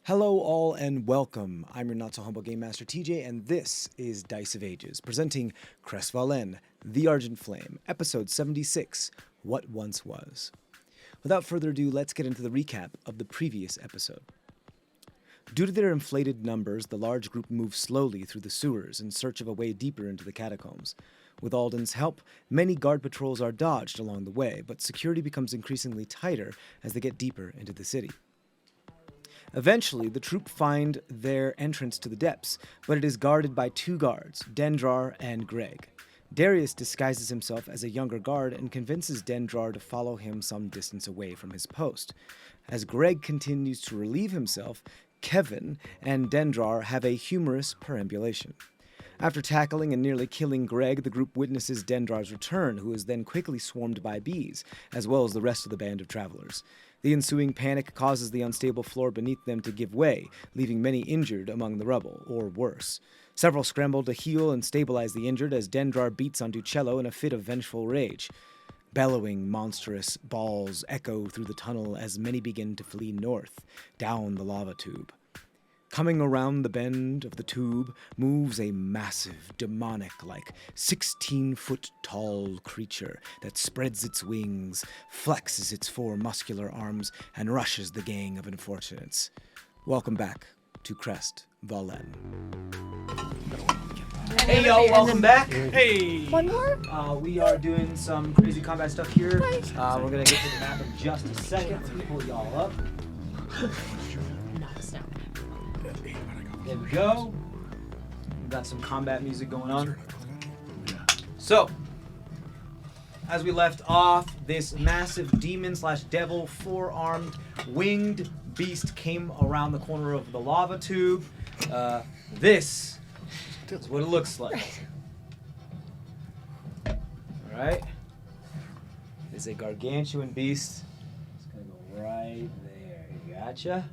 Hello all and welcome. I'm your not-so-humble Game Master TJ, and this is Dice of Ages, presenting CrestVahllen, The Argent Flame, Episode 76, What Once Was. Without further ado, let's get into the recap of the previous episode. Due to their inflated numbers, the large group moves slowly through the sewers in search of a way deeper into the catacombs. With Alden's help, many guard patrols are dodged along the way, but security becomes increasingly tighter as they get deeper into the city. Eventually, the troop find their entrance to the depths, but it is guarded by two guards, Dendrar and Greg. Darius disguises himself as a younger guard and convinces Dendrar to follow him some distance away from his post. As Greg continues to relieve himself, Kevin and Dendrar have a humorous perambulation. After tackling and nearly killing Greg, the group witnesses Dendrar's return, who is then quickly swarmed by bees, as well as the rest of the band of travelers. The ensuing panic causes the unstable floor beneath them to give way, leaving many injured among the rubble, or worse. Several scramble to heal and stabilize the injured as Dendrar beats on Ducello in a fit of vengeful rage. Bellowing, monstrous balls echo through the tunnel as many begin to flee north, down the lava tube. Coming around the bend of the tube moves a massive, demonic-like, 16-foot-tall creature that spreads its wings, flexes its four muscular arms, and rushes the gang of unfortunates. Welcome back to CrestVahllen. Hey y'all, welcome back. Hey! One more? We are doing some crazy combat stuff here. We're gonna get to the map in just a second. Let me pull y'all up. There we go. We've got some combat music going on. So, as we left off, this massive demon/devil, four-armed, winged beast came around the corner of the lava tube. This is what it looks like. Alright. It's a gargantuan beast. It's gonna go right there. Gotcha.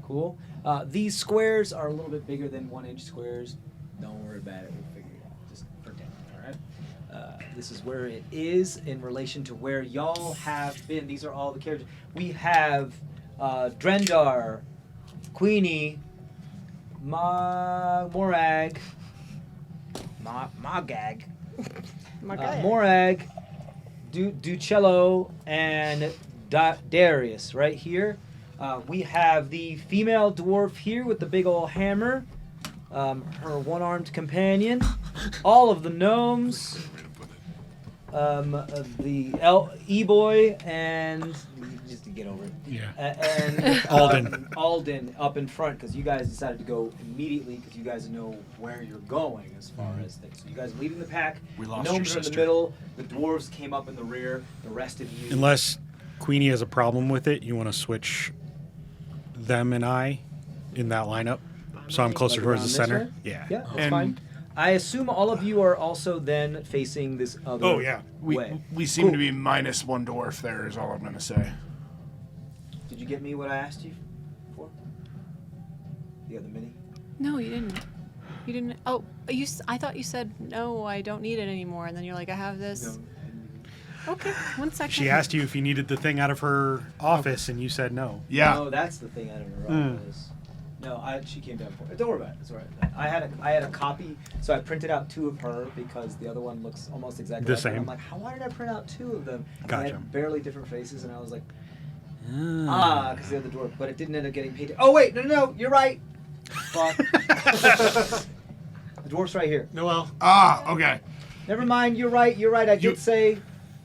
Cool. These squares are a little bit bigger than 1-inch squares. Don't worry about it. We'll figure it out. Just pretend. All right. This is where it is in relation to where y'all have been. These are all the characters. We have Drendar, Queenie, Morag, Morag, Ducello, and Darius right here. We have the female dwarf here with the big ol' hammer, her one-armed companion, all of the gnomes, the E-boy, and just to get over it. Yeah. And Alden up in front because you guys decided to go immediately because you guys know where you're going as far as things. So you guys are leading the pack. We lost Gnomes your are in the sister. middle. The dwarves came up in the rear. The rest of you. Unless Queenie has a problem with it, you want to switch them and I in that lineup, so I'm closer Like towards around the this center. way? Yeah. Yeah, that's And- fine. I assume all of you are also then facing this other Oh yeah. way. We seem to be minus one dwarf there, is all I'm going to say. Did you get me what I asked you for? The other mini? No, you didn't. You didn't. Oh, I thought you said, no, I don't need it anymore. And then you're like, I have this. Okay, 1 second. She asked you if you needed the thing out of her office, and you said no. Yeah. No, that's the thing out of her office. No, she came down for it. Don't worry about it. It's all right. I had a copy, so I printed out two of her because the other one looks almost exactly The like her. same. I'm like, why did I print out two of them? And they Gotcha. had barely different faces, and I was like, because they're the dwarf. But it didn't end up getting paid. Oh wait, no, you're right. Fuck. The dwarf's right here. Noel. Okay. Never mind. You're right. I did say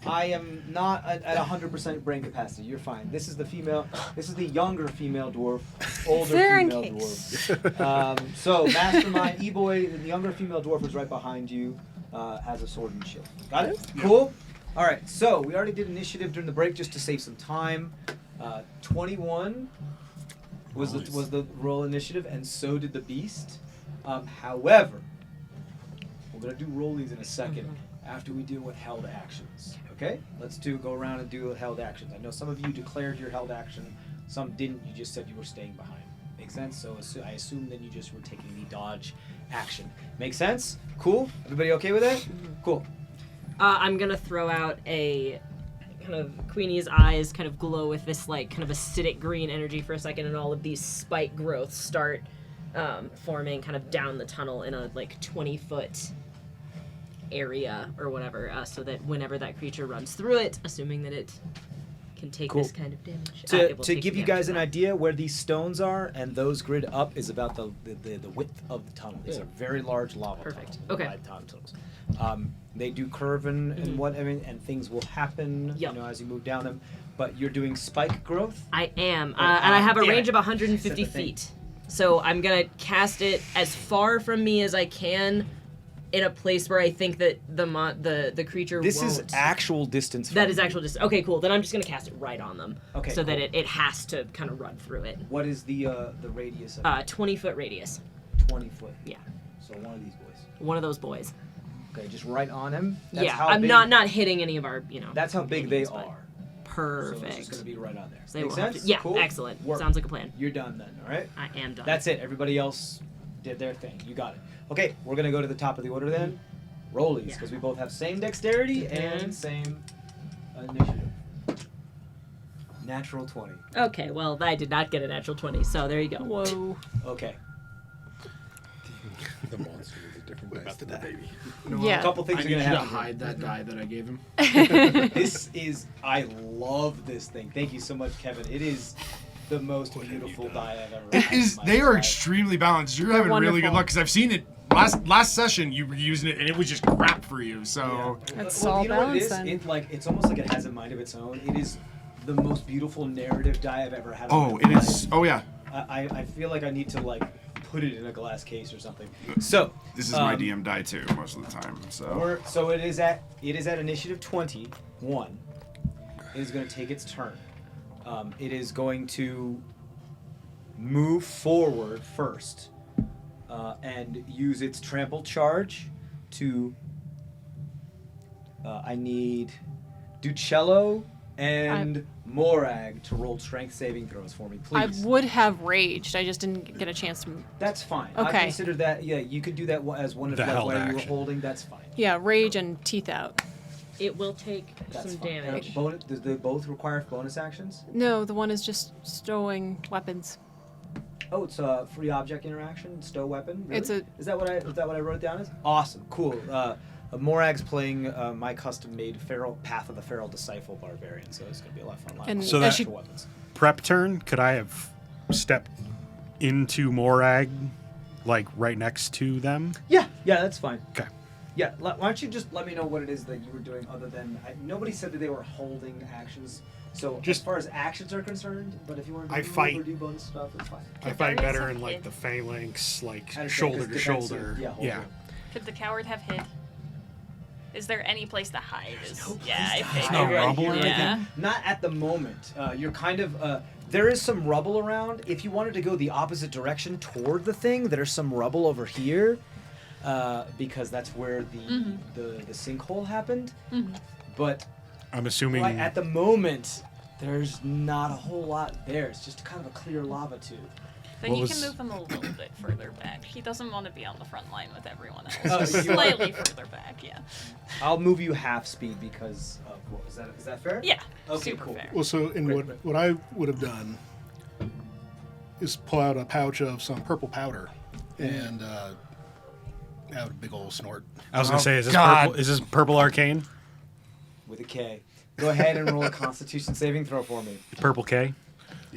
I am not at 100% brain capacity. You're fine. This is the female. This is the younger female dwarf. Older There in female case. dwarf. So Mastermind, E-boy, the younger female dwarf was right behind you, has a sword and shield. Got it? Cool. All right. So we already did initiative during the break just to save some time. 21 was the roll initiative, and so did the beast. However, we're gonna do rollies in a second after we deal with held actions. Okay? Let's go around and do held actions. I know some of you declared your held action, some didn't. You just said you were staying behind. Make sense? So I assume then you just were taking the dodge action. Make sense? Cool. Everybody okay with that? Cool. I'm gonna throw out a kind of Queenie's eyes kind of glow with this like kind of acidic green energy for a second, and all of these spike growths start forming kind of down the tunnel in a like 20-foot area or whatever, so that whenever that creature runs through it, assuming that it can take this kind of damage. It will To take give some you guys damage an from idea where these stones are, and those grid up is about the width of the tunnel. These are very large lava Perfect. tunnels. Okay. Wide tunnels. They do curve and what I mean, and things will happen, Yep. as you move down them. But you're doing spike growth. I am, and I have a damn range it. of 150 Set the thing. feet. So I'm gonna cast it as far from me as I can, in a place where I think that the creature This won't. is actual distance. That from is you. actual distance. Okay, cool. Then I'm just gonna cast it right on them. Okay, So that cool. it has to kind of run through it. What is the radius of 20-foot radius. 20 foot? Yeah. So one of these boys. One of those boys. Okay, just right on him. That's Yeah, how I'm big, not hitting any of our That's how big they minions, but- are. So Perfect. it's just gonna be right on there. So they Make won't have sense? to- yeah, Cool. excellent. Work. Sounds like a plan. You're done then. All right. I am done. That's it. Everybody else did their thing. You got it. Okay, we're gonna go to the top of the order then. Rollies, Yeah. because we both have same dexterity and same initiative. Natural 20. Okay, well, I did not get a natural 20, so there you go. Whoa. Okay. The monster is a different dice than the baby. Yeah. A couple things I are need gonna you to happen. hide that die that I gave him. I love this thing. Thank you so much, Kevin. It is the most beautiful die I've ever It had. is. in my They are life. extremely balanced. You're having really good wonderful. luck because I've seen it last session. You were using it and it was just crap for you. So That's Well, all you know what it balance is? then. It's almost like it has a mind of its own. It is the most beautiful narrative die I've ever had. in oh, my it life. is. Oh yeah. I feel like I need to put it in a glass case or something. So This is my DM die too most of the time. So it is at initiative 21. It is going to take its turn. It is going to move forward first and use its trample charge to. I need Ducello and Morag to roll strength saving throws for me, I please. would have raged. I just didn't get a chance to. That's fine. I Okay. consider that. Yeah, you could do that as one of The like held while you were action. holding. That's fine. Yeah, rage and teeth out. It will take That's some fine. damage. Does they both require bonus actions? No, the one is just stowing weapons. Oh, it's a free object interaction, stow weapon. Really? It's a- Is that what I wrote it down as? Awesome, cool. Morag's playing my custom-made Path of the Feral Disciple Barbarian, so it's gonna be a lot of fun. And So as that- she- Extra weapons. Prep turn, could I have stepped into Morag, right next to them? Yeah, that's fine. Okay. Yeah, why don't you just let me know what it is that you were doing other than nobody said that they were holding actions. So as Just- far as actions are concerned, but if you want to I move fight- or do bonus stuff, it's fine. I fight better in the phalanx, Understand, shoulder 'cause to defensive, shoulder. yeah, hold Yeah. on. Could the coward have hid? Is there any place to hide? no Yeah, place I to figured. hide. No rubble or Yeah. Not at the moment. You're kind of. There is some rubble around. If you wanted to go the opposite direction toward the thing, there's some rubble over here, because that's where the sinkhole happened. But I'm assuming. right at the moment, there's not a whole lot there. It's just kind of a clear lava tube. Then What you was- can move him a little bit further back. He doesn't want to be on the front line with everyone else. You Slightly further back, yeah. I'll move you half speed because of what is that fair? Yeah. Okay, super cool. fair. Well, so in Great, what I would have done is pull out a pouch of some purple powder and have a big old snort. I was gonna Oh, say, is this God. purple? Is this purple arcane? With a K. Go ahead and roll a Constitution saving throw for me. Purple K.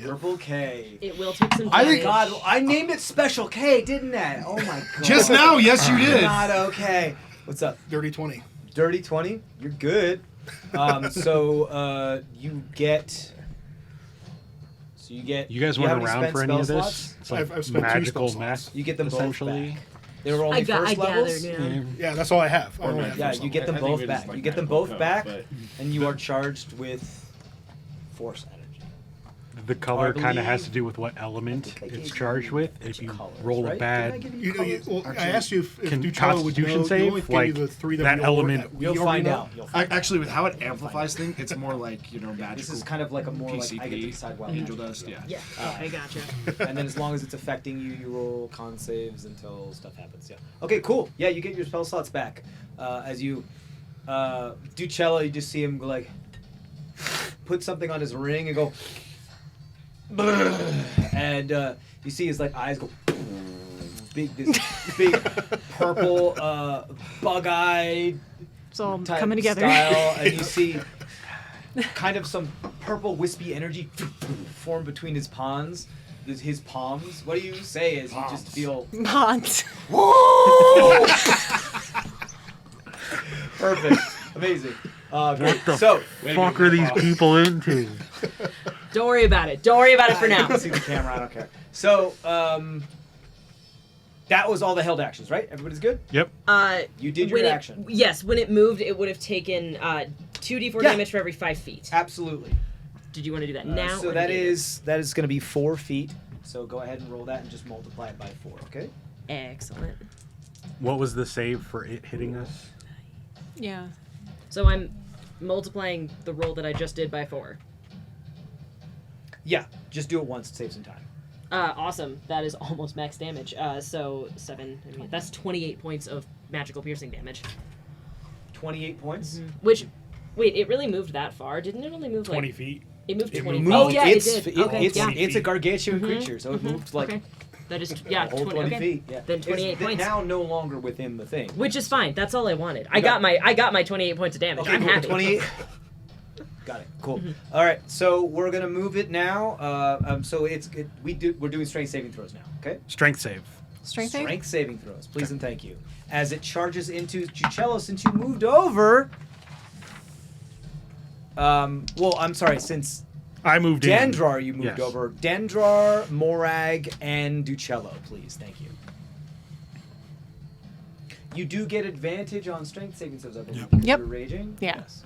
Purple K. It will take some I damage. think- God, I named it Special K, didn't I? Oh my god. just now, yes, you did. Not okay. What's up? Dirty 20. Dirty 20? You're good. So you get. So you get. You guys do weren't have any around spent for any spell of this. slots? It's like I've spent 2 magical spell math. slots. You get them both essentially. back. They were only first levels. Yeah. Yeah, that's all I have. I Or only magic. have Yeah, first you get level. them I think both it is back. like You get them magical both code, back, but- and you are charged with force energy. The color I kind of has believe- to do with what element I gave it's you charged with. a bunch If you of colors, roll right? a bad Did I give You, colors? well, I asked you if Con- Ducello would Constitution know. save, You only gave me like, the 3 that we know, element- that we You'll already find know. out. You'll find out. Actually, with how it amplifies things, it's more like magical. This is kind of like a more like I get to decide what Angel magic dust, you yeah. roll. Yeah. Okay, gotcha. And then as long as it's affecting you, you roll con saves until stuff happens. Yeah. Okay, cool. Yeah, you get your spell slots back. As you do cello, you just see him go like, put something on his ring and go, and you see his like eyes go, this big purple bug-eyed It's all type coming together. style, and you see kind of some purple wispy energy form between his palms. His palms. What do you say as you just feel Mont. perfect, amazing? Great. the So fuck are these people into? Don't worry about it. Don't worry about it for I now. can see the camera. I don't care. So that was all the held actions, right? Everybody's good. Yep. You did your When action. Yes, when it moved, it would have taken 2d4 Yeah. damage for every 5 feet. Absolutely. Did you want to do that now? So or that later? is going to be 4 feet. So go ahead and roll that and just multiply it by 4. Okay. Excellent. What was the save for it hitting us? Yeah. So I'm multiplying the roll that I just did by 4. Yeah. Just do it once to save some time. Awesome. That is almost max damage. So 7. I mean, that's 28 points of magical piercing damage. 28 points. Which, wait, it really moved that far? Didn't it only move 20 like... feet. It moved It 20 moved- Oh, yeah, it's, it did. Okay, it's, yeah. it's a gargantuan creature, so it moved like Okay. That is, a yeah, whole 20, okay. feet. Yeah. Then 28 it's points. now no longer within the thing. Which is fine. That's all I wanted. I Okay. got my 28 points of damage. Okay, I'm cool. happy. 28. Got it. Cool. All right, so we're gonna move it now. So we're doing strength saving throws now. Okay. Strength save. Strength save? Strength saving throws, please and thank you. As it charges into Chuchello, since you moved over. Well, I'm sorry, since I moved in. Dendrar you moved Yes. over. Dendrar, Morag, and Ducello, please, thank you. You do get advantage on strength saving throws, I believe, because Yep. you're raging. Yeah. Yes.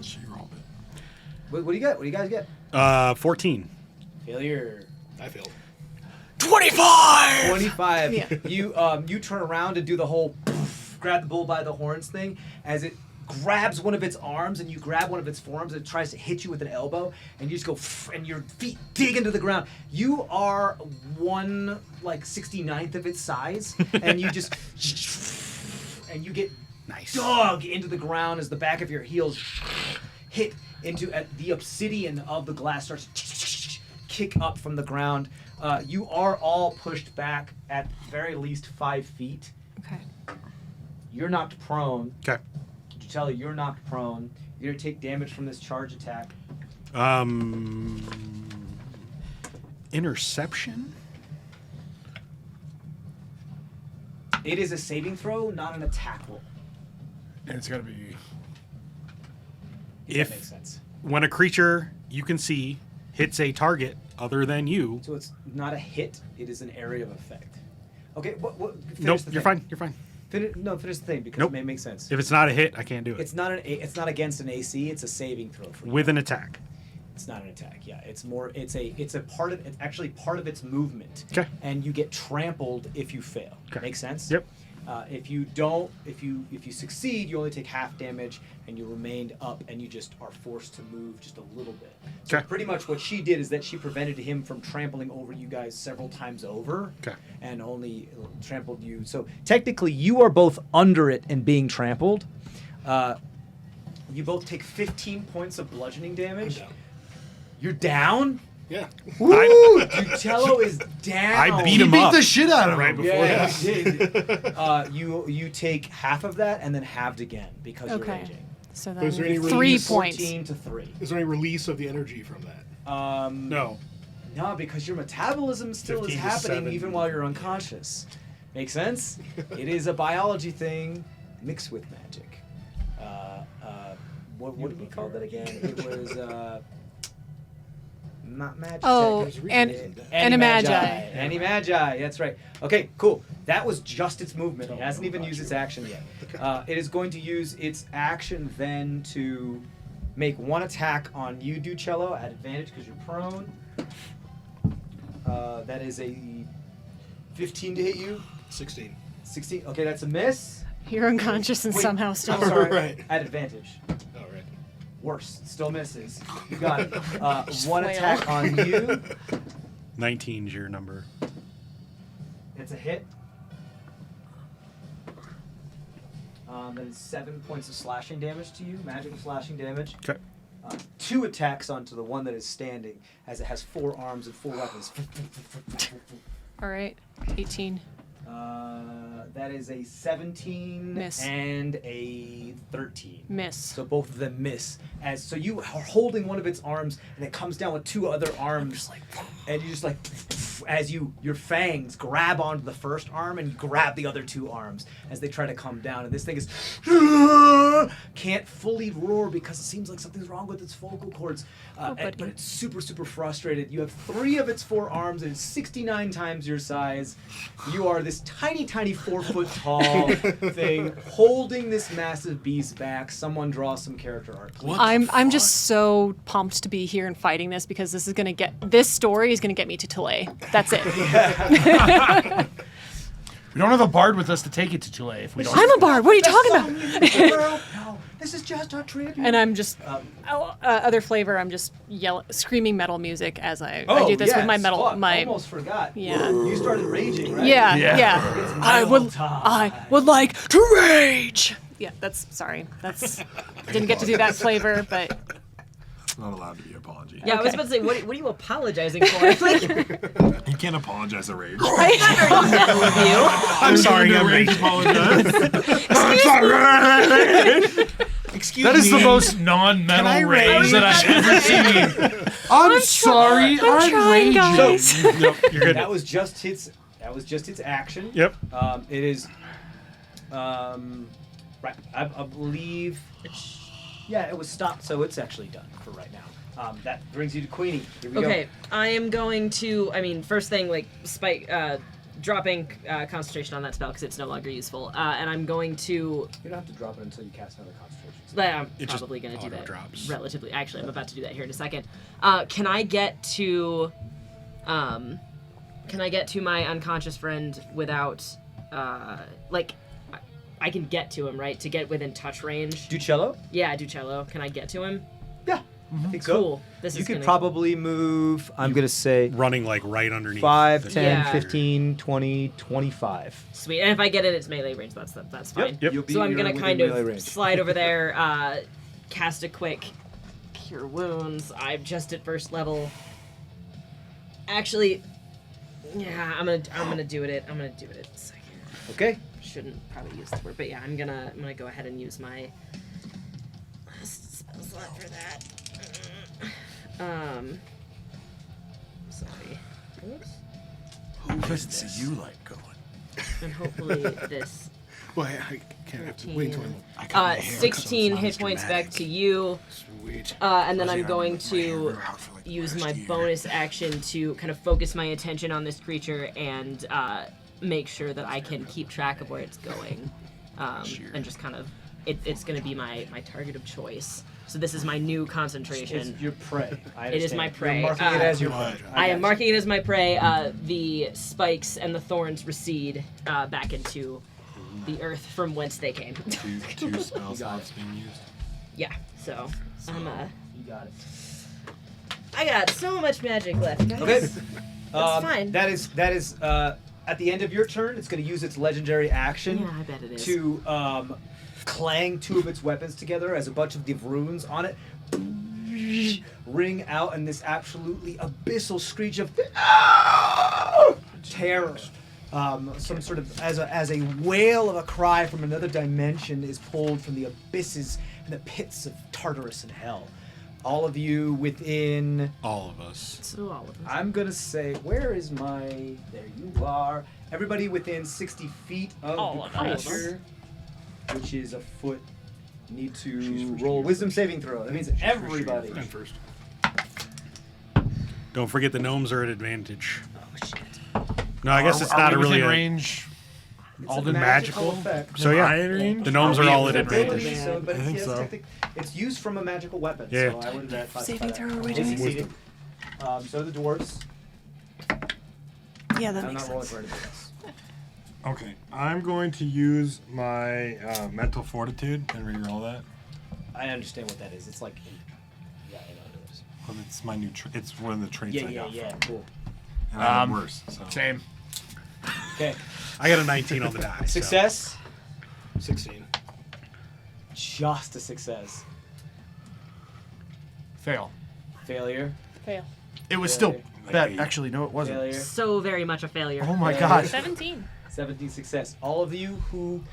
She rolled it. What do you got? What do you guys get? 14. Failure. I failed. 25! 25. Yeah. You turn around and do the whole poof, grab the bull by the horns thing as it grabs one of its arms and you grab one of its forearms and it tries to hit you with an elbow and you just go and your feet dig into the ground. You are 1/69th of its size and you just and you get Nice. dug into the ground as the back of your heels hit into the obsidian of the glass starts kick up from the ground. You are all pushed back at very least 5 feet. Okay. You're knocked prone. Okay. Tell you, you're knocked prone. You're gonna take damage from this charge attack. Interception? It is a saving throw, not an attack roll. And it's gotta be. If that makes sense. When a creature you can see hits a target other than you. So it's not a hit. It is an area of effect. Okay. What? Finish Nope, the you're thing. fine. You're fine. Finish the thing because Nope. it may make sense. If it's not a hit, I can't do it. It's not against an AC. It's a saving throw for you. With an attack. It's not an attack. Yeah, it's more. It's a part of. It's actually part of its movement. Okay. And you get trampled if you fail. Okay. Make sense? Yep. If you don't, if you succeed, you only take half damage, and you remained up, and you just are forced to move just a little bit. So Okay. pretty much what she did is that she prevented him from trampling over you guys several times over. Okay. And only trampled you. So technically, you are both under it and being trampled. You both take 15 points of bludgeoning damage. I'm down. You're down? Yeah. Woo! Ducello is down. I beat You him beat up the shit out of right him. before Yeah, this. you did. You take half of that and then halved again because you're Okay. raging. So Is there then any 3 release? points. 14 to 3. Is there any release of the energy from that? No. No, because your metabolism still is 15 to happening 7. even while you're unconscious. Make sense? It is a biology thing mixed with magic. What did we call that again? It was not magic. Oh, tech. and Animagi. Animagi, that's right. Okay, cool. That was just its movement. It hasn't even used its action yet. It is going to use its action then to make one attack on you, Ducello, at advantage because you're prone. That is a 15 to hit you. 16. 16. Okay, that's a miss. You're unconscious and Wait, somehow still. I'm sorry. Right. At advantage. All right. Worse. Still misses. You got it. One Flail. attack on you. 19 is your number. It's a hit. That is 7 points of slashing damage to you. Magical slashing damage. Okay. 2 attacks onto the one that is standing, as it has 4 arms and 4 weapons. All right. 18. That is a 17 Miss. and a 13. Miss. So both of them miss. So you are holding one of its arms, and it comes down with 2 other arms, and you just like, as your fangs grab onto the first arm, and you grab the other 2 arms as they try to come down. And this thing is can't fully roar because it seems like something's wrong with its vocal cords. But it's super, super frustrated. You have 3 of its 4 arms, and it's 69 times your size. You are this tiny, tiny 4-foot tall thing holding this massive beast back. Someone draw some character art, please. I'm just so pumped to be here and fighting this because this story is gonna get me to Tulay. That's it. We don't have a bard with us to take it to Tulay if we don't. I'm a bard. What are you talking about? No, this is just a tribute. And I'm just other flavor. I'm just screaming metal music as I do this with my metal. Fuck, almost forgot. Yeah. You started raging, right? Yeah. It's I metal time. would like to rage. Yeah, I didn't get to do that flavor, but Not allowed to be an apology. Yeah, I was about to say, what are you apologizing for? Like, You can't apologize to rage. I'm not very metal with you. I'm sorry, I'm rage raging. apologize. Excuse me. That is the most non-metal rage that I've ever seen. I'm sorry. I'm trying, raging. guys. Nope, you're good. That was just its action. Yep. It is. Right. I believe. Yeah, it was stopped, so it's actually done for right now. That brings you to Queenie. Here we go. Okay, I am going to. first thing, like spike, dropping concentration on that spell because it's no longer useful, and I'm going to. You don't have to drop it until you cast another concentration. But I'm It just probably going to do that auto-drops. relatively. Actually, I'm about to do that here in a second. Can I get to my unconscious friend without, I can get to him, right? To get within touch range. Ducello? Yeah, Ducello. Can I get to him? Yeah. I think so. Cool. This You is could gonna... probably move, I'm going to say, Running like right underneath. 5, the- 10, Yeah. 15, 20, 25. Sweet. And if I get in its melee range, that's fine. Yep. You'll be- So I'm you're gonna within kind melee of range. slide over there, cast a quick cure wounds. I'm just at first level. Actually, yeah, I'm gonna do it. I'm gonna do it in a second. Okay. Shouldn't probably use the word, but yeah, I'm gonna go ahead and use my last spell slot for that. Sorry. Oops. Who doesn't see you like going? And hopefully this. Well, I can't have to wait until I'm I got my hair, so it's 16 not hit as points dramatic. back to you. sweet. And then I'm Imagine going having my hair to grow out for, like, the use last my year. bonus action to kind of focus my attention on this creature and make sure that I can keep track of where it's going. And just kind of, it's going to be my target of choice. So this is my new concentration. It's your prey. I It is understand. my prey. You're marking it as your Right. prey. I am got marking it as my prey. The spikes and the thorns recede back into the earth from whence they came. Two spell slots being used. Yeah, so I'm You got it. I got so much magic left, guys. Okay. fine. That is at the end of your turn. It's going to use its legendary action Yeah, I bet it is. to clang 2 of its weapons together as a bunch of the runes on it ring out in this absolutely abyssal screech of terror. Some sort of as a wail of a cry from another dimension is pulled from the abysses and the pits of Tartarus and hell. All of you within. All of us. So all of them. I'm gonna say, where is my? There you are. Everybody within 60 feet of All the of us. creature, which is a foot. Need to roll wisdom saving throw. That means everybody. And first. Don't forget the gnomes are at advantage. Oh shit. No, I guess it's Are not we really within a range. It's All a the magical magical. effect. So yeah, range? the gnomes are all at Ability, advantage. so, but I think yes, so. It's used from a magical weapon. Yeah. So I wouldn't classify Saving that. throw, are we They doing? succeeded. So the dwarves. Yeah, that I'm makes not rolling sense. for anything else. Okay, I'm going to use my mental fortitude and reroll that. I understand what that is. It's like, yeah, I know what it is. Well, it's my new. It's one of the traits I got. cool. And I have worse. So. Same. Okay, I got a 19 on the die. so- success. 16. Just a success. Fail. Failure. Fail. It was still Failure. bad. Actually, no, it wasn't. Failure. So very much a failure. Oh my Failure. god. 17. 17 success. All of you who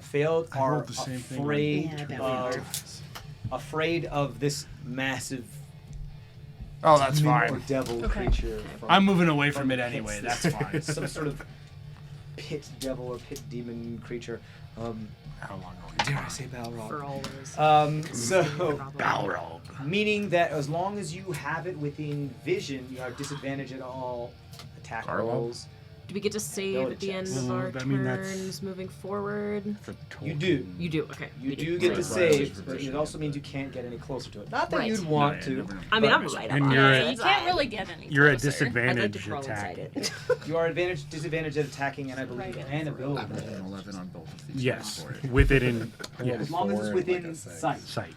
failed I are rolled the same thing. afraid Yeah, I bet we are. afraid of this massive Oh, that's demon or fine. devil Okay. creature. From, I'm moving away from it pits. anyway. That's fine. Some sort of pit devil or pit demon creature. How long are we? Dare I say Balrog? For all those. So, Balrog. meaning that as long as you have it within vision, you have disadvantage at all attack Garlo? rolls. Do we get to save at the end of our I mean, that's- turns moving forward? For You do. You do, okay. You We do did. get to Right. save, but it also means you can't get any closer to it. Not that Right. you'd want to. I mean, but I'm right And up on you're it. at- You can't really get any You're at closer. I'd like to disadvantage crawl inside attack. it. You are disadvantaged at attacking, and I believe Right. and ability. I rolled an 11 on both of these. Yes, rolls for it. with it in As long as it's within sight. sight.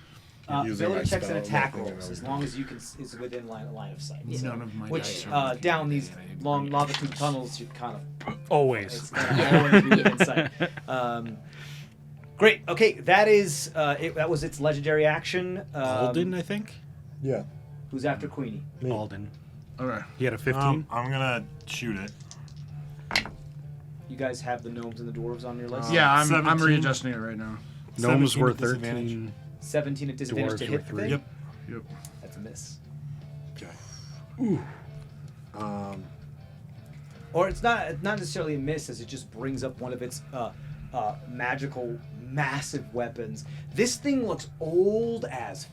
Using Ability my checks and spell, attack nothing rolls, and as long as you can is within line of sight. Yeah. So, None of my which dice are down these long lava tube tunnels, you kind of it's Always. gonna always be within sight. Great. Okay, that is that was its legendary action. Alden, I think. Yeah. Who's after Queenie? Alden. Okay. He had a 15. I'm gonna shoot it. You guys have the gnomes and the dwarves on your list. Yeah, I'm 17. readjusting it right now. Gnomes 17 were at disadvantage. 13. 17 at disadvantage Dwarves to were hit the 3. thing. Yep. Yep. That's a miss. Okay. Or it's not necessarily a miss, as it just brings up one of its magical massive weapons. This thing looks old as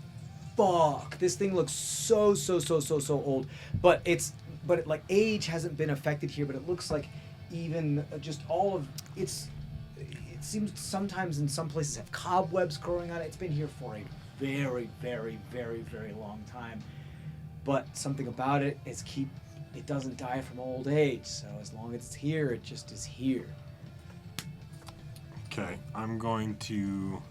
fuck. This thing looks so old, but like age hasn't been affected here, but it looks like even just all of its. It seems sometimes in some places have cobwebs growing on it. It's been here for a very long time, but something about it is it doesn't die from old age. So as long as it's here, it just is here. Okay, I'm going to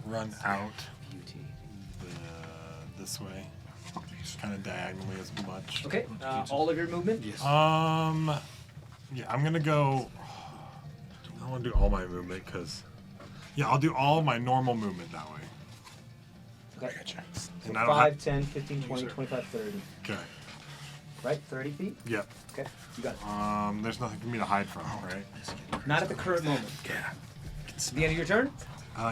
run out this way, kind of diagonally as much. Okay, all of your movement. Yeah, I'm gonna go. I don't want to do all my movement because, yeah, I'll do all my normal movement that way. Okay. So And I don't 5, 10, 15, 20, 25, 30. Okay. Right? 30 feet? Yep. Okay, you got it. There's nothing for me to hide from, right? Not at the current moment. Yeah. At the end of your turn,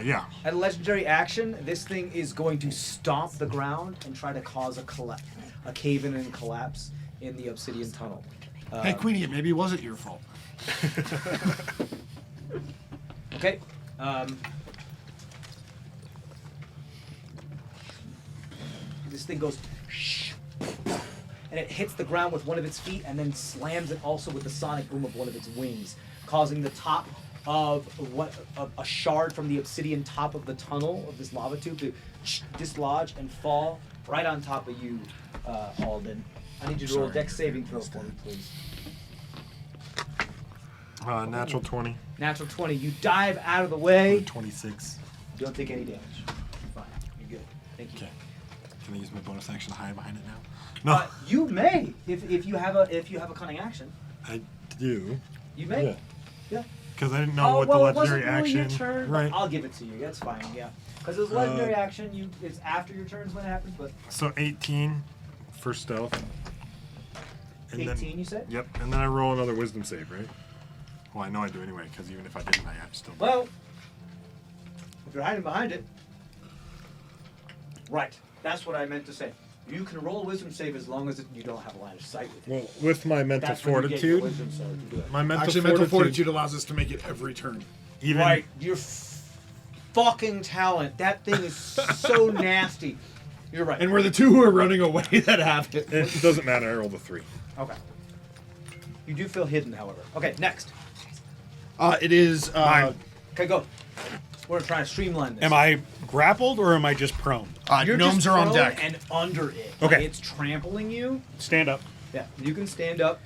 Yeah. at a legendary action, this thing is going to stomp the ground and try to cause a cave-in and collapse in the obsidian tunnel. Hey, Queenie, it maybe wasn't your fault. Okay. This thing goes, and it hits the ground with one of its feet, and then slams it also with the sonic boom of one of its wings, causing the top of a shard from the obsidian top of the tunnel of this lava tube to dislodge and fall right on top of you, Alden. I need you to roll a dex saving throw for me, please. Natural 20. Natural 20. You dive out of the way. 26. You don't take any damage. You're fine. You're good. Thank you. Okay. Can I use my bonus action to hide behind it now? No. You may if you have a cunning action. I do. You may. Yeah. Yeah. Because I didn't know what well, the it wasn't legendary really action. your turn. Right. I'll give it to you. That's fine. Yeah. Because it was legendary action. It's after your turns when it happens. But So 18 for stealth. And 18, then, you said? Yep. And then I roll another wisdom save, right? Well, I know I do anyway, because even if I didn't, I have to still. Well, if you're hiding behind it, right. That's what I meant to say. You can roll a wisdom save as long as you don't have a line of sight with it. Well, with my mental That's when you get your fortitude, wisdom save to do it. my mental Actually, fortitude, mental fortitude allows us to make it every turn. even Right, your fucking talent. That thing is so nasty. You're right. And we're the two who are running away that have it. it doesn't matter. I rolled a 3. Okay. You do feel hidden, however. Okay, next. It is. Okay, go. We're trying to streamline this. Am I grappled or am I just prone? You're gnomes just are on prone deck. and under it. Okay. Like, it's trampling you. Stand up. Yeah, you can stand up.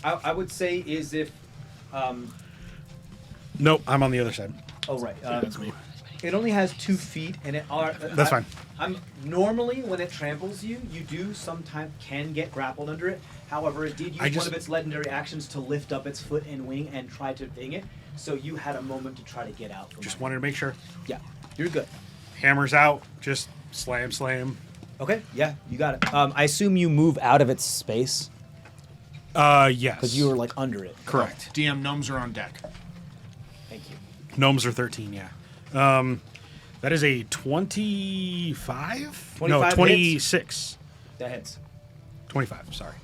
I would say is if. Nope, I'm on the other side. Oh right. It only has 2 feet, and it are. That's fine. I'm normally when it tramples you, you do sometimes can get grappled under it. However, it did use one of its legendary actions to lift up its foot and wing and try to ding it. So you had a moment to try to get out. From Just under. wanted to make sure. Yeah, you're good. Hammers out, just slam. Okay, yeah, you got it. I assume you move out of its space Yes. because you were like under it. Correct. DM gnomes are on deck. Thank you. Gnomes are 13, yeah. That is a 25? 25 No, hits? 26. That hits. 25, sorry.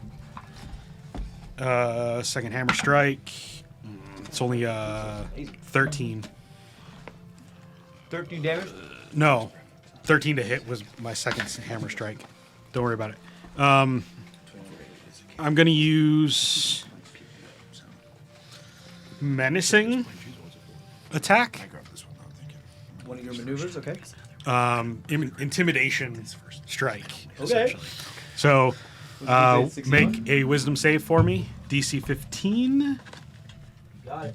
Second hammer strike. It's only 13. 13 damage. No, 13 to hit was my second hammer strike. Don't worry about it. I'm going to use menacing attack. One of your maneuvers, okay. Intimidation strike. Okay. Essentially. So What did you say, 61? make a wisdom save for me. DC 15. Got it.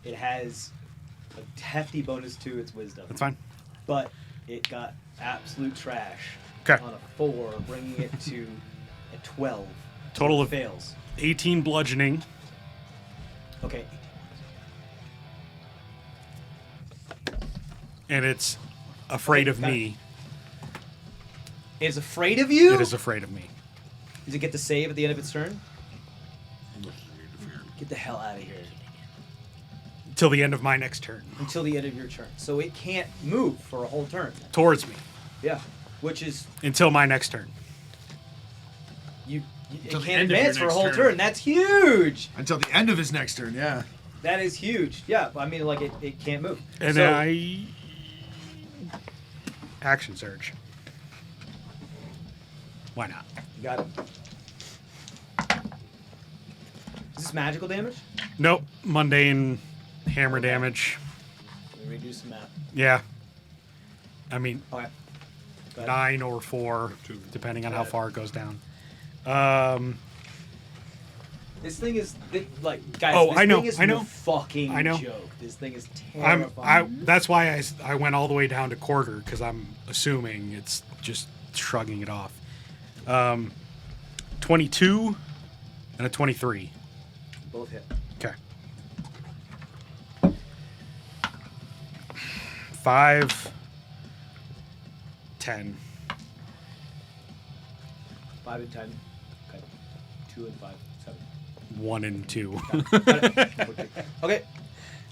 It has a hefty bonus to its wisdom, That's fine. but it got absolute trash Okay. on a 4, bringing it to a 12. Total of Fails. 18 bludgeoning. Okay. And it's afraid of got me. It's afraid of you? It is afraid of me. Does it get to save at the end of its turn? Get the hell out of here. Till the end of my next turn. Until the end of your turn. So it can't move for a whole turn. Towards me. Yeah. Which is, Until my next turn. it Till the can't end of your advance for a next whole turn. turn. That's huge. Until the end of his next turn, yeah. That is huge. Yeah, I mean, like, it can't move. And so, then I... Action surge. Why not? You got it. Is this magical damage? Nope. Mundane hammer damage. Let me redo some math. Yeah. I mean, Okay. Go ahead. 9 or 4, depending on how Got it. far it goes down. This thing is, like, guys, Oh, this I know, thing is I know. no fucking I know. joke. This thing is terrifying. That's why I went all the way down to quarter, because I'm assuming it's just shrugging it off. 22 and a 23. Both hit. Okay. 5, 10. 5 and 10. Okay. 2 and 5. 7. 1 and 2. Got it. Okay.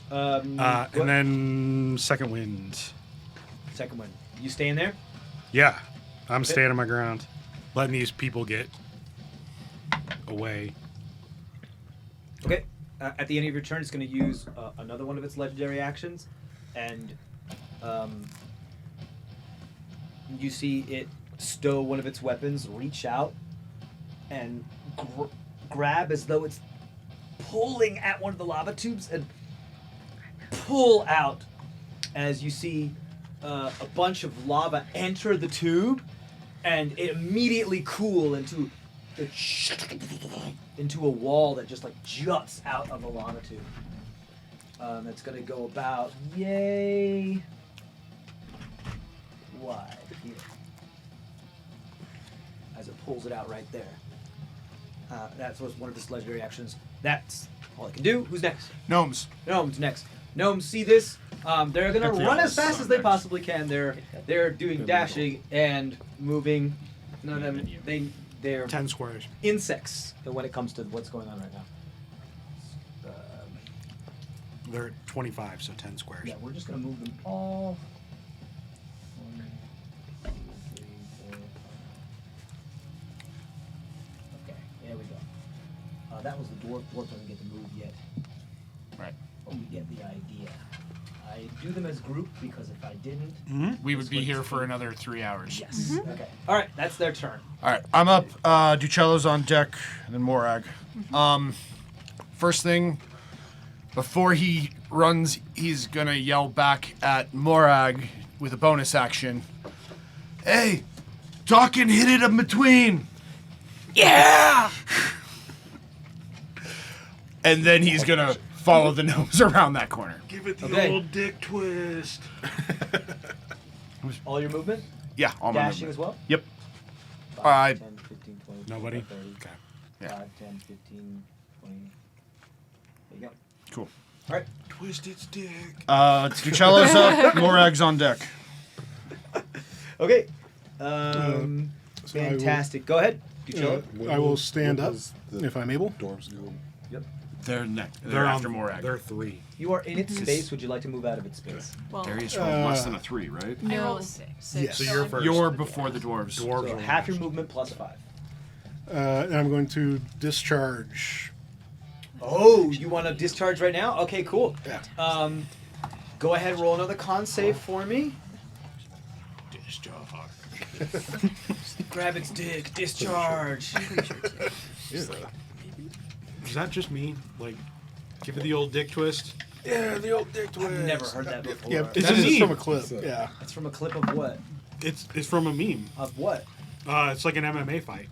What- And then second wind. second one. You staying there? Yeah, I'm standing my ground, letting these people get away. Okay. At the end of your turn, it's going to use another one of its legendary actions, and you see it stow one of its weapons, reach out, and grab as though it's pulling at one of the lava tubes, and pull out as you see a bunch of lava enter the tube, and it immediately cool into a wall that just like juts out of the lava tube. It's gonna go about wide here as it pulls it out right there. That's one of its legendary actions. That's all it can do. Who's next? Gnomes. Gnomes next. Gnomes see this. They're gonna Get the run as elves fast as they possibly can. They're doing dashing and moving. None of them. They're 10 squares. insects when it comes to what's going on right now. They're at 25, so 10 squares. Yeah, we're just gonna move them all. 1, 2, 3, 4, 5. Okay, there we go. That was the dwarf. Dwarf doesn't get to move yet. Right. But we get the idea. I do them as group because if I didn't, We would be here for another 3 hours. yes. Okay. All right, that's their turn. All right, I'm up. Ducello's on deck, and then Morag. First thing, before he runs, he's gonna yell back at Morag with a bonus action. Hey, duck and hit it in between. Yeah. And then he's gonna follow the nose around that corner. Give it the Okay. old dick twist. All your movement? Yeah, all my Dashing movement. as well? Yep. 5, 10, 15, 20, Nobody? 30. Okay. Yeah. 5, 10, 15, 20. There you go. Cool. All right. Twist its dick. Ducello's up. Morag's on deck. Okay. So I will- Fantastic. Go ahead. Ducello. I will stand up if I'm able. Dwarves go. Yep. They're next. They're after on, Morag. They're 3. You are in its space. Would you like to move out of its space? Well, Darius rolled less than a 3, right? I No. rolled a 6. Yes. So you're first. You're before the dwarves. Dwarves So are half your last. movement plus 5. And I'm going to discharge. Oh, you want to discharge right now? Okay, cool. Yeah. Go ahead and roll another con save for me. Grab its dick. Discharge. Is that just me? Like, give it the old dick twist? Yeah, the old dick twist. I've never heard that before. Yeah, It's that a is meme. from a clip. Yeah. It's from a clip of what? It's from a meme. Of what? It's like an MMA fight.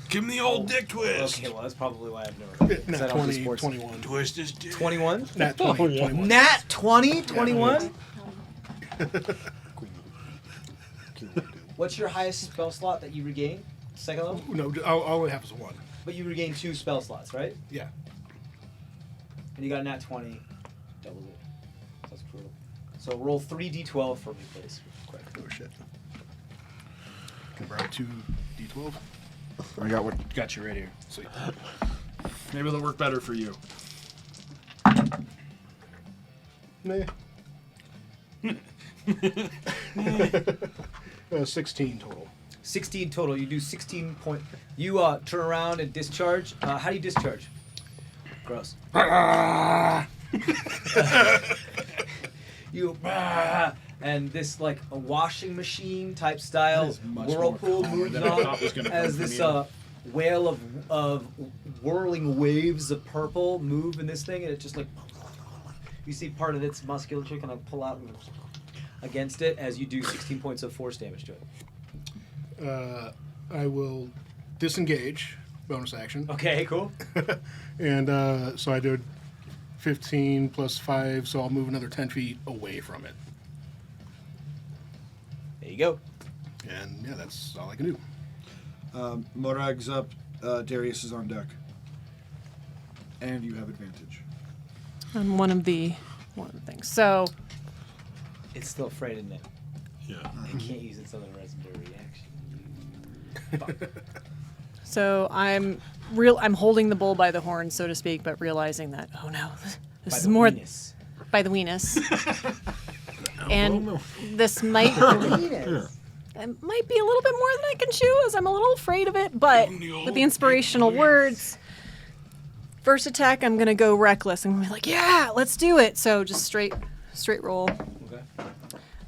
Give him the old dick twist. Okay, well, that's probably why I've never heard it. 'Cause I Nat don't do 20, sports. 21. Twist his dick. 21? Nat 20, 21. Nat 20? 21? What's your highest spell slot that you regain? Second level? No, I'll only have is 1. But you regain 2 spell slots, right? Yeah. And you got a nat 20. Doubles it. That's brutal. So roll 3d12 for me, please. Quick. Oh, shit. Can borrow 2 D12? I got you right here. Sweet. Maybe it'll work better for you. Nah. 16 total. 16 total. You do 16 point. You turn around and discharge. How do you discharge? Gross. You and this like a washing machine type style whirlpool moves on as this whale of whirling waves of purple move in this thing, and it just like you see part of its musculature kind of pull out and against it as you do 16 points of force damage to it. I will disengage, bonus action. Okay, cool. And so I did 15 plus 5, so I'll move another 10 feet away from it. There you go. And yeah, that's all I can do. Morag's up. Darius is on deck. And you have advantage. on one of the things. So It's still afraid, isn't it? Yeah. It can't use its other residue reaction. I'm holding the bull by the horn, so to speak, but realizing that this is more by the weenus. And this might it might be a little bit more than I can chew, as I'm a little afraid of it. But with the inspirational words, first attack, I'm gonna go reckless. I'm gonna be like, yeah, let's do it. So just straight roll.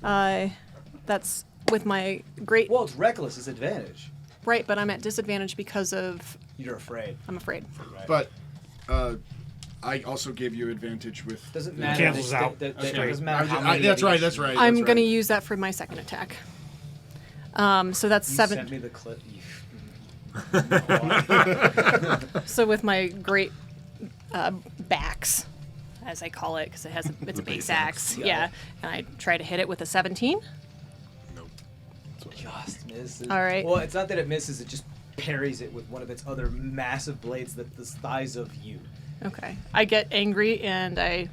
Okay. That's with my great Well, it's reckless. It's advantage. right, but I'm at disadvantage because of You're afraid. I'm afraid. But I also gave you advantage with. Doesn't matter. cancels out. Doesn't matter how many That's of right. each. That's right. I'm that's gonna right. use that for my second attack. So that's You 7. sent me the clip. So with my great backs, as I call it, because it's a base axe. Got Yeah, it. and I try to hit it with a 17. Just misses. All right. Well, it's not that it misses. It just parries it with one of its other massive blades that's the size of you. Okay. I get angry and I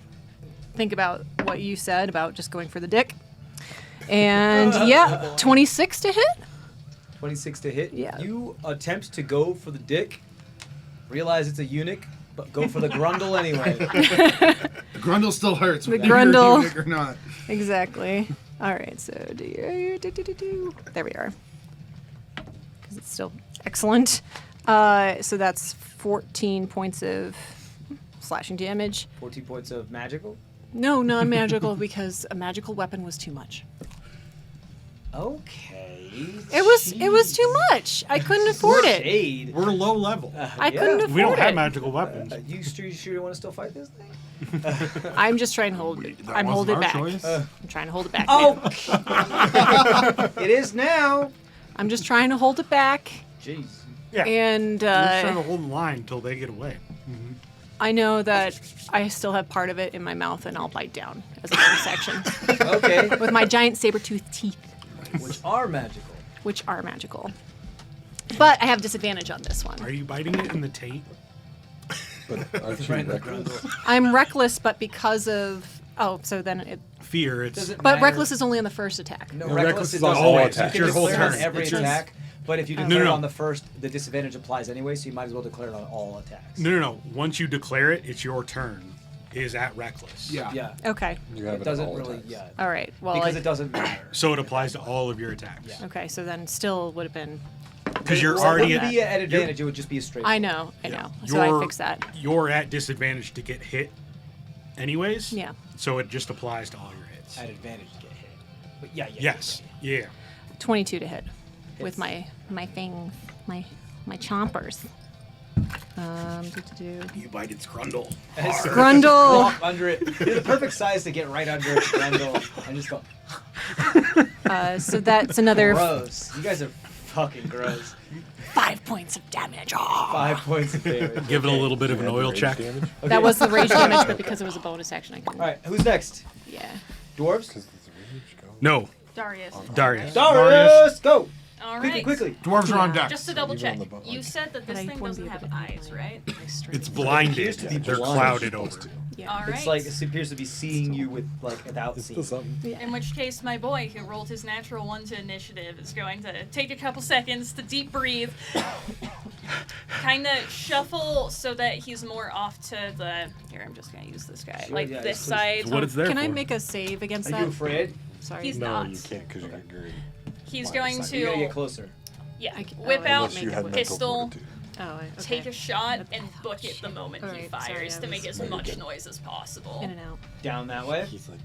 think about what you said about just going for the dick. And yeah, 26 to hit. 26 to hit. Yeah. You attempt to go for the dick, realize it's a eunuch, but go for the grundle anyway. The grundle still hurts. The whether you're a grundle. eunuch or not. Exactly. All right, so there we are. Because it's still excellent. So that's 14 points of slashing damage. 14 points of magical. No, non-magical because a magical weapon was too much. Okay. It was too much. I couldn't afford it. Shade. We're low level. I couldn't afford We don't have it. magical weapons. You sure want to still fight this thing? I'm just trying to hold it. That I'm holding it wasn't our back. choice. I'm trying to hold it back. Oh, now. it is now. I'm just trying to hold it back. Jeez. Yeah. And We're just trying to hold the line until they get away. I know that I still have part of it in my mouth, and I'll bite down as a bonus action Okay. with my giant saber-toothed teeth, Which are magical. which are magical. But I have disadvantage on this one. Are you biting it in the taint? But aren't you reckless? I'm reckless, but because of so then it. Fear. It's Doesn't But matter. reckless is only on the first attack. No, No, reckless reckless is is on doesn't all matter. attacks. You can Your whole declare it on turn. every It's just- attack, but if you No, declare no. it on the first, the disadvantage applies anyway, so you might as well declare it on all attacks. no. Once you declare it, it's your turn. Is at reckless. Yeah. Yeah. Okay. You have It it doesn't on all really, attacks. yeah. All right. Well, Because it doesn't matter. So it applies to all of your attacks. Yeah. okay. So then still would have been. Because you're Well, it already wouldn't be at, at advantage, it would just be a straight. I know. I know. So you're- I fixed that. You're at disadvantage to get hit, anyways. Yeah. So it just applies to all your hits. At advantage to get hit. But yeah. Yes. Yeah. 22 to hit with Hits. my things, my chompers. You bite its grundle. Grundle. Walk under it. You're the perfect size to get right under its grundle and just go. So that's another Gross. You guys are fucking gross. 5 points of damage. Oh. 5 points of damage. Give it a little bit of You an have oil rage check. damage? Okay. That was the rage damage, but because it was a bonus action, I couldn't. All right. Who's next? Yeah. Dwarves. 'Cause it's rage, go. No. Darius. Darius. Darius, go. All Quickly, right. quickly. Dwarves are on deck. Just to double Even on check, the boat, you like- said that But this I thing wouldn't doesn't be have able to eyes, right? It's It blinded. appears to be They're blind. clouded Supposed over. to. Yeah. All right. It's like it appears to be seeing you with without It's seeing. still something. In which case, my boy, who rolled his natural 1 to initiative, is going to take a couple seconds to deep breathe, kind of shuffle so that he's more off to the. Here, I'm just going to use this guy. Sure, like yeah, this it's- side. It's what it's there Can for. I make a save against Are that? you afraid? Sorry. He's No, not. you can't because you get green. He's Line going of sight. You gotta get to closer. yeah, I c- whip oh, out Unless you had mental pistol, fortitude. Oh, okay. take a shot, Okay. and book it the moment he Alright, sorry, fires I to make was- as No, you're much good. noise as possible. In and out. Down that way. He's like,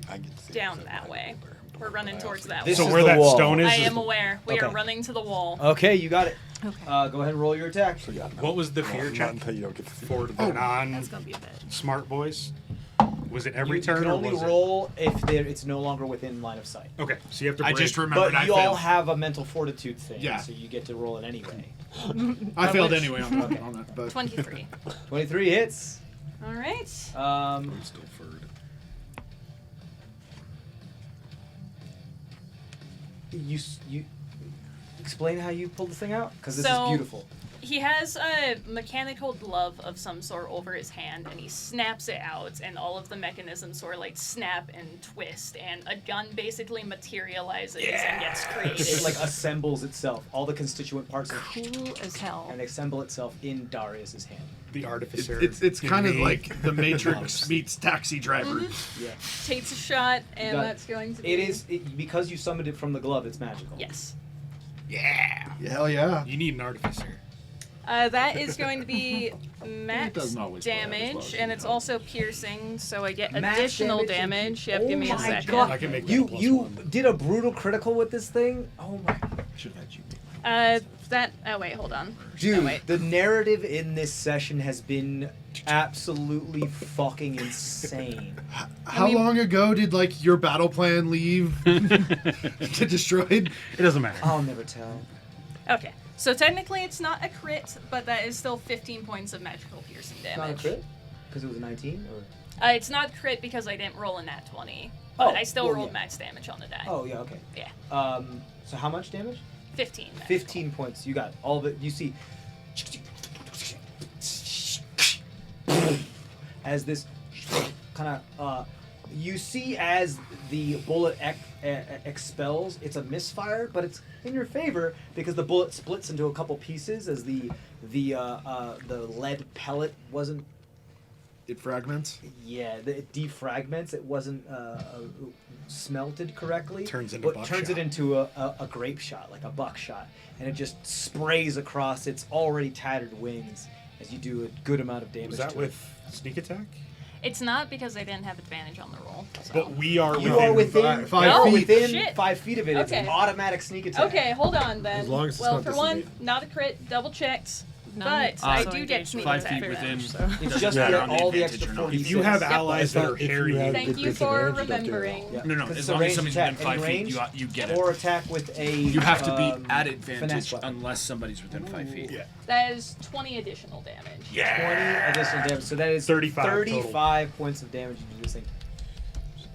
I get to see Down it. that way. We're running towards that This So is where the that wall. stone is. I is am the- aware. We are Okay. running to the wall. Okay, you got it. Okay. Go ahead and roll your attack. So yeah, no. What was the No, fear not check until you don't get to see for it. the non That's gonna be a bit. smart boys? Was it every You turn can or only was roll if it's no longer within line of sight. it? Okay, so you have to. I break. just remembered But I you all failed. have a mental fortitude thing, Yeah. so you get to roll it anyway. I failed which- anyway on, Okay. on that. But 23. 23 hits. All right. I'm still furred. You explain how you pulled the thing out because this So- is beautiful. He has a mechanical glove of some sort over his hand, and he snaps it out, and all of the mechanisms sort of like snap and twist, and a gun basically materializes and gets created. It like assembles itself. All the constituent parts Cool as hell. and assemble itself in Darius's hand. the artificer. it's in kind of me. like the Matrix meets Taxi Driver. Yeah. Takes a shot, and got it. that's going to be. It is because you summoned it from the glove. It's magical. Yes. Yeah, hell yeah. You need an artificer. That is going to be max doesn't always play out as well damage, as and you it's know. also piercing, so I get Max additional damage damage. Yep, give me a Oh my second. God. I can make that You a plus you one. did a brutal critical with this thing. Oh my. Should have had you. Oh wait, hold on. Dude, Oh, wait. the narrative in this session has been absolutely fucking insane. How mean- long ago did like your battle plan leave to destroyed? It doesn't matter. I'll never tell. Okay, so technically it's not a crit, but that is still 15 points of magical piercing Not a damage. crit? Because it was a 19? Or? It's not crit because I didn't roll a nat 20, but Oh, I still well, rolled yeah. max damage on the die. Oh, yeah, okay. Yeah, So how much damage? 15. magical. 15 points. You got it. All of it. You see. As this kind of. You see as the bullet expels, it's a misfire, but it's in your favor because the bullet splits into a couple pieces as the lead pellet wasn't. It fragments. Yeah, it defragments. It wasn't smelted correctly. Turns into but turns it buckshot. into a grape shot, like a buckshot, and it just sprays across its already tattered wings as you do a good amount of damage. Was that to with sneak attack? It's not because I didn't have advantage on the roll. So. But we are it. within. You are within 5 Oh, feet. within shit. 5 feet of it. It's an Okay. automatic sneak attack. Okay, hold on then. As long as it's well, not for one, disengaged. not a crit, double checked. None. But I So do get engaged sneak with 5 attack. feet within. So. It's just Yeah. for On the all the advantage extra or not. 46. If you have Yep. allies that are If you hairy, have Thank the you for disadvantage, you don't get it. remembering. Yeah. No, 'Cause as it's a long as ranged somebody's attack. within 5 In feet, range, you get it. Or attack with a. You have to be at finesse advantage weapon. unless somebody's within 5 feet. Yeah. That is 20 additional damage. 20 additional damage. So that is 35 total. 35 points of damage you do this thing.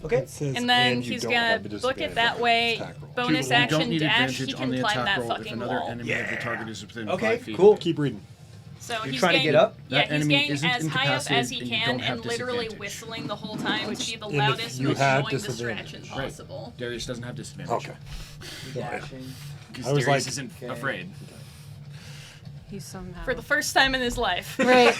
Okay. It says, And then you he's don't gonna have a book it disadvantage that on way. attack roll. Bonus You action don't need dash. He advantage on can the climb attack that roll if fucking another wall. enemy of the target is within Okay, 5 feet. cool. Keep reading. So You're he's trying to getting, get up? Yeah, That he's enemy getting isn't as high up as he incapacitated, and you can don't have and literally disadvantage. whistling the whole time to be the And if loudest, you most had annoying disadvantage. distraction Right. possible. Darius doesn't have disadvantage. Okay. Dashing. Because I was Darius like- isn't Okay. afraid. He's somehow. For the first time in his life. Right.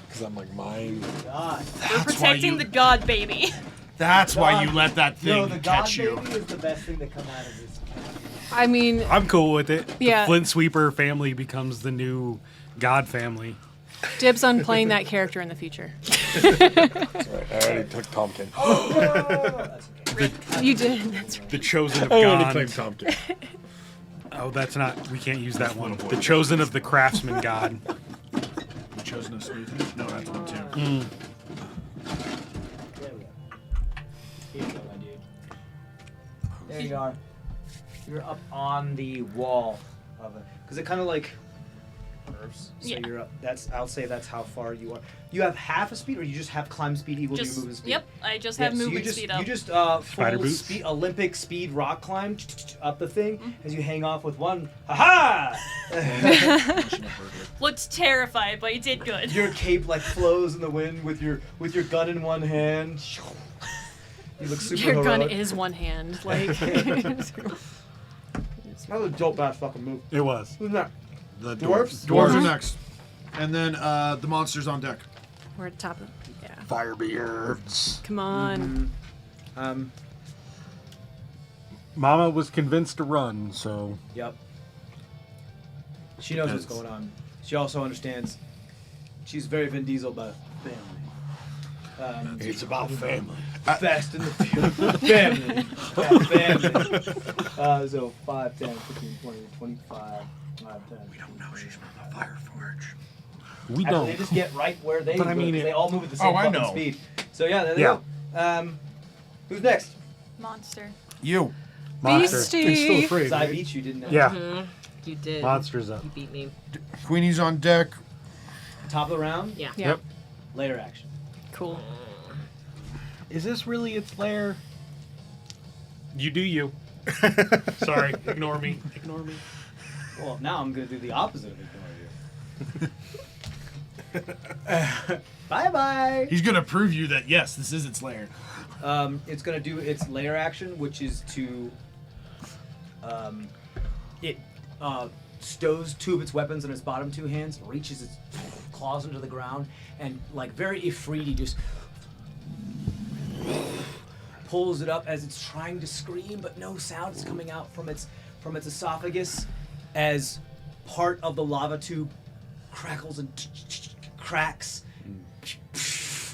Because I'm like, mine. God. We're protecting the god baby. That's why God. you let that thing No, the God catch you. baby is the best thing to come out of this. I mean, I'm cool with it. Yeah. The Flint Sweeper family becomes the new God family. dibs on playing that character in the future. That's right. I already took Tompkin. That's okay. You did. That's right. The chosen of I already God. claimed Tompkin. Oh, that's not. We can't use that one. The chosen of the craftsman God. You chose no smoothie? No, that's one too. There we go. Here you go, my dude. There you are. You're up on the wall of it. Because it kind of like curves. So Yeah. you're up. I'll say that's how far you are. You have half a speed, or you just have climb speed equal to your movement speed? Yep, I just Yeah, have so movement speed up. You just Spider full boots? speed, Olympic speed rock climb up the thing as you hang off with one. Ha Looked terrified, but he did good. Your cape like flows in the wind with your gun in one hand. You look super Your gun heroic. is one hand. Like. That was a dope ass fucking move. It was. Who's that? The Dwarfs? Dwarves are next. And then the monsters on deck. We're at the top of. Yeah. Firebeards. Come on. Mama was convinced to run, so Yep. She knows what's going on. She also understands. She's very Vin Diesel about family. It's about family. Fast in the field. Family. Family. So 5, 10, 15, 20, 25, 5, 10. We don't know she's from the Fire Forge. we Actually, don't. they just get right where they But I go, mean 'cause it- they all move at the same Oh, I fucking know. speed. So yeah, there they Yeah. go. Who's next? Monster. You. Monster. Beastie. You're still afraid. Because I right? beat you, didn't I? Yeah. You did. Monsters up. You beat me. Queenie's on deck. Top of the round. Yeah. Yeah. Yep. Later action. Cool. Is this really its lair? You do you. Sorry, ignore me. Ignore me. Well, now I'm gonna do the opposite of ignore you. Bye bye. He's gonna prove you that yes, this is its lair. It's gonna do its layer action, which is to it stows 2 of its weapons in its bottom 2 hands, reaches its claws into the ground, and like very Ifriti just pulls it up as it's trying to scream, but no sound is coming out from its esophagus as part of the lava tube crackles and cracks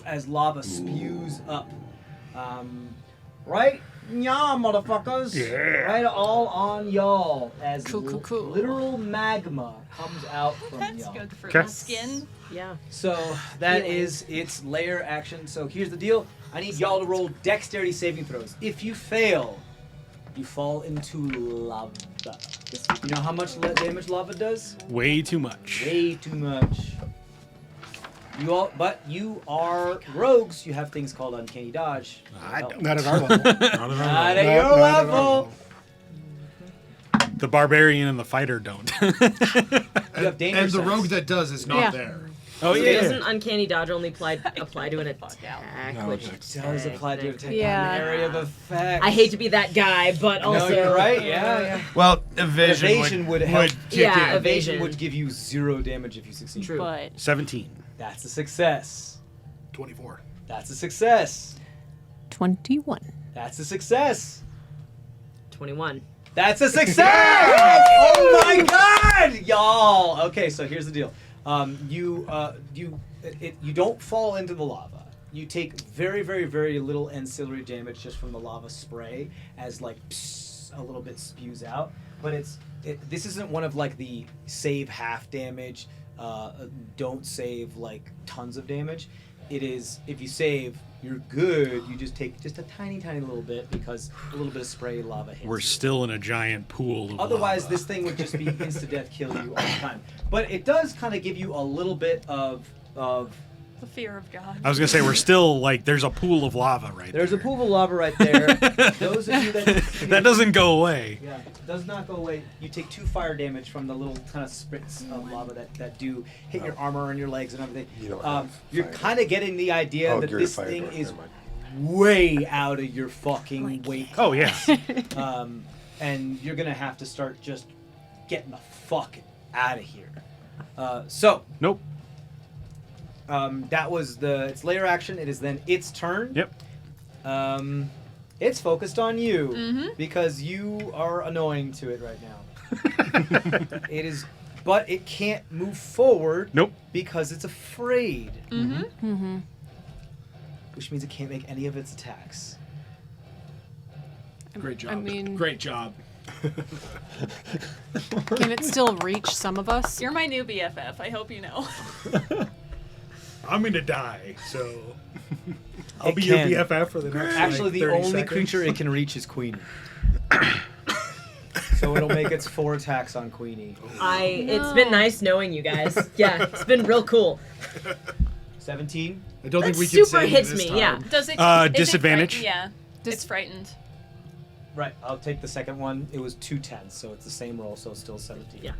as lava spews up. Right? Yeah, motherfuckers. Yeah. Right all on y'all as Cool. literal magma comes out from That's y'all. good for Okay. the skin. Yeah. So that Healing. is its layer action. So here's the deal. I need y'all to roll dexterity saving throws. If you fail, you fall into lava. You know how much damage lava does? Way too much. Way too much. But you are rogues. You have things called uncanny dodge. I don't. Not at our level. Not at our Not level. at your Not at our level. The barbarian and the fighter don't. You have danger And the sense. rogue that does is not Yeah. there. Oh Doesn't uncanny dodge only apply to an attack? No, which it's- does apply to attack Yeah. area of effect. I hate to be that guy, but No, also you're right. Yeah. Well, evasion, Evasion would help. kick Yeah, in. Evasion Evasion. would give you 0 damage if you succeed. True. But 17. That's a success. 24. That's a success. 21. That's a success. 21. That's a success! Oh my god, y'all. Okay, so here's the deal. You don't fall into the lava. You take very, very, very little ancillary damage just from the lava spray as like a little bit spews out. But this isn't one of like the save half damage, don't save like tons of damage. It is, if you save, you're good. You just take just a tiny, tiny little bit because a little bit of spray lava hits We're you. still in a giant pool of Otherwise, lava. this thing would just be insta-death kill you all the time. But it does kind of give you a little bit of The fear of God. I was gonna say we're still like there's a pool of lava right There's there. a pool of lava right there. Those of you that That doesn't go away. Yeah, it does not go away. You take 2 fire damage from the little kind of spritz of lava that do hit your armor and your legs and everything. You don't have You're fire kind of getting the idea that you're a this fire thing breath, is never mind. way out of your fucking weight. Oh yeah. And you're gonna have to start just getting the fuck out of here. So Nope. that was its layer action. It is then its turn. Yep. It's focused on you because you are annoying to it right now. It is, but it can't move forward. Nope. Because it's afraid. Which means it can't make any of its attacks. Great job. I mean, Great job. can it still reach some of us? You're my new BFF. I hope you know. I'm gonna die, so I'll It be can. your BFF for the next. Actually, like, the 30 only seconds. creature it can reach is Queenie. So it'll make its 4 attacks on Queenie. It's been nice knowing you guys. Yeah, it's been real cool. 17. I don't That think we can super save hits this me, time. yeah. Does it? Disadvantage? Is it frightened? Yeah. It's frightened. Right, I'll take the second one. It was 2 10s, so it's the same roll, so it's still 17. Yeah.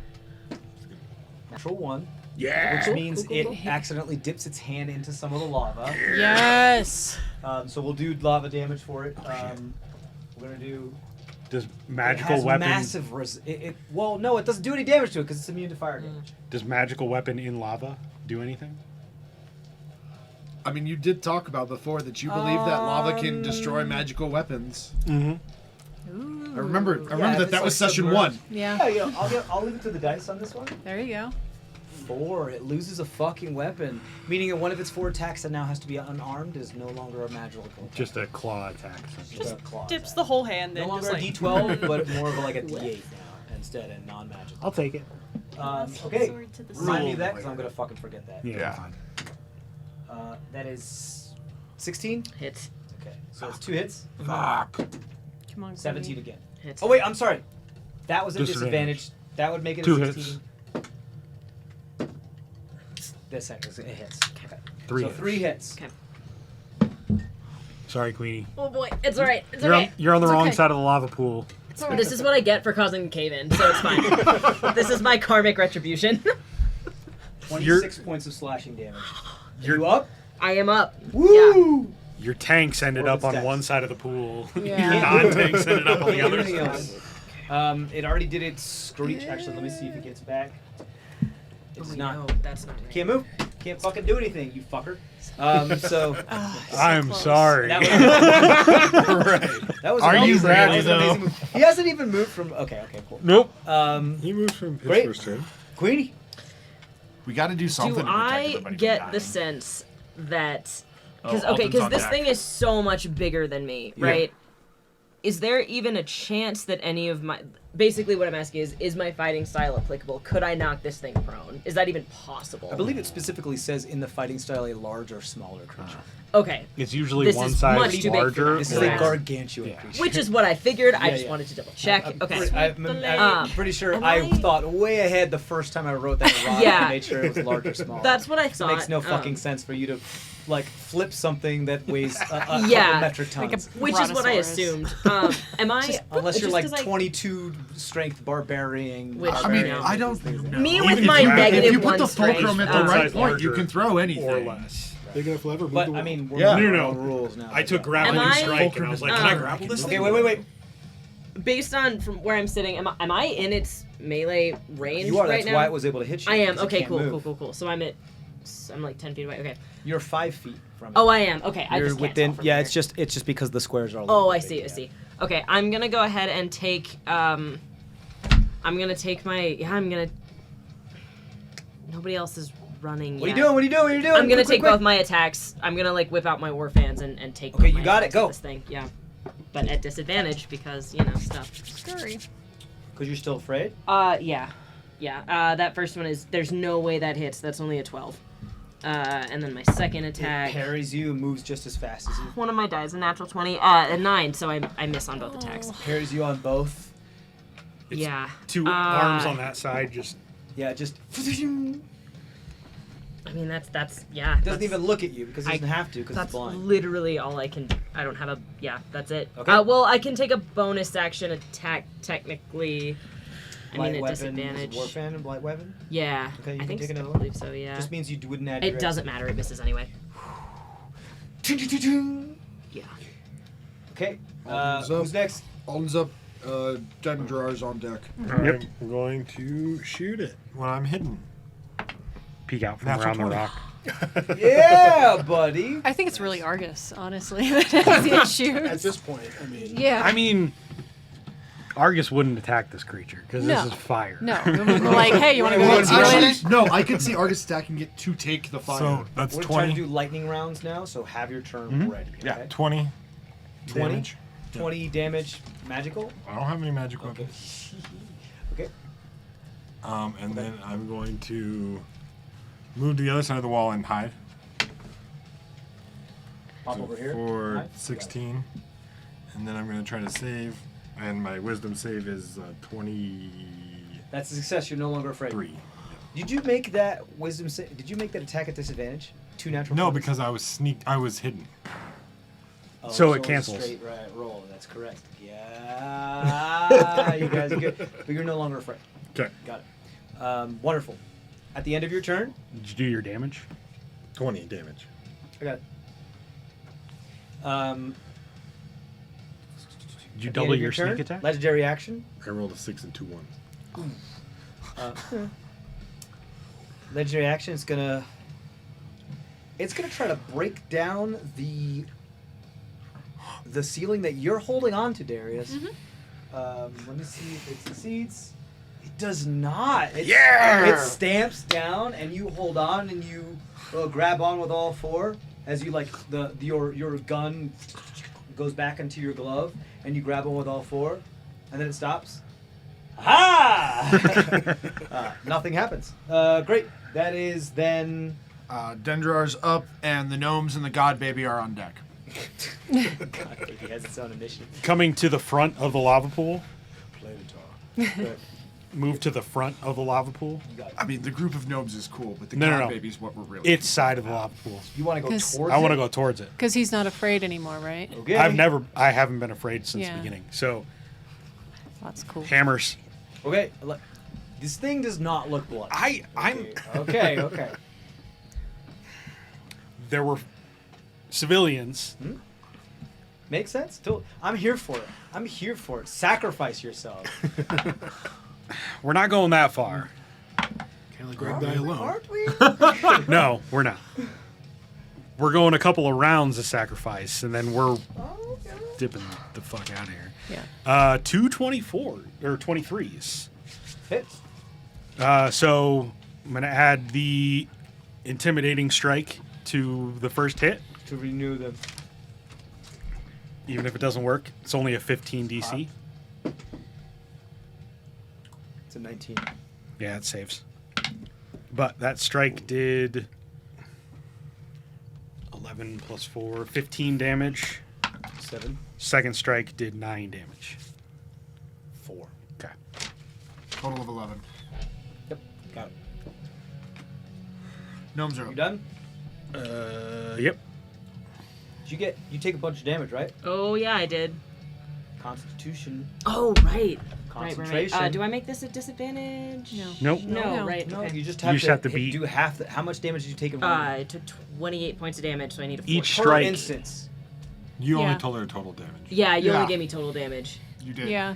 Natural 1. Yeah. Which means cool. it accidentally dips its hand into some of the lava. Yes. So we'll do lava damage for it. We're gonna do. Does It magical has weapon? massive. Well, no, it doesn't do any damage to it because it's immune to fire damage. Does magical weapon in lava do anything? I mean, you did talk about before that you believe that lava can destroy magical weapons. Mm-hmm. I remember if that it's was like session submerged. 1. Yeah. Yeah, I'll leave it to the dice on this one. There you go. 4. It loses a fucking weapon, meaning that one of its 4 attacks that now has to be unarmed is no longer a magical attack. Just a claw attack. Just a claw Dips attack. the whole hand No in. longer Just a like, D12, but more of like a D8 now instead, and non-magical. I'll take it. Okay, sword to the remind me side. of that because I'm gonna fucking forget that. Yeah. Fine. That is 16. Hits. Okay, so it's 2 hits. Fuck. Come on. 17 again. Hits. Oh wait, I'm sorry. That was a Disadvantage. disadvantage. That would make it 2 a hits. 16. This second, it hits. Okay. 3 So hits. 3 hits. Okay. Sorry, Queenie. Oh boy, it's alright. It's You're okay. on, you're on the It's wrong okay. side of the lava pool. This is what I get for causing the cave in, so it's fine. This is my karmic retribution. 26 points of slashing damage. You're- You up? I am up. Woo! Your tanks ended Or up its on dex. one side of the pool. Yeah. Your non-tanks ended up on the Can't do other anything side. else. It already did its screech. Actually, let me see if it gets back. It's not. No, that's not right. Can't move. Can't fucking do anything, you fucker. So I'm sorry. that was, that was Are an you amazing- ready, that was an though? amazing move. He hasn't even moved from. Okay, cool. Nope. He moves from his Great. first turn. Queenie. We got to do something. Do to protect I everybody from get dying. the sense that Oh, because Alden's on this deck. thing is so much bigger than me, right? Is there even a chance that any of my basically what I'm asking is my fighting style applicable? Could I knock this thing prone? Is that even possible? I believe it specifically says in the fighting style a large or smaller creature. Okay. It's usually This one is size much too big for larger. that. This is Yeah. a gargantuan creature. Which is what I figured. I just yeah. wanted to double check. Okay. I'm pretty sure am I I- thought way ahead the first time I wrote that rock Yeah. and made sure it was large or small. That's what I It thought. makes no fucking sense for you to like flip something that weighs a Yeah. couple metric tons. Which is what I Brontosaurus. assumed. Am I? Unless you're just like 'cause I- 22 strength barbarian. Which- I mean, No. I don't know. Me Even with if my you have- negative If you put one the strength, fulcrum at the one right size point, you larger can throw anything. or less. Big enough lever. move But the I wall. mean, we're Yeah. making No, our own no. rules now. I took Am grappling I- strike and I was like, can I grapple this Okay, thing? wait. based on from where I'm sitting, am I in its melee range You are. right That's now? why it was able to hit you. I am. because it Okay, can't move. cool. So I'm like 10 feet away. Okay. You're 5 feet from it. Oh, I am. Okay, I You're just can't within. tell from Yeah, here. it's just because the squares are. A little Oh, bit I big, see. yeah. I see. Okay, I'm gonna go ahead and take. I'm gonna take my. Yeah, I'm gonna. Nobody else is running What are yet. you doing? What are you doing? What are you doing? I'm gonna Quick, take quick, both my attacks. I'm gonna like whip out my war fans and take. Okay, both you my got it, attacks at go. This thing, yeah. But at disadvantage because stuff. Scurry. Because you're still afraid. Yeah. That first one is. There's no way that hits. That's only a 12. And then my second It attack. parries you and moves just as fast as you. One of my dies, a natural 20. A 9, so I miss on both attacks. Parries you on both. It's Yeah. Two arms on that side, just Yeah, just. I mean, that's It that's, doesn't even look at you because it doesn't have to because it's That's blind. literally all I can. I don't have a. Yeah, that's it. Okay. Well, I can take a bonus action attack. Technically, I Light mean, at weapon, disadvantage. War fan and light weapon. Yeah. Okay, you I can think take so, another I one. believe so. Yeah. Just means you wouldn't add. It doesn't matter. It misses anyway. Yeah. Okay. Alden's up. Who's next? Alden's up. Dendrar's on deck. I'm going to shoot it when I'm hidden. Peek out from Natural around the 20. rock. Yeah, buddy. I think it's really Argus, honestly, that has the issues. At this point, I mean, Yeah. I mean, Argus wouldn't attack this creature because No. this is fire. No. We're like, hey, you want to go Well, get actually, some No, I could see Argus attacking it to take the fire. So that's We're trying to 20. do lightning rounds now, so have your turn ready. Okay? Yeah, 20 20? damage. 20 damage magical. I don't have any magic Okay. weapons. Okay. And then I'm going to move to the other side of the wall and hide. Pop over here. For Hide. 16. And then I'm going to try to save. And my wisdom save is 23. That's a success. You're no longer afraid. Did you make that wisdom? Did you make that attack at disadvantage? 2 natural. No, 20s? because I was I was hidden. Oh, So it it's a cancels. Straight right roll. That's correct. Yeah, you guys are good, but you're no longer afraid. Okay. Got it. Wonderful. At the end of your turn, Did you do your damage? 20 damage. I got it. Did you At the end double of your turn, sneak attack? Legendary action. I rolled a 6 and 2 1s. Legendary action. It's gonna try to break down the ceiling that you're holding on to, Darius. Let me see if it succeeds. It does not. It stamps down, and you hold on, and you grab on with all 4 as you your gun goes back into your glove, and you grab on with all 4, and then it stops. Aha! Nothing happens. Great. That is then. Dendrar's up, and the gnomes and the god baby are on deck. God, he has its own initiative. Coming to the front of the lava pool. play to talk. Good. Move to the front of the lava pool. You got it. I mean, the group of gnomes is cool, but the No, god no. baby is what we're really. Its side of the lava pool. You want to go 'Cause towards I want to it? go towards it. Because he's not afraid anymore, right? Okay. I haven't been afraid since Yeah. the beginning. So That's cool. hammers. Okay. This thing does not look bloody. I'm. Okay. There were civilians. Makes sense. I'm here for it. Sacrifice yourself. We're not going that far. Can't let Greg die alone. Aren't we? No, we're not. We're going a couple of rounds of sacrifice, and then we're dipping the fuck out of here. Yeah. 224 or 23s. Hits. So I'm gonna add the intimidating strike to the first hit, To renew the. even if it doesn't work. It's only a 15 DC. It's a 19. Yeah, it saves. But that strike did 11 plus 4, 15 damage. 7. Second strike did 9 damage. 4. Okay. Total of 11. Yep. Got it. Gnomes are You up. done? Yep. You take a bunch of damage, right? Oh yeah, I did. Constitution. Oh right. Concentration. Do I make this a disadvantage? No. Nope. No, No. right. No, okay. you just You have just to, have to beat- do half the. How much damage did you take in one? I took 28 points of damage, so I need a 4. Each per strike. instance. You only Yeah. told her total damage. Yeah, you Yeah. only gave me total damage. You did. Yeah.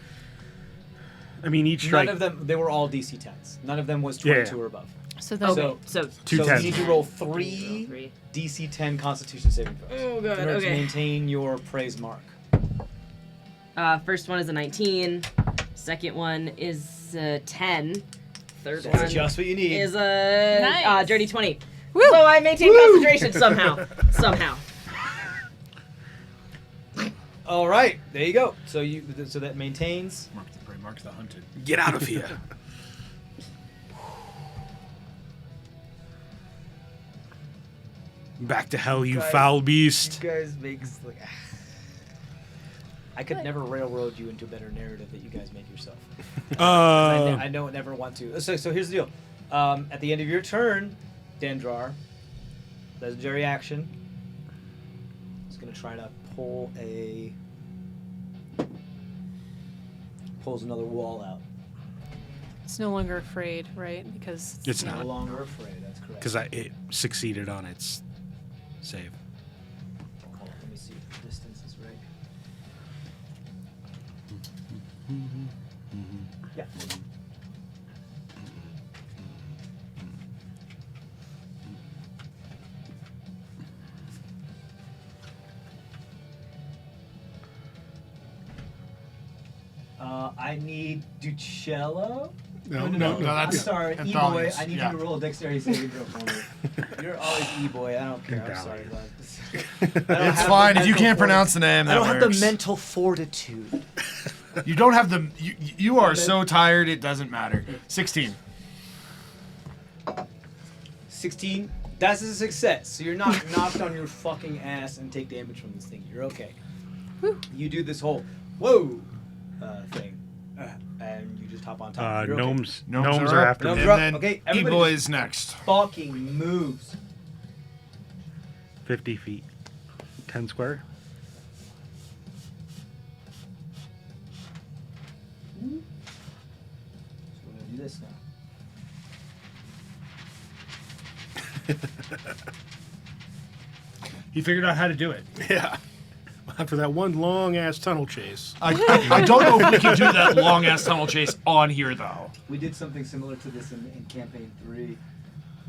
I mean, each strike. None of them. They were all DC 10s. None of them was Yeah. 22 or above. So then. Okay, so Two so tens. you need to roll Roll 3 3. DC 10 Constitution saving throws. Oh god. in order to Okay. maintain your praise mark. First one is a 19. Second one is a 10. Third That's one just what you need. is a Nice. dirty 20. Woo! So I maintain concentration somehow. Somehow. All right, there you go. So that maintains. Mark the prey, Mark the hunted. Get out of here. Back to hell, you Guys- foul beast. You guys make like. I could never railroad you into a better narrative that you guys make yourself. I don't never want to. So here's the deal. At the end of your turn, Dendrar, legendary action, is going to try to pulls another wall out. It's no longer afraid, right? Because It's No not. longer afraid. That's correct. Because it succeeded on its save. Hold on, let me see if the distance is right. Yeah. I need Ducello. No, I'm that's sorry, E-boy. Anthonius, I need yeah. you to roll a dexterity saving throw for me. You're always E-boy. I don't care. I'm sorry, bud. It's fine. If you can't pronounce the name, I that don't have works. the mental fortitude. You don't have the. You are so tired, it doesn't matter. 16. 16. That's a success. So you're not knocked on your fucking ass and take damage from this thing. You're okay. You do this whole whoa thing, and you just hop on top. You're okay. Gnomes are after Gnomes me. are up. And then Okay, everybody E-boy just- is next. Fucking moves. 50 feet. 10 square. So we're gonna do this now. He figured out how to do it. Yeah. After that one long ass tunnel chase. I don't know if we can do that long ass tunnel chase on here though. We did something similar to this in campaign 3,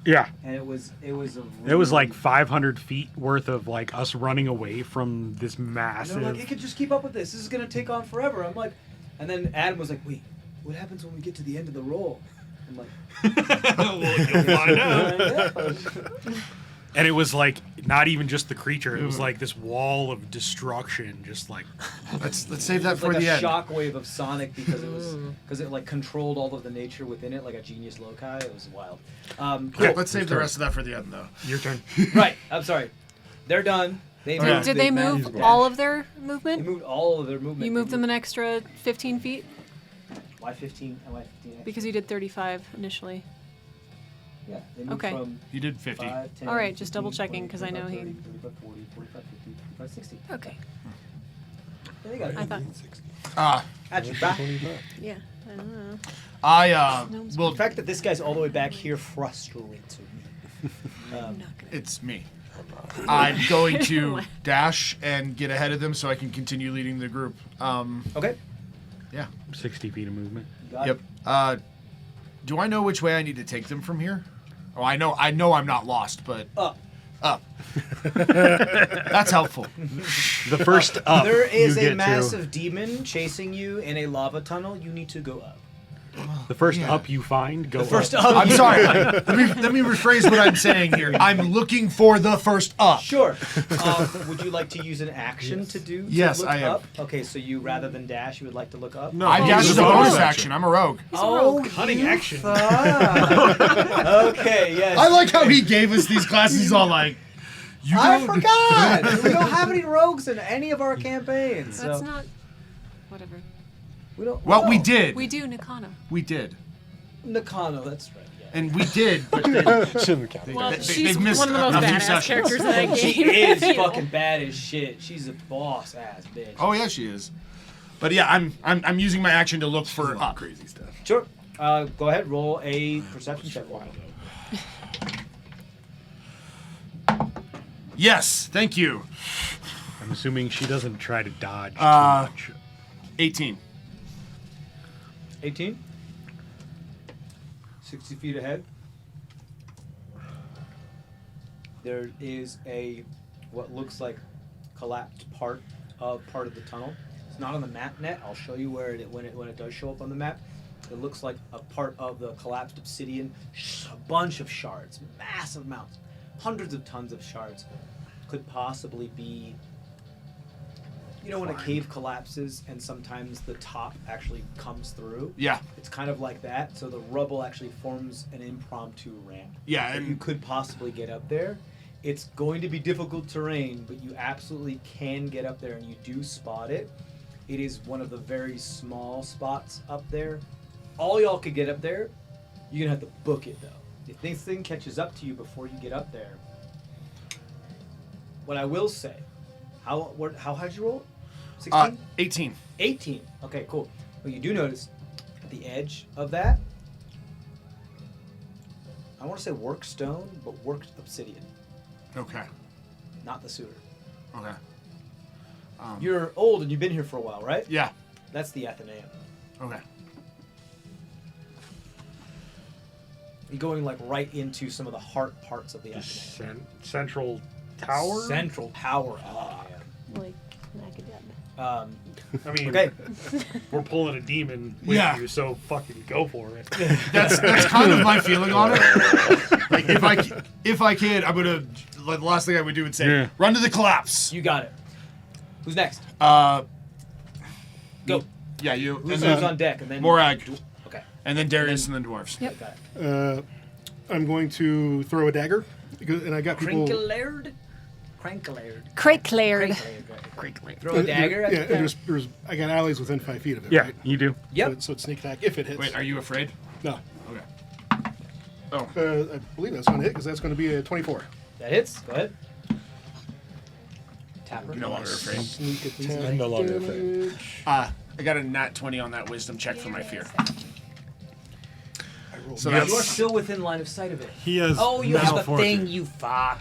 Yeah. and it was It was really- like 500 feet worth of like us running away from this And massive. they're like, it could just keep up with this. This is gonna take on forever. I'm like, and then Adam was like, wait, what happens when we get to the end of the roll? I'm like, Well, you'll find out. And it was like not even just the creature. It was like this wall of destruction, just like. Let's save that It's for like the a end. shockwave of Sonic because it like controlled all of the nature within it, like a genius loci. It was wild. Cool. Let's save the rest of that for the end though. Your turn. Right. I'm sorry. They're done. They Okay. Did they managed move to all dash. of their They movement? moved all of their movement. You moved them an extra 15 feet? Why 15 and why 15? Because you did 35 initially. Yeah. They moved Okay. from You did 50. 5, 10, All right, just 15, double checking, 20, 'cause I know 25, he- 30, 35, 40, 45, 50, 55, 60. Okay. Yeah, they got it. I thought. Actually, back. Yeah. I don't know. I Well, the fact that this guy's all the way back here frustrates me. it's me. I'm going to dash and get ahead of them so I can continue leading the group. Okay. Yeah. 60 feet of movement. Got Yep. it. Do I know which way I need to take them from here? Oh, I know I'm not lost, but Up. that's helpful. The first up. There is you a get massive demon chasing you in a lava tunnel. You need to go up. To. The first up you find, go First up. up. I'm sorry. Let me rephrase what I'm saying here. I'm looking for the first up. Sure. Would you like to use an action to do? To Yes, look I am. up? Okay, so you rather than dash, you would like to look up? No, I dash it's is a bonus bonus action. action. I'm a rogue. Oh, Cunning you action. fuck. Okay, yes. I like how he gave us these classes. He's all like, "You I don't." forgot. We don't have any rogues in any of our campaigns. That's So not. Whatever. we don't. Well, we did. We do Nikana. We did. Nakano, that's right. Yeah. And we did, but then Shouldn't count. Well, they- she's they've missed one of the most a few badass sessions. characters in that game. She is You know. fucking bad as shit. She's a boss ass bitch. oh yeah, she is. But yeah, I'm using my action to look for up. Crazy stuff. Sure. Go ahead. Roll a perception check. Yes, thank you. I'm assuming she doesn't try to dodge too Uh, much. 18. 18. 60 feet ahead. There is what looks like collapsed part of the tunnel. It's not on the map net. I'll show you where when it does show up on the map. It looks like a part of the collapsed obsidian, a bunch of shards, massive amounts, hundreds of tons of shards. Could possibly be, you know, when a cave collapses and sometimes the top actually comes through. Yeah. It's kind of like that. So the rubble actually forms an impromptu ramp. Yeah, that and- you could possibly get up there. It's going to be difficult terrain, but you absolutely can get up there, and you do spot it. It is one of the very small spots up there. All y'all could get up there. You're gonna have to book it though. if this thing catches up to you before you get up there, what I will say, how how'd you roll? 16? 18. 18. Okay, cool. But you do notice at the edge of that, I want to say worked stone, but worked obsidian, Okay. not the sewer. Okay. You're old and you've been here for a while, right? Yeah. That's the Athenaeum. Okay. You're going like right into some of the heart parts of the Athenaeum. Central tower. Central power Athenaeum. Like Macadam. I mean, Okay. we're pulling a demon with Yeah. you, so fucking go for it. That's kind of my feeling on it. Like if I can, I'm gonna. Like, the last thing I would do would say, Yeah. run to the collapse. You got it. Who's next? Go. Yeah, you. Who's and then on deck? And then Morag. Okay. And then Darius and then dwarves. Yep. Got it. I'm going to throw a dagger, and I got people. Crinkleared. Crankleared. Crate-cleared. Throw a dagger at Yeah, the and there's I got allies within 5 feet of it. Yeah, Right? you do. Yep. So it's sneak attack if it hits. Wait, are you afraid? No. Okay. Oh. I believe that's going to hit because that's going to be a 24. That hits. Go ahead. Tapper. You're no longer afraid. Sneak attack. I'm no longer afraid. I got a nat 20 on that wisdom check for my fear. So You are that's still within line of sight of it. He has. Oh, you mental have the fortitude. thing, you fuck.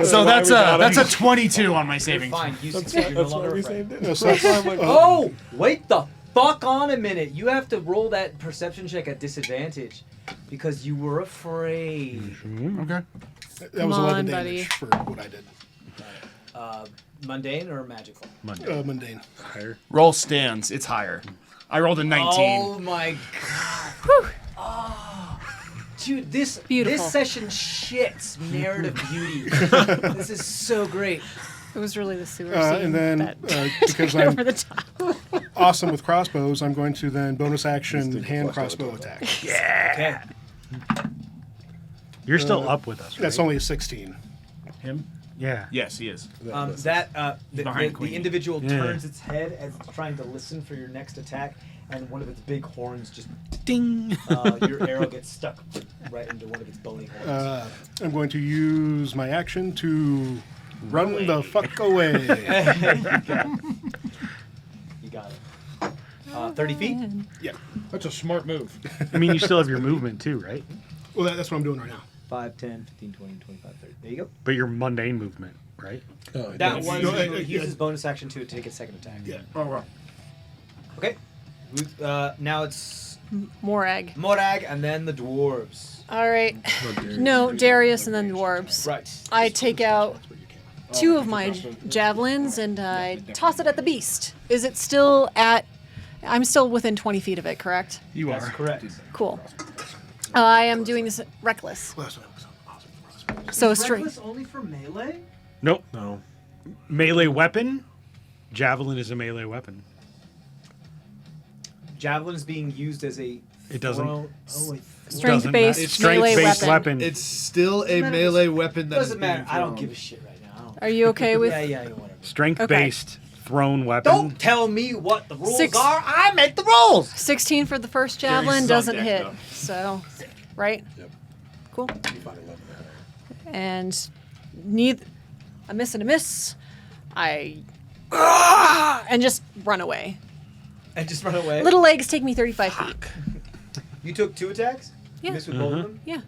so that's a 22 on my You're saving. fine. You That's succeed. You're no why longer we afraid. saved it. No, so that's, Oh, wait the fuck on a minute. You have to roll that perception check at disadvantage because you were afraid. Okay. that was Come 11 on, damage buddy. for what I did. Mundane or magical? Mundane. Higher. Roll stands. It's higher. I rolled a 19. Oh my god. Oh. Dude, this Beautiful. session shits narrative beauty. This is so great. It was really the sewer scene And then that because went I'm over the top. awesome with crossbows, I'm going to then bonus action hand crossbow attack. Okay. You're still up with us, right? That's only a 16. Him? Yeah. Yes, he is. The Queen. individual Yeah. turns its head as it's trying to listen for your next attack, and one of its big horns just Ding. your arrow gets stuck right into one of its bony horns. I'm going to use my action to run the fuck away. You got it. 30 feet? Yeah. That's a smart move. I mean, you still have your movement too, right? Well, that's what I'm doing right now. 5, 10, 15, 20, 25, 30. There you go. But your mundane movement, right? Oh, That yes. one, No, he uses bonus action to take a second attack. Yeah. Oh, wow. Okay. Now it's Morag. Morag and then the dwarves. All right. No, Darius and then dwarves. Right. I take out 2 of my javelins and I toss it at the beast. Is it still at... I'm still within 20 feet of it, correct? You That's are. correct. Cool. I am doing this reckless. So straight. Reckless only for melee? Nope. No. Melee weapon. Javelin is a melee weapon. Javelin is being used as a... It doesn't- Oh, wait. Strength-based It's melee strength-based weapon. weapon. It's still a Doesn't matter. melee weapon that Doesn't is matter. being I don't thrown. give a shit right now. I don't- Are you okay with... Yeah, whatever. Strength-based thrown weapon. Don't tell me what the rules Six- are. I make the rules. 16 for the first javelin on doesn't deck, hit. though. So, right? Yep. Cool. And neither a miss and a miss. And just run away. And just run away. Little legs take me 35 feet. You took 2 attacks? Yeah. You missed with both of them? Yeah.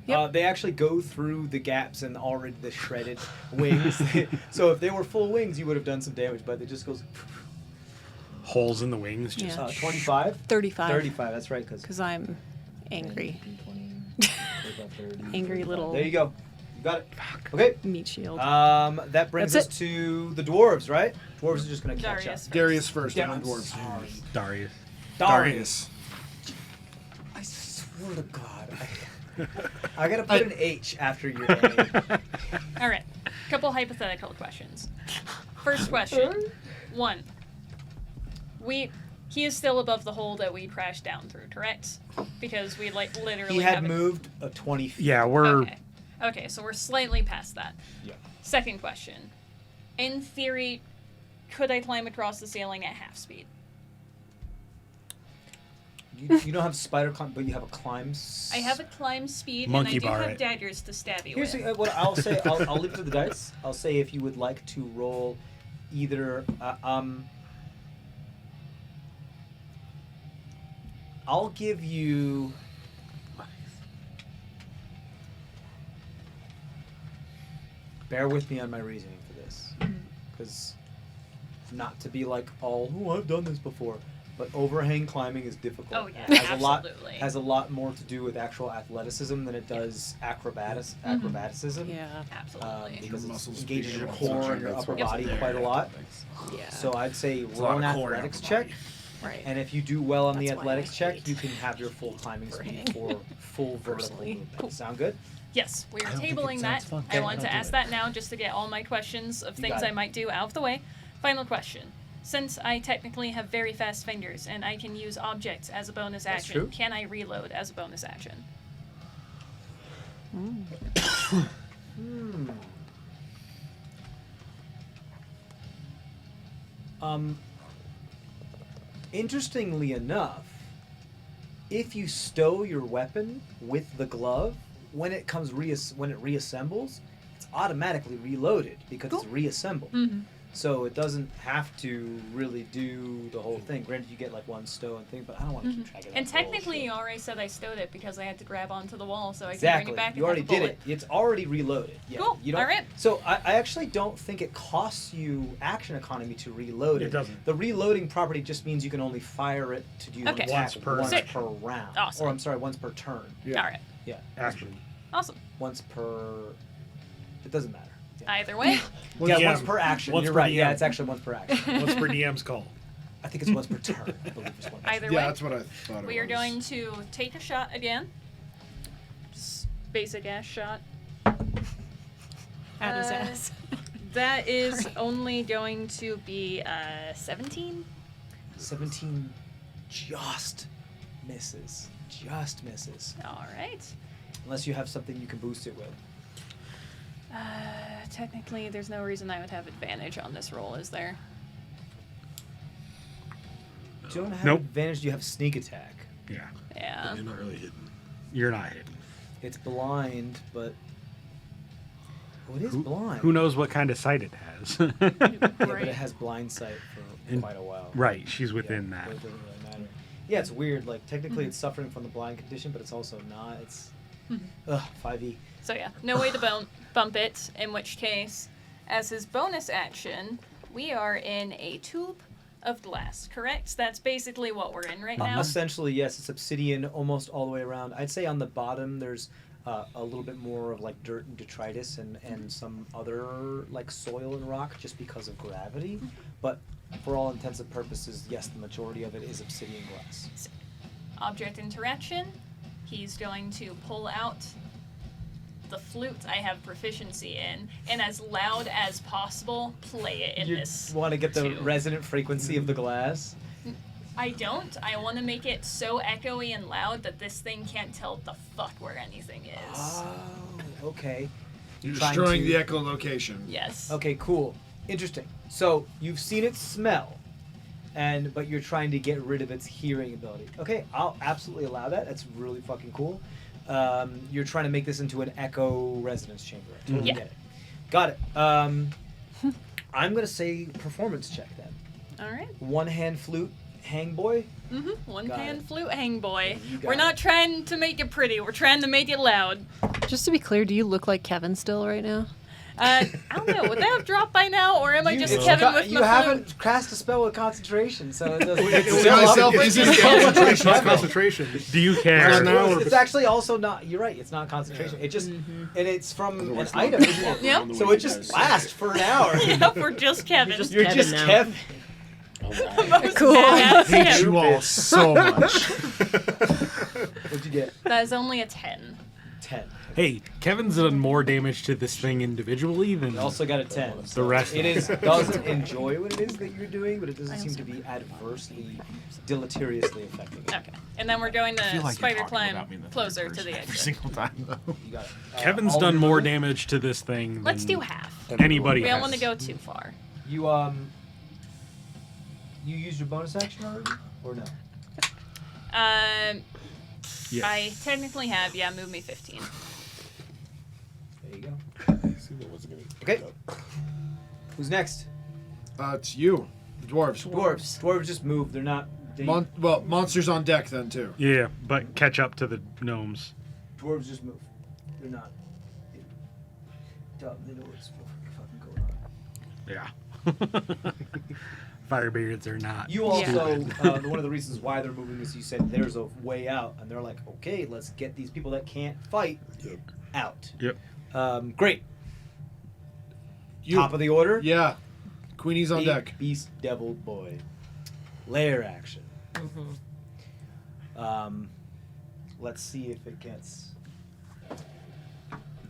Yep. They actually go through the gaps and already the shredded wings. So if they were full wings, you would have done some damage, but it just goes Holes in the wings. Just Yeah. 25? 35. 35, that's right. Because I'm angry. 20, 25, 30. Angry little There you go. You got it. Okay. meat shield. That brings That's us to the dwarves, right? Dwarves are just going to catch Darius. up. Darius first, Yeah, and I'm then dwarves. sorry. Darius. Darius. I swear to God. I gotta put an H after your name. All right. Couple hypothetical questions. First question. 1. He is still above the hole that we crashed down through, correct? Because we literally He had haven't- moved 20 feet. Yeah, we're Okay, so we're slightly past that. Yeah. Second question. In theory, could I climb across the ceiling at half speed? You don't have spider climb, but you have a climb. I have a climb speed, Monkey and I do bar have it. daggers to stab you Here's with. what I'll say. I'll leave it to the dice. I'll say if you would like to roll either. I'll give you. Bear with me on my reasoning for this, because not to be like all, oh, I've done this before, but overhang climbing is difficult. Oh, yeah, It has absolutely. has a lot more to do with actual athleticism than it does acrobaticism. Yeah. Absolutely. Because Your it's muscles engages speed your up, core so and your that's upper why it's body there. quite a lot. Yeah. So I'd say a roll lot an of core in athletics upper check, body. Right. and if you do well on the That's why I athletics check, hate you can have your full climbing speed overhang. for full vertical Personally. movement. Cool. Sound good? Yes, we are don't think it tabling that. sounds fun. I Okay, want to don't do ask it. that now just to get all my questions of You things got I it. might do out of the way. Final question. Since I technically have very fast fingers and I can use objects as a bonus That's action, true. can I reload as a bonus action? Interestingly enough, if you stow your weapon with the glove, when it comes when it reassembles, it's automatically reloaded because it's reassembled. So it doesn't have to really do the whole thing. Granted, you get like one stow and thing, but I don't want to keep track of that. And technically, bullshit. you already said I stowed it because I had to grab onto the wall so I Exactly. can bring it back. You and already have a did bullet. it. It's already reloaded. Yeah. Cool. You don't, All right. So I actually don't think it costs you action economy to reload it. It doesn't. The reloading property just means you can only fire it to do Okay. the attack Once per- once Sick. per round. Awesome. Or I'm sorry, once per turn. All right. Yeah. Action. Awesome. Once per. It doesn't matter. Yeah. Either way. Yeah, DM. once per action. Once You're per right. Yeah, DM. it's actually once per action. What's per DM's call? I think it's once per turn. I believe it's one per Either Yeah, way. that's what I thought. We are going to take a shot again. Just basic ass shot. At his Uh, ass. That is only going to be 17. 17 just misses. Just misses. All right. Unless you have something you can boost it with. Technically, there's no reason I would have advantage on this roll, is there? You don't have Nope. advantage, you have sneak attack. Yeah. Yeah. You're not really hidden. You're not hidden. It's blind, but. Oh, it is Who, blind. who knows what kind of sight it has? Yeah, but Right. it has blind sight for And- quite a while. right, she's Yeah, within that. but it doesn't really matter. Yeah, it's weird. Like, technically it's suffering from the blind condition, but it's also not. It's. Ugh, 5e. So yeah, no way to bump it, in which case, as his bonus action, we are in a tube of glass, correct? That's basically what we're in right now. Essentially, yes, it's obsidian almost all the way around. I'd say on the bottom there's a little bit more of like dirt and detritus and some other like soil and rock just because of gravity. But for all intents and purposes, yes, the majority of it is obsidian glass. Object interaction, he's going to pull out the flute I have proficiency in, and as loud as possible, play it in You this. want to get the tube. resonant frequency of the glass? I don't. I want to make it so echoey and loud that this thing can't tell the fuck where anything is. Oh, okay. You're Trying destroying to- the echolocation. Yes. Okay, cool. Interesting. So you've seen it smell, but you're trying to get rid of its hearing ability. Okay, I'll absolutely allow that. That's really fucking cool. You're trying to make this into an echo resonance chamber. I totally Yeah. get it. Got it. I'm gonna say performance check then. All right. One hand flute, hang boy. One Got hand it. flute hang boy. You got We're not it. trying to make it pretty. We're trying to make it loud. Just to be clear, do you look like Kevin still right now? I don't know. Would that have dropped by now, or am I just it's Kevin with you my haven't flute? cast a spell with concentration, so it doesn't. It's still up- myself, it's it's still up to concentration. Kevin. Concentration. Do you Right care? now, It's actually also not. You're right. It's not concentration. It just and it's from an Otherwise, item, not isn't it? Yep. So it just lasts for an hour. Yep, we're just Kevin. just- You're Kevin just now. Kevin. Most Cool. badass hate him. you all so much. What'd you get? That is only a 10. 10. Hey, Kevin's done more damage to this thing individually than You also got a 10. the rest. It of is them. doesn't enjoy what it is that you're doing, but it doesn't seem to be adversely, deleteriously affecting it. Okay. And then we're going I feel to like you're spider talking climb about me in the third closer to person the every exit. single time, though. You got it. Kevin's all done your more movement? damage to this thing Let's than do half. anybody We don't has. want to go too far. You used your bonus action already, or no? Yes. I technically have, move me 15. There you go. See, that wasn't gonna Okay. pick up. Who's next? It's you, the dwarves. Dwarves. Dwarves just move. They're not. Monsters on deck then too. Yeah, but catch up to the gnomes. Dwarves just move. They're not. They know what's fucking going on. Yeah. Firebeards are not. You also, one of the reasons why they're moving is you said there's a way out, and they're like, okay, let's get these people that can't fight out. Yep. Great. Top of the order. Yeah. Queenie's on Big deck. Beast Devil Boy. Lair action. Let's see if it gets.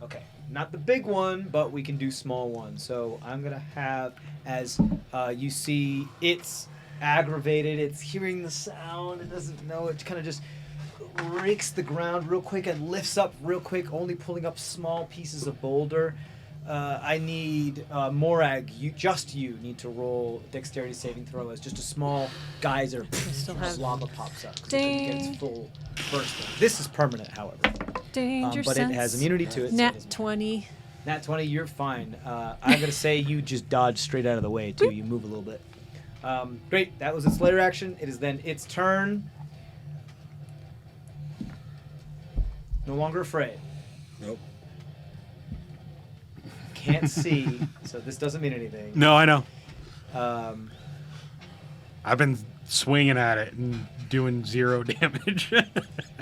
Okay, not the big one, but we can do small ones. So I'm gonna have, as you see, it's aggravated. It's hearing the sound. It doesn't know. It kind of just rakes the ground real quick and lifts up real quick, only pulling up small pieces of boulder. I need Morag. You need to roll dexterity saving throw as just a small geyser. Just lava pops up. 'Cause it doesn't get its full burst. This is permanent, however. Danger But it has immunity to it. So it Nat doesn't 20. Nat 20, you're fine. I'm gonna say you just dodge straight out of the way too. You move a little bit. Great. That was its lair action. It is then its turn. No longer afraid. Nope. Can't see, so this doesn't mean anything. No, I know. Um, I've been swinging at it and doing 0 damage.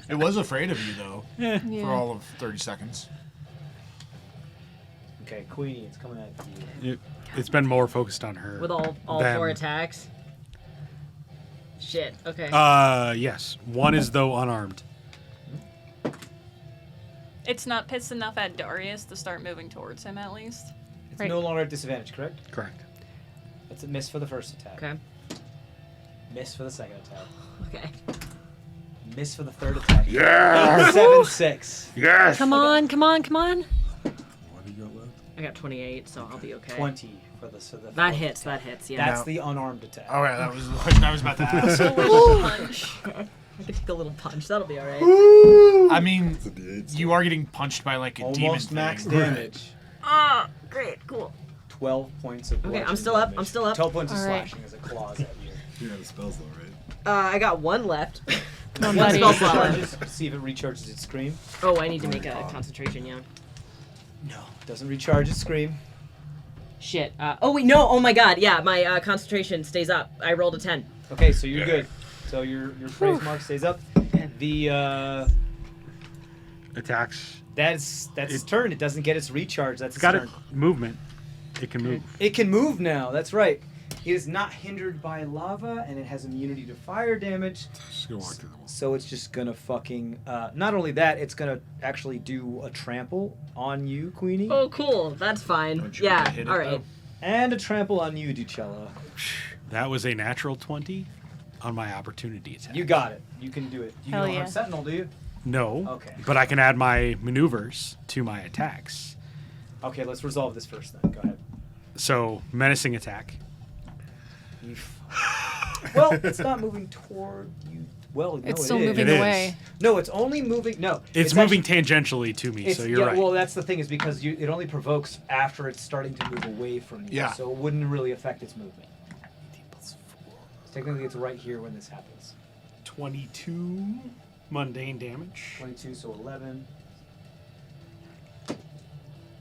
It was afraid of you though, Yeah. for all of 30 seconds. okay, Queenie, it's coming at you. It's been more focused on her. With all than- 4 attacks. Shit. Okay. Yes. One is though unarmed. It's not pissed enough at Darius to start moving towards him at least. It's Right. no longer at disadvantage, correct? Correct. It's a miss for the first attack. Okay. Miss for the second attack. Okay. Miss for the third attack. Yeah. 7-6. Yes. Come on, come on, come on. What do you got left? I got 28, so I'll be okay. 20 for the That fourth hits. attack. That hits. Yeah. That's the unarmed attack. Oh yeah, that was the question I was about to ask. Punch. I could take a little punch. That'll be all right. I mean, It's a D8 you are getting punched by like a demon Almost max thing. damage. Ah, great. Cool. 12 points of Okay, I'm bludgeoning still up, damage. I'm still up. 12 points of All right. slashing as it claws at you. You have the spells though, right? I got 1 left. Come on, One buddy. spell slot left. Recharges, see if it recharges its scream. Oh, I need to make a concentration. Yeah. No, doesn't recharge its scream. Shit. Oh wait, no. Oh my God. Yeah, my concentration stays up. I rolled a 10. Okay, so you're good. So your praise mark stays up. The Attacks. that's its turn. It doesn't get its recharge. That's It's got its it turn. movement. It can move. It can move now. That's right. It is not hindered by lava, and it has immunity to fire damage. Just gonna walk through the wall. So it's just gonna fucking. Not only that, it's gonna actually do a trample on you, Queenie, Oh, cool. That's fine. Don't you Yeah. wanna hit it, All right. and a trample on you, Ducella. That was a natural 20 on my opportunity attack. You got it. You can do it. You Hell don't yeah. have Sentinel, do you? No. Okay. But I can add my maneuvers to my attacks. Okay, let's resolve this first then. Go ahead. So, menacing attack. You well, it's not moving toward you. Well, no, It's it still is. moving It is. away. No, it's only moving. No, It's moving tangentially to me, so you're yeah, right. Well, that's the thing is because it only provokes after it's starting to move away from you. Yeah. So it wouldn't really affect its movement. Technically, it's right here when this happens. 22 mundane damage. 22, so 11.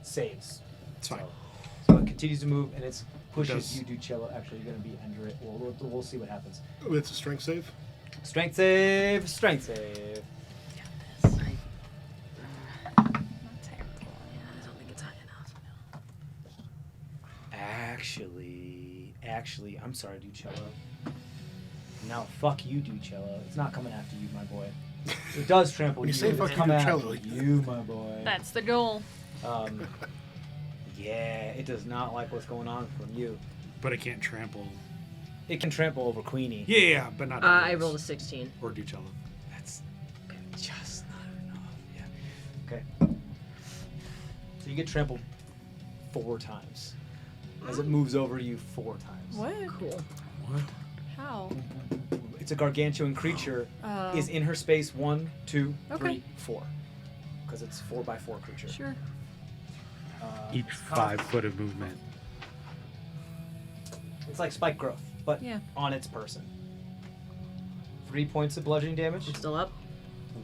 Saves. It's fine. So it continues to move, and it's pushes does. you, Ducella. Actually, you're going to be under it. We'll see what happens. Oh, it's a strength save. Strength save. Strength save. I don't think it's high enough. Actually, I'm sorry, Ducella. No, fuck you, Ducella. It's not coming after you, my boy. It does trample When you you. say It's fuck you, coming after Ducella, you, my boy. That's the goal. Yeah, it does not like what's going on from you. But it can't trample. It can trample over Queenie. Yeah, but not. I Darius. rolled a 16. Or Ducella. That's just not enough. Yeah. Okay. So you get trampled 4 times. As it moves over you 4 times. What? Cool. What? How? It's a gargantuan creature. Is in her space 1, 2, Okay. 3, 4. Because it's 4x4 creature. Sure. Each 5 foot of movement. It's like spike growth, but Yeah. on its person. 3 points of bludgeoning damage. I'm still up.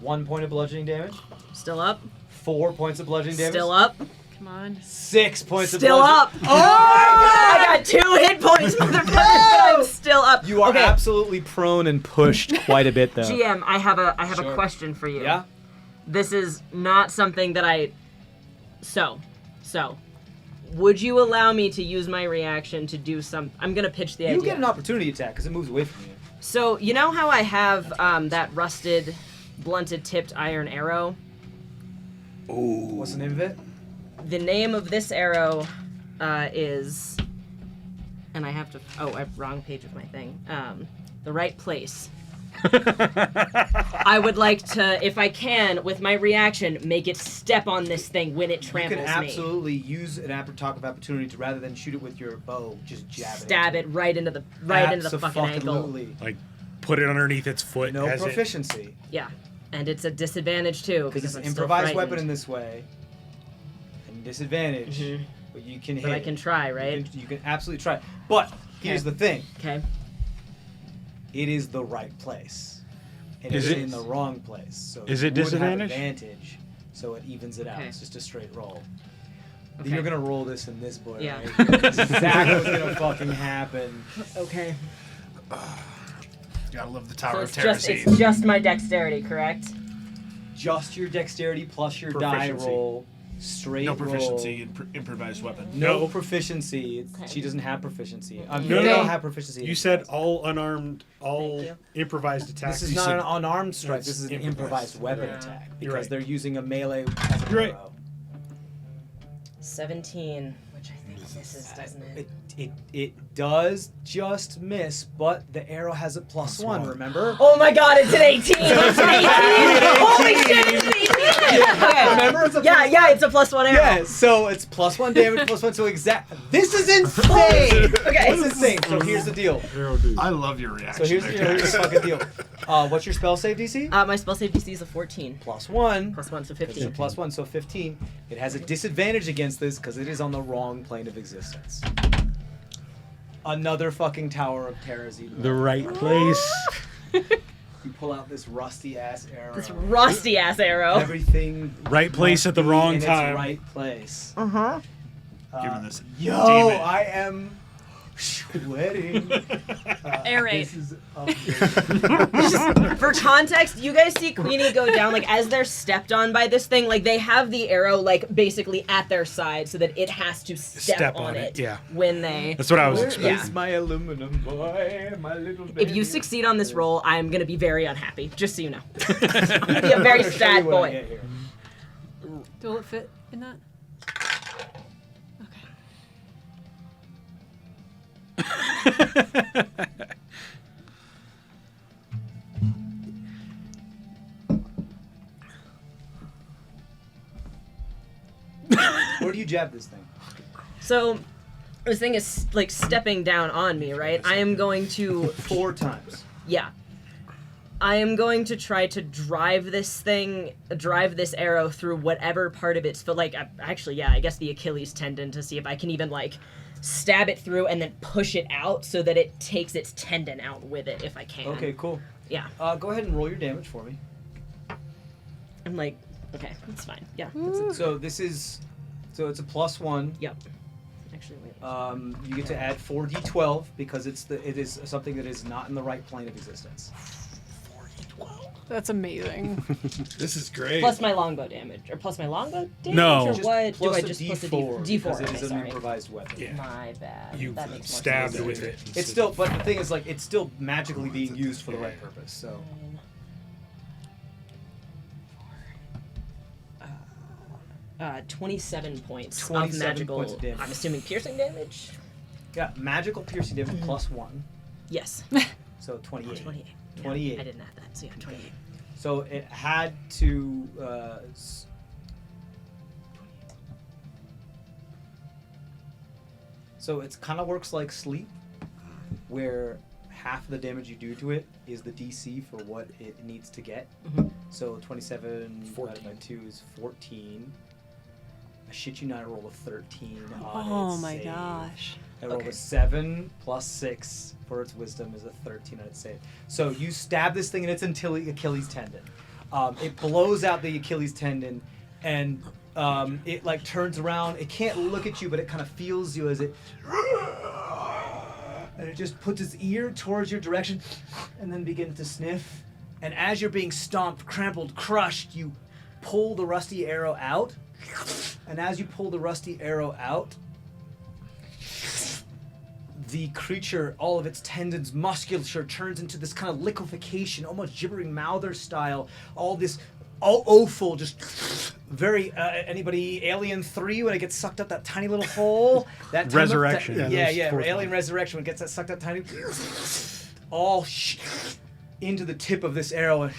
1 point of bludgeoning damage. Still up. 4 points of bludgeoning damage. Still up. Come on. 6 points Still of up. bludgeoning. Oh! I got 2 hit points, motherfucker. But I'm still up. You are okay. absolutely prone and pushed quite a bit, though. GM, I have a Sure. question for you. Yeah? This is not something that I. So, would you allow me to use my reaction to do some? I'm gonna pitch the idea. You get an opportunity attack because it moves away from you. So you know how I have that rusted, blunted tipped iron arrow? What's the name of it? The name of this arrow is, and I have to. Oh, I have wrong page of my thing. The right place. I would like to, if I can, with my reaction, make it step on this thing when it tramples You can me. absolutely use an attack of opportunity to, rather than shoot it with your bow, just jab it. Stab it right into the fucking ankle. Absolutely. Like, put it underneath its foot. No as proficiency. Yeah, and it's a disadvantage too Because because it's I'm an still improvised weapon frightened. in this way. And disadvantage. Mhm. But you can hit. But I can try, right? You can absolutely try. But here's the thing. Okay. It is the right place. And Is it's it- in the wrong place. So is you it would have disadvantage? advantage, so it evens it out. Okay. It's just a straight roll. Okay. You're gonna roll this in this boy, Yeah. right? That's exactly what's gonna fucking happen. Okay. Gotta love the So Tower it's of just Terrace. it's just my dexterity, correct? Just your dexterity plus your die Proficiency. roll. Straight No proficiency roll. in improvised weapon. No proficiency. Okay. She doesn't have proficiency. No, You no. don't have proficiency. in You said improvised. all unarmed, all Thank improvised attacks. This is You not said- an unarmed strike. It's This is an improvised. improvised weapon Yeah. attack You're because right. they're using a melee as an You're right. arrow. 17, which I think misses, doesn't it? It does just miss, but the arrow has a plus one. Remember? Oh my god, it's an 18! It's an 18! Holy shit, it's an 18! Okay. Remember, it's a yeah, plus yeah, it's a +1 arrow. Yeah, so it's plus one damage, plus one. So this is insane. Okay. This is insane. So here's the deal. Arrow dude. I love your reaction. So here's the fucking deal. What's your spell save DC? My spell save DC is a 14. Plus one. +1, so It's 15. a plus one, so 15. It has a disadvantage against this because it is on the wrong plane of existence. Another fucking Tower of Terror's Eden. The right place. You pull out this rusty ass arrow. This rusty ass arrow. Everything. Right place must at the be wrong in time. Its right place. Uh-huh. Given this Yo, demon. I am sweating. Aerate. This is amazing. For context, you guys see Queenie go down, like, as they're stepped on by this thing, like, they have the arrow, like, basically at their side so that it has to step on it yeah. when they... That's what I was Where expecting. is my aluminum boy? My little baby. If you succeed on this roll, I'm gonna be very unhappy, just so you know. I'm gonna be a very I'll show you sad what I boy. get here. Will it fit in that? Where do you jab this thing? So, this thing is, like, stepping down on me, right? I am going to... 4 times. Yeah. I am going to try to drive this arrow through whatever part of it's, like, actually, yeah, I guess the Achilles tendon to see if I can even, like, stab it through and then push it out so that it takes its tendon out with it if I can. Okay, cool. Yeah. Go ahead and roll your damage for me. I'm like, okay, that's fine. Yeah. So this is, so it's a plus one. Yep. Actually, wait. You get to add 4d12 because it is something that is not in the right plane of existence. That's amazing. This is great. Plus my longbow damage, or plus my longbow damage, No. or Just what? Plus Do I a just plus a D4 D4? because it Okay, is an sorry. improvised weapon. Yeah. My bad. You that makes more stabbed sense. with it. It's still, but the thing is, like, it's still magically being used for the right purpose. So 27 points 27 of magical. points of damage. I'm assuming piercing damage. yeah, magical piercing damage plus one, Yes. so 28. 28. 28. Yeah, I didn't add that, so yeah, 28. So it had to. So it kind of works like sleep, where half of the damage you do to it is the DC for what it needs to get. So 27 divided by 2 is 14. I shit you not, I rolled a 13 on Oh its my save. gosh. I rolled a 7 plus 6 for its wisdom is a 13 on its save. So you stab this thing in its Achilles tendon. It blows out the Achilles tendon, and it like turns around. It can't look at you, but it kind of feels you as it, and it just puts its ear towards your direction, and then begins to sniff. And as you're being stomped, trampled, crushed, you pull the rusty arrow out. And as you pull the rusty arrow out, the creature, all of its tendons, musculature turns into this kind of liquefaction, almost gibbering mouther style. All this, all awful, just very. Anybody Alien 3 when it gets sucked up that tiny little hole? That time Resurrection. Yeah. Alien Resurrection when it gets that sucked up tiny. All into the tip of this arrow and.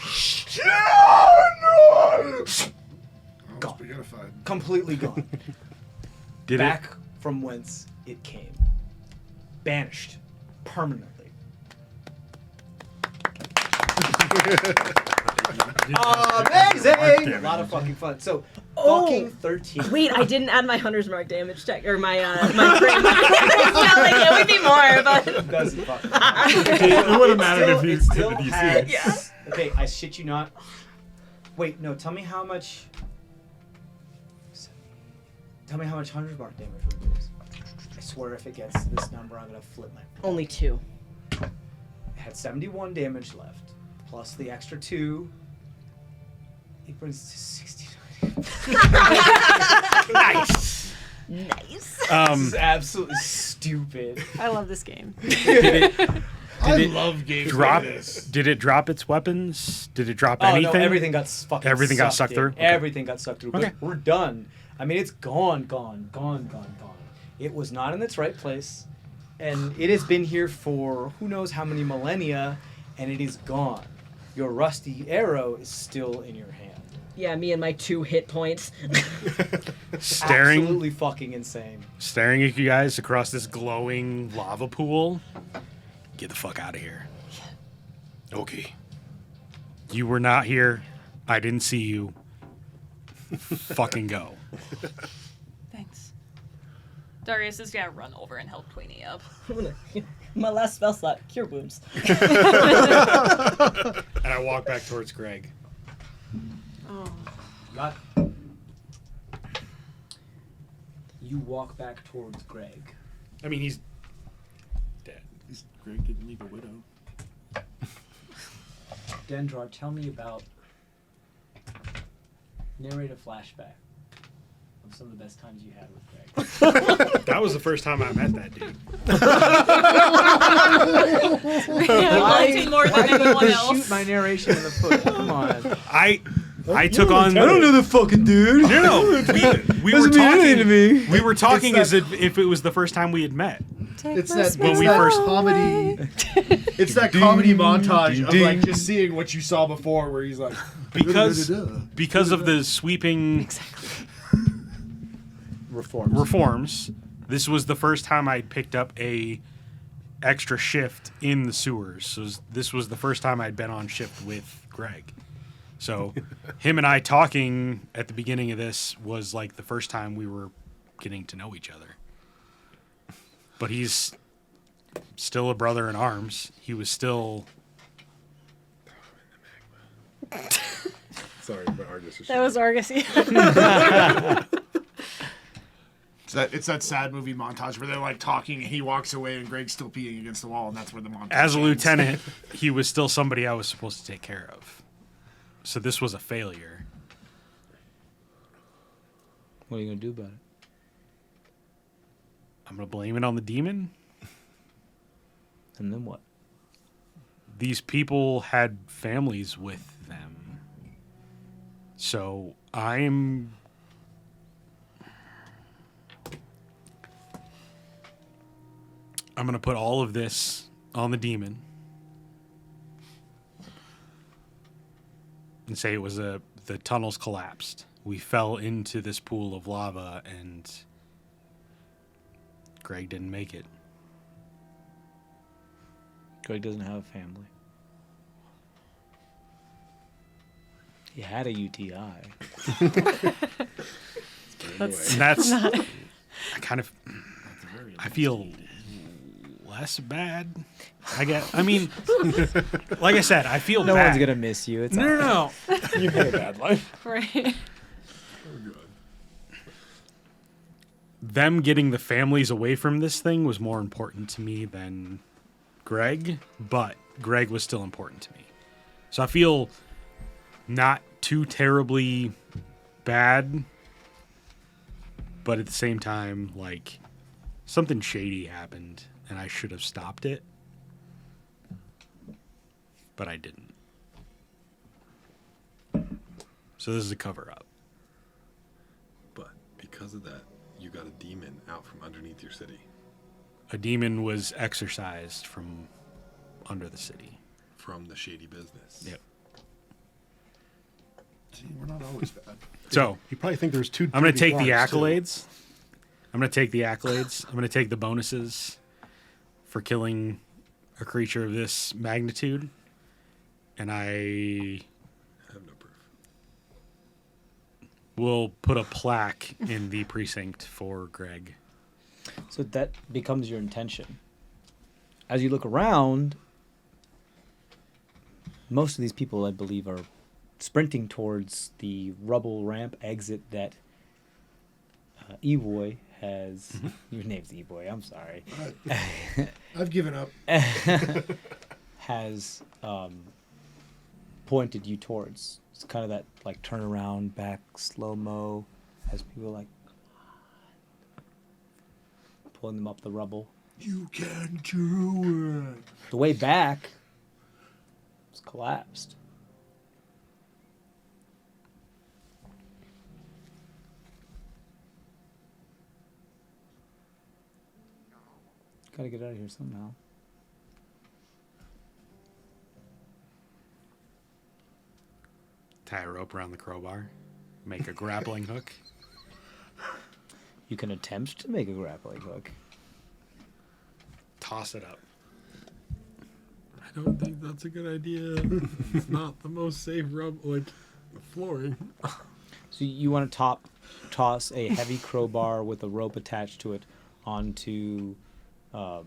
Gone. Completely gone. Back from whence it came. Banished. Permanently. Amazing! A lot of fucking fun. So, fucking 13. Wait, I didn't add my hunter's mark damage check, or my frame. Like, it would be more, but... It doesn't fucking It would have mattered if you it hit still the DC. has- Yeah. Okay, I shit you not. Wait, no, tell me how much... Tell me how much hunter's mark damage would it is. I swear if it gets this number, I'm gonna flip my... Only 2. It had 71 damage left, plus the extra 2. It brings it to 69. Nice. Nice. This is absolutely stupid. I love this game. I love games Drop? like this. Did it drop its weapons? Did it drop Oh anything? no, everything got fucking Everything got sucked sucked through? in. Okay. Everything got sucked through. But Okay. we're done. I mean, it's gone. It was not in its right place, and it has been here for who knows how many millennia, and it is gone. Your rusty arrow is still in your hand. Yeah, me and my 2 hit points. Absolutely fucking insane. Staring at you guys across this glowing lava pool. Get the fuck out of here. Okay. You were not here. I didn't see you. Fucking go. Thanks. Darius is gonna run over and help Queenie up. My last spell slot, cure wounds. And I walk back towards Greg. Oh. You walk back towards Greg. I mean, he's dead. Greg didn't leave a widow. Dendrar, tell me about. Narrate a flashback of some of the best times you had with Greg. That was the first time I met that dude. I loved him more than anyone else. Shoot my narration in the foot. Come on. I took on. I don't know the fucking dude. No, we were Doesn't mean anything to talking. me. We were talking It's as if it was the first time we had met. It's that When we that first- comedy. It's that comedy montage of like just seeing what you saw before, where he's like, Because of the sweeping reforms, this was the first time I'd picked up a extra shift in the sewers. So this was the first time I'd been on shift with Greg. So him and I talking at the beginning of this was like the first time we were getting to know each other. But he's still a brother in arms. He was still... Sorry, but Argus is That was Argus. It's that sad movie montage where they're like talking and he walks away and Greg's still peeing against the wall, and that's where the montage As a ends. lieutenant, he was still somebody I was supposed to take care of. So this was a failure. What are you gonna do about it? I'm going to blame it on the demon. And then what? These people had families with them. So I'm going to put all of this on the demon and say it was the tunnels collapsed. We fell into this pool of lava and Greg didn't make it. Greg doesn't have a family. He had a UTI. That's I kind of I feel less bad. I mean, like I said, I feel No bad. one's gonna miss you. It's No. You had a bad life. Right. Them getting the families away from this thing was more important to me than Greg, but Greg was still important to me. So I feel not too terribly bad, but at the same time, like, something shady happened and I should have stopped it, but I didn't. So this is a cover-up. But because of that, you got a demon out from underneath your city. A demon was exorcised from under the city. From the shady business. Yep. See, we're not always bad. So You probably think there's two. I'm going to dirty take the guards, too. accolades. I'm going to take the accolades. I'm going to take the bonuses for killing a creature of this magnitude. And I I have no proof. will put a plaque in the precinct for Greg. So that becomes your intention. As you look around, most of these people, I believe, are sprinting towards the rubble ramp exit that Evoy has. Your name's Evoy, I'm sorry. I've given up. Has pointed you towards. It's kind of that like turnaround, back, slow-mo, as people like pulling them up the rubble. You can do it. The way back was collapsed. Gotta get out of here somehow. Tie a rope around the crowbar. Make a grappling hook. You can attempt to make a grappling hook. Toss it up. I don't think that's a good idea. It's not the most safe flooring. So you want to toss a heavy crowbar with a rope attached to it onto a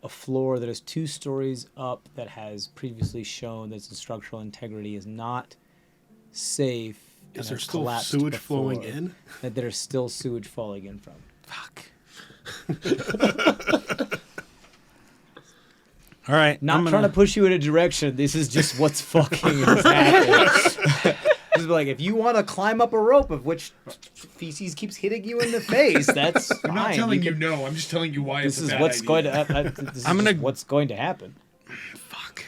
floor that is 2 stories up that has previously shown that its structural integrity is not safe. and Is there has still collapsed sewage before, flowing in? That there's still sewage falling in from. Fuck. All right. Not I'm trying to push you in a direction. This is just what's fucking is happening. This is like, if you want to climb up a rope of which feces keeps hitting you in the face, that's fine. I'm not telling you can- no. I'm just telling you why This it's is a bad what's idea. going to. This is I'm gonna- just what's going to happen. Fuck.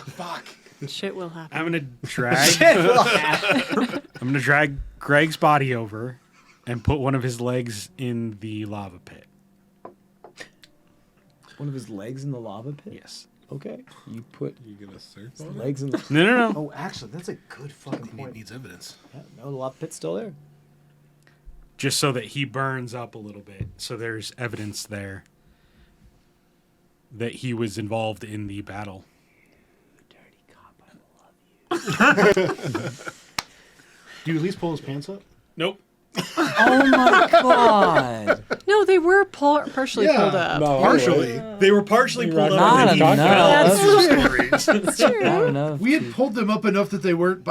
Fuck. Shit will happen. I'm gonna drag. I'm gonna drag Greg's body over, and put one of his legs in the lava pit. One of his legs in the lava pit. Yes. Okay. You put You gonna surf his on it? legs in the. No. Oh, actually, that's a good fucking He point. needs evidence. Yeah, no, the lava pit's still there. Just so that he burns up a little bit, so there's evidence there that he was involved in the battle. Dirty cop, I love you. Do you at least pull his pants up? Nope. Oh my god. No, they were partially pulled up. Partially. They were partially pulled Not up. enough. That's true. Not enough. We had pulled them up enough that they weren't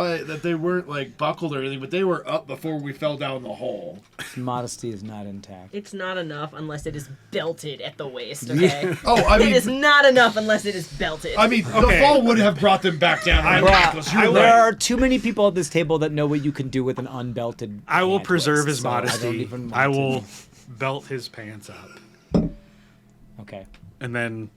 like buckled or anything, but they were up before we fell down the hole. Modesty is not intact. It's not enough unless it is belted at the waist, okay? Oh, I It mean, is not enough unless it is belted. the Okay. fall would have brought them back down. There are too many people at this table that know what you can do with an unbelted. I will pant preserve waist, his so I don't modesty. even want I to. will belt his pants up. Okay. And then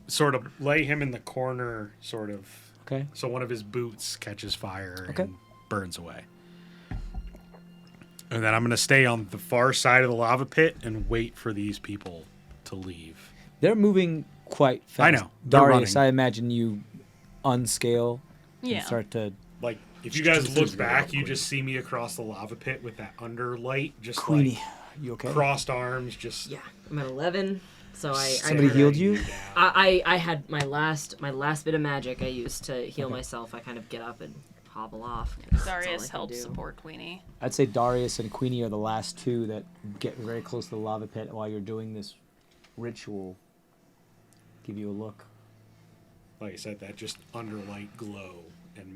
sort of lay him in the corner, sort of, Okay. so one of his boots catches fire Okay. and burns away. And then I'm going to stay on the far side of the lava pit and wait for these people to leave. They're moving quite fast. I know. They're Darius, running. I imagine you unscale Yeah. and start to. Like, if you guys look back, you just see me across the lava pit with that under light, just Queenie, like you okay? crossed arms, just... yeah, I'm at 11, So Somebody healed you? I had my last bit of magic I used to heal myself. I kind of get up and hobble off. Darius helps support Queenie. I'd say Darius and Queenie are the last two that get very close to the lava pit while you're doing this ritual. Give you a look. Like I said, that just underlight glow, and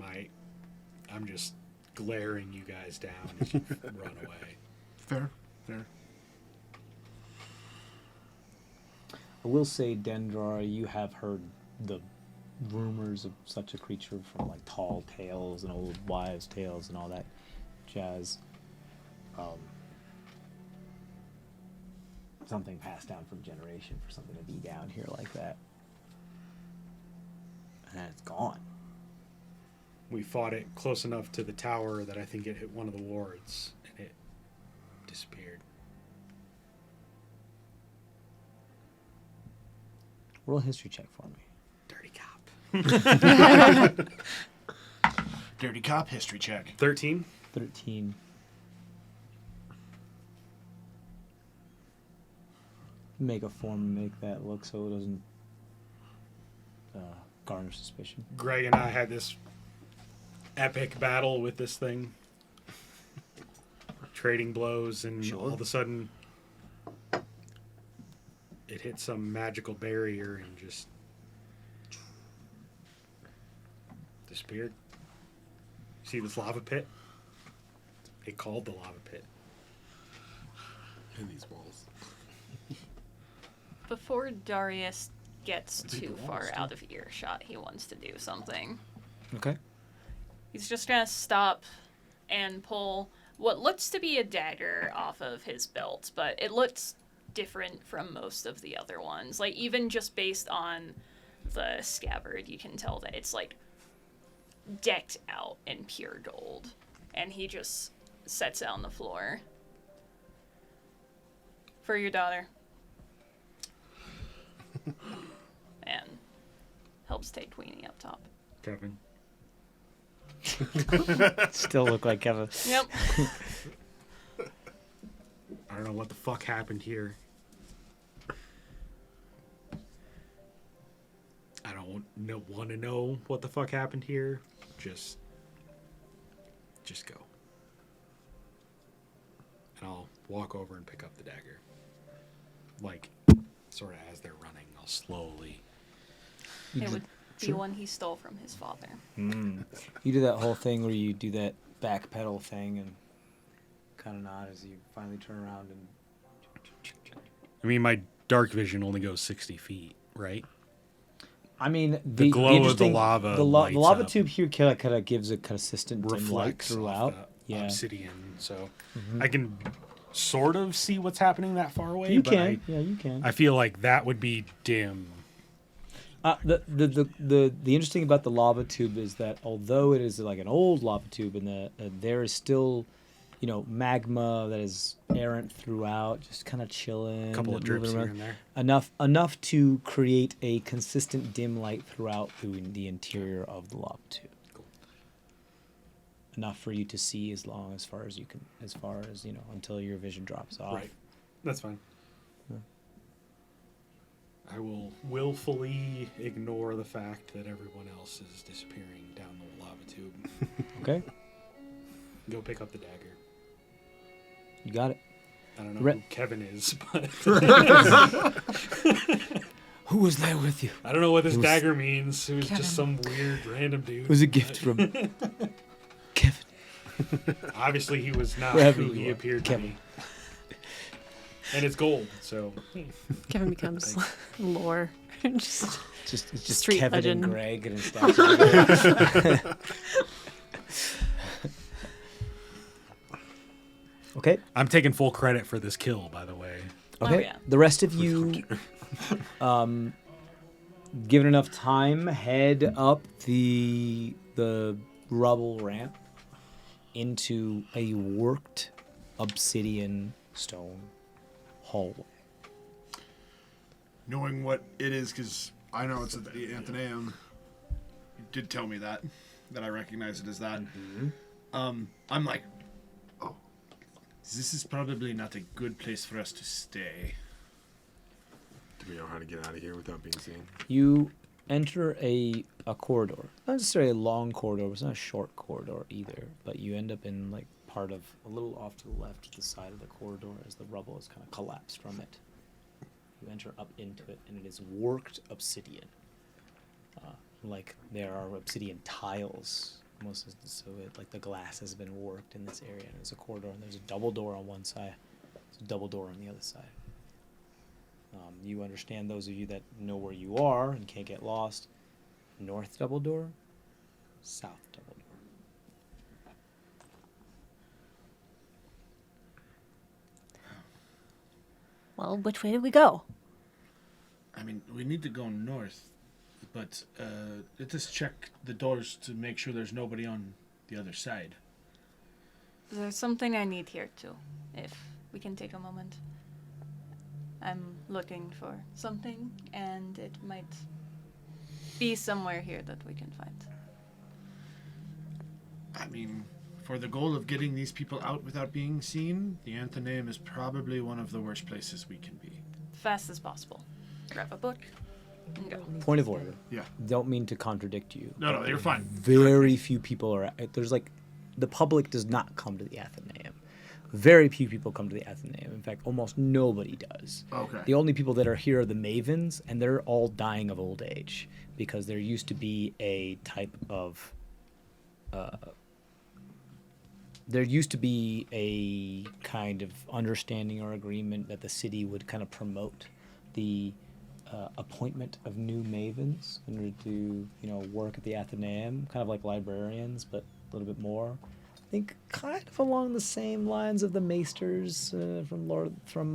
I'm just glaring you guys down as you run away. Fair. I will say, Dendrar, you have heard the rumors of such a creature from like tall tales and old wives' tales and all that jazz. Something passed down from generation for something to be down here like that. And then it's gone. We fought it close enough to the tower that I think it hit one of the wards, and it disappeared. Roll a history check for me. Dirty cop. Dirty cop history check. 13. 13. Make a form and make that look so it doesn't garner suspicion. Greg and I had this epic battle with this thing. Trading blows, and all of a sudden it hit some magical barrier and just disappeared. See this lava pit? It called the lava pit. In these walls. Before Darius gets too far out of earshot, he wants to do something. Okay. He's just gonna stop and pull what looks to be a dagger off of his belt, but it looks different from most of the other ones. Like, even just based on the scabbard, you can tell that it's like decked out in pure gold. And he just sets it on the floor. For your daughter. And helps take Queenie up top. Kevin. Still look like Kevin. Yep. I don't know what the fuck happened here. I don't want to know what the fuck happened here. Just go. And I'll walk over and pick up the dagger. Like, sort of as they're running, I'll slowly. It would be one he stole from his father. You do that whole thing where you do that back pedal thing and kind of nod as you finally turn around and. I mean, my dark vision only goes 60 feet, right? I mean, the glow of the lava. The lights lava up, tube here kind of gives a consistent dim light reflects throughout. off the Yeah, obsidian, so I can sort of see what's happening that far away. you but can. Yeah, you can. I feel like that would be dim. The interesting about the lava tube is that although it is like an old lava tube, and there is still, magma that is errant throughout, just kind of chilling. A couple of drips moving here around. and there. Enough to create a consistent dim light throughout the interior of the lava tube. Cool. Enough for you to see as far as until your vision drops off. Right. That's fine. I will willfully ignore the fact that everyone else is disappearing down the lava tube. Okay, Go pick up the dagger. you got it. I don't know who Kevin is, but Who was there with you? I don't know what this dagger means. It was just some weird random dude. It was a gift from Kevin. Obviously, he was not Wherever who you he are, appeared Kevin. to be. And it's gold, so Kevin becomes lore. Just It's just Street Kevin legend. and Greg and stuff. Okay. I'm taking full credit for this kill, by the way. Okay. yeah. The rest of you, given enough time, head up the rubble ramp into a worked obsidian stone hallway. Knowing what it is, because I know it's at the Athenaeum. You did tell me that I recognize it as that. I'm like, oh, this is probably not a good place for us to stay. Do we know how to get out of here without being seen? You enter a corridor. Not necessarily a long corridor, but it's not a short corridor either. But you end up in like part of a little off to the left, to the side of the corridor, as the rubble has kind of collapsed from it. You enter up into it, and it is worked obsidian. Like there are obsidian tiles, almost so it, like the glass has been worked in this area. And there's a corridor, and there's a double door on one side. There's a double door on the other side. You understand, those of you that know where you are and can't get lost, north double door, south double door. Well, which way do we go? I mean, we need to go north, but let's just check the doors to make sure there's nobody on the other side. There's something I need here too, if we can take a moment. I'm looking for something, and it might be somewhere here that we can find. I mean, for the goal of getting these people out without being seen, the Athenaeum is probably one of the worst places we can be. Fast as possible. Grab a book and go. Point of order. Yeah. Don't mean to contradict you. No, you're fine. Very few people are. There's like, the public does not come to the Athenaeum. Very few people come to the Athenaeum. In fact, almost nobody does. Okay. The only people that are here are the Mavens, and they're all dying of old age because there used to be a type of. There used to be a kind of understanding or agreement that the city would kind of promote the appointment of new Mavens in order to, work at the Athenaeum, kind of like librarians, but a little bit more. I think kind of along the same lines of the Maesters from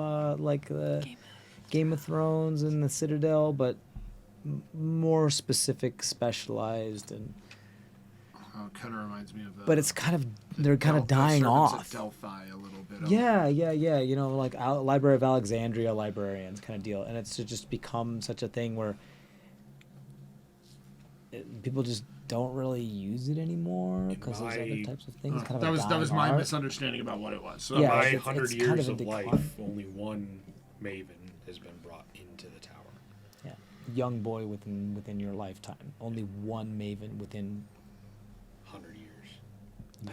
Game of Thrones and the Citadel, but more specific, specialized, and. It kind of reminds me of. But it's they're kind of dying off. Delphi a little bit. Yeah. Like Library of Alexandria librarians kind of deal, and it's just become such a thing where people just don't really use it anymore because there's other types of things. That was my misunderstanding about what it was. So Yeah, it's 100 kind years of of a life, decline. only one Maven has been brought into the tower. Yeah, young boy within your lifetime. Only one Maven within 100 years. the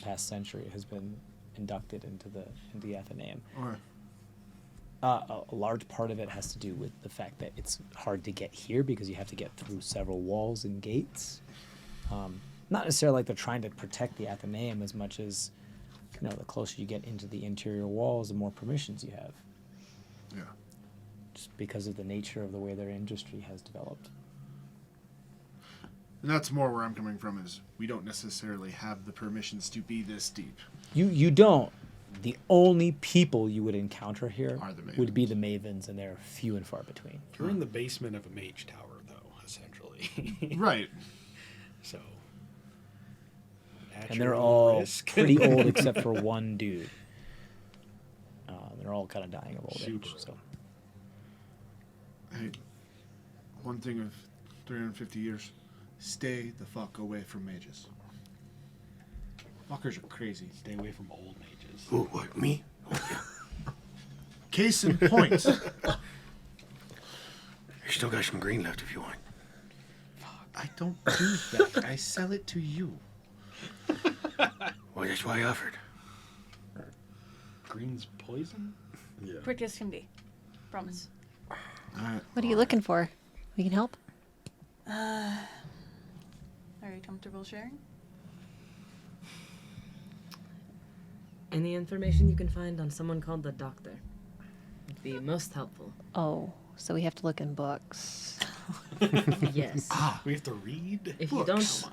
past century has been inducted into the Athenaeum. Okay. A large part of it has to do with the fact that it's hard to get here because you have to get through several walls and gates. Not necessarily like they're trying to protect the Athenaeum as much as, the closer you get into the interior walls, the more permissions you have. Yeah. Just because of the nature of the way their industry has developed. And that's more where I'm coming from is we don't necessarily have the permissions to be this deep. You don't. The only people you would encounter here Are the would be the Mavens, and they're few and far between. You're in the basement of a mage tower, though, essentially. Right. So. And they're all pretty old except for one dude. They're all kind of dying of old age. So. Hey, one thing of 350 years, stay the fuck away from mages. Fuckers are crazy. Stay away from old mages. Oh, what, me? Oh, yeah. Case in point. You still got some green left if you want. I don't do that. I sell it to you. Well, that's why I offered. Green's poison? Yeah. Quick as can be. Promise. What are you looking for? We can help. Are you comfortable sharing? Any information you can find on someone called the Doctor would be most helpful. Oh, so we have to look in books. Yes. We have to read? If you don't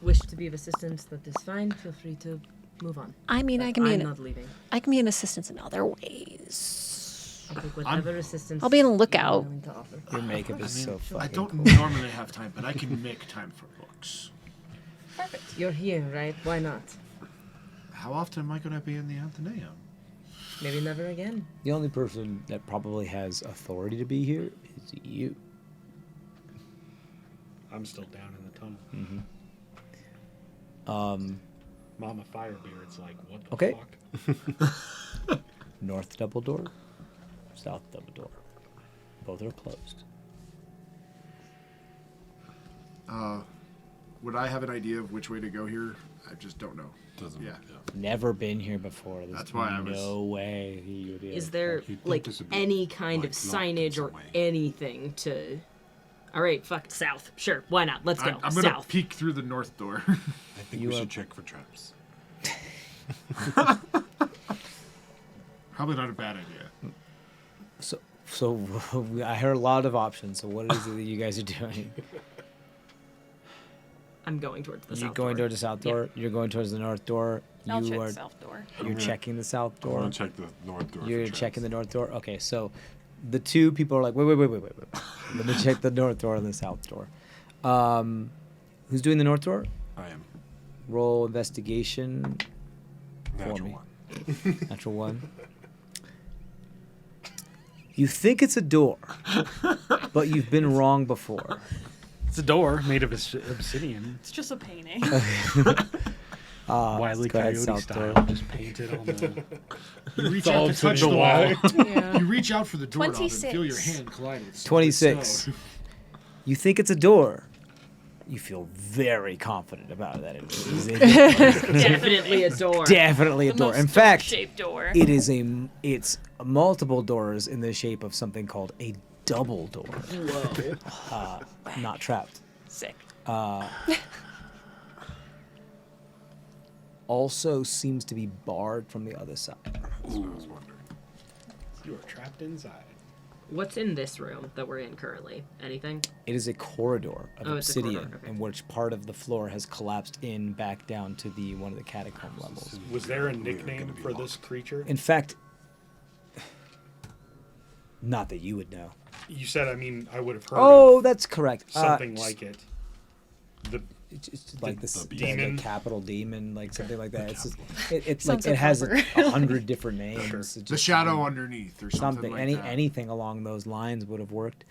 wish to be of assistance, that is fine. Feel free to move on. I mean, But I can be I'm not leaving. I can be an assistance in other ways. I'll take whatever assistance I'll be on the you're lookout. willing to offer. Your makeup is so fucking I don't cool. normally have time, but I can make time for books. Perfect. You're here, right? Why not? How often am I going to be in the Athenaeum? Maybe never again. The only person that probably has authority to be here is you. I'm still down in the tunnel. Mm-hmm. Mama Firebeard's like, what the Okay. fuck? North double door, south double door. Both are closed. Would I have an idea of which way to go here? I just don't know. Doesn't. Yeah. Never been here before. There's That's why I was- no way he would be. Is able to- there You'd think like this would be, any kind like, of locked in signage some or way. anything to? All right, fuck south. Sure, why not? Let's go I'm gonna south. peek through the north door. I think You we are- should check for traps. Probably not a bad idea. So I heard a lot of options. So what is it that you guys are doing? I'm going towards the You're south. going door. towards the south Yeah. door. You're going towards the north door. I'll You check are. the south door. You're checking the south I want door. to check the north door. You're for traps. checking the north door. Okay, so the two people are like, wait. Let me check the north door and the south door. Who's doing the north door? I am. Roll investigation. Natural me. one. Natural one. You think it's a door, but you've been wrong before. It's a door made of obsidian. It's just a painting. Wile E. go ahead, Coyote south style. door. Just painted on the. You reach all out to touch to the the wall. wall. Yeah. You reach out for the doorknob and feel your 26. hand collide with solid 26. stone. You think it's a door. You feel very confident about that. It is Definitely a door. definitely a The door. most In fact, shaped door. it's multiple doors in the shape of something called a double door. Whoa. Not trapped. Sick. Also seems to be barred from the other side. That's what I was wondering. You are trapped inside. What's in this room that we're in currently? Anything? It is a corridor of Oh, it's a obsidian, corridor, okay. in which part of the floor has collapsed in back down to the one of the catacomb levels. Was there a gonna nickname be for this locked. creature? In fact, not that you would know. You said, I mean, I would have heard Oh, of that's correct. something like it. The It's like this the the demon? capital demon, like something like that. It's just, it's Sounds like it has proper. 100 different names. It's The just shadow underneath or something something. like Any that. anything along those lines would have worked.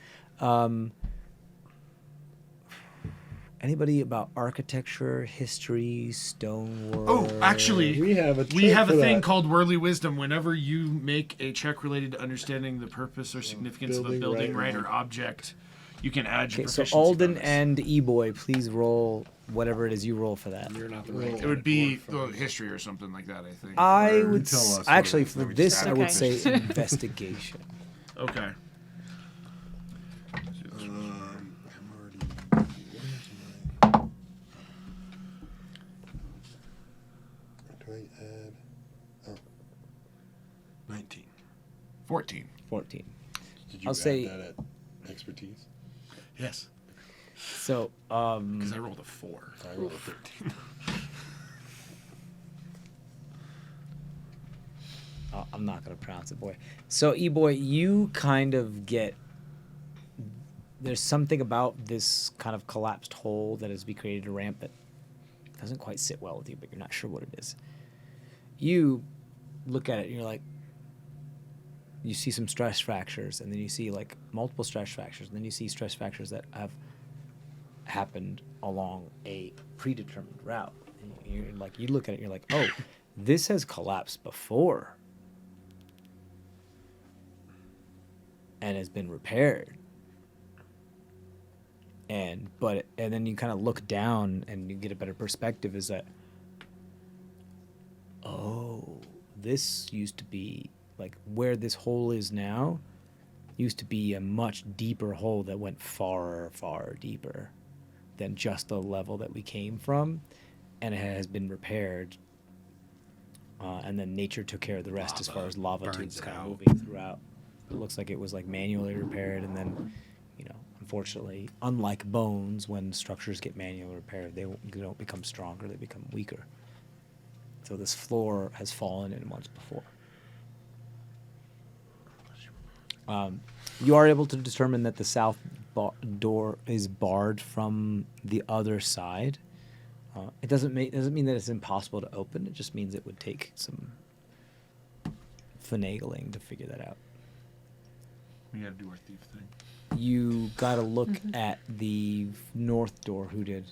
Anybody about architecture, history, stonework? Oh, actually, We have a we have a for thing that. called Worldly Wisdom. Whenever you make a check related to understanding the purpose or significance of a building, building, right, right, or object, you can add your Okay, so proficiency Alden bonus. and E-Boy, please roll whatever it is you roll for that. You're not the right It would be for history or something like that, I think. I Or- would tell us what actually it is, for then we this just I add would Okay. say investigation. Okay. I'm already. Do I add? Oh. 19. 14. 14. Did you I'll add say- that at expertise? Yes. So Because I rolled a 4. I rolled a 13. I'm not gonna pronounce it, boy. So E-Boy, you kind of get. There's something about this kind of collapsed hole that has created a ramp that doesn't quite sit well with you, but you're not sure what it is. You look at it and you're like, you see some stress fractures, and then you see like multiple stress fractures, and then you see stress fractures that have happened along a predetermined route. And you're like, you look at it, and you're like, oh, this has collapsed before and has been repaired. And then you kind of look down and you get a better perspective. Is that, oh, this used to be like where this hole is now used to be a much deeper hole that went far, far deeper than just the level that we came from, and it has been repaired. And then nature took care of the rest as far as lava burns tubes it kind of out. moving throughout. It looks like it was like manually repaired, and then, you know, unfortunately, unlike bones, when structures get manually repaired, they don't become stronger; they become weaker. So this floor has fallen in once before. You are able to determine that the south door is barred from the other side. It doesn't mean that it's impossible to open. It just means it would take some finagling to figure that out. We gotta do our thief thing. You gotta look at the north door. Who did?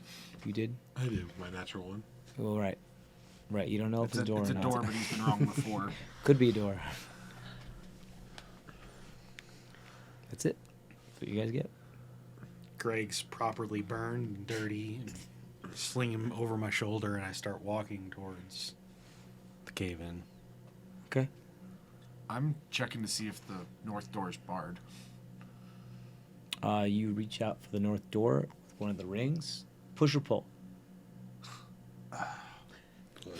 You did? I did my natural one. Oh, right. Right. You don't know if It's it's a, a door it's or a not. door, but he's been wrong before. Could be a door. That's it. what you guys get. Greg's properly burned and dirty, and sling him over my shoulder, and I start walking towards the cave-in. Okay. I'm checking to see if the north door is barred. You reach out for the north door with one of the rings. Push or pull?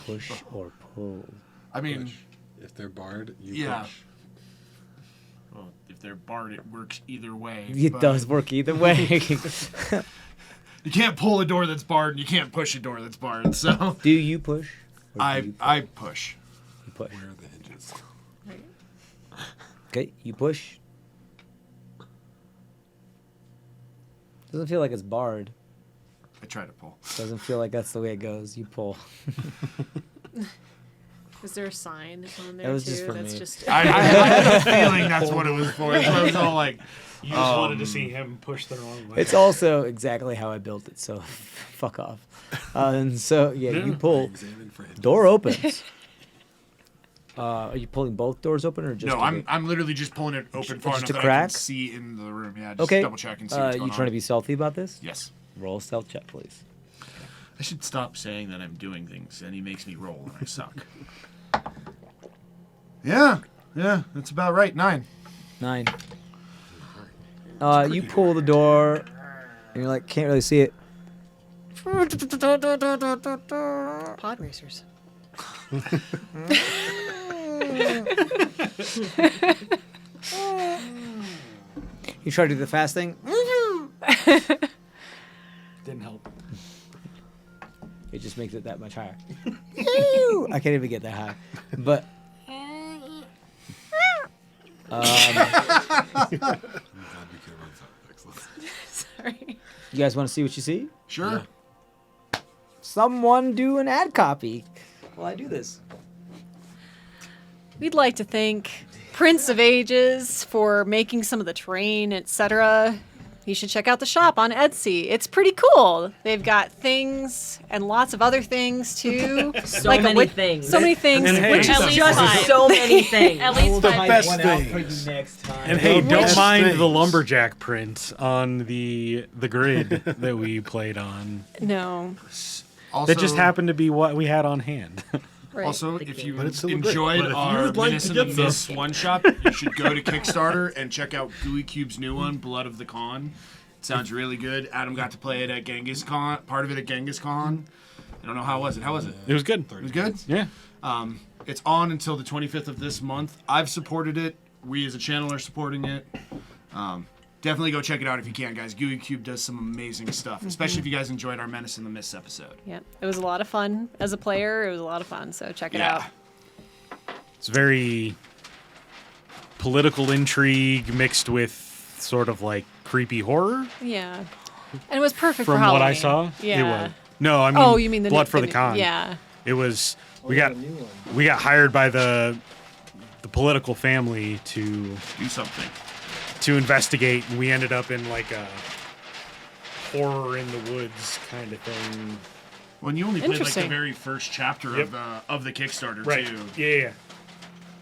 Push or pull. I mean, Push. If they're barred, you yeah. push. Well, if they're barred, it works either way. It but does work either way. You can't pull a door that's barred, and you can't push a door that's barred. So Do you push? Or do I you push. You push. Where are the hinges? Okay, you push. Doesn't feel like it's barred. I try to pull. Doesn't feel like that's the way it goes. You pull. Is there a sign on there That was too? just for That's me. just. I had a feeling that's what it was for. So I was all like, You just wanted to see him push the wrong way. It's also exactly how I built it, so fuck off. And so, yeah, you pull. Examine for hinges. Door opens. Are you pulling both doors open or just? no, the I'm gate? I'm literally just pulling it open far Just enough a that I crack? can see in the room. Yeah, just Okay. double check and see what's going You on. trying to be stealthy about this? Yes. Roll a stealth check, please. I should stop saying that I'm doing things, and he makes me roll, and I suck. Yeah, that's about right. 9. 9. You pull the door, and you're like, can't really see it. Pod racers. You try to do the fast thing. Didn't help. It just makes it that much higher. I can't even get that high. But I'm glad we could run sound effects. Sorry. you guys want to see what you see? Sure. Someone do an ad copy while I do this. We'd like to thank Prince of Ages for making some of the terrain, etc. You should check out the shop on Etsy. It's pretty cool. They've got things and lots of other things too. So Like a many wit- things. So many things, And hey, which is At least just five. So many things. At least the 5. best One out for things. you next time. And hey, don't Which mind the things? lumberjack print on the grid that we played on. no. Also, That just happened to be what we had on hand. Right. Also, if you But it's still a great- enjoyed but if you our would like Menace to in the get some- Mist one shot, you should go to Kickstarter and check out Gooey Cube's new one, Blood of the Khan. It sounds really good. Adam got to play it at Genghis Khan, part of it at Genghis Khan. I don't know how was it. How was it? It was good. It was good. Yeah. It's on until the 25th of this month. I've supported it. We as a channel are supporting it. Definitely go check it out if you can, guys. Gooey Cube does some amazing stuff, especially if you guys enjoyed our Menace in the Mist episode. Yeah, it was a lot of fun as a player. It was a lot of fun. So check it out. It's very political intrigue mixed with sort of like creepy horror. Yeah, and it was perfect for From Halloween. what I saw, Yeah. it was. No, I mean, Oh, you mean the Blood new- for the new- Con. Yeah. It was. We got hired by the political family to Do something. investigate, and we ended up in like a horror in the woods kind of thing. Well, and you only played like the Interesting. very first chapter Yep. of the Kickstarter Right. too. Yeah.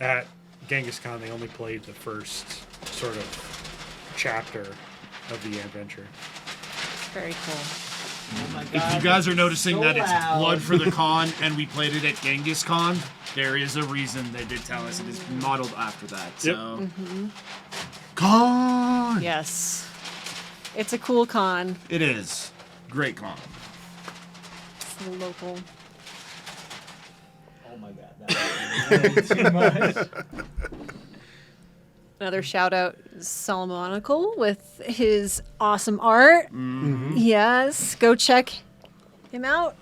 At Genghis Khan, they only played the first sort of chapter of the adventure. Very cool. If you guys are noticing so that it's loud. Blood for the Khan and we played it at Genghis Khan, there is a reason they did tell us it is modeled after that. Yep. So, Khan. Yes, it's a cool con. It is great Khan. It's the local. Oh my god, that was too much. Another shout out, Solomonical with his awesome art. Yes, go check him out.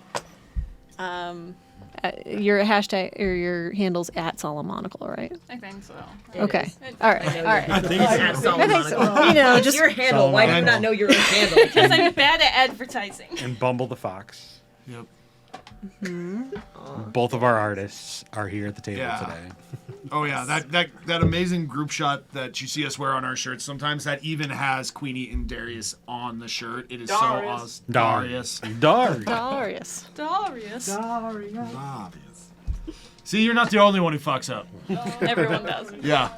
Your hashtag or your handle's at Solomonical, right? I think so. Okay. It- All right. All right. I think it's I think so. You know, It's just your handle. Why do you not know your own handle? Because I'm bad at advertising. And Bumble the Fox. Yep. Both of our artists are here at the table Yeah. today. Oh yeah, that amazing group shot that you see us wear on our shirts. Sometimes that even has Queenie and Darius on the shirt. It is so awesome. Darius. Dark. Darius. Darius. Obvious. See, you're not the only one who fucks up. Everyone does. Yeah.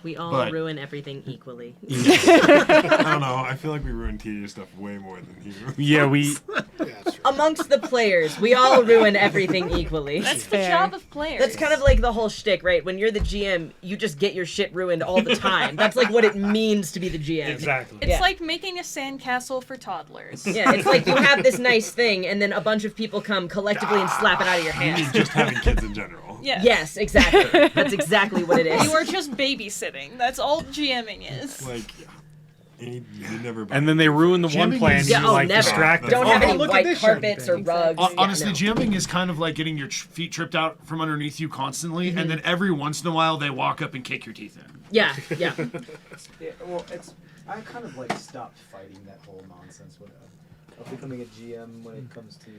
We all But- ruin everything equally. I don't know. I feel like we ruin TJ stuff way more than he ruins. Yeah, we. Yeah, that's true. Amongst the players, we all ruin everything equally. That's the Fair. job of players. That's kind of like the whole shtick, right? When you're the GM, you just get your shit ruined all the time. That's like what it means to be the GM. Exactly. It's Yeah. like making a sandcastle for toddlers. Yeah, it's like you have this nice thing, and then a bunch of people come collectively and slap it out of your hand. Just having kids in general. Yeah. Yes, exactly. That's exactly what it is. You are just babysitting. That's all GMing is. Like, you never. And then they ruin the one Jamming plan. is- You Yeah, oh, like never. distract them. Don't have Oh, any look at white this carpets or champagne. rugs. Hon- Yeah, Honestly, no. jamming is kind of like getting your feet tripped out from underneath you constantly, and then every once in a while they walk up and kick your teeth in. Yeah, yeah. Yeah, well, I kind of like stopped fighting that whole nonsense of becoming a GM when it comes to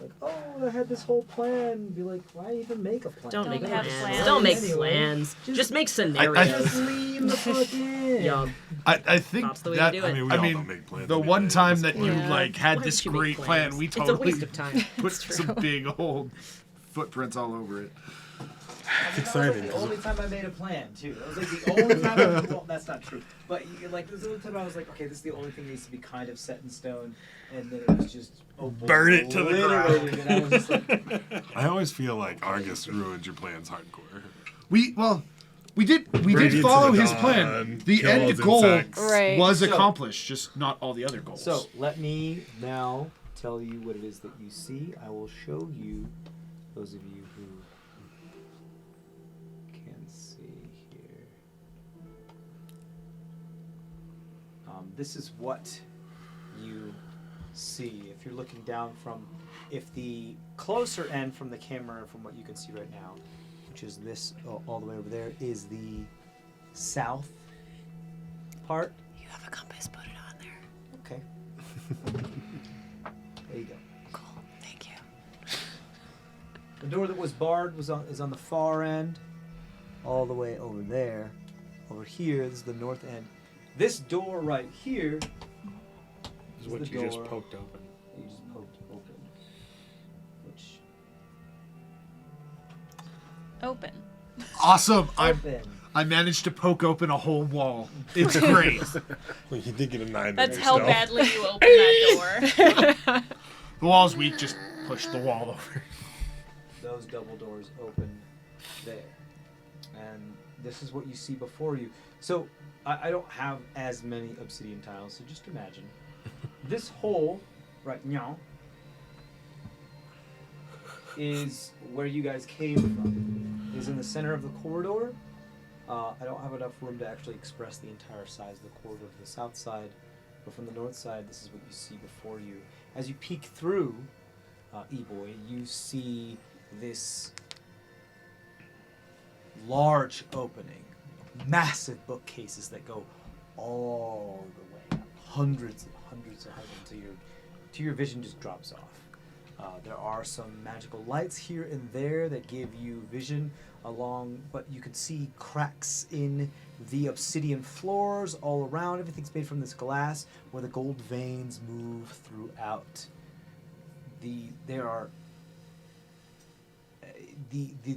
like, oh, I had this whole plan. Be like, why even make a plan? Don't make have plans. plans. Don't make Anyway, plans. Just make Just scenarios. lean the fuck in. Yeah. I think That's the way that to do it. I mean, we I all mean, don't make plans. the every one day. time that you Yeah. like had Why this would you make great plan, plans? we It's a totally waste of time. put some big old footprints all over it. It's exciting. That was like the only time I made a plan too. That was like the only time. Well, that's not true. But like this is the only time I was like, okay, this is the only thing that needs to be kind of set in stone. And then it was just Burn it to the ground. obliterated, and I was just like, I always feel like Argus ruined your plans hardcore. We did Radiant follow to the his dawn, plan. The kill end all goal insects. Right. was So- accomplished, just not all the other goals. so let me now tell you what it is that you see. I will show you, those of you who can see here. This is what you see if you're looking down from, if the closer end from the camera, from what you can see right now, which is this all the way over there, is the south part. You have a compass, put it on there. Okay. There you go. Cool. Thank you. The door that was barred is on the far end, all the way over there. Over here, this is the north end. This door right here Is is what the you just door poked open. you just poked open. Which Open. awesome! open. I managed to poke open a whole wall. It's great. Well, you did get a 9. That's on how yourself. badly you open that door. The wall's weak. Just push the wall over. Those double doors open there. And this is what you see before you. So I don't have as many obsidian tiles, so just imagine. This hole right now is where you guys came from. Is in the center of the corridor. I don't have enough room to actually express the entire size of the corridor to the south side, but from the north side, this is what you see before you. As you peek through, E-Boy, you see this large opening, massive bookcases that go all the way up, hundreds of hundreds until your vision just drops off. There are some magical lights here and there that give you vision along, but you can see cracks in the obsidian floors all around. Everything's made from this glass where the gold veins move throughout. The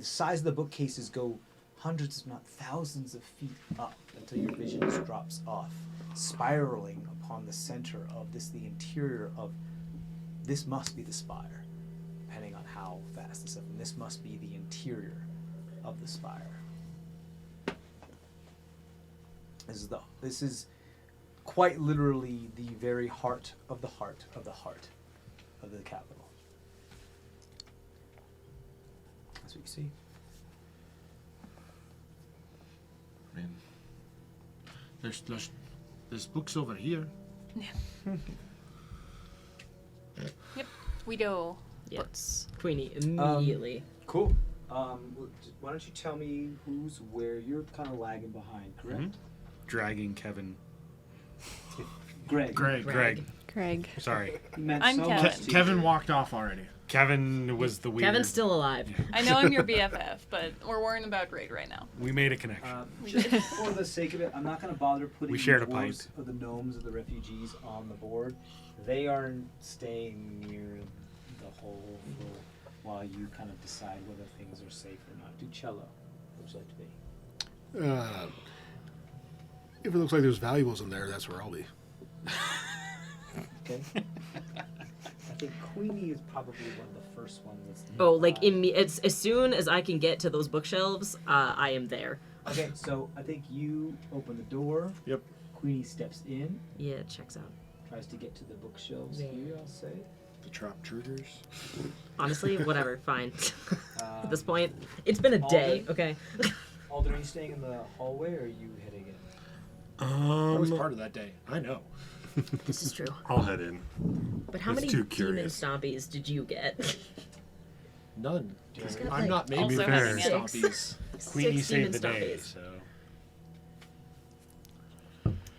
size of the bookcases go hundreds, if not thousands of feet up until your vision just drops off, spiraling upon the center of this, the interior of this must be the spire, depending on how fast this is. And this must be the interior of the spire. This is quite literally the very heart of the heart of the heart of the capital. That's what you see. I mean, there's books over here. Yep. We do. Yeah. Books. Queenie, immediately. Cool. Why don't you tell me who's where? You're kind of lagging behind, correct? Dragging Kevin. Greg. Greg. Greg. Sorry. He meant I'm so Kevin. much to you. Kevin walked off already. Kevin was the weird. Kevin's still alive. I know I'm your BFF, but we're worrying about Greg right now. We made a connection. Just for the sake of it, I'm not going to bother putting We shared a the pipe. names of the gnomes of the refugees on the board. They are staying near the hole while you kind of decide whether things are safe or not. Ducello, what would you like to be? If it looks like there's valuables in there, that's where I'll be. Okay. I think Queenie is probably one of the first ones that's. Oh, like nearby. it's as soon as I can get to those bookshelves, I am there. Okay, so I think you open the door. Yep. Queenie steps in, Yeah, it checks out. tries to get to the bookshelves Yeah. here, I'll say. The trap triggers. Honestly, whatever, fine. Um, At this point, it's been a day. Alden? Okay. Alden, are you staying in the hallway or are you heading in? I was part of that day. I know. This is true. I'll head in. But how It's many too demon curious. stompies did you get? None. He's got, I'm like, not making also fair. heading in. stompies. Queenie Six saved demon the day, stompies. so.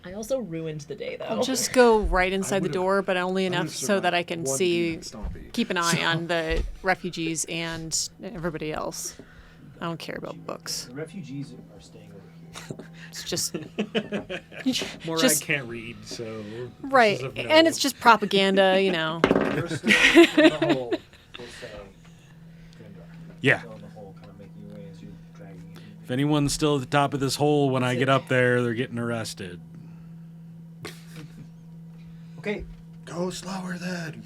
I also ruined the day though. I'll just go right inside the would've- door, but only I enough would've so that I survived can one see, demon stompy. keep an eye on the refugees and everybody else. I don't care about books. The refugees are staying over here. It's just Morag Just- can't read, so. right, this is of no- and it's just propaganda, you know. You're still in the hole, we'll say. Grimdark. Yeah. Still in the hole, kind of making your way as you're dragging it. If anyone's still at the top of this hole when I get up there, they're getting arrested. Okay, Go slower then.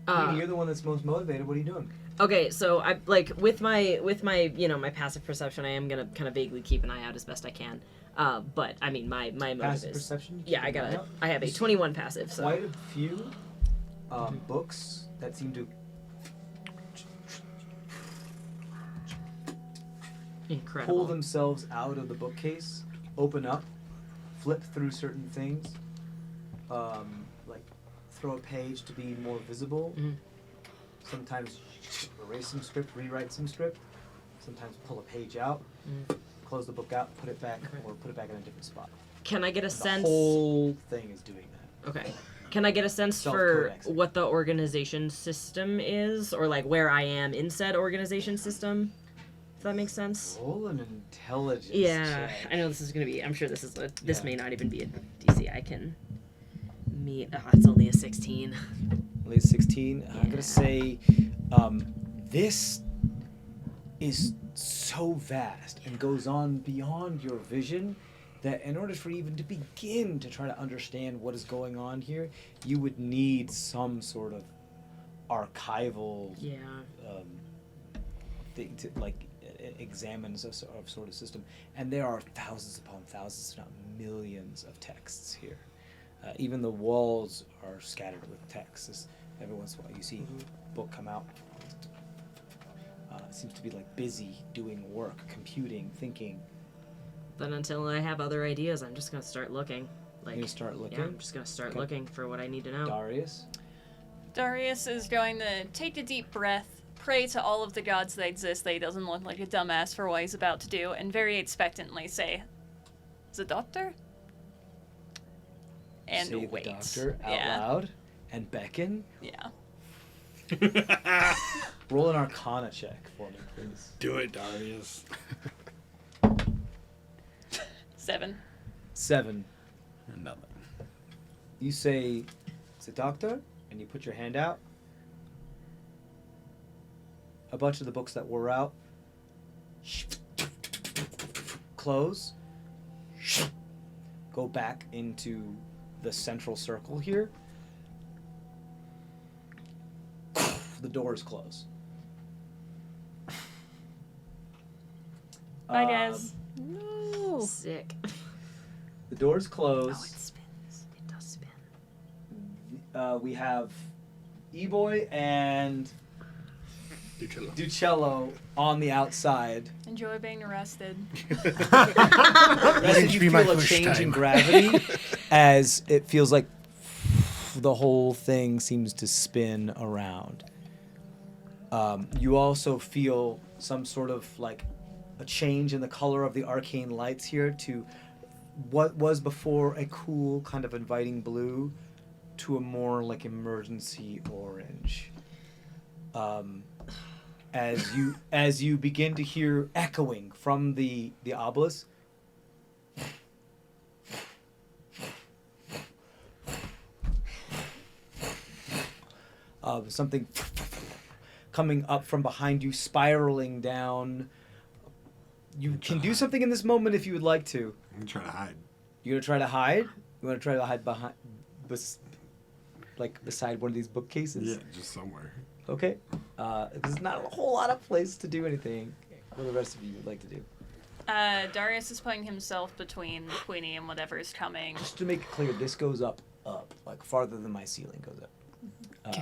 Queenie, you're the one that's most motivated. What are you doing? Okay, so I like with my my passive perception, I am gonna kind of vaguely keep an eye out as best I can. But I mean my motive Passive is perception? yeah, I got it. I have a 21 passive. So Quite a few books that seem to incredible. pull themselves out of the bookcase, open up, flip through certain things, like throw a page to be more visible. Mhm. Sometimes erase some script, rewrite some script. Sometimes pull a page out, close the book out, put it back, or put it back in a different spot. Can I get a The sense? whole thing is doing that. Okay. Can I get a sense for Self-correcting. what the organization system is, or like where I am in said organization system? If that makes sense. Roll an intelligence Yeah, check. I know this is gonna be. I'm sure this is a. This Yeah. may not even be a DC I can meet. Oh, it's only a 16. Late 16. I'm Yeah. gonna say, this is so vast and goes on beyond your vision that in order for you even to begin to try to understand what is going on here, you would need some sort of archival Yeah. thing to examine a sort of system. And there are thousands upon thousands, if not millions, of texts here. Even the walls are scattered with texts. Every once in a while, you see a book come out. It seems to be like busy doing work, computing, thinking. Then until I have other ideas, I'm just gonna start looking. Like, You start looking? Yeah, I'm just gonna start Okay. looking for what I need to know. Darius, Darius is going to take a deep breath, pray to all of the gods that exist that he doesn't look like a dumbass for what he's about to do, and very expectantly say, "The doctor?" And say wait. the doctor out Yeah. loud and beckon. Yeah. Roll an Arcana check for me, please. Do it, Darius. 7. 7. Nothing. You say, "It's a doctor," and you put your hand out. A bunch of the books that were out close, go back into the central circle here. The doors close. Bye, guys. No. Sick. The doors Oh, close. it spins. It does spin. We have E-Boy and Ducello. Ducello on the outside. Enjoy being arrested. Rest you be my feel a first change in time. gravity as it feels like the whole thing seems to spin around. You also feel some sort of like a change in the color of the arcane lights here to what was before a cool kind of inviting blue to a more like emergency orange. As you begin to hear echoing from the obelisk, something coming up from behind you, spiraling down. You can do something in this moment if you would like to. I'm gonna try to hide. You gonna try to hide? You wanna try to hide behind, beside one of these bookcases? Yeah, just somewhere. Okay. There's not a whole lot of place to do anything. What the rest of you would like to do? Darius is putting himself between Queenie and whatever is coming. Just to make it clear, this goes up, like farther than my ceiling goes up.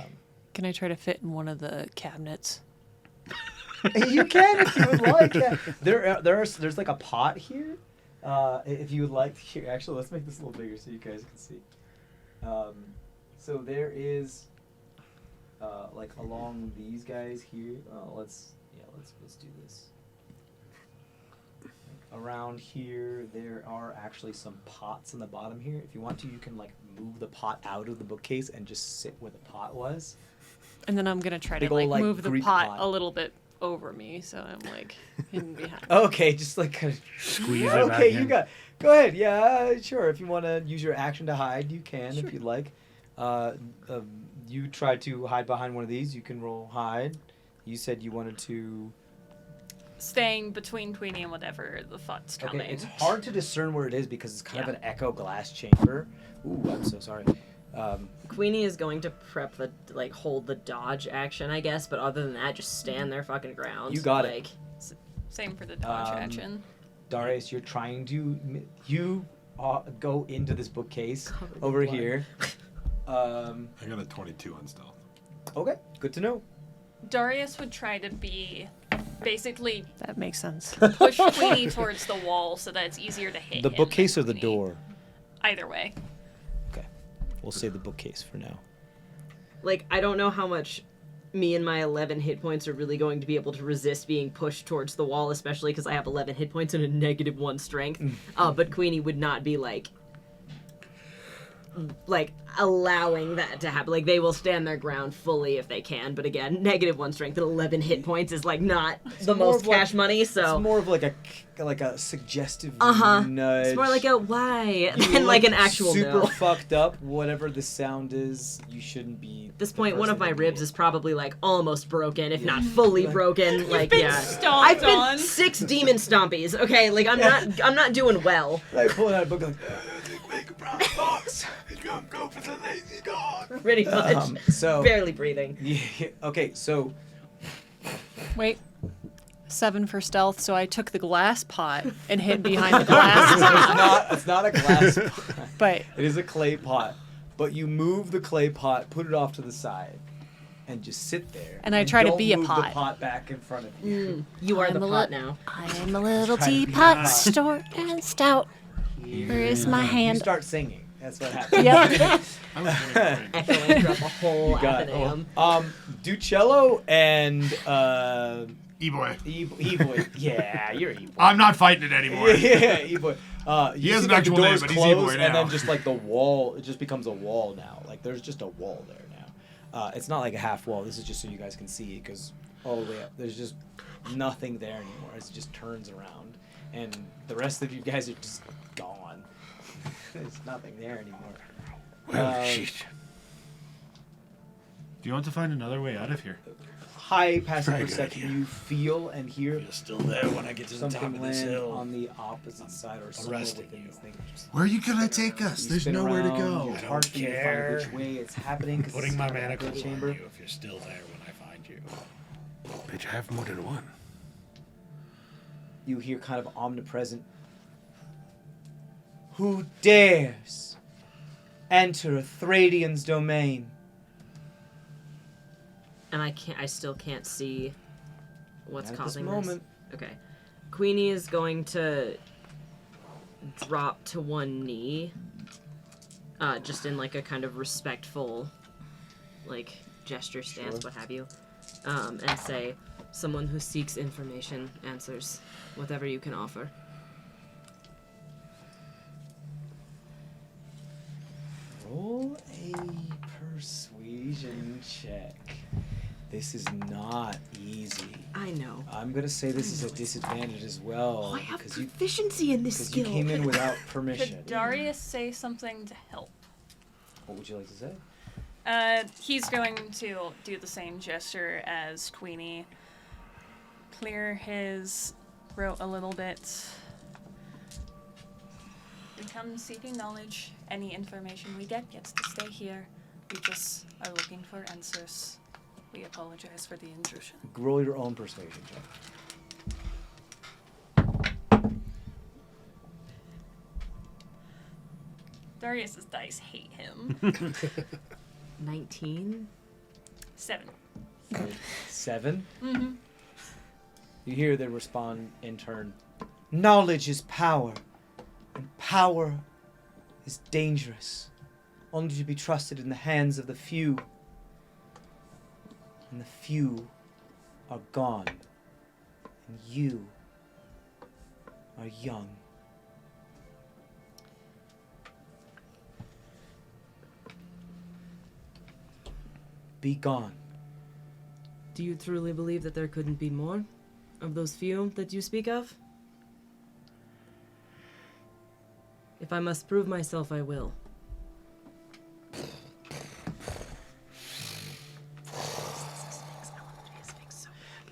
Can I try to fit in one of the cabinets? You can if you would like. Yeah. There's like a pot here. If you would like, here actually, let's make this a little bigger so you guys can see. So there is, like along these guys here. Let's do this. Around here, there are actually some pots in the bottom here. If you want to, you can like move the pot out of the bookcase and just sit where the pot was. And then I'm gonna try Big to ol', like, move the Greek pot pot. a little bit over me, so I'm like hidden behind. Okay, just like kind of Squeeze it back okay, you in. got. Go ahead. Yeah, sure. If you want to use your action to hide, you can. If you'd like. You try to hide behind one of these. You can roll hide. You said you wanted to. Staying between Queenie and whatever the fuck's coming. Okay, it's hard to discern where it is because it's kind of an echo glass chamber. Ooh, I'm so sorry. Queenie is going to prep the hold the dodge action, I guess, but other than that, just stand their fucking ground. You got it. Same for the dodge action. Darius, you're trying to go into this bookcase Covered in over blood. here. I got a 22 on stealth. Okay, good to know. Darius would try to be basically That makes sense. push Queenie towards the wall so that it's easier to hit The him bookcase than or the Queenie. door? Either way. Okay, we'll say the bookcase for now. I don't know how much me and my 11 hit points are really going to be able to resist being pushed towards the wall, especially because I have 11 hit points and a -1 strength. But Queenie would not be allowing that to happen. They will stand their ground fully if they can, but again, -1 strength and 11 hit points is not the more most of, like- cash money, so It's more of like a suggestive nudge. it's more like a why You than look an actual super no. fucked up. Whatever the sound is, you shouldn't be. At this point, one of my ribs is probably almost broken, if not Yeah. fully broken. been stomped I've been on. 6 demon stompies. Okay, I'm not doing well. I pull out a book like, make a brown box. Go for the lazy dog. Pretty much. So Barely breathing. Yeah, okay, so Wait. 7 for stealth, so I took the glass pot and hid behind the glass. it's not a glass pot. But It is a clay pot. But you move the clay pot, put it off to the side, and just sit there. And I try to don't be a move pot. the pot back in front of you. You are the I'm a pot li- now. I'm a little Try to be teapot, hot. short and stout. Where is my You hand? start singing. That's what happens. Yep. Echoing throughout the whole You got it. Athenaeum. Ducello and E-boy. E-boy. Yeah, you're E-boy. I'm not fighting it anymore. Yeah, E-boy. He You has see, an like, actual the name, doors but he's close, E-boy and now. then just the wall, it just becomes a wall now. There's just a wall there now. It's not like a half wall. This is just so you guys can see, because all the way up, there's just nothing there anymore. It just turns around, and the rest of you guys are just gone. There's nothing there anymore. Well, shit. Do you want to find another way out of here? High passive Very good perception, idea. you feel and hear You're still there when I get to the top something of this land hill. on the opposite side or somewhere arresting within you. this thing. Just Where are you gonna take us? you There's spin nowhere to around, go. It's I hard don't for you to care. find which way it's happening. 'Cause Putting it's my kind of an manacles echo on chamber. you if you're still there when I find you. Bitch, I have more than one. You hear kind of omnipresent. Who dares enter a Thradian's domain? And I still can't see what's Not at causing this moment. this. Okay. Queenie is going to drop to one knee, just in a kind of respectful, gesture stance, what have you, and say, "Someone who seeks information answers whatever you can offer." Roll a persuasion check. This is not easy. I know. I'm gonna say this is a disadvantage as well. Oh, I have because you proficiency in this you skill. came in without permission. Could Darius say something to help? What would you like to say? He's going to do the same gesture as Queenie. Clear his wrote a little bit. We come seeking knowledge. Any information we get gets to stay here. We just are looking for answers. We apologize for the intrusion. Roll your own persuasion check. Darius's dice hate him. 19. 7. 7? Mm-hmm. You hear they respond in turn. Knowledge is power, and power is dangerous, only to be trusted in the hands of the few. And the few are gone, and you are young. Be gone. Do you truly believe that there couldn't be more of those few that you speak of? If I must prove myself, I will.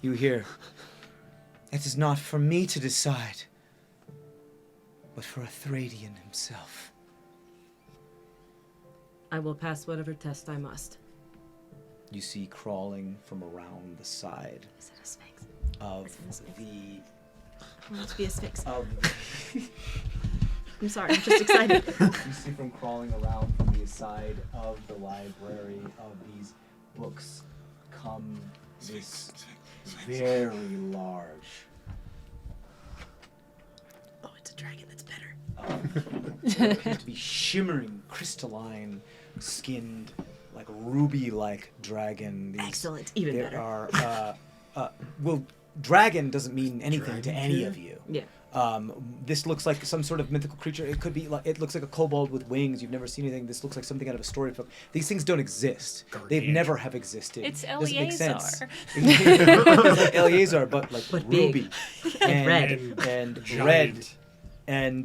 You hear, it is not for me to decide, but for Athradian himself. I will pass whatever test I must. You see crawling from around the side Is it a sphinx? of Is it a sphinx? the I want it to be a sphinx. of I'm sorry, I'm just excited. you see from crawling around from the side of the library of these books come this very large Oh, it's a dragon that's better. what appears to be shimmering, crystalline, skinned, like ruby-like dragon. These, Excellent, even there better. are, well, dragon doesn't mean anything to any of you. Yeah. This looks like some sort of mythical creature. It could be like, it looks like a kobold with wings. You've never seen anything. This looks like something out of a storybook. These things don't exist. They've never have existed. It's Doesn't make sense. Eleazar. It's like Eleazar, but like But big. ruby And red. and Giant. red, and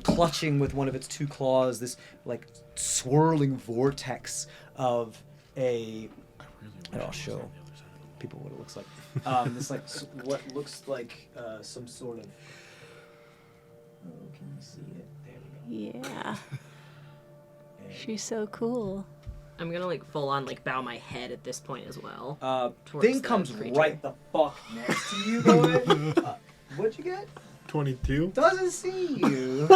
clutching with one of its two claws this like swirling vortex of a. And I'll show people what it looks like. This like what looks like some sort of. Oh, can you see it? There we go. Yeah. And, She's so cool. I'm gonna like full on like bow my head at this point as well. towards thing the comes creature. right the fuck next to you, boy. What'd you get? 22. Doesn't see you.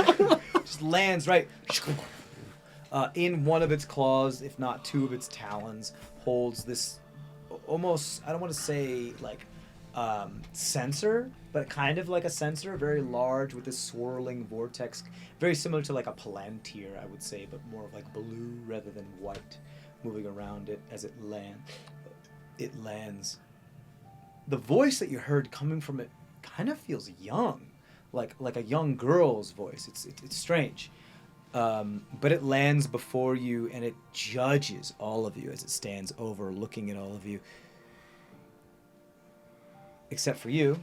Just lands right in one of its claws, if not two of its talons, holds this almost, I don't want to say like sensor, but kind of like a sensor, very large with this swirling vortex, very similar to like a palantir, I would say, but more of like blue rather than white, moving around it as it lands. The voice that you heard coming from it kind of feels young, like a young girl's voice. It's strange, but it lands before you and it judges all of you as it stands over, looking at all of you, except for you.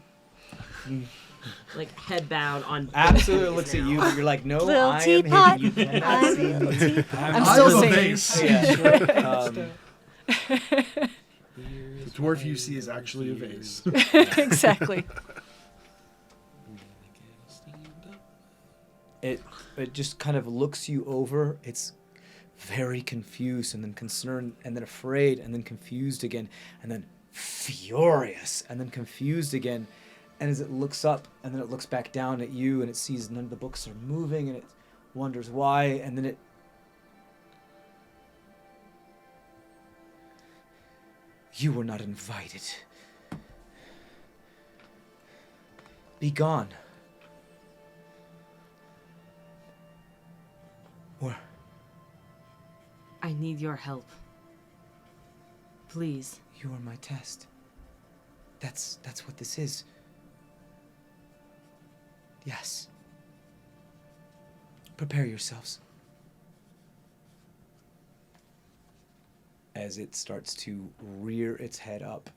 Like head bowed on. Absolutely looks at you, but you're like, no, Little I am teapot. hidden. You cannot I'm see a me. teapot. I'm I still have a singing. vase. Yeah. The dwarf you see is actually a vase. Exactly. It just kind of looks you over. It's very confused and then concerned and then afraid and then confused again and then furious and then confused again. And as it looks up and then it looks back down at you and it sees none of the books are moving and it wonders why, and then it you were not invited. Be gone. Or I need your help. Please. you are my test. That's what this is. Yes. Prepare yourselves. As it starts to rear its head up,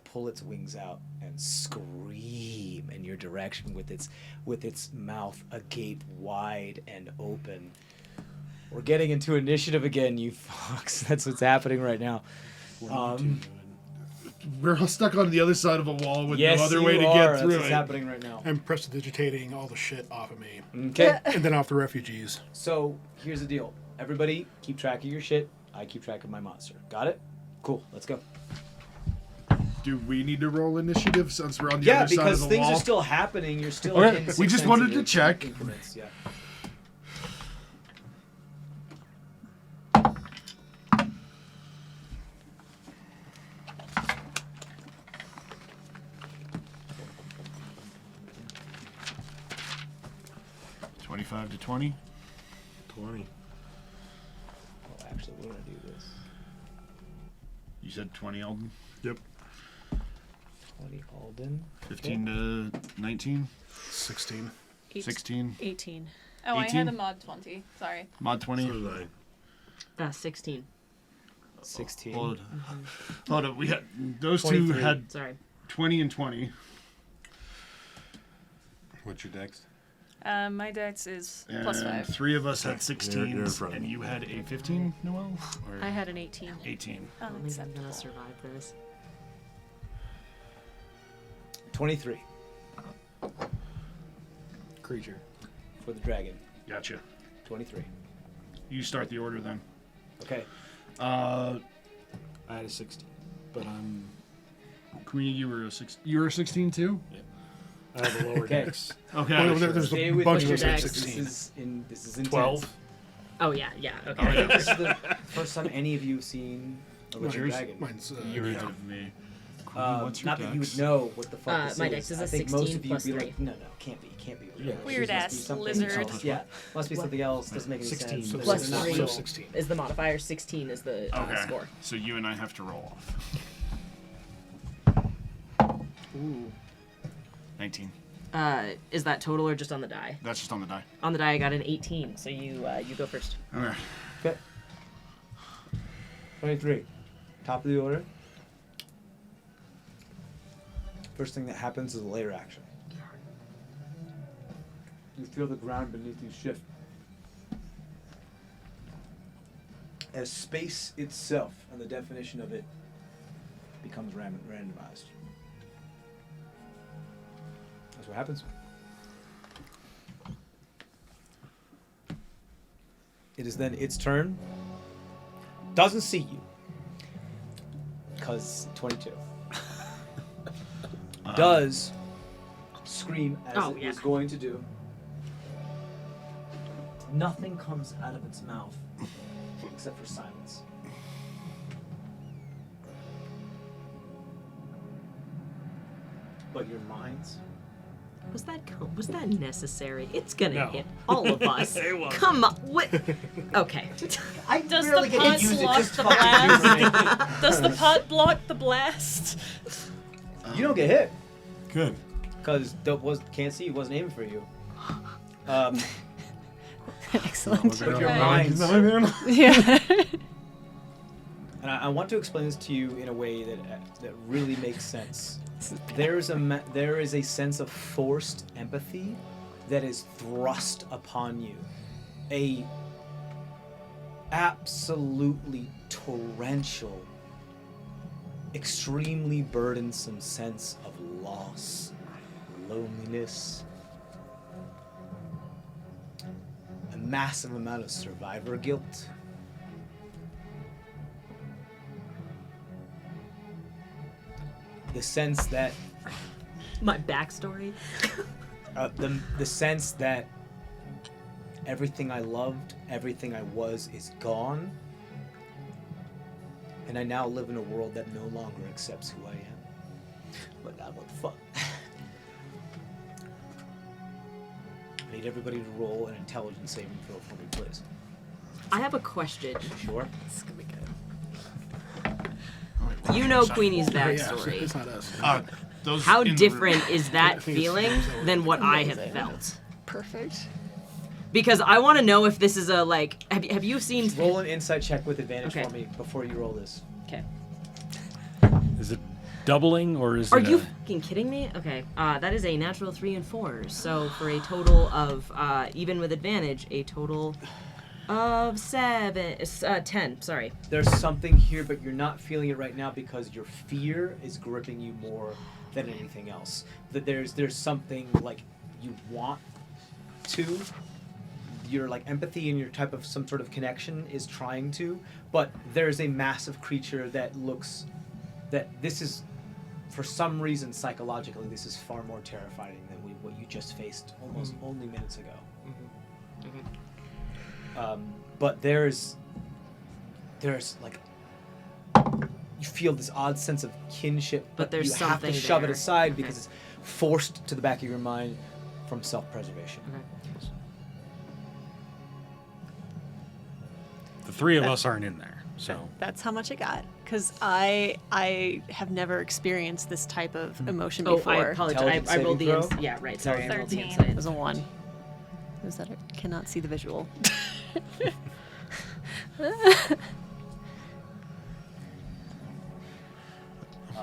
pull its wings out, and scream in your direction with its mouth agape wide and open. We're getting into initiative again, you fucks. That's what's happening right now. we're all stuck on the other side of a wall with Yes, no other you way to are. get That's through what's it. happening right now. I'm prestidigitating all the shit off of me. Okay. And then off the refugees. So here's the deal. Everybody, keep track of your shit. I keep track of my monster. Got it? Cool. Let's go. Do we need to roll initiative since we're on the Yeah, other side of because the things wall? are still happening. You're still Okay, in we just wanted to check. Increments. Yeah. $25 to 20. 20. Oh, actually, we're gonna do this. You said 20, Alden. Yep. 20 Alden. 15 to 19. 16. 16. 18. Oh, I 18? had a mod 20. Sorry. Mod 20. So did I. 16. 16. Hold on. We had those two 23. had Sorry. 20 and 20. What's your dex? My dex is And +5. 3 of us had You're in 16s, front. and you had a 15, Noel? Or I had an 18. 18. I don't think I'm Unacceptable. gonna survive this. 23 Creature. for the dragon. Gotcha. 23. You start the order then. Okay. Uh, I had a 16, but I'm. Queenie, you were a 16 too? I have a lower Okay. dex. Okay. Well, there's Stay a with bunch your of us at dex. 16. This is intense. 12. Oh yeah, okay. This is the first time any of you have seen a What's living yours? dragon. Mine's You're ahead of me. Not that you would know what the fuck this my is. dex is I a think most 16 of you plus would be 3. like, no, can't be. Yeah. Weird Must be ass something lizard. else. Yeah, must be something else. Doesn't make any 16. sense. Plus It's not 3 real. 16. is the modifier. 16 is the Okay. score. So you and I have to roll off. Ooh. 19. Is that total or just on the die? That's just on the die. On the die, I got an 18. So you go first. Okay. Okay. 23. Top of the order. First thing that happens is a layer action. You feel the ground beneath you shift. As space itself and the definition of it becomes randomized. That's what happens. It is then its turn. Doesn't see you. Because 22. Does scream as it is going to do. Nothing comes out of its mouth except for silence. But your minds. Was that necessary? It's gonna No. hit all of us. It wasn't. Come on. What? Okay. Does the pot block the blast? Does the pot block the blast? You don't get hit. Good. Because can't see, wasn't aiming for you. Excellent. But your Right. minds. Yeah. And I want to explain this to you in a way that really makes sense. There is a sense of forced empathy that is thrust upon you. A absolutely torrential, extremely burdensome sense of loss, loneliness, a massive amount of survivor guilt. The sense that My backstory. the sense that everything I loved, everything I was, is gone, and I now live in a world that no longer accepts who I am. But God, what the fuck? I need everybody to roll an intelligence saving throw for me, please. I have a question. Sure. This is gonna be good. You know Queenie's Yeah, backstory. it's not us. Those How in the different room. is that feeling than what I have felt? Perfect. Because I want to know if this is a like. Have you seen? Roll an insight check with advantage Okay. for me before you roll this. Okay. Is it doubling or is Are it? you fucking kidding me? Okay. That is a natural 3 and 4. So for a total of even with advantage, a total Of 10. Sorry. There's something here, but you're not feeling it right now because your fear is gripping you more than anything else. That there's something like you want to. Your like empathy and your type of some sort of connection is trying to, but there's a massive creature that looks that this is, for some reason psychologically, this is far more terrifying than what you just faced almost only minutes ago. But there's like you feel this odd sense of kinship, But there's you have to something shove it there. aside Okay. because it's forced to the back of your mind from self-preservation. Okay. The three of us aren't in there, so That's how much it got. Because I have never experienced this type of emotion Oh, before. I apologize. Intelligence I rolled the saving throw? yeah, right. Sorry, I rolled the 13. insight. It was a 1. Is that I cannot see the visual.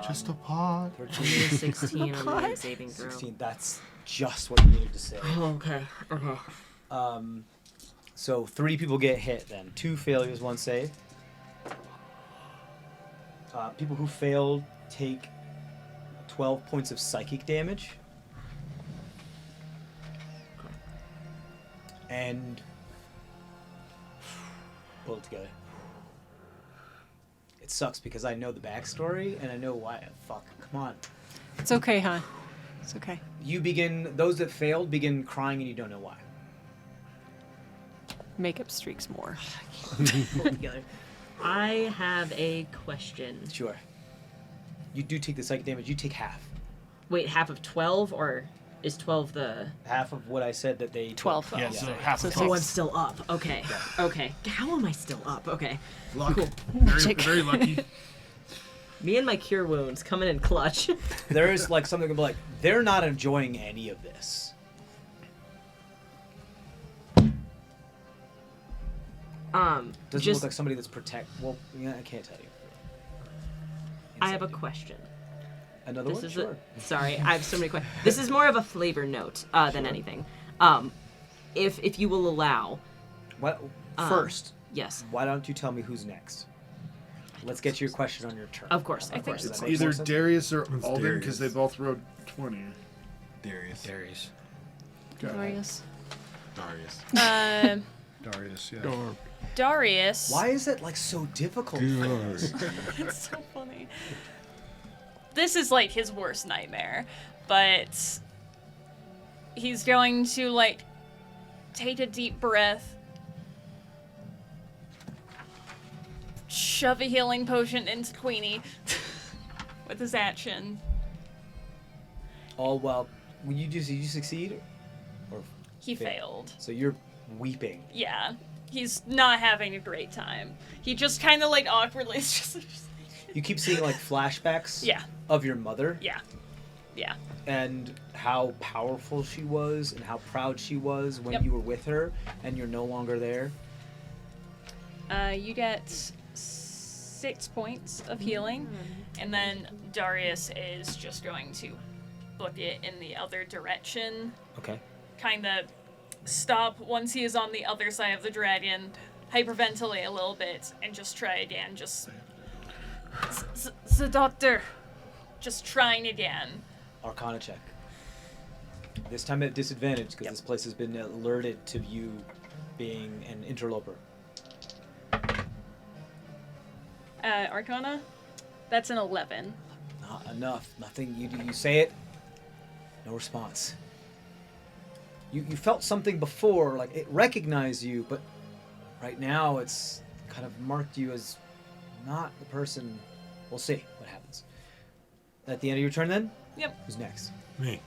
Just a pod. 16 on the saving throw. 16. That's just what you needed to say. Oh, okay. Okay. So 3 people get hit then. 2 failures, 1 save. People who failed take 12 points of psychic damage. And pull it together. It sucks because I know the backstory and I know why. Fuck, come on. It's okay, huh? It's okay. Those that failed begin crying and you don't know why. Makeup streaks more. Pull it together. I have a question. Sure. You do take the psychic damage. You take half. Wait, half of 12 or is 12 the... Half of what I said that they... 12. Yeah, so half So of six. Oh, I'm still up. Okay. Okay. How am I still up? Okay. luck. Cool. Very, very lucky. Me and my cure wounds coming in clutch. There is like something like, they're not enjoying any of this. Doesn't just look like somebody that's Well, yeah, I can't tell you. I have a Insight. question. Another This one? is Sure. sorry, I have so many questions. This is more of a flavor note than anything. If you will allow. What? First, Yes. why don't you tell me who's next? Let's get your question on your turn. Of course. Of Of course. Does It's that make either more sense? Darius or It's Alden because they Darius. both rode 20. Darius. Darius. Darius. Darius. Darius, yeah. Darius. Why is it like so difficult? It's so funny. This is like his worst nightmare, but he's going to like take a deep breath, shove a healing potion into Queenie with his action. All well, did you succeed? Or He fail? failed. So you're weeping. Yeah. He's not having a great time. He just kind of like awkwardly is just You keep seeing like flashbacks yeah. of your mother Yeah. Yeah. and how powerful she was and how proud she was when Yep. you were with her and you're no longer there. You get 6 points of healing, and then Darius is just going to book it in the other direction. Okay. Kind of stop once he is on the other side of the dragon, hyperventilate a little bit, and just try again. Just the doctor. Just trying again. Arcana check. This time at disadvantage because Yep. this place has been alerted to you being an interloper. Arcana? That's an 11. Not enough. Nothing. You say it. No response. You felt something before, like it recognized you, but right now it's kind of marked you as not the person. We'll see what happens. At the end of your turn, then. Yep. Who's next? Me.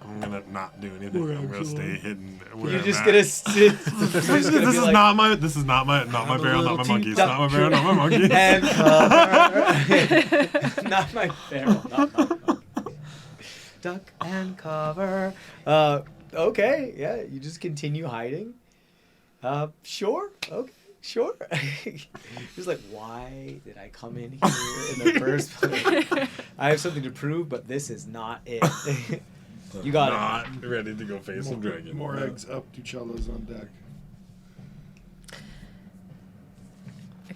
I'm gonna not do anything. I'm gonna stay hidden. Where You're I'm just at. gonna sit. This is not my barrel, not my monkey. It's not my barrel, not my monkey. And cover. Not my barrel, not my monkey. Duck and cover. Okay, yeah, you just continue hiding. Sure, okay, sure. Just like, why did I come in here in the first place? I have something to prove, but this is not it. You got Not ready to go face some dragon. More eggs up, Ducello's on deck.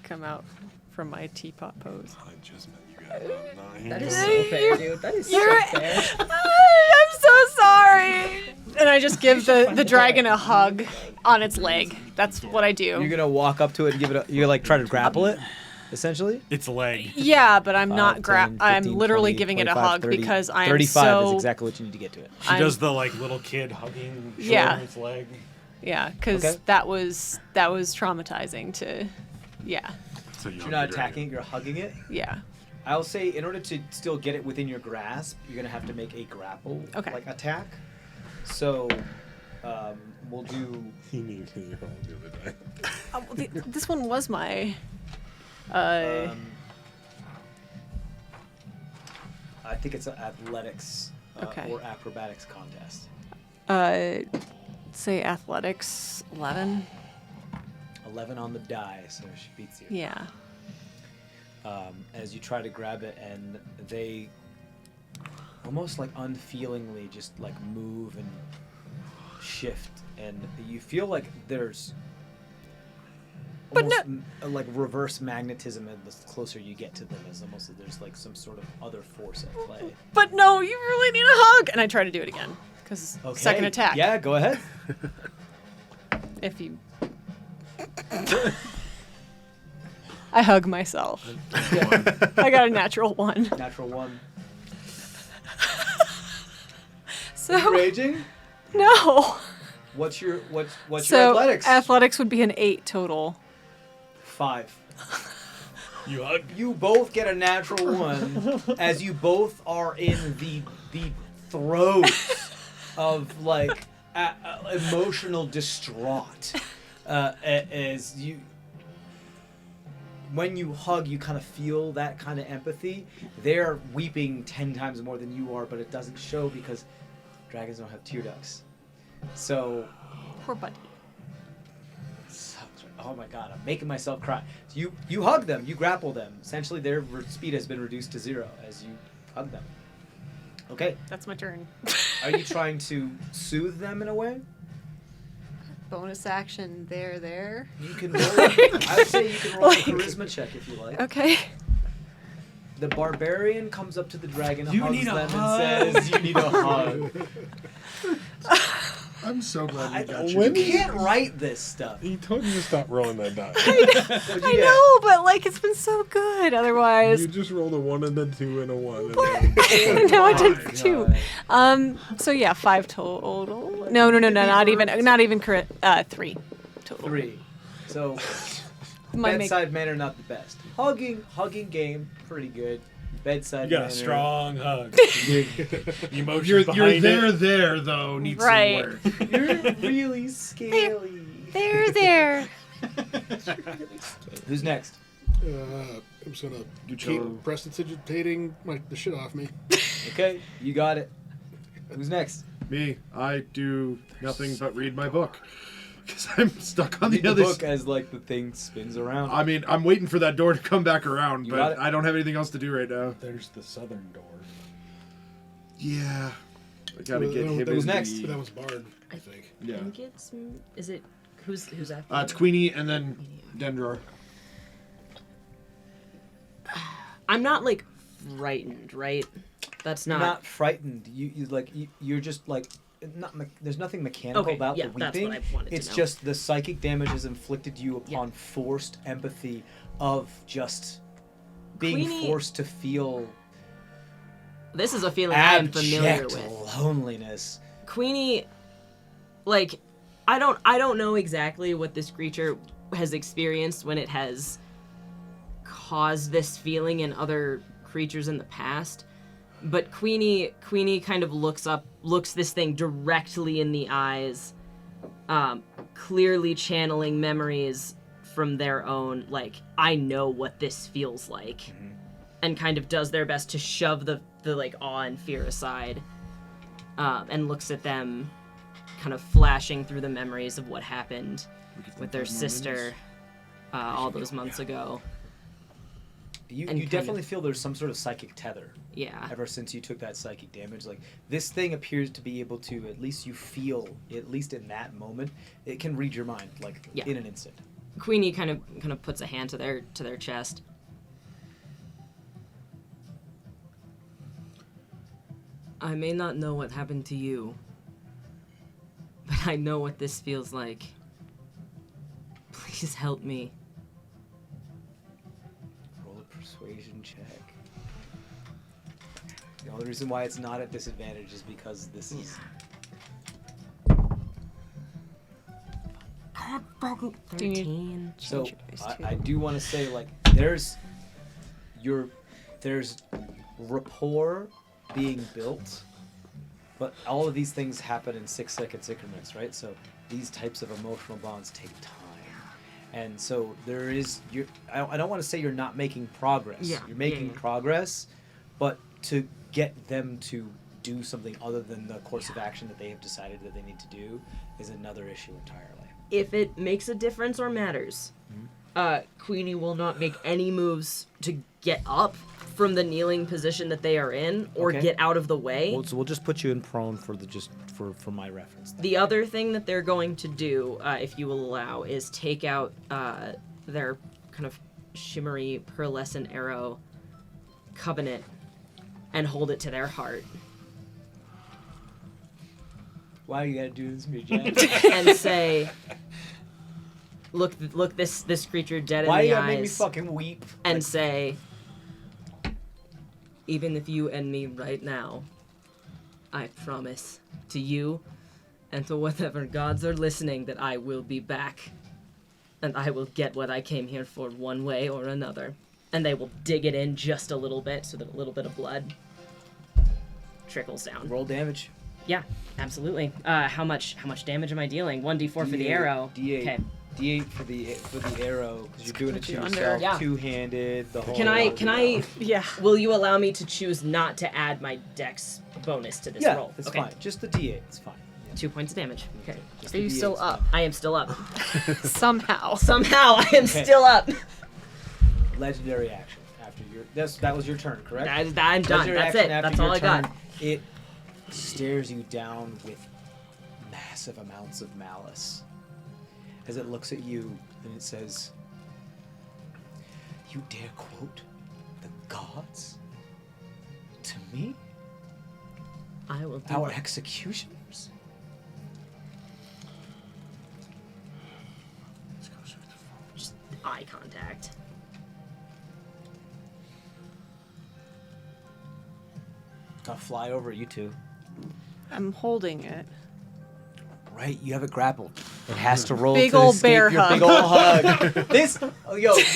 come out from my teapot pose. I just met you guys. I'm not That here. is so fair, dude. That is so fair. I'm so sorry. And I just give the dragon a hug on its leg. That's what I do. You're gonna walk up to it and give it. You're like try to grapple it, essentially. Its leg. Yeah, but I'm 5, not 10, I'm 15, literally 20, giving it a 25, hug 30, because I am 35 so is exactly what you need to get to it. She does the like little kid hugging Yeah. its leg. yeah, because Okay. that was traumatizing to, yeah, So You're not attacking it, you're hugging it. yeah. I'll say in order to still get it within your grasp, you're gonna have to make a grapple like attack. So we'll do. You need to roll the other die. This one was my. I think it's an athletics Okay. or acrobatics contest. Say athletics 11. 11 on the die, so she beats you. Yeah. As you try to grab it, and they almost like unfeelingly just like move and shift, and you feel like there's almost like reverse magnetism, and the closer you get to them, is almost like there's like some sort of other force at play. But no, you really need a hug, and I try to do it again because second attack. Yeah, go ahead. If you. I hug myself. I got a natural 1. Natural 1. So Raging? no. What's your your So athletics? athletics would be an 8 total. 5. You hug. You both get a natural 1 as you both are in the throes of like emotional distraught. As you, when you hug, you kind of feel that kind of empathy. They're weeping 10 times more than you are, but it doesn't show because dragons don't have tear ducts. So, Poor buddy. oh my god, I'm making myself cry. So you hug them, you grapple them. Essentially, their speed has been reduced to 0 as you hug them. Okay. That's my turn. Are you trying to soothe them in a way? Bonus action there. You can roll. I would say you can roll a charisma check if you like. Okay. The barbarian comes up to the dragon, You hugs need a them, hug. and says, "You need a hug." I'm so glad we got You can't write this stuff. He told you to stop rolling that die. I know, but like it's been so good otherwise. You just rolled a 1 and then 2 and a 1. And then... No, I did 2. So yeah, 5 total. No, not even correct. 3 total. 3. So My bedside manner not the best. Hugging game pretty good. Bedside You got manner. a strong hug. Emotions You're behind it. there though. Needs Right. some work. You're really scaly. There. Who's next? I'm just gonna keep prestidigitating the shit off me. Okay, you got it. Who's next? Me, I do nothing but read my book because I'm stuck on Read the the other. book as like the thing spins around. I mean, I'm waiting for that door to come back around, You got it. but I don't have anything else to do right now. There's the southern door. Yeah, I gotta get him. That in was next. the- That was Bard, I think. I Yeah, think it's. Is it. Who's after? it's Queenie and then Dendrar. I'm not like frightened, right? That's not frightened. You're just like there's nothing mechanical Okay, about yeah, the that's weeping. what I wanted to It's know. just the psychic damage is inflicted you upon forced empathy of just being Queenie- forced to feel This is a feeling I am abject familiar with. loneliness. Queenie, like, I don't know exactly what this creature has experienced when it has caused this feeling in other creatures in the past, but Queenie kind of looks this thing directly in the eyes, clearly channeling memories from their own, like, I know what this feels like, and kind of does their best to shove the like awe and fear aside, and looks at them kind of flashing through the memories of what happened with their sister all those months ago. You And kind definitely of- feel there's some sort of psychic tether. Yeah. Ever since you took that psychic damage, like this thing appears to be able to, at least you feel, at least in that moment, it can read your mind like Yeah. in an instant. Queenie kind of puts a hand to their chest. I may not know what happened to you, but I know what this feels like. Please help me. Roll a persuasion check. The only reason why it's not at disadvantage is because this is. Do you need 13. So change your dice, too? I do want to say like there's rapport being built, but all of these things happen in 6-second increments, right? So these types of emotional bonds take time, and so there is I don't want to say you're not making progress. Yeah, You're making yeah. progress, but to get them to do something other than the course of action that they have decided that they need to do is another issue entirely. If it makes a difference or matters, Queenie will not make any moves to get up from the kneeling position that they are in or Okay. get out of the way. So we'll just put you in prone for for my reference. Then. The other thing that they're going to do, if you will allow, is take out their kind of shimmery pearlescent arrow covenant and hold it to their heart Why you gotta do this to me, Jen? and say, look this creature dead Why in you the gotta make me eyes fucking weep? and say, even if you end me right now, I promise to you and to whatever gods are listening that I will be back and I will get what I came here for one way or another. And they will dig it in just a little bit so that a little bit of blood trickles down. Roll damage. Yeah, absolutely. How much damage am I dealing? 1d4 for the arrow. D8. Okay. D8 for the arrow because you're doing it to you under. yourself. Yeah. Two-handed. The whole. Can I Yeah. will you allow me to choose not to add my dex bonus to this Yeah, roll? it's Okay. fine. Just the D8. It's fine. Yeah. 2 points of damage. Okay. Just Are the you D8 still is up? fine. I am still up. Somehow. Somehow I am Okay. still up. Legendary action after your. That was your turn, correct? I'm done. Legendary That's action it. after That's all your I got. turn, It stares you down with massive amounts of malice as it looks at you and it says, "You dare quote the gods to me? I will do Our it. executioners?" Just eye contact. Gonna fly over you two. I'm holding it. Right, you have it grappled. It has to roll Big to ol' escape bear your hug. big ol' hug. This,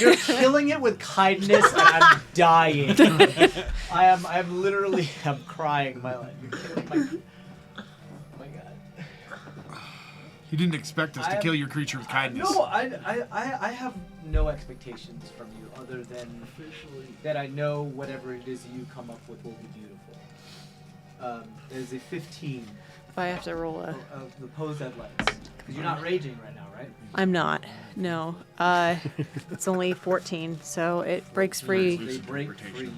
you're killing it with kindness, and I'm dying. I'm literally, I'm crying. You're killing my. Oh my god. You didn't expect us to I- kill your creature with kindness. No, I have no expectations from you other than that I know whatever it is you come up with will be beautiful. It is a 15 If I have to roll a. of the opposed athletics. Because you're not raging right now, right? I'm not. No. It's only 14, so it breaks free. They break free.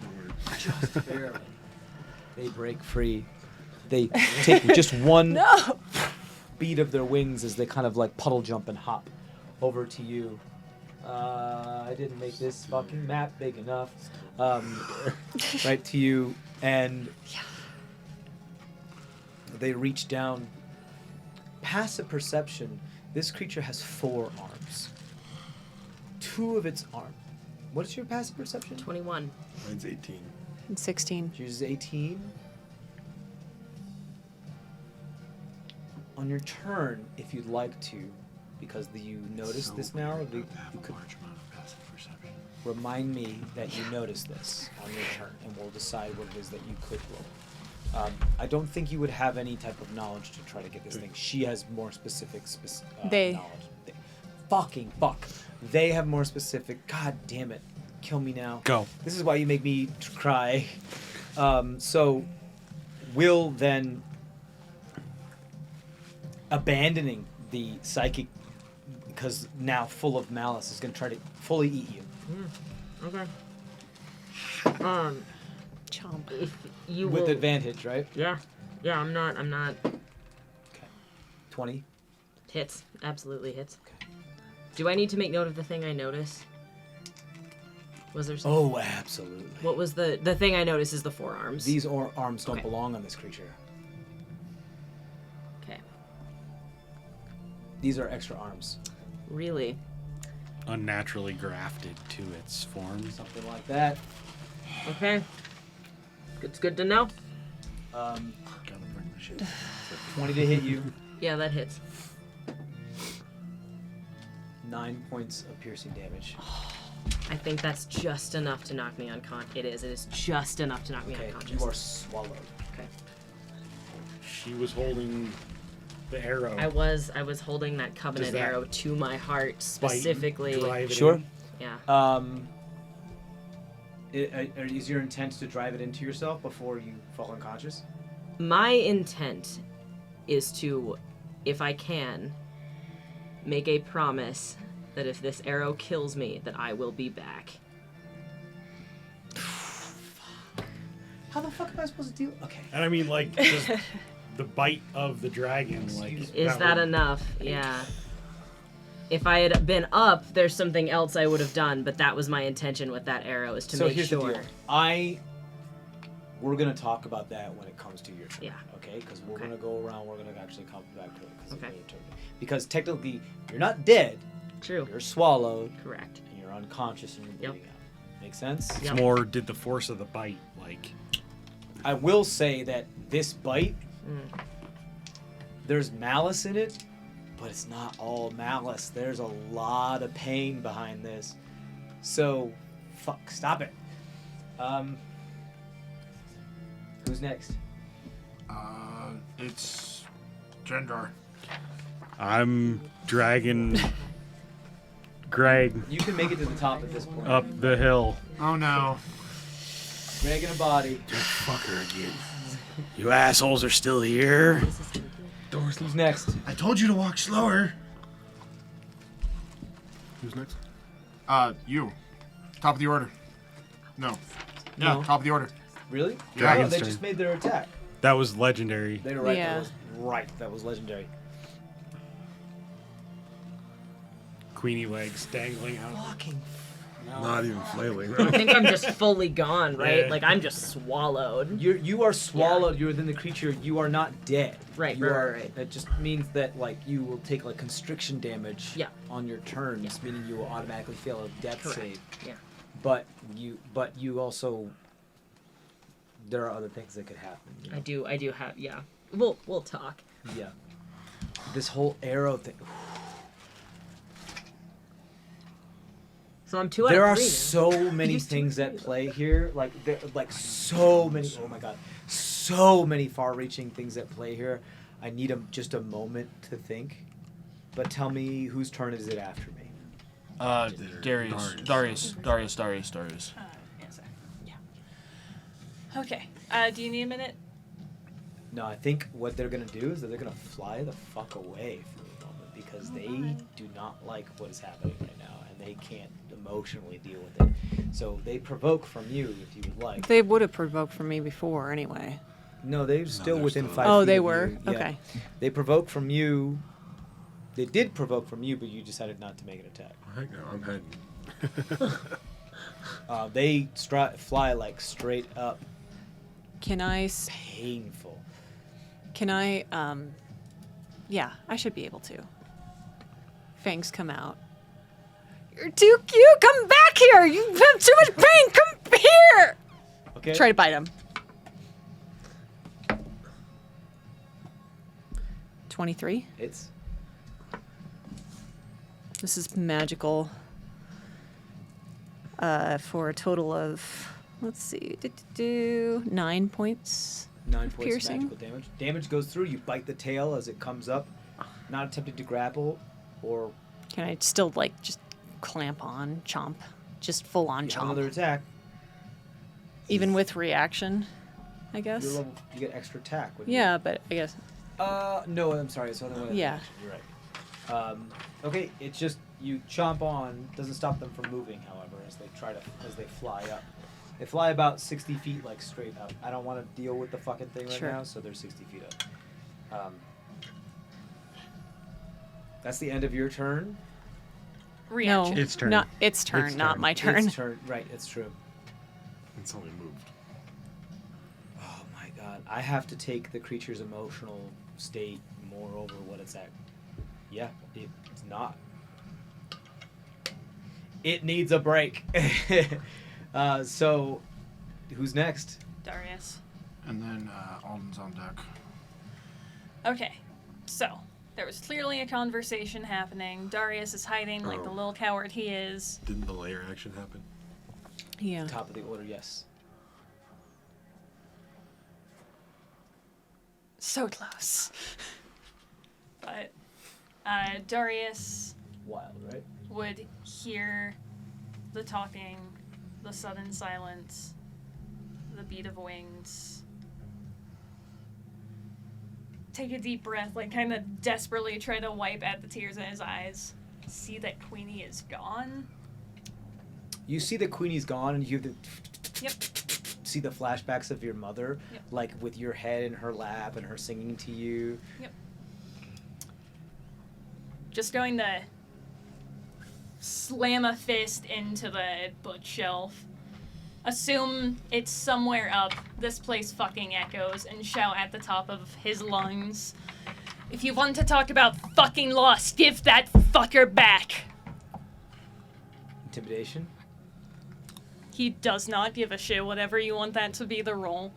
Just barely. They break free. They take just one No! beat of their wings as they kind of like puddle jump and hop over to you. I didn't make this fucking map big enough. Right to you, and they reach down. Passive perception. This creature has 4 arms. 2 of its arm. What is your passive perception? 21. Mine's 18. And 16. She uses 18. On your turn, if you'd like to, because you notice this now, you could remind me that you notice this on your turn, and we'll decide what it is that you could roll. I don't think you would have any type of knowledge to try to get this thing. She has more specific They. knowledge. Fucking fuck. They have more specific. God damn it. Kill me now. Go. This is why you make me cry. So, Will then, abandoning the psychic, because now full of malice, is going to try to fully eat you. Okay. Chomp. If you With will, advantage, right? Yeah. Yeah, I'm not. 20. Hits. Absolutely hits. Do I need to make note of the thing I notice? Was there something? Oh, absolutely. What was the thing I noticed is the forearms. These arms don't Okay. belong on this creature. Okay. These are extra arms. Really? Unnaturally grafted to its form. Something like that. Okay. It's good to know. Gotta bring the shit. 20 to hit you. Yeah, that hits. 9 points of piercing damage. I think that's just enough to knock me unconscious. It is just enough to knock me Okay, unconscious. you are swallowed. Okay. She was holding the arrow. I was holding that Does covenant that arrow to my heart Bite, specifically. drive it Sure. in? Yeah. Is your intent to drive it into yourself before you fall unconscious? My intent is to, if I can, make a promise that if this arrow kills me, that I will be back. How the fuck am I supposed to deal? Okay. And I mean, like, just the bite of the dragon, like. Is that would- enough? Yeah. If I had been up, there's something else I would have done, but that was my intention with that arrow, is to So make here's sure. the deal. We're gonna talk about that when it comes to your turn. Yeah. Okay? Because we're Okay. gonna go around. We're gonna actually come back to it. Okay. Because technically, you're not dead. True. You're swallowed. Correct. And you're unconscious and you're Yep. bleeding out. Make sense? It's Yep. more, did the force of the bite, like. I will say that this bite, Mm. there's malice in it, but it's not all malice. There's a lot of pain behind this. So, fuck, stop it. Who's next? It's Gendar. I'm dragging Greg You can make it to the top at this point. up the hill. Oh no. Greg in a body. Fucker again. You assholes are still here. Who's next? I told you to walk slower. Who's next? You. Top of the order. No. Yeah, No. top of the order. Really? Dragon's Oh, they turn. just made their attack. That was legendary. They were right. Yeah. That was right. That was legendary. Queenie legs dangling out. Fucking. Not even flailing. I think I'm just fully gone, right? Yeah. Like I'm just swallowed. You are swallowed. You're within the creature. You are not dead. Right, You right, are. right. That just means that like you will take like constriction damage. Yeah. On your turns, meaning you will automatically fail a death Correct. save. Yeah. But you also. There are other things that could happen. you know? I do have, yeah. We'll talk. Yeah. This whole arrow thing. So I'm 2 out There of are 3 now. so many things at play here. Like so many. Oh my god, so many far-reaching things at play here. I need just a moment to think. But tell me, whose turn is it after me? Darius. Yes, sir. Yeah. Okay. Do you need a minute? No, I think what they're gonna do is that they're gonna fly the fuck away for a moment because they do not like what is happening right now, and they can't emotionally deal with it. So they provoke from you if you would like. They would have provoked from me before anyway. No, they're still they're within still- 5 Oh, feet they of were? you. Yeah. Okay. They provoke from you. They did provoke from you, but you decided not to make an attack. Heck no, I'm heading. They fly like straight up, Can I? painful. Can I? Yeah, I should be able to. Fangs come out. You're too cute. Come back here. You have too much pain. Come here. Okay. Try to bite him. 23. It's This is magical. For a total of, let's see, 9 points. 9 points Piercing. of magical damage. Damage goes through. You bite the tail as it comes up. Not attempting to grapple or Can I still like just clamp on, chomp, just full on you have chomp, another attack. even with reaction, I Your guess. level, you get extra attack. When Yeah, but I guess. No, I'm sorry. It's only one. Yeah. action, You're right. Okay, it's just you chomp on. Doesn't stop them from moving, however, as they fly up. They fly about 60 feet, like straight up. I don't want to deal with the fucking thing right Sure. now, so they're 60 feet up. That's the end of your turn. reaction. Its turn. Not its turn, Its not turn. my turn. It's turn. Right, it's true. It's only moved. Oh my god. I have to take the creature's emotional state more over what it's at. Yeah, it's not. It needs a break. So, who's next? Darius. And then Alden's on deck. Okay, so there was clearly a conversation happening. Darius is hiding like the little coward he is. Didn't the layer action happen? Yeah. Top of the order, yes. So close. But Darius Wild, right? would hear the talking, the sudden silence, the beat of wings. Take a deep breath, like kind of desperately try to wipe at the tears in his eyes. See that Queenie is gone. You see the Queenie's gone, and you hear the Yep. see the flashbacks of your mother, Yep. like with your head in her lap and her singing to you. Yep. Just going to slam a fist into the bookshelf. Assume it's somewhere up. This place fucking echoes and shout at the top of his lungs. If you want to talk about fucking loss, give that fucker back. Intimidation. He does not give a shit, whatever you want that to be the role.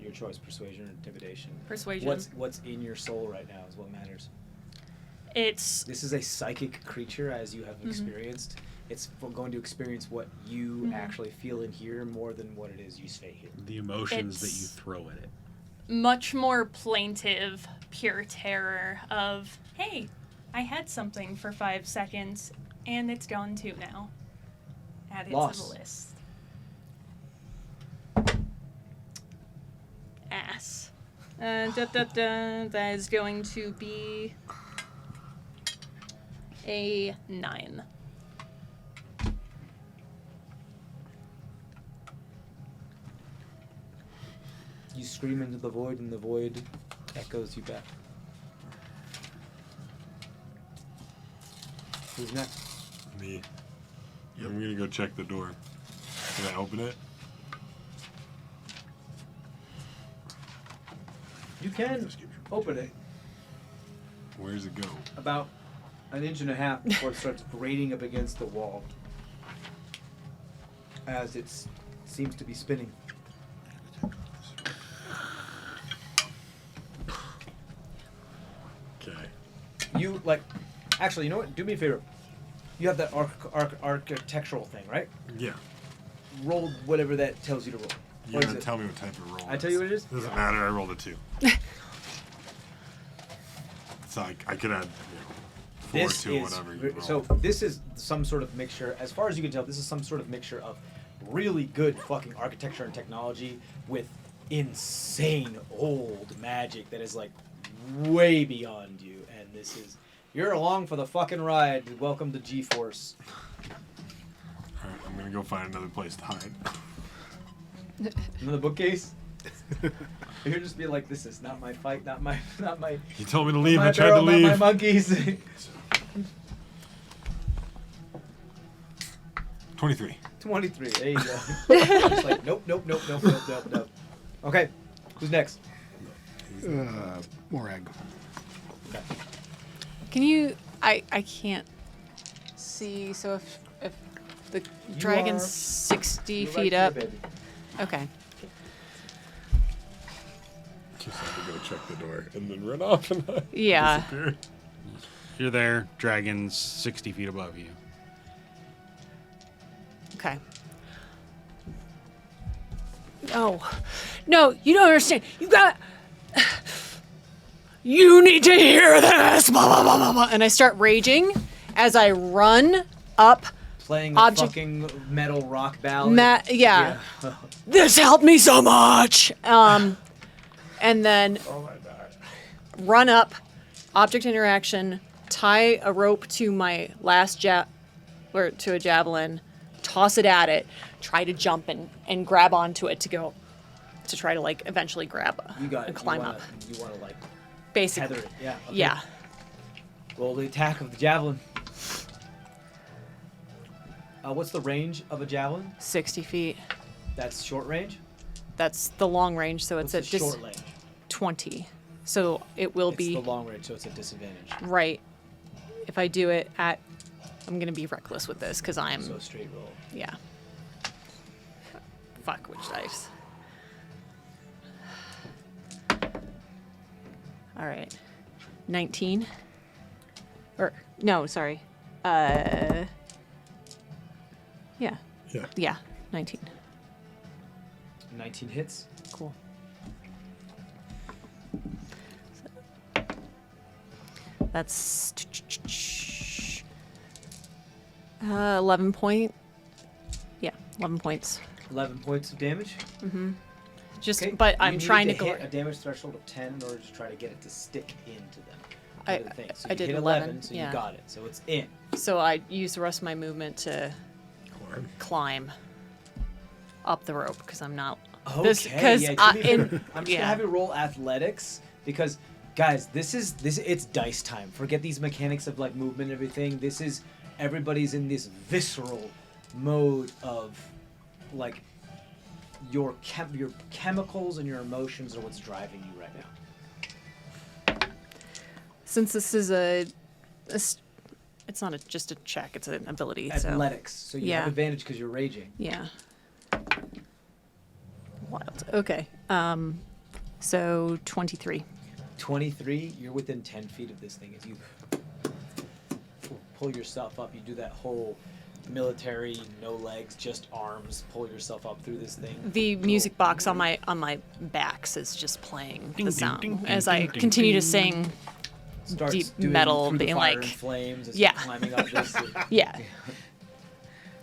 Your choice: persuasion or intimidation. Persuasion. What's in your soul right now is what matters. It's This is a psychic creature, as you have experienced. It's going to experience what you actually feel and hear more than what it is you say here. The emotions that you It's- throw at it. much more plaintive, pure terror of, hey, I had something for 5 seconds, and it's gone too now. Add it Loss. to the list. Ass. That is going to be a 9. You scream into the void, and the void echoes you back. Who's next? Me. I'm gonna go check the door. Can I open it? You can open it Where's it go? about an inch and a half before it starts grating up against the wall as it seems to be spinning. Okay. You, actually, you know what? Do me a favor. You have that architectural thing, right? Yeah. Roll whatever that tells you to roll. You What is gotta it? tell me what type of roll. I tell you what it is? Doesn't matter. I rolled a 2. So I could add 4, This 2, is whatever. You roll. so. This is some sort of mixture. As far as you can tell, this is some sort of mixture of really good fucking architecture and technology with insane old magic that is like way beyond you. And this is you're along for the fucking ride. Welcome to G-Force. Alright, I'm gonna go find another place to hide. Another bookcase. You're just be like, this is not my fight, not my. You told me to leave. My I tried to barrel, not leave. my monkeys. 23. 23. There you go. Just like, nope. Okay, who's next? Morag. Okay. Can you? I can't see. So if the dragon's are- 60 You're feet right up. here, baby. Okay. Just have to go check the door and then run off and Yeah. disappear. You're there. Dragon's 60 feet above you. Okay. No, you don't understand. You need to hear this. Blah, blah, blah, blah, blah. And I start raging as I run up. Playing a Object- fucking metal rock ballad. Yeah. This helped me so much. And then run up, object interaction, tie a rope to my last or to a javelin, toss it at it, try to jump and grab onto it to try to like eventually grab You got it. and climb you wanna, up. You want to like Basically. tether it. Yeah. Okay. Yeah. Roll the attack of the javelin. What's the range of a javelin? 60 feet. That's short range? That's the long range, so What's it's the at short range? 20. So it will It's be the long range, so it's a disadvantage. right. If I do it at, I'm gonna be reckless with this because I'm. So straight roll. Yeah. Fuck, which dice? All right. 19. Or no, sorry. Yeah. Yeah. Yeah. 19. 19 hits. Cool. That's 11 point. Yeah, 11 points. 11 points of damage. Just, Okay, but you I'm need trying to to go. hit a damage threshold of 10 in order to try to get it to stick into them. I- The thing. So I you did hit 11, so yeah. you got it. So it's in. So I use the rest of my movement to climb up the rope because I'm not. Okay. Yeah, to be fair, I'm just yeah. gonna have you roll athletics because, guys, this it's dice time. Forget these mechanics of like movement and everything. This is everybody's in this visceral mode of like your chemicals and your emotions are what's driving you right now. Since this is it's not just a check; it's an ability. Athletics. So you have Yeah. advantage because you're raging. Yeah. Wild. Okay. So 23. 23, you're within 10 feet of this thing. As you pull yourself up, you do that whole military, no legs, just arms, pull yourself up through this thing. The music box on my back is just playing Ding, the ding, sound ding, ding, as I ding, ding, continue to ding. sing Starts deep doing metal, Through the being Fire like, and flames as yeah. you're climbing up this. yeah.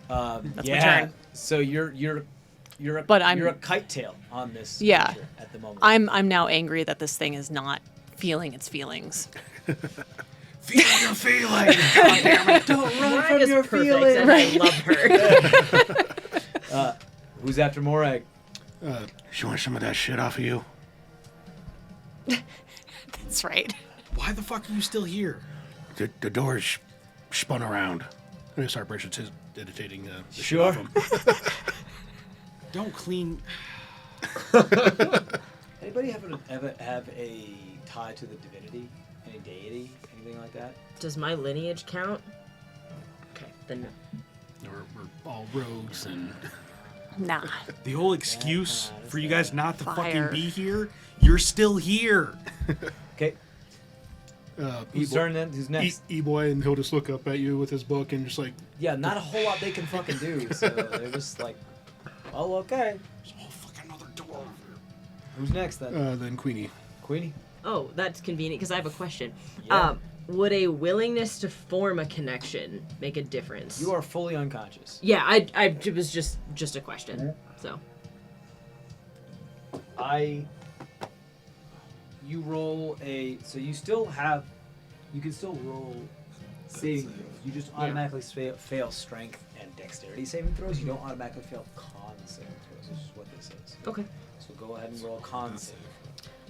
That's my turn. So you're a But I'm- you're a kite tail on this Yeah. creature at the moment. I'm now angry that this thing is not feeling its feelings. Feel your feelings. God damn it. Don't run Morag from is your perfect, feelings. and I love her. Who's after Morag? She wants some of that shit off of you. That's right. Why the fuck are you still here? The door's spun around. I'm gonna start brushing his meditating the shit Sure. off him. Don't clean. Anybody ever have a tie to the divinity? Any deity? Anything like that? Does my lineage count? Okay, then no. We're all rogues and Nah. The whole excuse that's for you guys not to Fire. fucking be here, you're still here. Okay. Whose turn then? Who's next? E-boy, and he'll just look up at you with his book and just like, Yeah, not a whole lot they can fucking do. So they're just like, oh, okay. Oh, fuck, another door. Who's next then? Queenie. Queenie? Oh, that's convenient because I have a question. Yeah. Would a willingness to form a connection make a difference? You are fully unconscious. Yeah, it was just a question. So You roll so you can still roll saving throws. You just automatically fail strength and dexterity saving throws. You don't automatically fail con saving throws, which is what this is. okay. So go ahead and roll con saving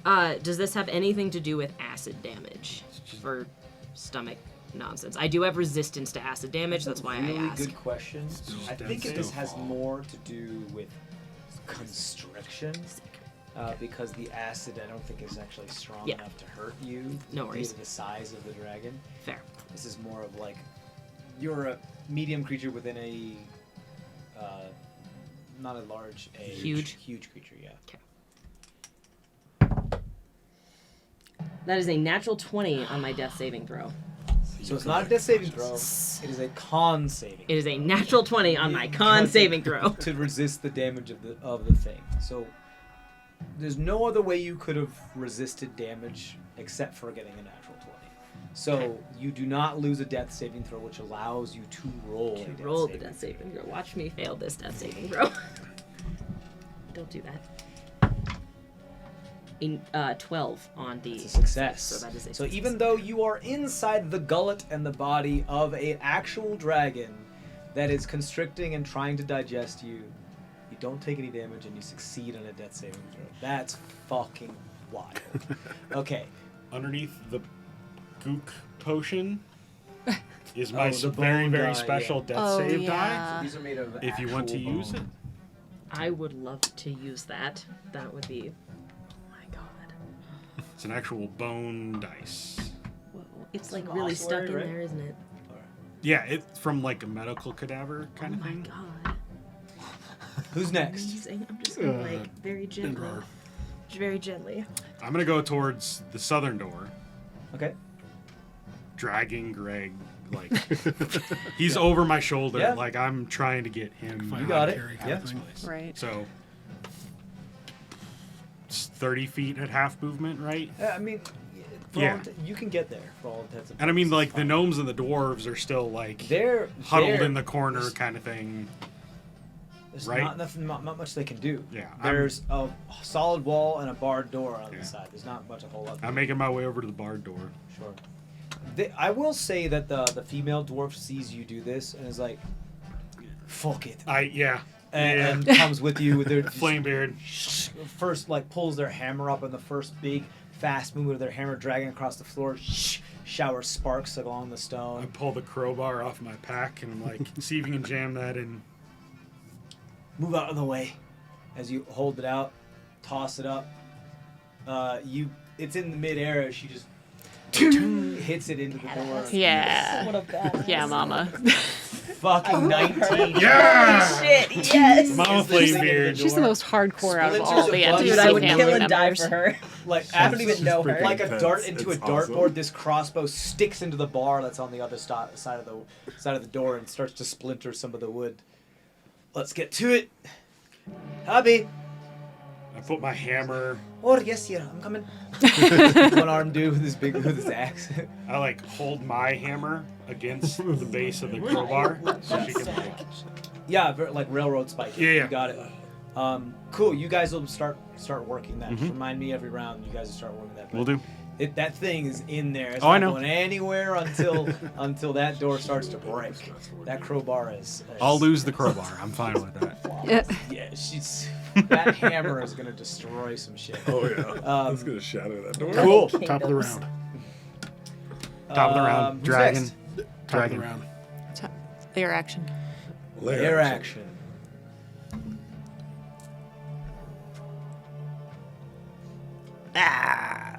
throw. Does this have anything to do with acid damage for stomach nonsense? I do have resistance to acid damage. That's why really I ask. good question. I think still this has fall. more to do with constriction. Because the acid, I don't think is actually strong Yeah. enough to hurt you. No due worries. to the size of the dragon. Fair. This is more of like you're a medium creature within a not a large, a Huge creature. Yeah. That is a natural 20 on my death saving throw. So it's not a death saving throw. It is a con saving. It is a natural 20 on my con saving throw. To resist the damage of the thing. So there's no other way you could have resisted damage except for getting a natural 20. So you do not lose a death saving throw, which allows you to roll a death Roll the saving death saving throw. Watch me fail this death saving throw. Don't do that. 12 on the It's a success. So that is a So success. even though you are inside the gullet and the body of an actual dragon that is constricting and trying to digest you, you don't take any damage and you succeed on a death saving throw. That's fucking wild. Okay. Underneath the gook potion is my the very, bone very die, special yeah. death Oh, save yeah. die. These are made of If you want to actual use it. bone. I would love to use that. That would be. Oh my god. It's an actual bone dice. Whoa. It's Some like really stuck ossuary, in right? there, isn't it? Yeah, it's from like a medical cadaver kind Oh of my thing. god. Who's next? Amazing. I'm just gonna like very gently. Dendrar. Very gently. I'm gonna go towards the southern door, Okay. dragging Greg. Like he's over my shoulder. Yeah. Like I'm trying to get him. Fine. You got it. Carry kind Yeah. of thing. Right. So it's 30 feet at half movement, right? I mean, for Yeah. all you can get there for all intents and And I mean, purposes, like it's the fine. gnomes and the dwarves are still like They're huddled they're- in the corner, kind of thing. There's right? not much they can do. Yeah, I'm- There's a solid wall and a barred door on the side. There's not much a whole lot. I'm making my way over to the barred door. Sure. I will say that the female dwarf sees you do this and is like, "Fuck it," and comes with you with their flame beard. First, like pulls their hammer up, and the first big fast movement of their hammer dragging across the floor, showers sparks along the I stone. pull the crowbar off my pack and I'm like, see if you can jam that in. Move out of the way as you hold it out, toss it up. It's in the midair as she just hits it into the door. Yeah. What a badass. Yeah, mama. Fucking 19. Yeah! Shit, yes! Mama flame beard. She's the most hardcore out of Splinters all of the blood. NPC Dude, I would family kill and die members. for her. Like I don't even know her. like a intense. dart into a It's dartboard. awesome. This crossbow sticks into the bar that's on the other side of the door and starts to splinter some of the wood. Let's get to it. Hubby. I put my hammer. Oh yes, yeah, I'm coming. One armed dude with his axe. I like hold my hammer against the base of the crowbar so she can like. Yeah, like railroad spike. Yeah, yeah. You got it. Cool. You guys will start working that. Just remind me every round. You guys will start working that. We'll do. That thing is in there. It's Oh, I not know. going anywhere until that door starts to break. That crowbar is. I'll lose the crowbar. I'm fine with that. Yeah, that hammer is gonna destroy some shit. Oh yeah. That's gonna shatter that door. Cool. Top of the round. Top of the round. Who's Dragon. next? Top of Dragon. the round. Their action. Air action.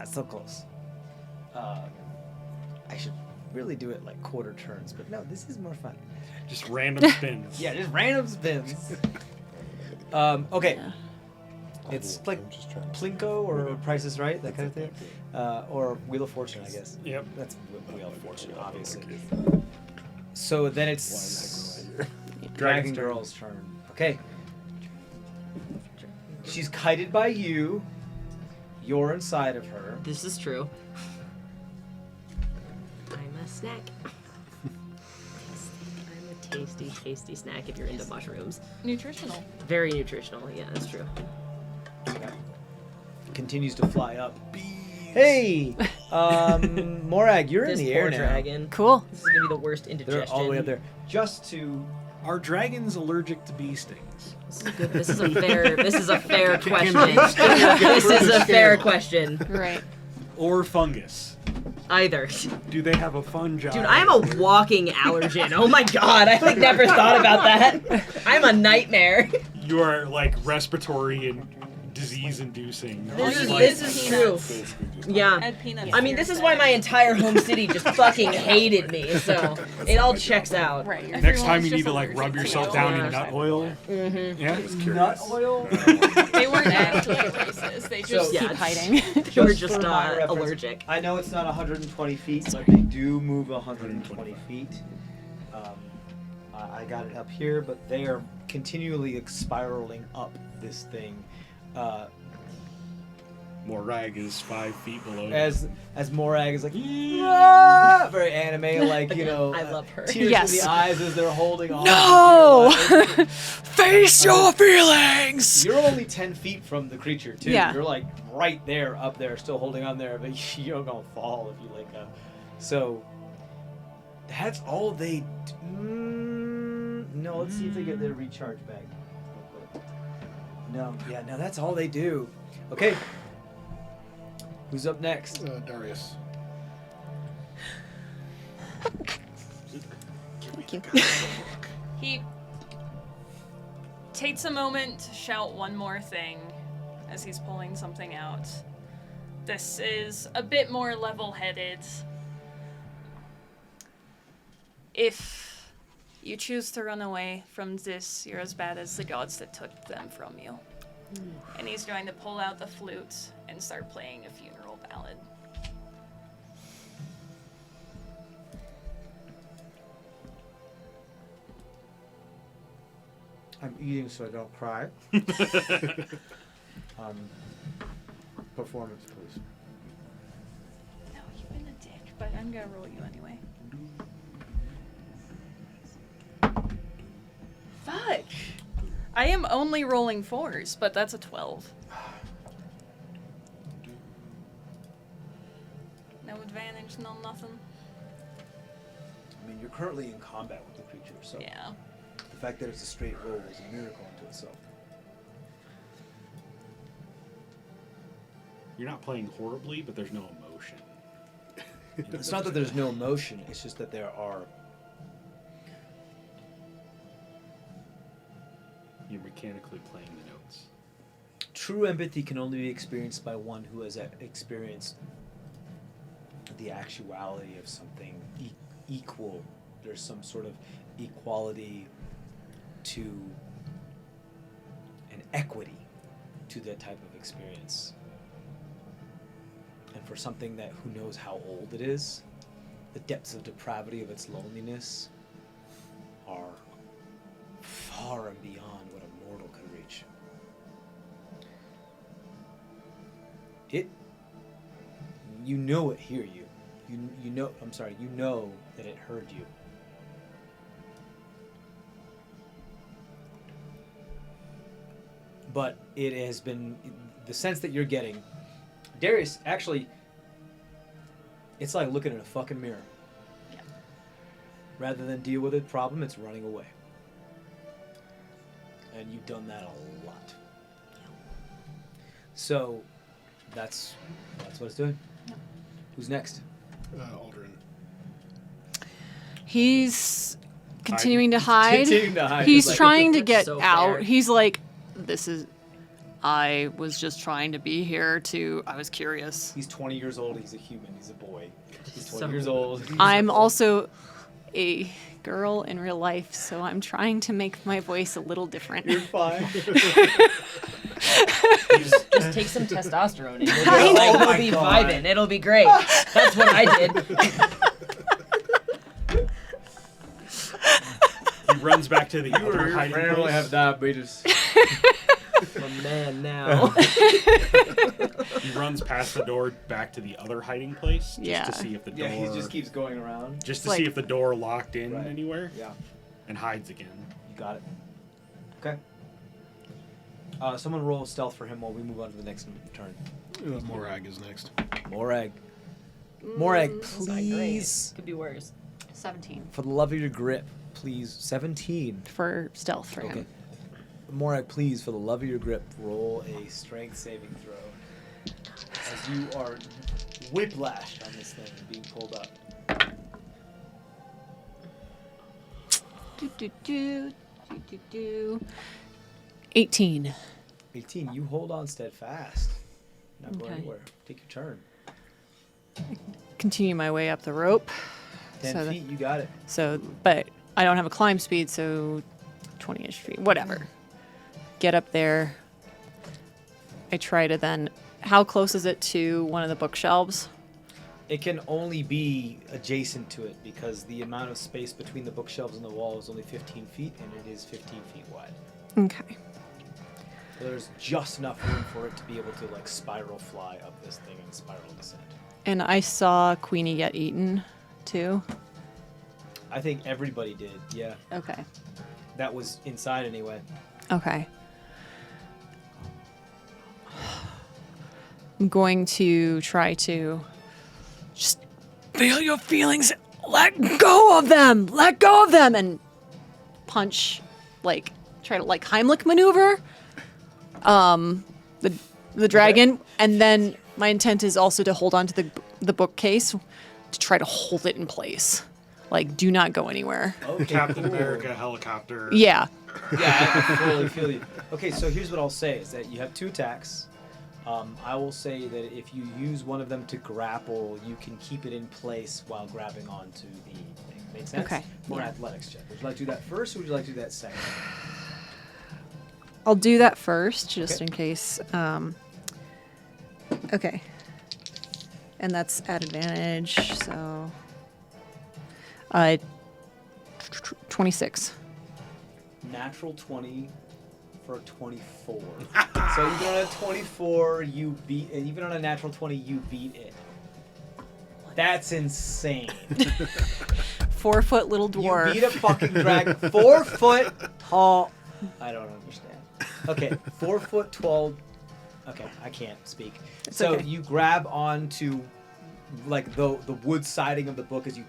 So close. I should really do it like quarter turns, but no, this is more fun. Just random spins. Yeah, just random spins. Okay. Yeah. It's like Plinko or Price is Right, that kind of thing. Or Wheel of Fortune, I guess. Yep. That's Wheel of Fortune, obviously. So then it's Dragon Girl's turn. Okay. She's kited by you. You're inside of her. This is true. I'm a snack. I'm a tasty, tasty snack if you're into mushrooms. Nutritional. Very nutritional, yeah, that's true. Continues to fly up. Hey! Morag, you're This in the poor air now. dragon. Cool. This is gonna be the worst They're indigestion. all the way up there. Just to... Are dragons allergic to bee stings? This is good. This is a fair. This is a fair question. This is a fair question. Right. Or fungus? Either. Do they have a fungi? Dude, I'm a walking allergen. Oh my god, I like never thought about that. I'm a nightmare. You are like respiratory and disease inducing. This is true. Yeah. Add peanuts. I mean, this is why my entire home city just fucking hated me. So it all checks out. Right. You're Next time Everyone's you need just to like allergic rub to yourself you. down Yeah. in nut oil. Mm-hmm. Yeah. Nut oil? They weren't actually racist. They just Yeah, keep hiding. They were Just just for my reference, allergic. I know it's not 120 feet, but they do move 120 feet. I got it up here, but they are continually spiraling up this thing. Morag is 5 feet below. As Morag is like, "Ah!" very anime, like, you know, I love her. tears Yes. in the eyes as they're holding on. No! to Face your feelings! You're only 10 feet from the creature, too. Yeah. You're like right there, up there, still holding on there, but you're gonna fall if you let go. So, that's all they no, let's see if they get their recharge back. real quick. No, that's all they do. Okay. Who's up next? Darius. Thank you. He takes a moment to shout one more thing as he's pulling something out. This is a bit more level-headed. If you choose to run away from this, you're as bad as the gods that took them from you. And he's going to pull out the flute and start playing a funeral ballad. I'm eating so I don't cry. Performance, please. No, you've been a dick, but I'm gonna roll you anyway. Fuck! I am only rolling 4s, but that's a 12. No advantage, no nothing. I mean, you're currently in combat with the creature, so Yeah. the fact that it's a straight roll is a miracle unto itself. You're not playing horribly, but there's no emotion. It's not that there's no emotion, it's just that there are. You're mechanically playing the notes. True empathy can only be experienced by one who has experienced the actuality of something equal. There's some sort of equality to an equity to that type of experience. And for something that who knows how old it is, the depths of depravity of its loneliness are far and beyond what a mortal can reach. You know it hear you. You know that it heard you. But it has been, the sense that you're getting, Darius, actually, it's like looking in a fucking mirror. Yeah. Rather than deal with a problem, it's running away. And you've done that a lot. So, that's what it's doing. Yep. Who's next? Aldrin. He's continuing to hide. Continuing to hide. He's Like, trying to get So out. fair. He's like, I was just trying to be here I was curious. He's 20 years old. He's a human. He's a boy. He's 20 So- years old. I'm also a girl in real life, so I'm trying to make my voice a little different. You're fine. Just take some testosterone and you'll I be, like, know. you'll be Oh my God. vibing. It'll be great. That's what I did. He runs back to the other hiding place. diabetes. I'm a man now. He runs past the door back to the other hiding place just Yeah. to see if the door. Yeah, he just keeps going around. just to Like- see if the door locked in Right. anywhere, Yeah, and hides again. You got it. Okay. Someone roll stealth for him while we move on to the next turn. Morag is next. Morag. Morag, It's not great. please. Could be worse. 17 For the love of your grip, please. 17. for stealth for Okay. him. Morag, please, for the love of your grip, roll a strength saving throw. As you are whiplashed on this thing and being pulled up. Do. 18. 18, you hold on steadfast. Not going Okay. anywhere. Take your turn. Continue my way up the rope. 10 So feet, you got it. But I don't have a climb speed, so 20-ish feet, whatever. Get up there. I try to then. How close is it to one of the bookshelves? It can only be adjacent to it because the amount of space between the bookshelves and the wall is only 15 feet, and it is 15 feet wide. Okay. So there's just enough room for it to be able to like spiral fly up this thing and spiral descent. And I saw Queenie get eaten, too. I think everybody did, yeah. Okay. That was inside anyway. Okay. I'm going to try to just feel your feelings. Let go of them. Let go of them. And punch, try to Heimlich maneuver the dragon. And then my intent is also to hold on to the bookcase to try to hold it in place. Like, do not go anywhere. Okay, Captain cool. America helicopter. Yeah. Yeah, I fully feel you. Okay, so here's what I'll say: is that you have 2 attacks. I will say that if you use one of them to grapple, you can keep it in place while grabbing onto the thing. Make sense? Okay, For an yeah. athletics check. Would you like to do that first, or would you like to do that second? I'll do that first, just Okay. in case. Okay. And that's at advantage, so... 26. Natural 20 for 24. So even on a 24, you beat it. Even on a natural 20, you beat it. That's insane. 4-foot little dwarf. You beat a fucking dragon. 4 foot tall. I don't understand. Okay, 4 foot 12. Okay, I can't speak. It's So okay. you grab onto like the wood siding of the book as you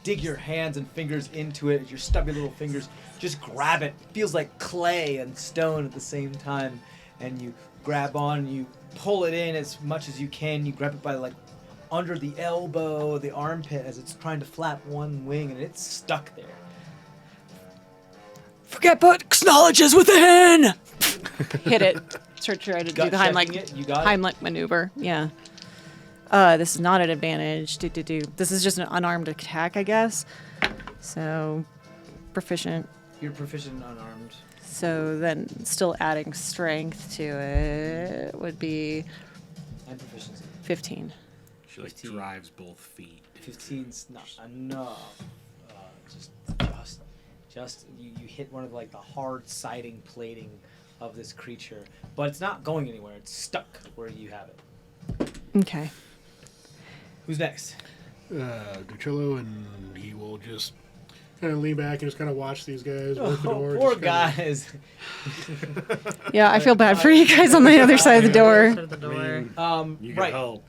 dig your hands and fingers into it. Your stubby little fingers just grab it. It feels like clay and stone at the same time. And you grab on. You pull it in as much as you can. You grab it by like under the elbow, the armpit, as it's trying to flap one wing, and it's stuck there. Forget but acknowledges with a hen! Hit it. Try to do Gut the checking it, you got it? Heimlich maneuver. Yeah. This is not an advantage. This is just an unarmed attack, I guess. So, proficient. You're proficient and unarmed. So then, still adding strength to it would be And proficiency. 15. She like 15. drives both feet. 15's not enough. Just you hit one of like the hard siding plating of this creature, but it's not going anywhere. It's stuck where you have it. Okay. Who's next? Ducello, and he will just kind of lean back and just kind of watch these guys work the door. Poor just kinda- guys. Yeah, I feel bad for you guys on the other side of the door. Side of the door. You can Right. help.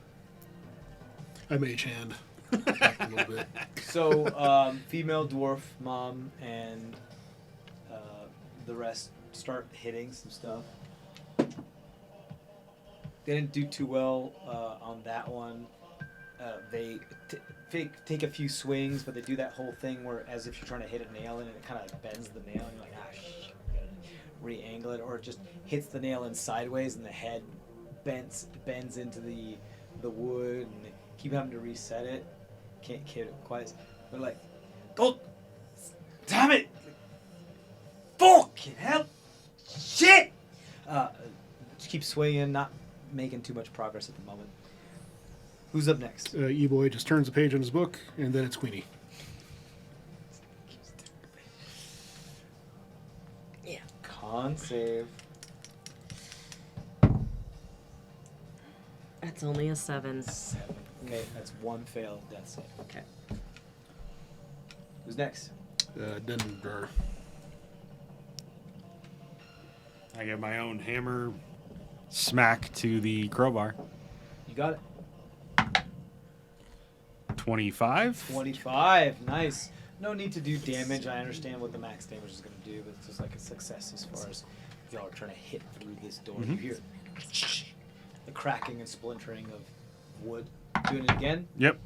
I mage hand a little bit. So, female dwarf mom and the rest start hitting some stuff. They didn't do too well on that one. They take a few swings, but they do that whole thing where, as if you're trying to hit a nail in, and it kind of bends the nail, and you're like, shit, re-angle it, or it just hits the nail in sideways, and the head bends into the wood, and they keep having to reset it. Can't get it quite. They're like, go, damn it, fucking hell, shit. Just keep swinging, not making too much progress at the moment. Who's up next? E-boy just turns the page on his book, and then it's Queenie. Yeah. Con save. That's only a 7. 7. Okay, that's 1 failed death save. Okay. Who's next? Denver. I get my own hammer smack to the crowbar. You got it. 25. 25. Nice. No need to do damage. I understand what the max damage is going to do, but it's just like a success as far as y'all are trying to hit through this door. You hear the cracking and splintering of wood. Doing it again. Yep.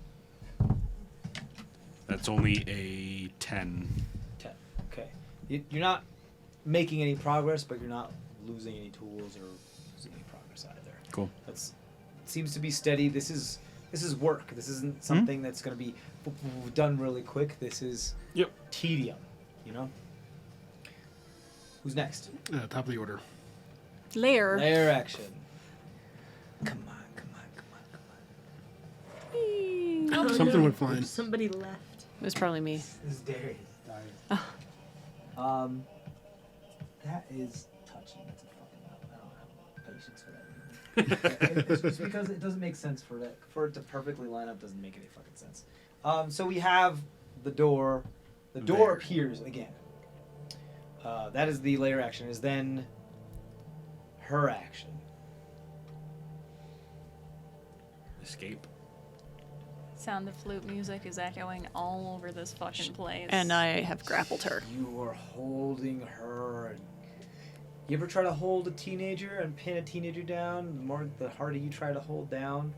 That's only a 10. 10. Okay. You're not making any progress, but you're not losing any tools or losing any progress either. Cool. It seems to be steady. This is work. This isn't something that's going to be done really quick. This is tedium, you know? Who's next? Top of the order. Lair. Lair action. Come on. Something went fine. Somebody left. It was probably me. This is Darius. That is touching. That's a fucking. I don't have patience for that. It's because it doesn't make sense for it to perfectly line up. Doesn't make any fucking sense. So we have the door. The door appears again. That is the layer action. Is then her action. Escape. Sound of flute music is echoing all over this fucking place. And I have grappled her. You are holding her. You ever try to hold a teenager and pin a teenager down? The harder you try to hold down,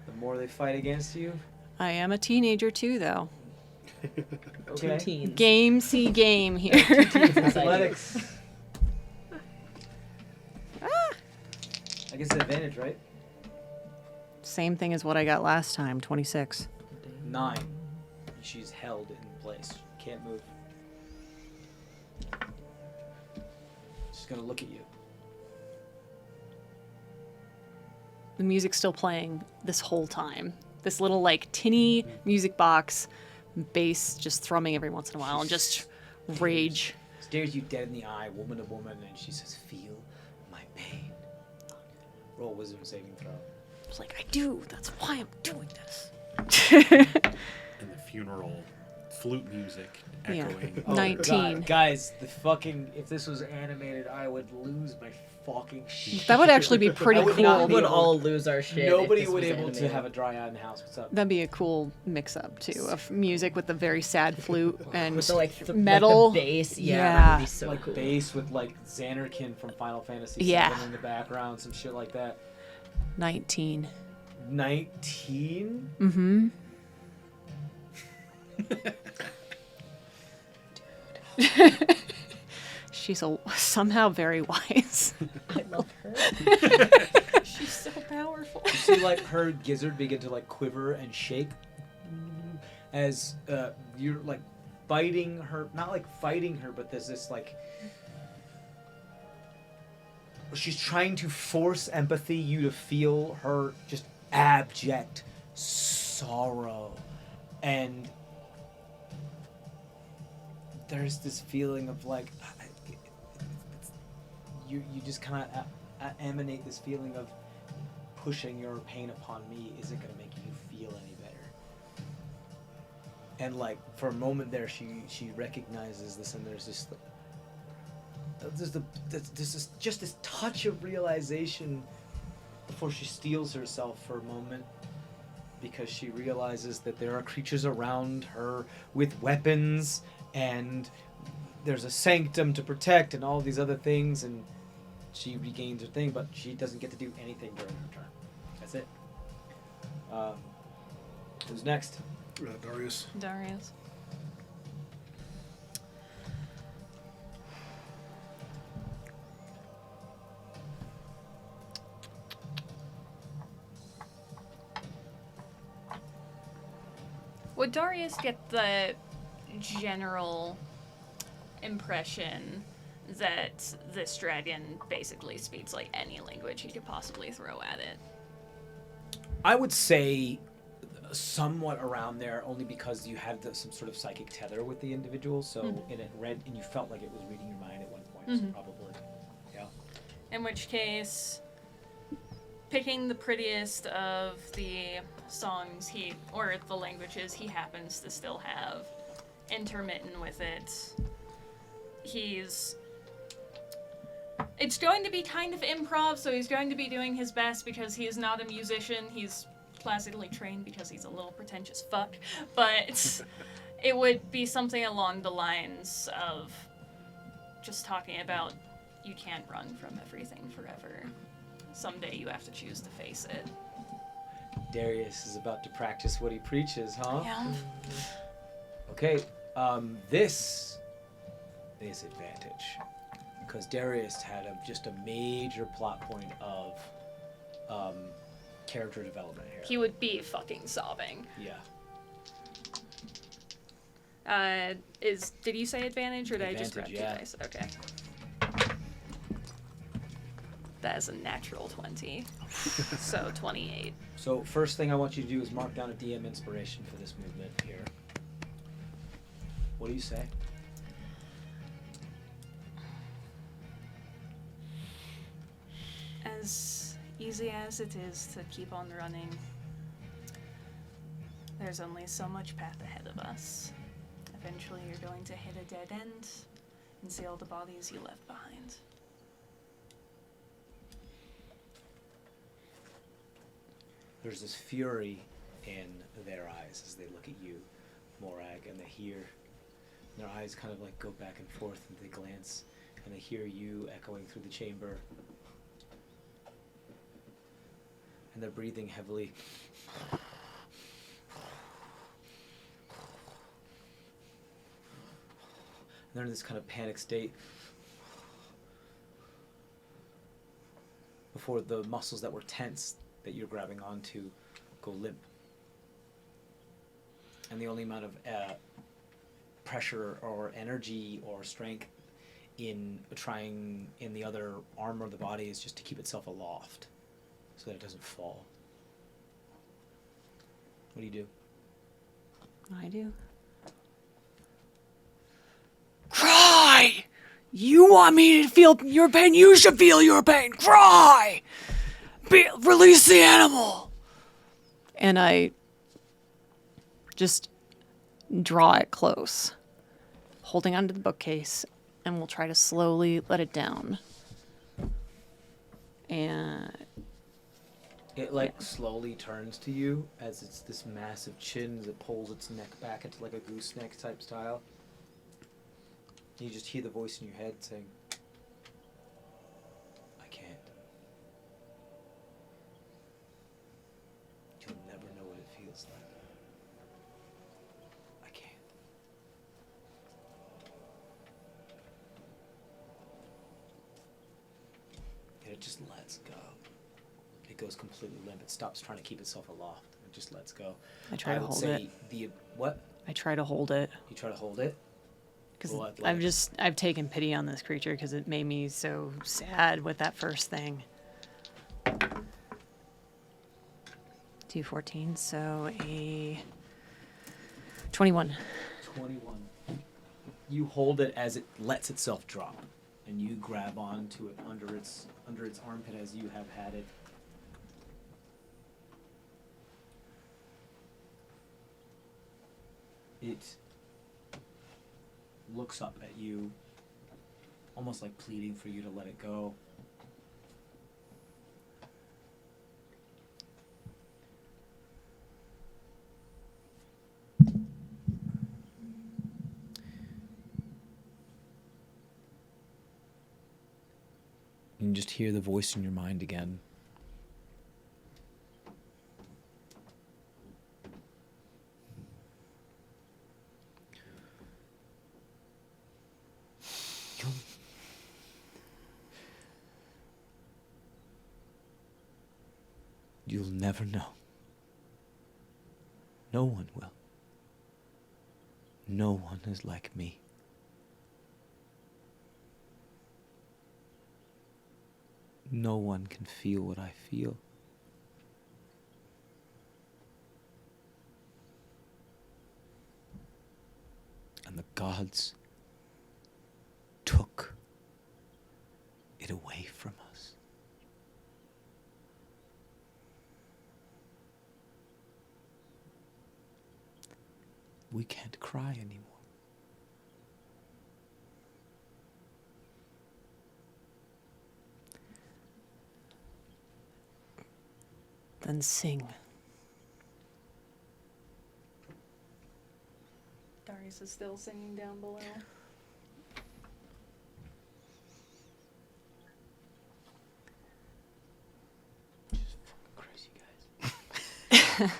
the more they fight against you. I am a teenager too, though. Two teens. Game here. Athletics. I guess advantage, right? Same thing as what I got last time, 26. 9. She's held in place. Can't move. She's gonna look at you. The music's still playing this whole time. This little, like, tinny music box, bass just thrumming every once in a while, and just rage. Stares you dead in the eye, woman to woman, and she says, "Feel my pain." Roll wisdom saving throw. It's like, I do. That's why I'm doing this. And the funeral flute music echoing. Yeah. 19. God. Guys, if this was animated, I would lose my fucking shit. That would actually be pretty I would cool. not We would all lose our shit. Nobody if this would was able to animated. have a dry eye in the house. What's up? That'd be a cool mix-up, too, of music with the very sad flute and With the, like, metal. Like the bass. Yeah, Yeah. that would be so Like cool. bass with like Xanarkin from Final Fantasy Yeah. VII in the background, some shit like that. 19. 19? Mm-hmm. She's somehow very wise. I love her. She's so powerful. You see like her gizzard begin to like quiver and shake as you're like biting her, not like fighting her, but there's this like she's trying to force empathy, you to feel her just abject sorrow, and there's this feeling of like you just kind of emanate this feeling of pushing your pain upon me isn't going to make you feel any better. And like for a moment there, she recognizes this, and there's this just this touch of realization before she steels herself for a moment, because she realizes that there are creatures around her with weapons, and there's a sanctum to protect, and all these other things, and she regains her thing, but she doesn't get to do anything during her turn. That's it. Who's next? Darius. Darius. Would Darius get the general impression that this dragon basically speaks like any language he could possibly throw at it? I would say somewhat around there, only because you had some sort of psychic tether with the individual, so and it read, and you felt like it was reading your mind at one point, so probably, yeah. In which case, picking the prettiest of the songs or the languages he happens to still have, intermittent with it, it's going to be kind of improv, so he's going to be doing his best because he is not a musician. He's classically trained because he's a little pretentious fuck, but it would be something along the lines of just talking about you can't run from everything forever. Someday you have to choose to face it. Darius is about to practice what he preaches, huh? Yeah. Okay, this is advantage, because Darius had just a major plot point of character development here. He would be fucking sobbing. Yeah. Did you say advantage or did I just grab Advantage, two dice? Okay. That is a natural 20. So 28. So first thing I want you to do is mark down a DM inspiration for this movement here. What do you say? As easy as it is to keep on running, there's only so much path ahead of us. Eventually you're going to hit a dead end and see all the bodies you left behind. There's this fury in their eyes as they look at you, Morag, and they hear, their eyes kind of like go back and forth, and they glance, and they hear you echoing through the chamber. And they're breathing heavily. they're in this kind of panic state before the muscles that were tense that you're grabbing onto go limp. And the only amount of pressure or energy or strength in trying in the other arm of the body is just to keep itself aloft so that it doesn't fall. What do you do? I do. Cry! You want me to feel your pain? You should feel your pain. Cry! Release the animal! And I just draw it close, holding onto the bookcase, and we'll try to slowly let it down. And it slowly turns to you as it's this massive chin as it pulls its neck back into like a gooseneck type style. You just hear the voice in your head saying, I can't. You'll never know what it feels like. I can't. And it just lets go. It goes completely limp. It stops trying to keep itself aloft. It just lets go. I try to hold it. What? I try to hold it. You try to hold it? Because I've taken pity on this creature because it made me so sad with that first thing. 214, so a 21. 21. You hold it as it lets itself drop, and you grab onto it under its armpit as you have had it. It looks up at you, almost like pleading for you to let it go. You can just hear the voice in your mind again. You'll never know. No one will. No one is like me. No one can feel what I feel. And the gods took it away from us. We can't cry anymore. Then sing. Darius is still singing down below. Just fucking crazy guys.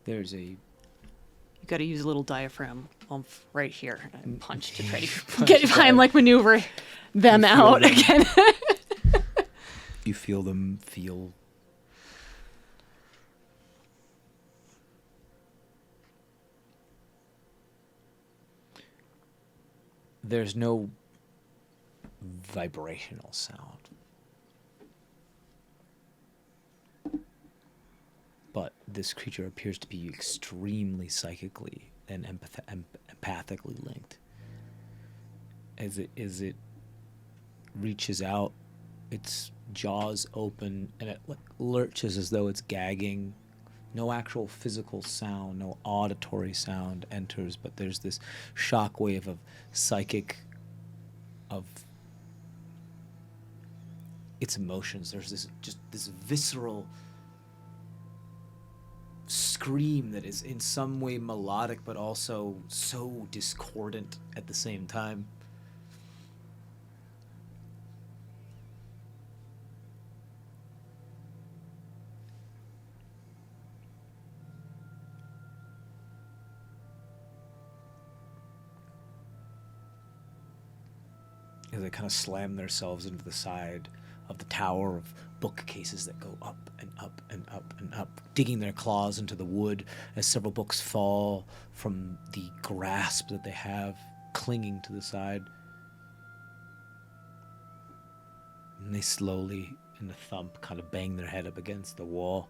There's a... You got to use a little diaphragm right here and punch to try to maneuver them out again. You feel them feel. There's no vibrational sound. But this creature appears to be extremely psychically and empathically linked. As it reaches out, its jaws open, and it lurches as though it's gagging. No actual physical sound, no auditory sound enters, but there's this shockwave of psychic, of its emotions. There's this visceral scream that is in some way melodic, but also so discordant at the same time. they kind of slam themselves into the side of the tower of bookcases that go up and up and up and up, digging their claws into the wood as several books fall from the grasp that they have clinging to the side. And they slowly, in a thump, kind of bang their head up against the wall.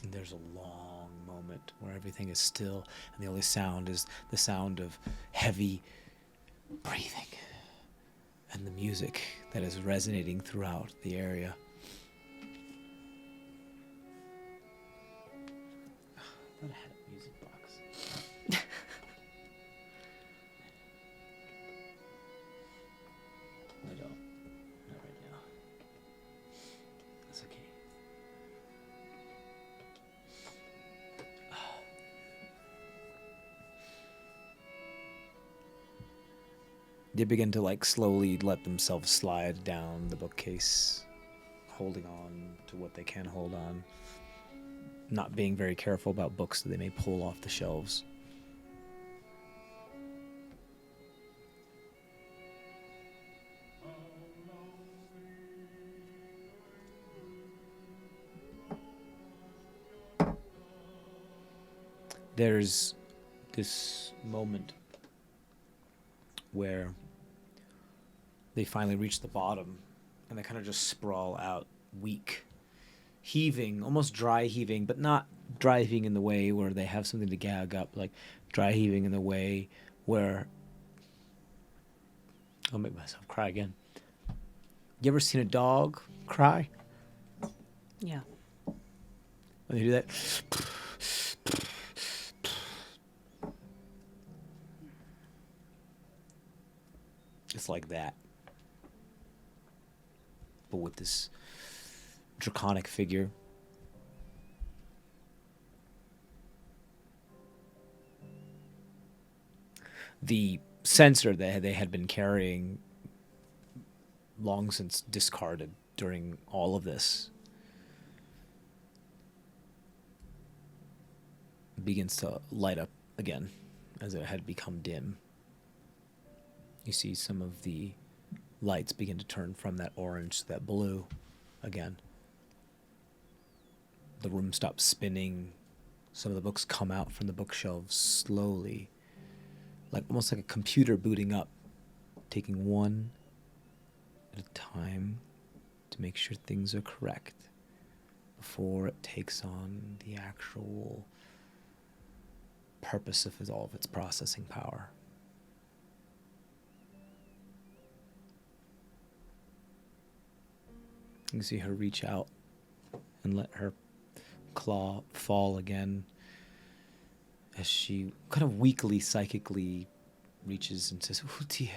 And there's a long moment where everything is still, and the only sound is the sound of heavy breathing and the music that is resonating throughout the area. I thought I had a music box. I don't. Not right now. That's okay. They begin to like slowly let themselves slide down the bookcase, holding on to what they can hold on, not being very careful about books that they may pull off the shelves. There's this moment where they finally reach the bottom and they kind of just sprawl out, weak, heaving, almost dry heaving, but not dry heaving in the way where they have something to gag up, like dry heaving in the way where... I'll make myself cry again. You ever seen a dog cry? Yeah. When they do that... It's like that. But with this draconic figure. The censer that they had been carrying, long since discarded during all of this, begins to light up again as it had become dim. You see some of the lights begin to turn from that orange to that blue again. The room stops spinning. Some of the books come out from the bookshelves slowly, like almost like a computer booting up, taking one at a time to make sure things are correct before it takes on the actual purpose of all of its processing power. You can see her reach out and let her claw fall again as she kind of weakly, psychically reaches and says, "Oh dear."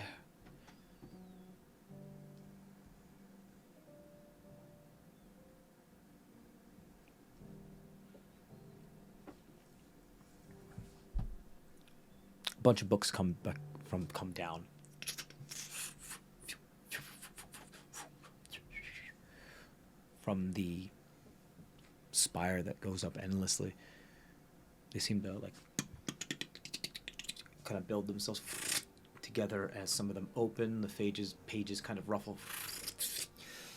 A bunch of books come down. From the spire that goes up endlessly. They seem to like kind of build themselves together as some of them open. The pages kind of ruffle,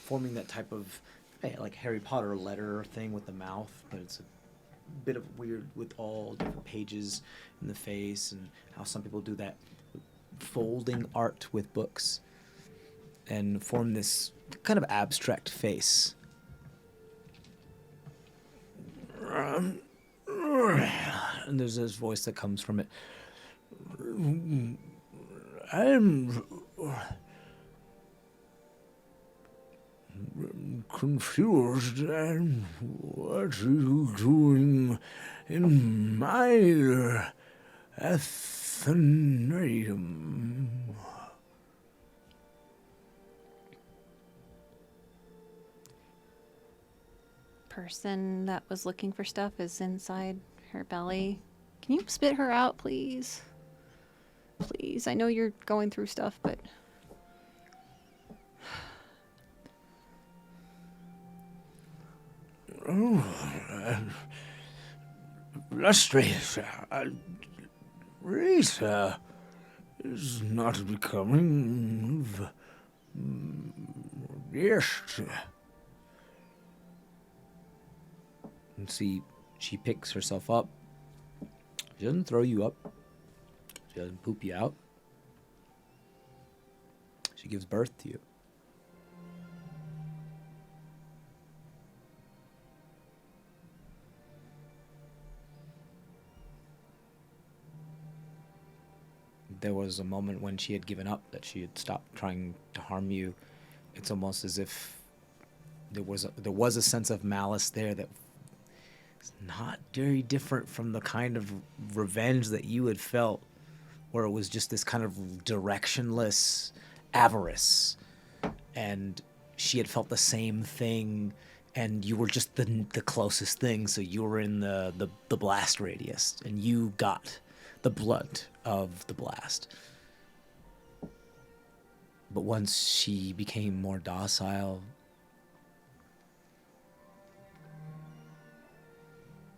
forming that type of like Harry Potter letter thing with the mouth, but it's a bit of weird with all different pages in the face, and how some people do that folding art with books and form this kind of abstract face. And there's this voice that comes from it. I'm confused. And what are you doing in my Athenaeum? Person that was looking for stuff is inside her belly. Can you spit her out, please? Please. I know you're going through stuff, but Frustration. Rita is not becoming yes. And see, she picks herself up. She doesn't throw you up. She doesn't poop you out. She gives birth to you. There was a moment when she had given up, that she had stopped trying to harm you. It's almost as if there was a sense of malice there that is not very different from the kind of revenge that you had felt, where it was just this kind of directionless avarice. And she had felt the same thing, and you were just the closest thing, so you were in the blast radius, and you got the blunt of the blast. But once she became more docile,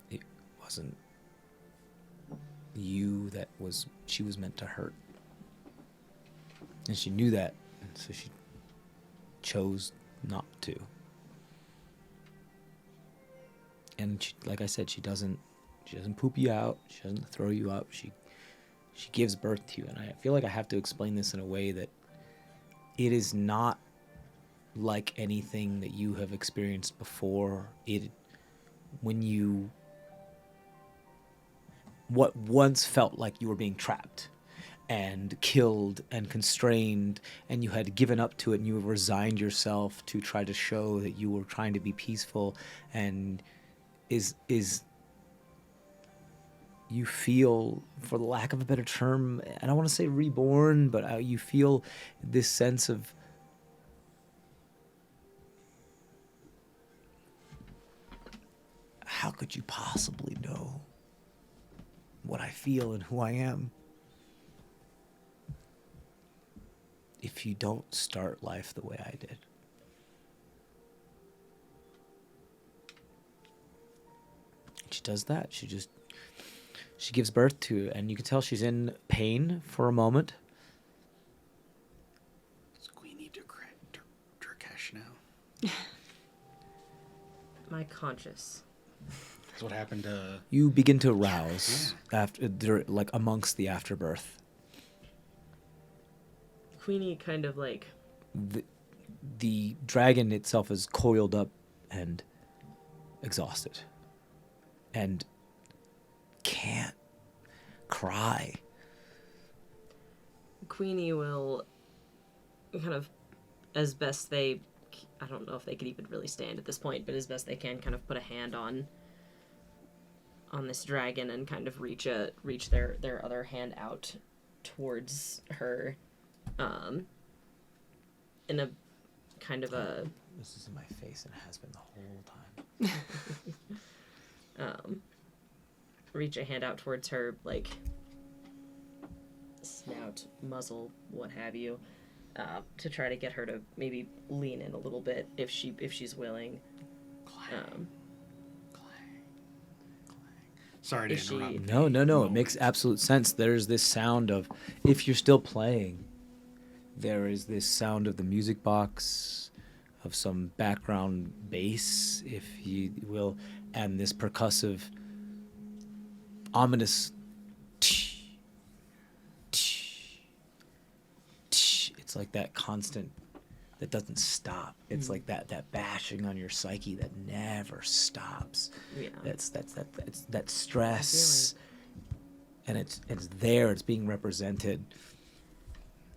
it wasn't you that she was meant to hurt. And she knew that, and so she chose not to. And she, like I said, she doesn't poop you out. She doesn't throw you up. She gives birth to you. And I feel like I have to explain this in a way that it is not like anything that you have experienced before. What once felt like you were being trapped and killed and constrained, and you had given up to it, and you resigned yourself to try to show that you were trying to be peaceful, and is you feel, for the lack of a better term, I don't want to say reborn, but you feel this sense of how could you possibly know what I feel and who I am if you don't start life the way I did? She does that. She gives birth to, and you can tell she's in pain for a moment. It's Queenie Durkesh now. Am I conscious? That's what happened to... You begin to arouse like amongst the afterbirth. Queenie kind of like... The dragon itself is coiled up and exhausted. And can't cry. Queenie will kind of, as best they... I don't know if they could even really stand at this point, but as best they can, kind of put a hand on this dragon and kind of reach their other hand out towards her, in a kind of a... This is in my face and it has been the whole time. Reach a hand out towards her, like, snout, muzzle, what have you, to try to get her to maybe lean in a little bit if she's willing. Sorry to interrupt. No. It makes absolute sense. There's this sound of, if you're still playing, there is this sound of the music box, of some background bass, if you will, and this percussive, ominous it's like that constant that doesn't stop. It's like that bashing on your psyche that never stops. Yeah. That's that stress, and it's there. It's being represented.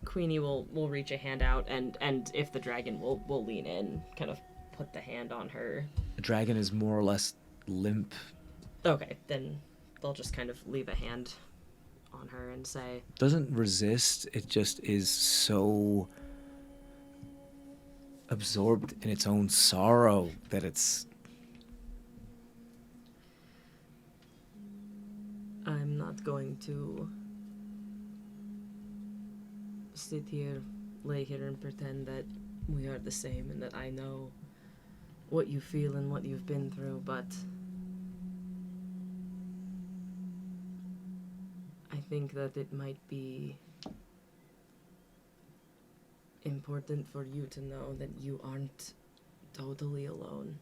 Queenie will reach a hand out, and if the dragon will lean in, kind of put the hand on her. The dragon is more or less limp. Okay, then they'll just kind of leave a hand on her and say... Doesn't resist. It just is so absorbed in its own sorrow that it's... I'm not going to lay here and pretend that we are the same and that I know what you feel and what you've been through, but I think that it might be important for you to know that you aren't totally alone,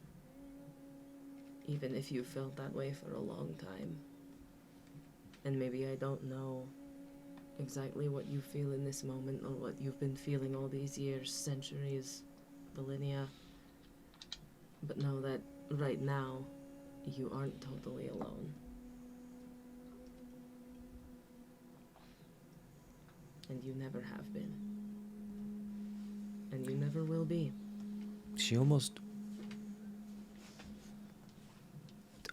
even if you felt that way for a long time. And maybe I don't know exactly what you feel in this moment or what you've been feeling all these years, centuries, millennia, but know that right now you aren't totally alone. And you never have been. And you never will be. She almost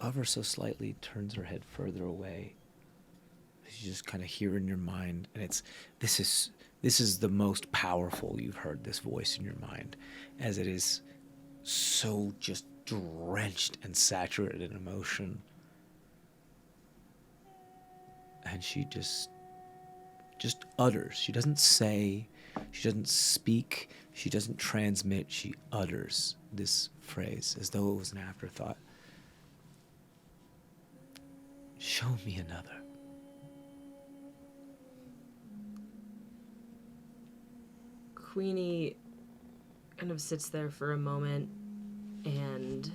ever so slightly turns her head further away. You just kind of hear in your mind, and this is the most powerful you've heard this voice in your mind, as it is so just drenched and saturated in emotion. And she just utters. She doesn't say, she doesn't speak, she doesn't transmit, she utters this phrase as though it was an afterthought. Show me another. Queenie kind of sits there for a moment, and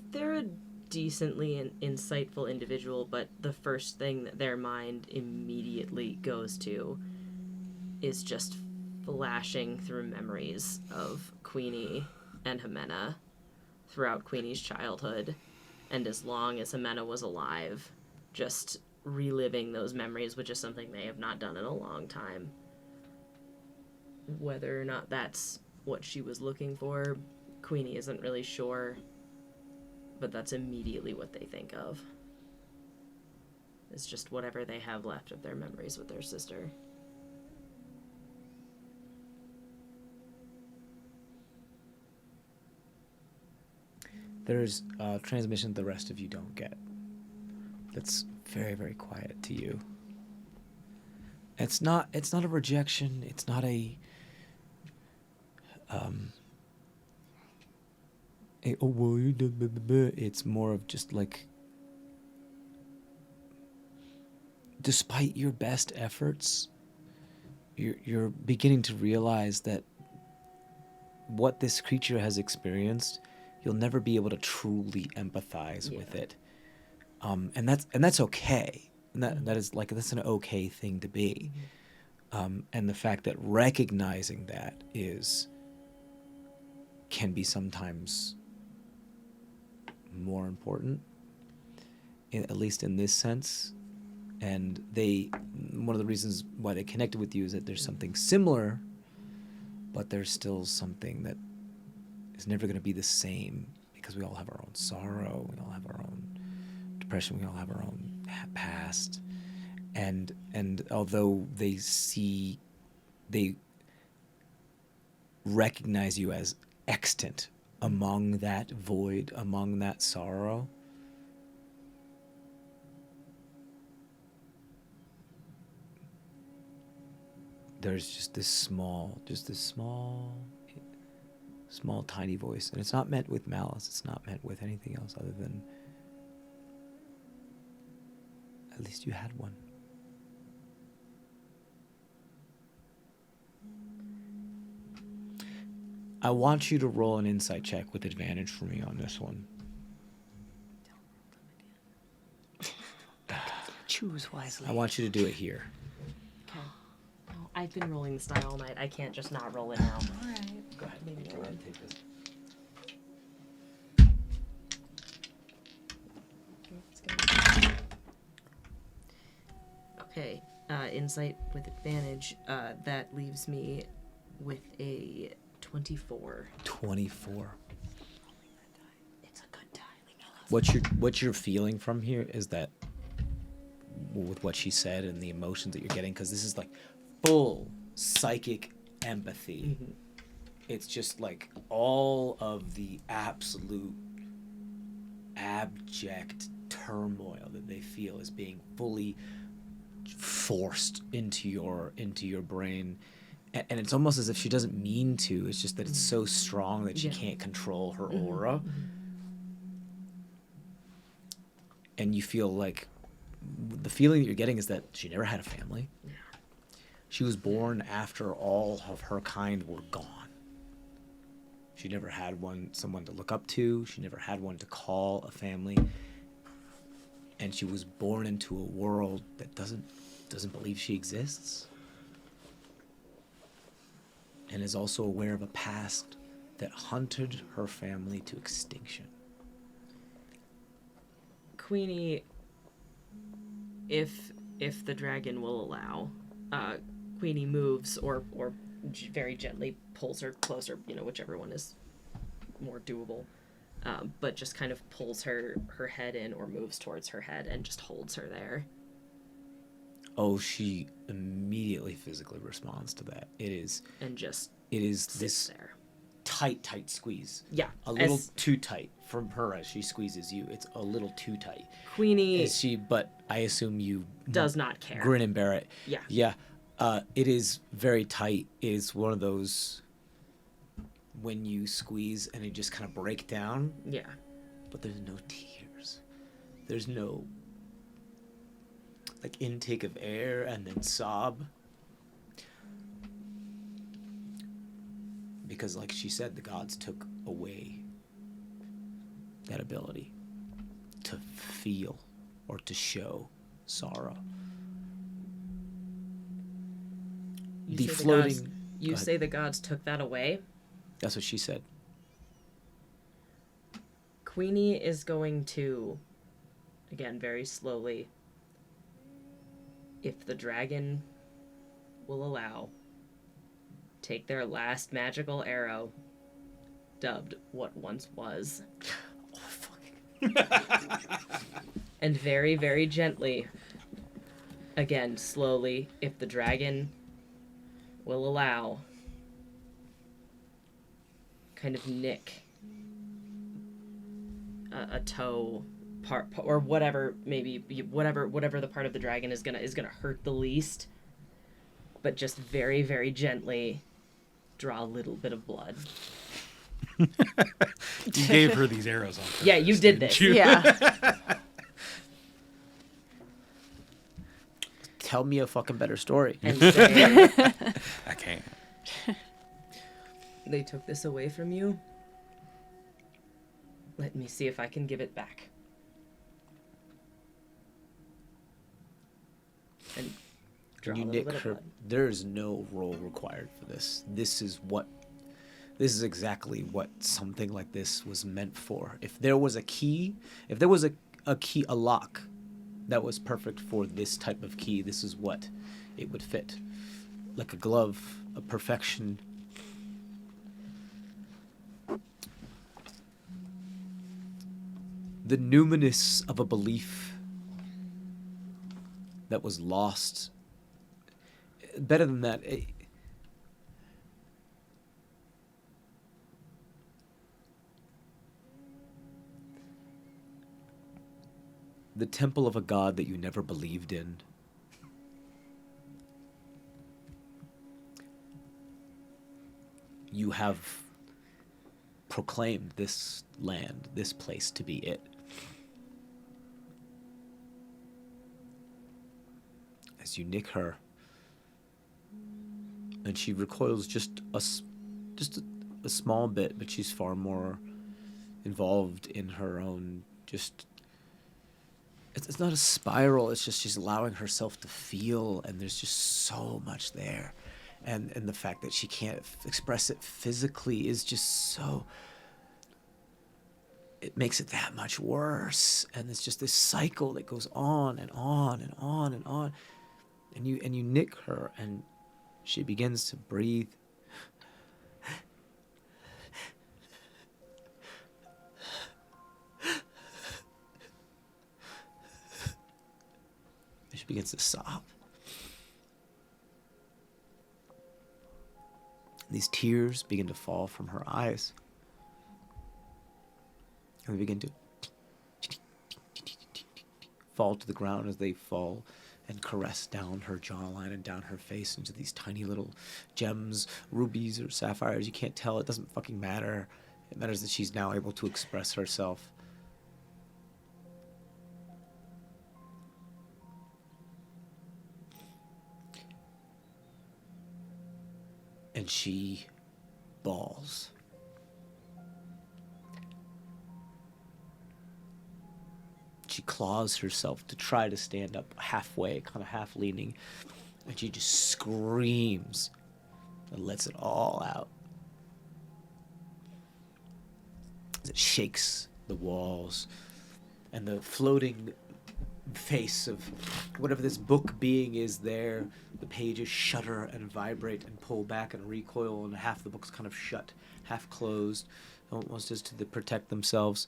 they're a decently insightful individual, but the first thing that their mind immediately goes to is just flashing through memories of Queenie and Jimena throughout Queenie's childhood, and as long as Jimena was alive, just reliving those memories, which is something they have not done in a long time. Whether or not that's what she was looking for, Queenie isn't really sure, but that's immediately what they think of. It's just whatever they have left of their memories with their sister. There's a transmission the rest of you don't get. That's very, very quiet to you. It's not a rejection. It's not it's more of just like, despite your best efforts, you're beginning to realize that what this creature has experienced, you'll never be able to truly empathize with it. And that's okay. And that's an okay thing to be. And the fact that recognizing that can be sometimes more important, at least in this sense. And one of the reasons why they connected with you is that there's something similar, but there's still something that is never going to be the same, because we all have our own sorrow, we all have our own depression, we all have our own past. And although they recognize you as extant among that void, among that sorrow, there's just this small tiny voice, and it's not meant with malice, it's not meant with anything else other than, at least you had one. I want you to roll an insight check with advantage for me on this one. Choose wisely. I want you to do it here. Okay. Oh, I've been rolling this die all night. I can't just not roll it now. All right. Go ahead. Maybe Go ahead and take this. Okay, insight with advantage. That leaves me with a 24. 24. It's a good die. What you're feeling from here is that, with what she said and the emotions that you're getting, because this is like full psychic empathy. Mm-hmm. It's just like all of the absolute abject turmoil that they feel is being fully forced into your brain, And it's almost as if she doesn't mean to. It's just that it's so strong that she can't control her aura. And you feel like the feeling that you're getting is that she never had a family. She was born after all of her kind were gone. She never had someone to look up to. She never had one to call a family. And she was born into a world that doesn't believe she exists. And is also aware of a past that hunted her family to extinction. Queenie, if the dragon will allow, Queenie moves or very gently pulls her closer, whichever one is more doable, but just kind of pulls her head in or moves towards her head and just holds her there. Oh, she immediately physically responds to that. It is this there. tight squeeze. Yeah. A little too tight from her as she squeezes you. It's a little too tight. Queenie but I assume you does not care. Grin and bear it. Yeah. Yeah. It is very tight. It is one of those when you squeeze and it just kind of break down. Yeah. But there's no tears. There's no like intake of air and then sob. Because like she said, the gods took away that ability to feel or to show sorrow. You say the gods took that away? That's what she said. Queenie is going to, again, very slowly, if the dragon will allow, take their last magical arrow, dubbed What Once Was. Oh, fuck. And very, very gently, again, slowly, if the dragon will allow, kind of nick a toe part or whatever, maybe whatever the part of the dragon is gonna hurt the least, but just very, very gently draw a little bit of blood. You gave her these arrows on purpose. Yeah, you did this. Yeah. Tell me a fucking better story. And say, I can't. they took this away from you. Let me see if I can give it back. And draw You a little nick bit of her. blood. There is no roll required for this. This is exactly what something like this was meant for. If there was a key, a lock that was perfect for this type of key, this is what it would fit. Like a glove, a perfection. The numinous of a belief that was lost. Better than that, the temple of a god that you never believed in. You have proclaimed this land, this place to be it. As you nick her, and she recoils just a small bit, but she's far more involved in her own just. It's not a spiral. It's just she's allowing herself to feel, and there's just so much there, and the fact that she can't express it physically is just so. It makes it that much worse, and it's just this cycle that goes on and on and on and on, and you nick her, and she begins to breathe. She begins to sob. These tears begin to fall from her eyes. And they begin to fall to the ground as they fall and caress down her jawline and down her face into these tiny little gems, rubies or sapphires. You can't tell. It doesn't fucking matter. It matters that she's now able to express herself. And she bawls. She claws herself to try to stand up halfway, kind of half leaning, and she just screams and lets it all out. As it shakes the walls, and the floating face of whatever this book being is there, the pages shudder and vibrate and pull back and recoil, and half the book's kind of shut, half closed, almost as to protect themselves.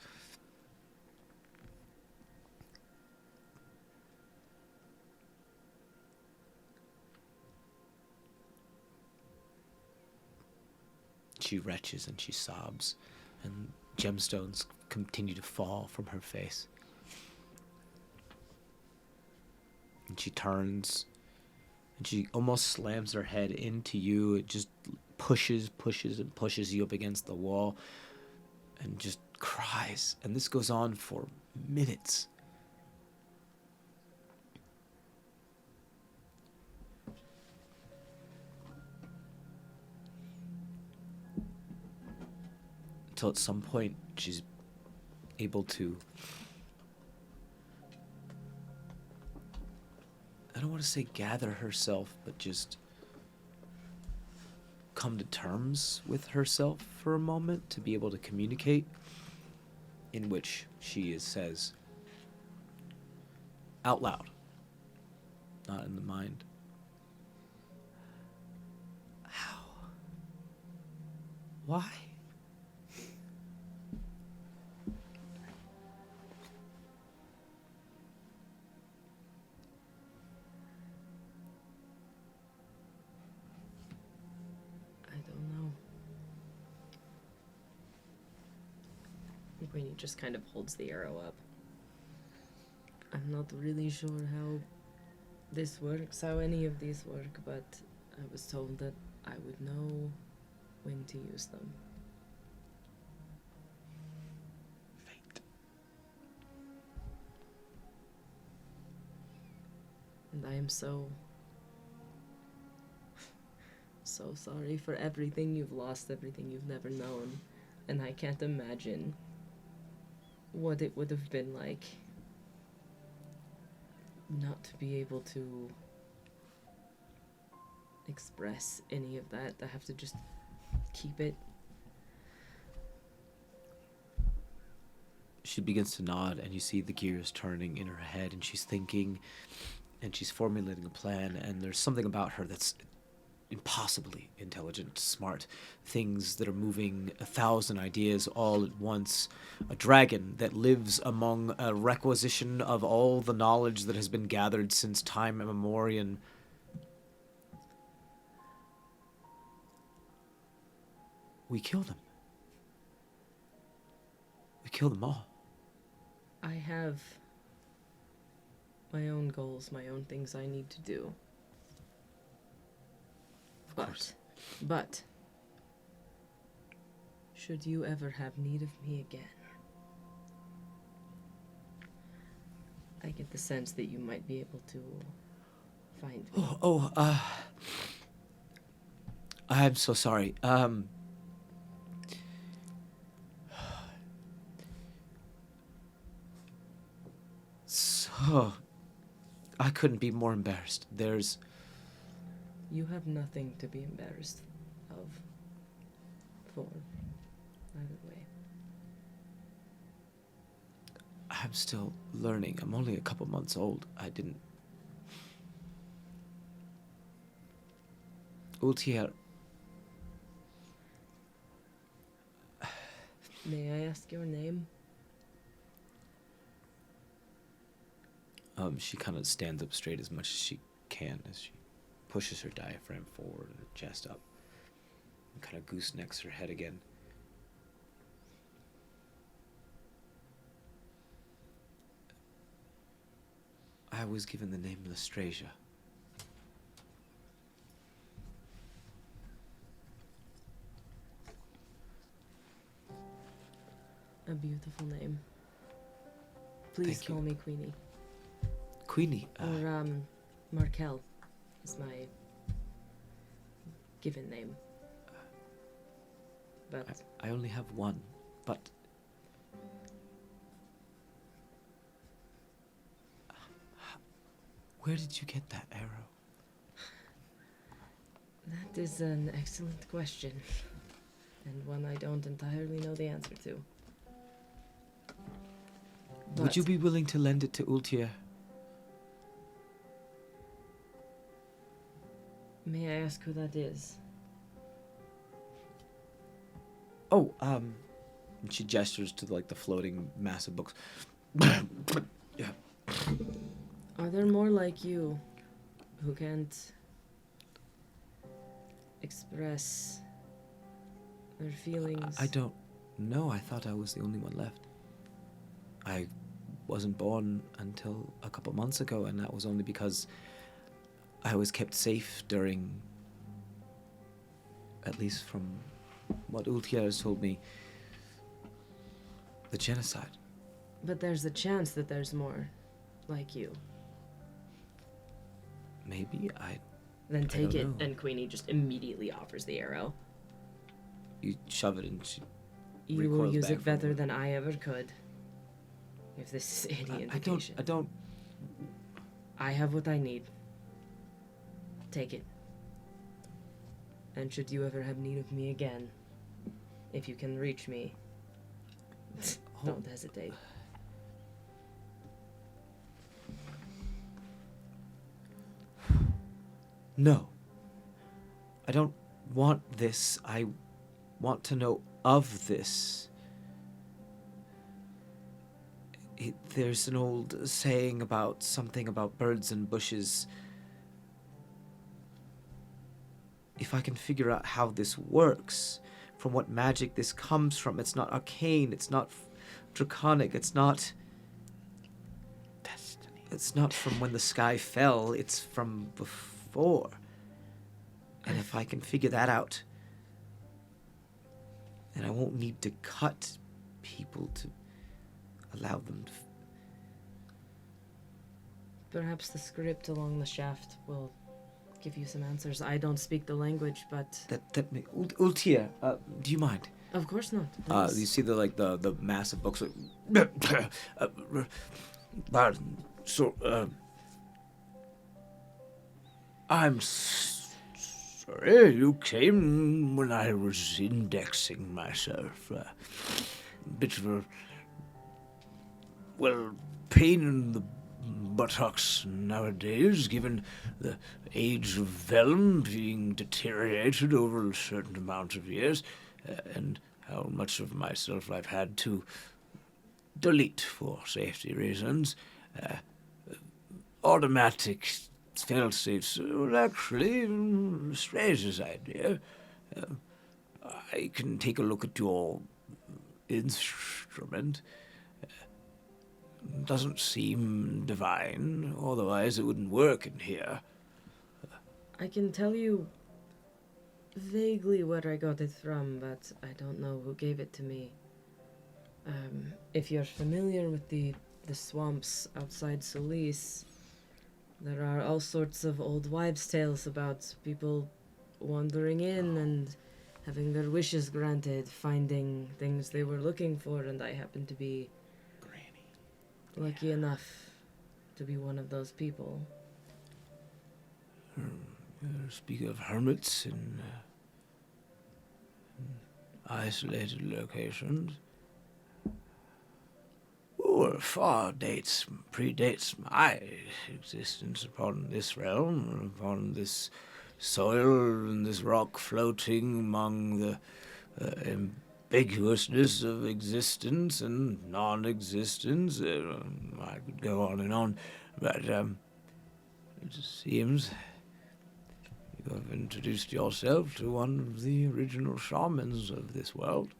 She retches and she sobs, and gemstones continue to fall from her face. And she turns, and she almost slams her head into you. It just pushes and pushes you up against the wall, and just cries. And this goes on for minutes. Until at some point she's able to, I don't want to say gather herself, but just come to terms with herself for a moment to be able to communicate, in which she says out loud, not in the mind, "How? Why?" Queenie just kind of holds the arrow up. I'm not really sure how this works, how any of these work, but I was told that I would know when to use them. Fate. And I am so sorry for everything you've lost, everything you've never known. And I can't imagine what it would have been like not to be able to express any of that, to have to just keep it. She begins to nod, and you see the gears turning in her head, and she's thinking, and she's formulating a plan, and there's something about her that's impossibly intelligent, smart, things that are moving 1,000 ideas all at once, a dragon that lives among a requisition of all the knowledge that has been gathered since time immemorial. We kill them. We kill them all. I have my own goals, my own things I need to do. But, should you ever have need of me again, I get the sense that you might be able to find me. I'm so sorry. So, I couldn't be more embarrassed. You have nothing to be embarrassed of. For either way. I'm still learning. I'm only a couple months old. I didn't... Ultier... May I ask your name? She kind of stands up straight as much as she can as she pushes her diaphragm forward and her chest up, and kind of goosenecks her head again. I was given the name Lestrasia. A beautiful name. Please Thank you. call me Queenie. Queenie. Or, Markel is my given name. But I only have one, but where did you get that arrow? that is an excellent question. And one I don't entirely know the answer to. Would you be willing to lend it to Ultir? May I ask who that is? Oh, and she gestures to like the floating massive books. Yeah. Are there more like you who can't express their feelings? I don't know. I thought I was the only one left. I wasn't born until a couple months ago, and that was only because I was kept safe during, at least from what Ultier has told me, the genocide. But there's a chance that there's more like you. Maybe Then take don't it, know. and Queenie just immediately offers the arrow. You shove it and she You will recoils use back it from better than I ever could. If this is any indication. I don't. I have what I need. Take it. And should you ever have need of me again, if you can reach me, don't hesitate. No. I don't want this. I want to know of this. There's an old saying about something about birds and bushes. If I can figure out how this works, from what magic this comes from, it's not arcane, it's not draconic, it's not destiny. It's not from when the sky fell, it's from before. And if I can figure that out, then I won't need to cut people to allow them to. Perhaps the script along the shaft will give you some answers. I don't speak the language, but Ultia, do you mind? of course not. You see the massive books. I'm sorry you came when I was indexing myself. Bit of a pain in the buttocks nowadays, given the age of vellum being deteriorated over a certain amount of years, and how much of myself I've had to delete for safety reasons. Automatic fail-safes were actually Strange's idea. I can take a look at your instrument. Doesn't seem divine, otherwise it wouldn't work in here. I can tell you vaguely where I got it from, but I don't know who gave it to me. If you're familiar with the swamps outside Solis, there are all sorts of old wives' tales about people wandering in and having their wishes granted, finding things they were looking for, and I happen to be lucky enough to be one of those people. Speak of hermits in isolated locations. Far predates my existence upon this realm, upon this soil and this rock floating among the ambiguousness of existence and non-existence. I could go on, but it seems you have introduced yourself to one of the original shamans of this world.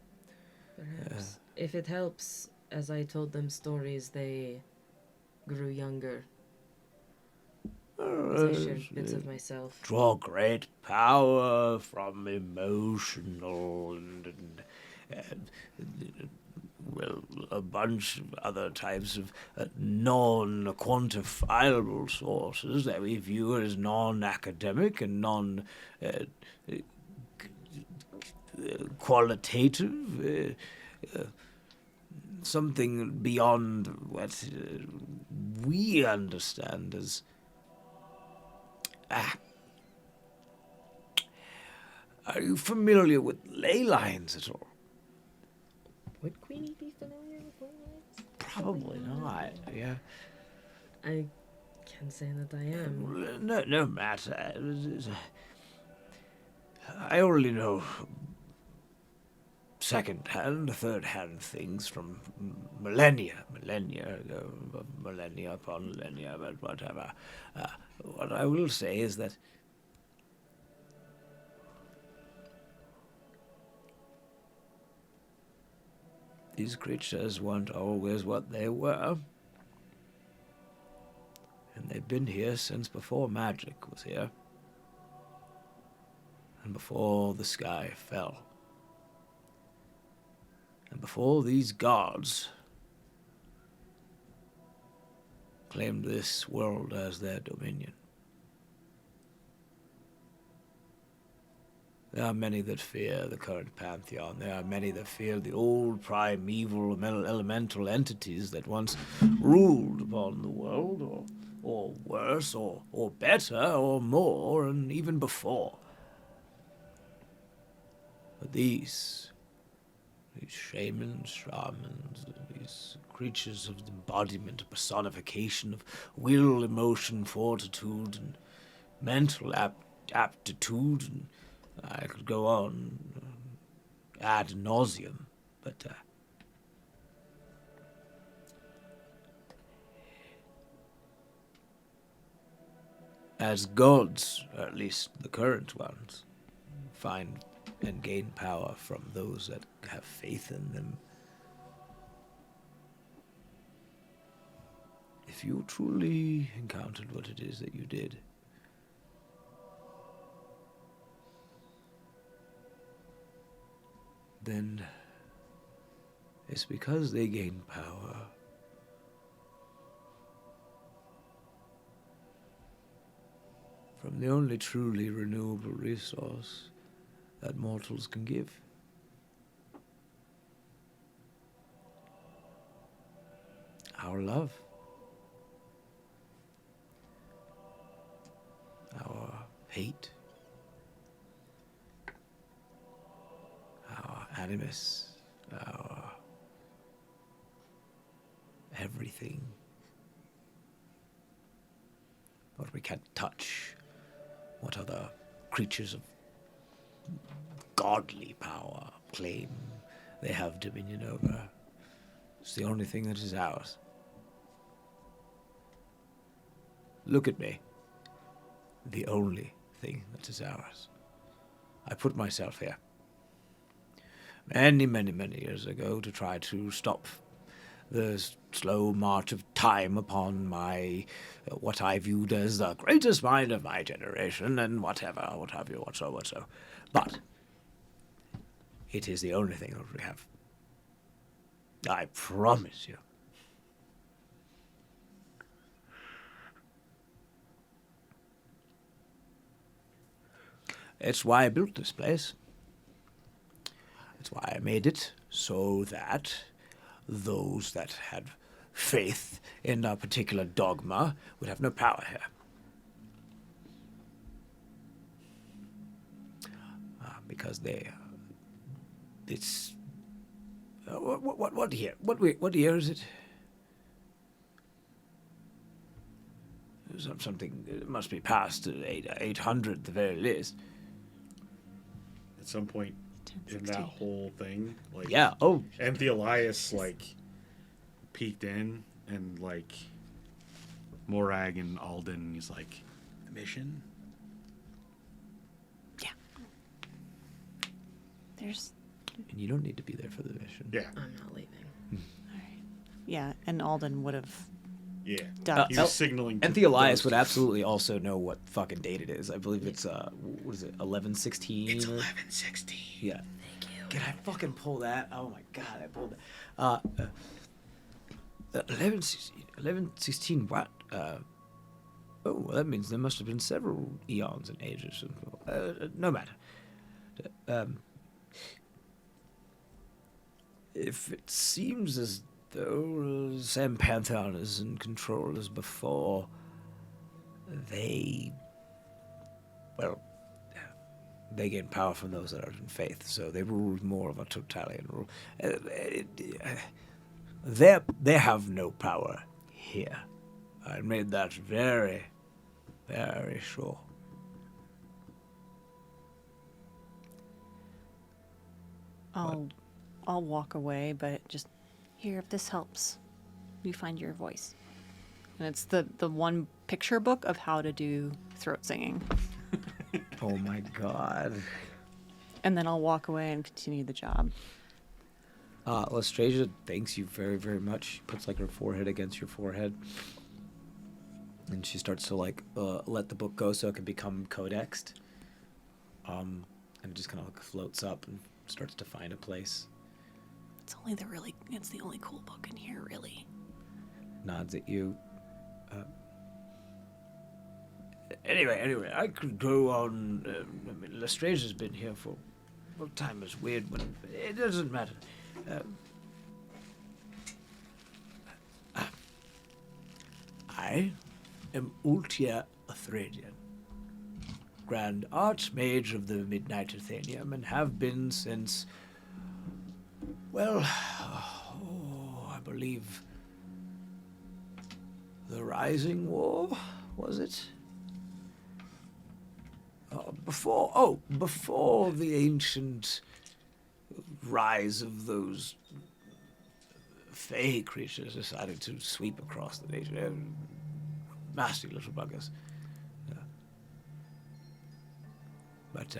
Perhaps. If it helps, as I told them stories, they grew younger As I shared bits of myself. Draw great power from emotional and well, a bunch of other types of non-quantifiable sources that we view as non-academic and non-qualitative. Something beyond what we understand as... Are you familiar with ley lines at all? Would Queenie be familiar with ley lines? Probably not, yeah. I can say that I am. No matter. I only know second-hand, third-hand things from millennia upon millennia, but whatever. What I will say is that these creatures weren't always what they were. And they've been here since before magic was here. And before the sky fell. And before these gods claimed this world as their dominion. There are many that fear the current pantheon. There are many that fear the old primeval elemental entities that once ruled upon the world, or worse, or better, or more, and even before. But these shamans, these creatures of embodiment, personification of will, emotion, fortitude, and mental aptitude, and I could go on ad nauseum, but as gods, or at least the current ones, find and gain power from those that have faith in them. If you truly encountered what it is that you did, then it's because they gained power from the only truly renewable resource that mortals can give. Our love. Our hate. Our animus. Our everything. What we can't touch. What other creatures of godly power claim they have dominion over. It's the only thing that is ours. Look at me. The only thing that is ours. I put myself here many, many, many years ago to try to stop the slow march of time upon my, what I viewed as the greatest mind of my generation, and whatever, what have you, what so. But it is the only thing that we have. I promise you. It's why I built this place. It's why I made it so that those that had faith in a particular dogma would have no power here. Because it's what year? What year is it? Something, it must be past 800 at the very least. At some point in that whole thing, like, yeah, and the Elias peeked in, and Morag and Alden, he's like, the mission. There's. And you don't need to be there for the mission. Yeah. I'm not leaving. All right. Yeah, and Alden would have Yeah. Duh. He was signaling. And Elias would absolutely also know what fucking date it is. I believe it's what is it, 11/16? It's 11/16. Yeah. Thank you. Can I fucking pull that? Oh my god, I pulled it. 11/16. What? Oh, well, that means there must have been several eons and ages. No matter. If it seems as though the same Pantheon is in control as before, they gain power from those that are in faith, so they rule with more of a totalitarian rule. They have no power here. I made that very, very sure. I'll walk away, but just here, if this helps, you find your voice. And it's the one picture book of how to do throat singing. Oh my god. And then I'll walk away and continue the job. Lestrasia thanks you very, very much. She puts like her forehead against your forehead. And she starts to like let the book go so it can become codexed. And it just kind of like floats up and starts to find a place. It's the only cool book in here, really. Nods at you. Anyway, I could go on. I mean, Lestrasia's been here for. Well, time is weird when. It doesn't matter. I am Ultia Athraedian, Grand Archmage of the Midnight Athenaeum, and have been since. Well, I believe. The Rising War, was it? Before the ancient rise of those fey creatures decided to sweep across the nation. They're nasty little buggers. But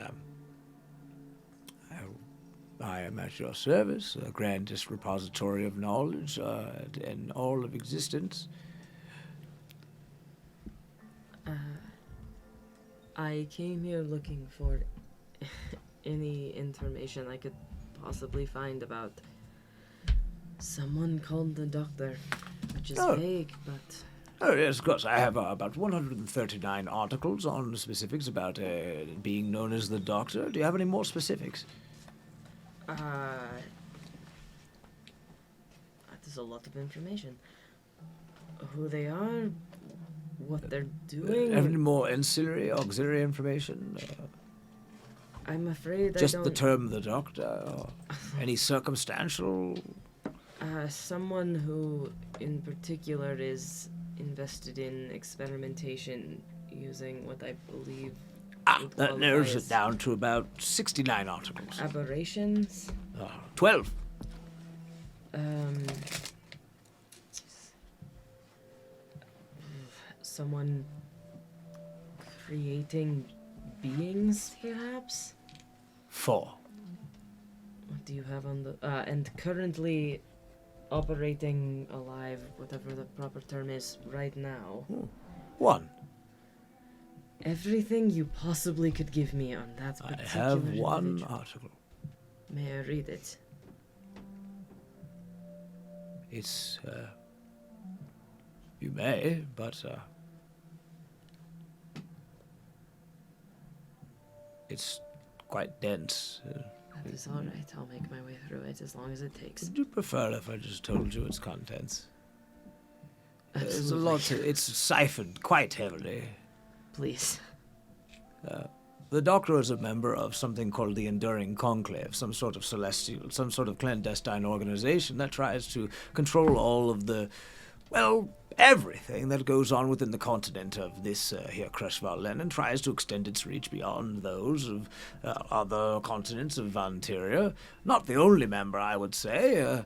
I am at your service, the grandest repository of knowledge in all of existence. I came here looking for any information I could possibly find about someone called the Doctor, which is vague, but... Oh, yes, of course. I have about 139 articles on specifics about being known as the Doctor. Do you have any more specifics? There's a lot of information. Who they are, what they're doing. Have any more auxiliary information? I'm afraid just I don't... the term the Doctor? Or any circumstantial? Someone who, in particular, is invested in experimentation using what I believe... that narrows it down to about 69 articles. Aberrations? 12. Someone creating beings, perhaps? 4. What do you have on the... and currently operating alive, whatever the proper term is, right now? 1. Everything you possibly could give me on that particular I have one individual. article. May I read it? It's, you may, but, it's quite dense. That is all right. I'll make my way through it as long as it takes. Would you prefer if I just told you its contents? There's a Absolutely. lot it's ciphered quite heavily. Please. The Doctor is a member of something called the Enduring Conclave, some sort of celestial, some sort of clandestine organization that tries to control all of the, well, everything that goes on within the continent of this here CrestVahllen, and tries to extend its reach beyond those of other continents of Vanteria. Not the only member, I would say.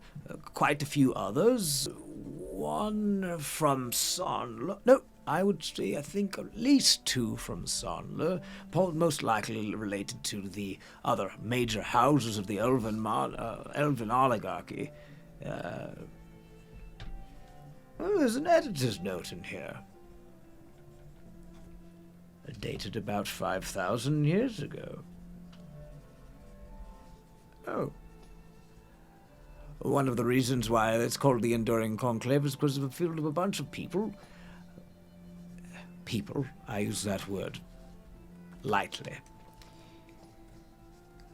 Quite a few others. One from Sonla. No, I would say, I think, at least 2 from Sonla. Most likely related to the other major houses of the Elven oligarchy. there's an editor's note in here. Dated about 5,000 years ago. Oh. One of the reasons why it's called the Enduring Conclave is because of a field of a bunch of people. People, I use that word lightly.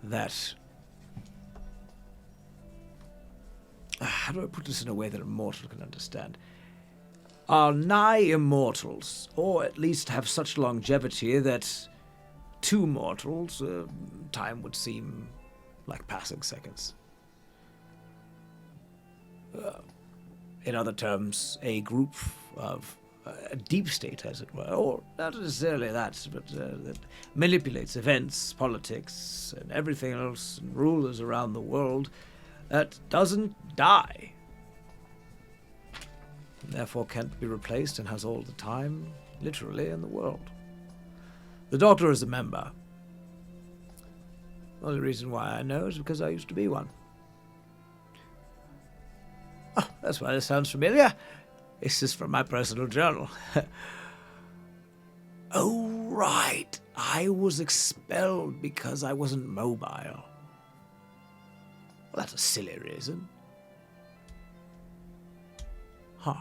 That... how do I put this in a way that a mortal can understand? Are nigh immortals, or at least have such longevity that to mortals, time would seem like passing seconds. In other terms, a group of a deep state, as it were, or not necessarily that, but that manipulates events, politics, and everything else, and rulers around the world, that doesn't die. And therefore can't be replaced and has all the time, literally, in the world. The Doctor is a member. The only reason why I know is because I used to be one. Oh, that's why this sounds familiar. This is from my personal journal. Oh, right. I was expelled because I wasn't mobile. Well, that's a silly reason. Huh.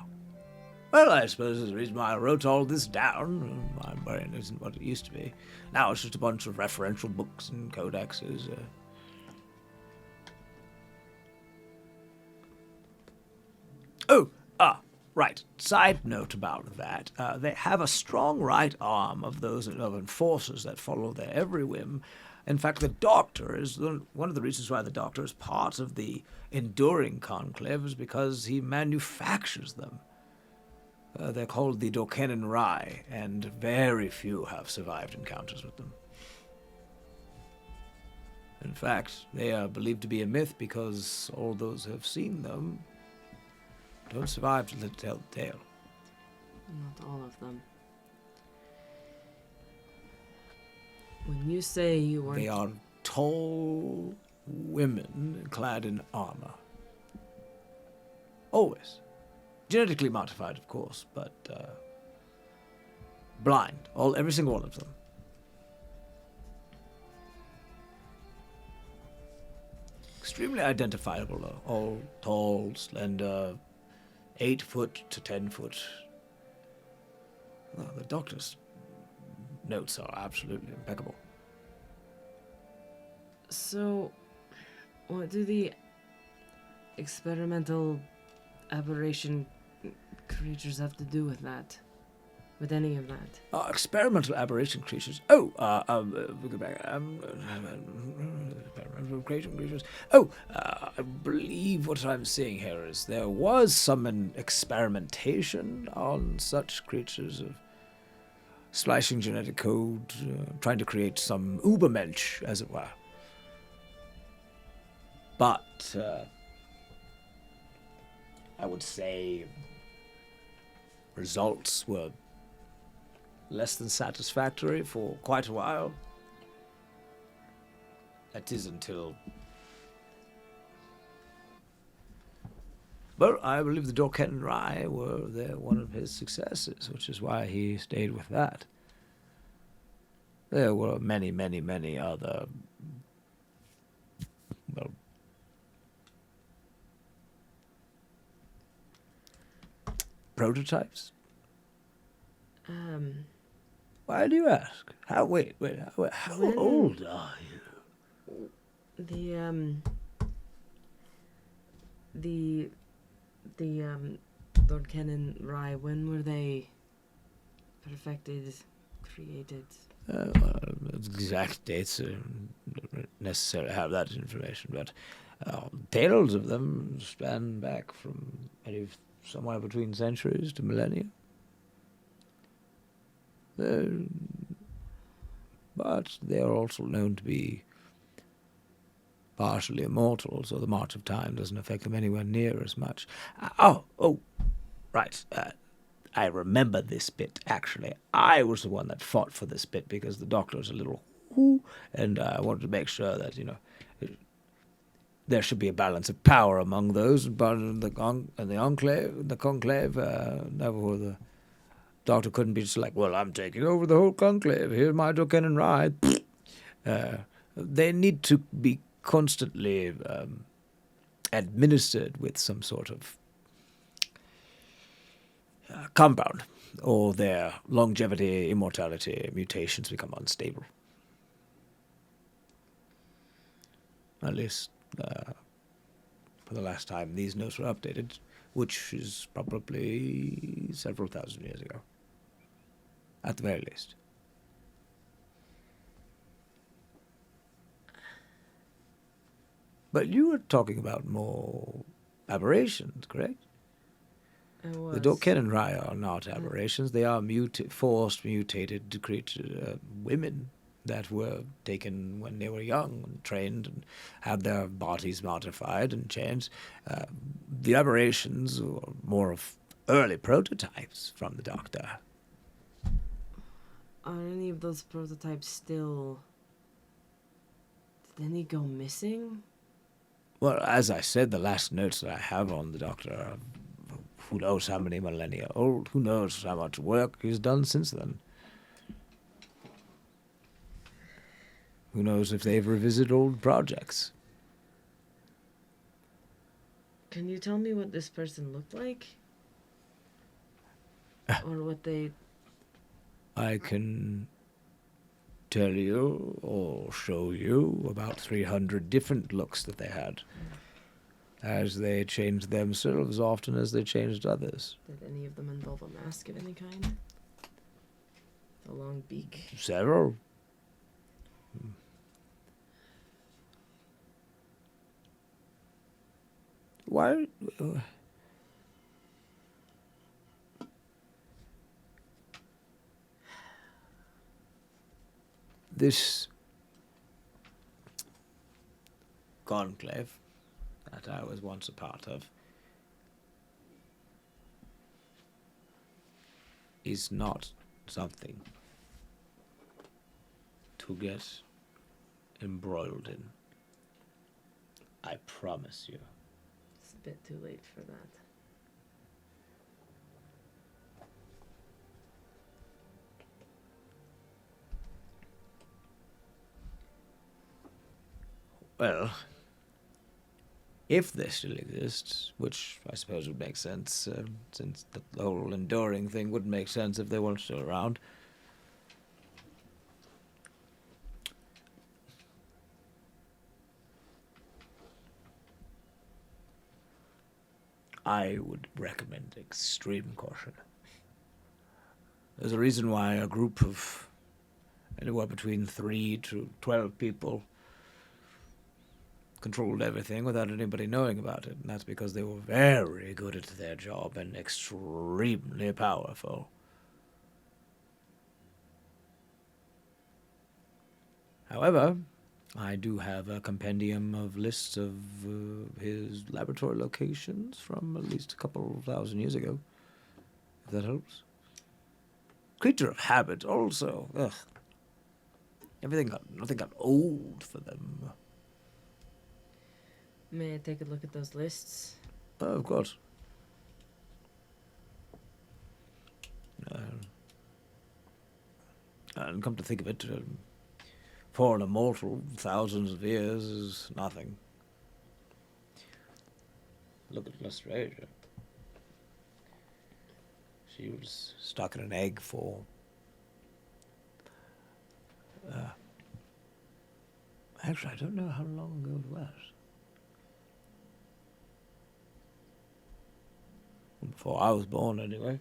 Well, I suppose there's a reason why I wrote all this down. My brain isn't what it used to be. Now it's just a bunch of referential books and codexes. Right. Side note about that. They have a strong right arm of those of enforcers that follow their every whim. In fact, the Doctor is one of the reasons why the Doctor is part of the Enduring Conclave is because he manufactures them. They're called the Dorkennen Rye, and very few have survived encounters with them. In fact, they are believed to be a myth because all those who have seen them don't survive to tell the tale. Not all of them. When you say you weren't... They are tall women clad in armor. Always. Genetically modified, of course, but blind. Every single one of them. Extremely identifiable, though. All tall, slender, 8 foot to 10 foot. Well, the Doctor's notes are absolutely impeccable. So, what do the experimental aberration creatures have to do with that? With any of that? Experimental aberration creatures. We'll go back. Experimental creatures. I believe what I'm seeing here is there was some experimentation on such creatures of splicing genetic code, trying to create some Ubermensch, as it were. But I would say results were less than satisfactory for quite a while. That is until... Well, I believe the Dorkennen Rye were one of his successes, which is why he stayed with that. There were many, many, many other... well... prototypes? Why do you ask? How old are you? The Dorkennen Rye, when were they perfected, created? Exact dates don't necessarily have that information, but tales of them span back from somewhere between centuries to millennia. But they are also known to be partially immortal, so the march of time doesn't affect them anywhere near as much. Right. I remember this bit, actually. I was the one that fought for this bit because the Doctor was a little whoo, and I wanted to make sure that, there should be a balance of power among those, but in the conclave, never the doctor couldn't be just like, well, I'm taking over the whole conclave. Here's my token and ride. They need to be constantly administered with some sort of compound, or their longevity, immortality, mutations become unstable. At least for the last time these notes were updated, which is probably several thousand years ago, at the very least. But you were talking about more aberrations, correct? I was. The Dorken and Raya are not aberrations. They are forced, mutated women that were taken when they were young and trained and had their bodies modified and changed. The aberrations were more of early prototypes from the Doctor. Are any of those prototypes still... Did any go missing? Well, as I said, the last notes that I have on the Doctor are who knows how many millennia old, who knows how much work he's done since then. Who knows if they've revisited old projects. Can you tell me what this person looked like? Or what they... I can tell you or show you about 300 different looks that they had, as they changed themselves often as they changed others. Did any of them involve a mask of any kind? A long beak? Several. Why? This conclave that I was once a part of is not something to get embroiled in. I promise you. It's a bit too late for that. Well, if this still exists, which I suppose would make sense, since the whole enduring thing wouldn't make sense if they weren't still around. I would recommend extreme caution. There's a reason why a group of anywhere between 3 to 12 people controlled everything without anybody knowing about it, and that's because they were very good at their job and extremely powerful. However, I do have a compendium of lists of his laboratory locations from at least a couple thousand years ago, if that helps. Creature of habit also. Ugh. Nothing got old for them. May I take a look at those lists? Oh, of course. And come to think of it, for an immortal, thousands of years is nothing. Look at Lestrasia. She was stuck in an egg for... actually, I don't know how long ago it was. Before I was born, anyway.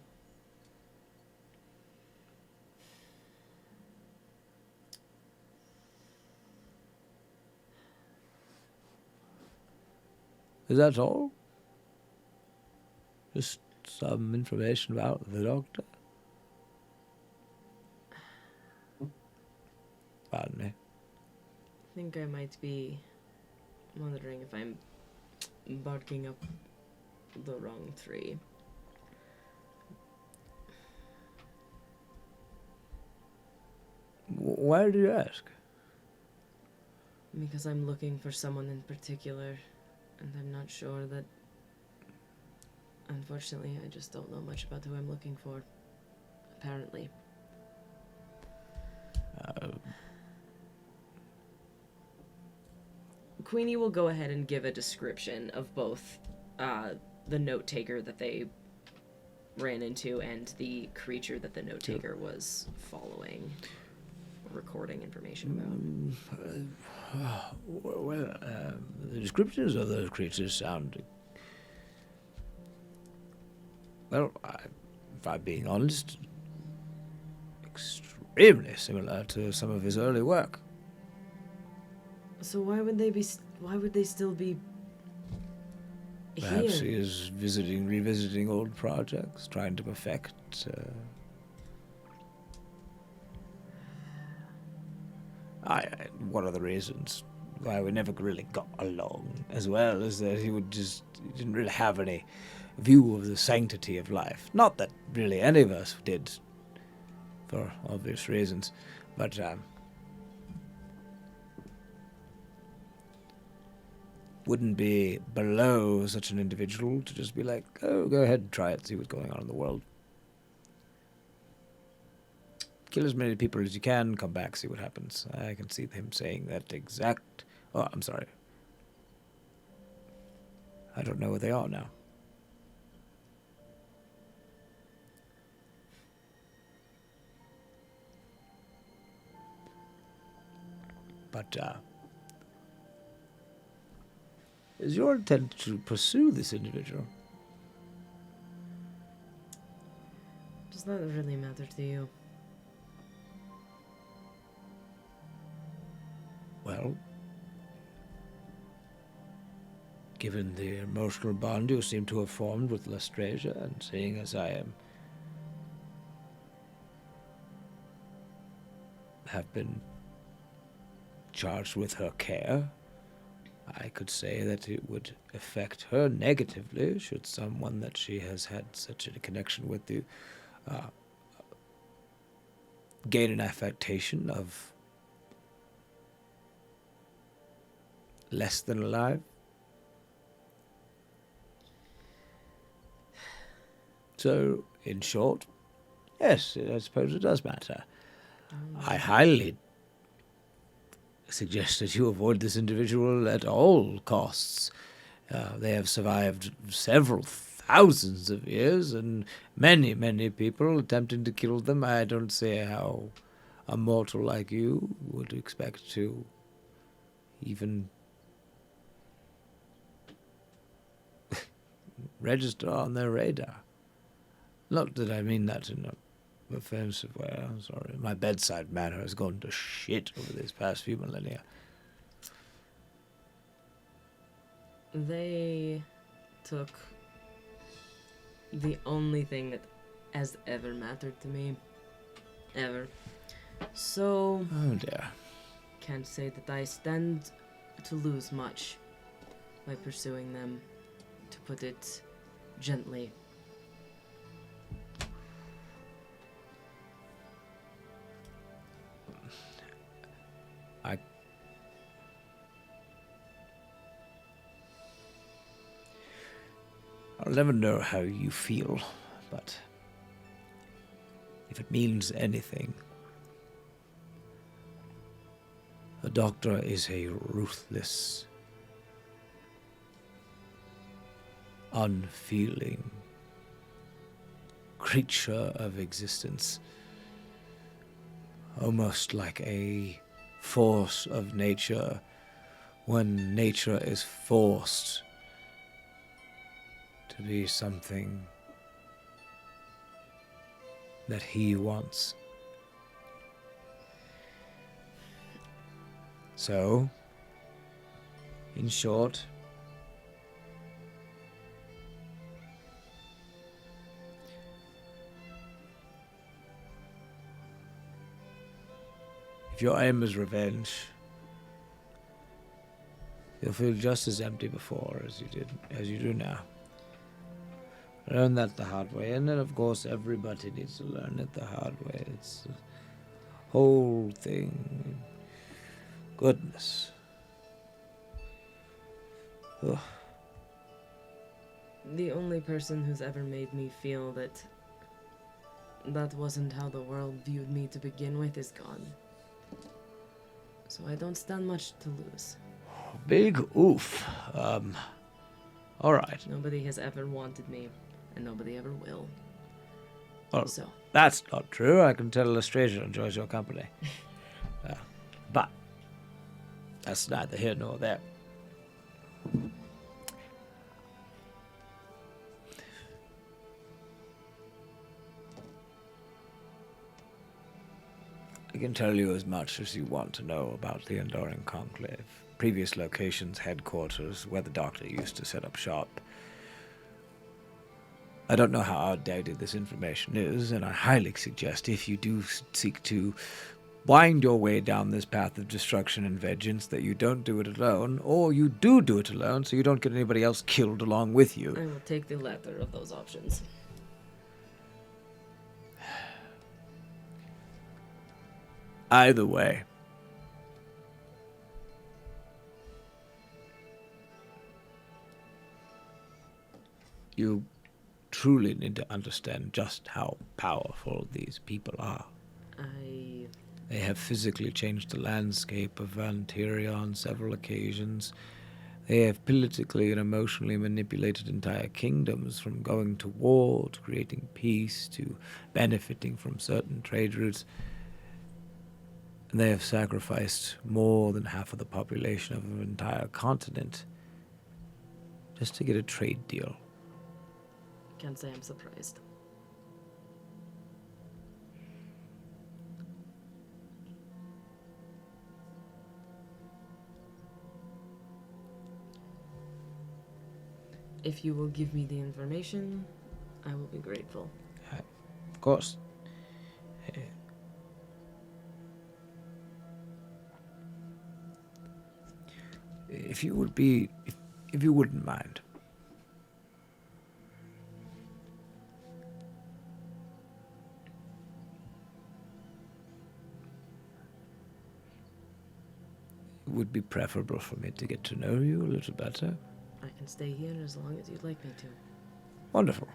Is that all? Just some information about the Doctor? Pardon me. I think I might be wondering if I'm barking up the wrong tree. Why do you ask? Because I'm looking for someone in particular. And I'm not sure that. Unfortunately, I just don't know much about who I'm looking for. Apparently. Queenie will go ahead and give a description of both the note taker that they ran into and the creature that the note taker was following, recording information about. The descriptions of those creatures sound. Well, if I'm being honest, extremely similar to some of his early work. So why would they be? Why would they still be Perhaps here? he is revisiting old projects, trying to perfect. One of the reasons why we never really got along as well is that he didn't really have any view of the sanctity of life. Not that really any of us did, for obvious reasons, but wouldn't be below such an individual to just be like, oh, go ahead and try it, see what's going on in the world. Kill as many people as you can, come back, see what happens. I can see him saying that exact... Oh, I'm sorry. I don't know where they are now. But, is your intent to pursue this individual? Does that really matter to you? Well, given the emotional bond you seem to have formed with Lestrasia, and seeing as I have been charged with her care, I could say that it would affect her negatively should someone that she has had such a connection with gain an affectation of less than alive. So, in short, yes, I suppose it does matter. I highly suggest that you avoid this individual at all costs. They have survived several thousands of years, and many, many people attempting to kill them. I don't see how a mortal like you would expect to even register on their radar. Not that I mean that in an offensive way, I'm sorry. My bedside manner has gone to shit over these past few millennia. They took the only thing that has ever mattered to me. Ever. So... Oh dear. Can't say that I stand to lose much by pursuing them, to put it gently. I'll never know how you feel, but if it means anything, a doctor is a ruthless, unfeeling creature of existence, almost like a force of nature when nature is forced to be something that he wants. So, in short, if your aim is revenge, you'll feel just as empty before as you do now. Learn that the hard way, and then of course everybody needs to learn it the hard way. It's the whole thing. Goodness. Ugh. The only person who's ever made me feel that wasn't how the world viewed me to begin with is gone. So I don't stand much to lose. Big oof. All right. Nobody has ever wanted me, and nobody ever will. Well, So. that's not true. I can tell a stranger enjoys your company. But that's neither here nor there. I can tell you as much as you want to know about the Enduring Conclave. Previous locations, headquarters, where the Doctor used to set up shop. I don't know how outdated this information is, and I highly suggest if you do seek to wind your way down this path of destruction and vengeance that you don't do it alone, or you do it alone so you don't get anybody else killed along with you. I will take the latter of those options. Either way, you truly need to understand just how powerful these people are. They have physically changed the landscape of Valteria on several occasions. They have politically and emotionally manipulated entire kingdoms, from going to war to creating peace to benefiting from certain trade routes. And they have sacrificed more than half of the population of an entire continent just to get a trade deal. Can't say I'm surprised. If you will give me the information, I will be grateful. Of course. If you wouldn't mind. It would be preferable for me to get to know you a little better. I can stay here as long as you'd like me to. Wonderful.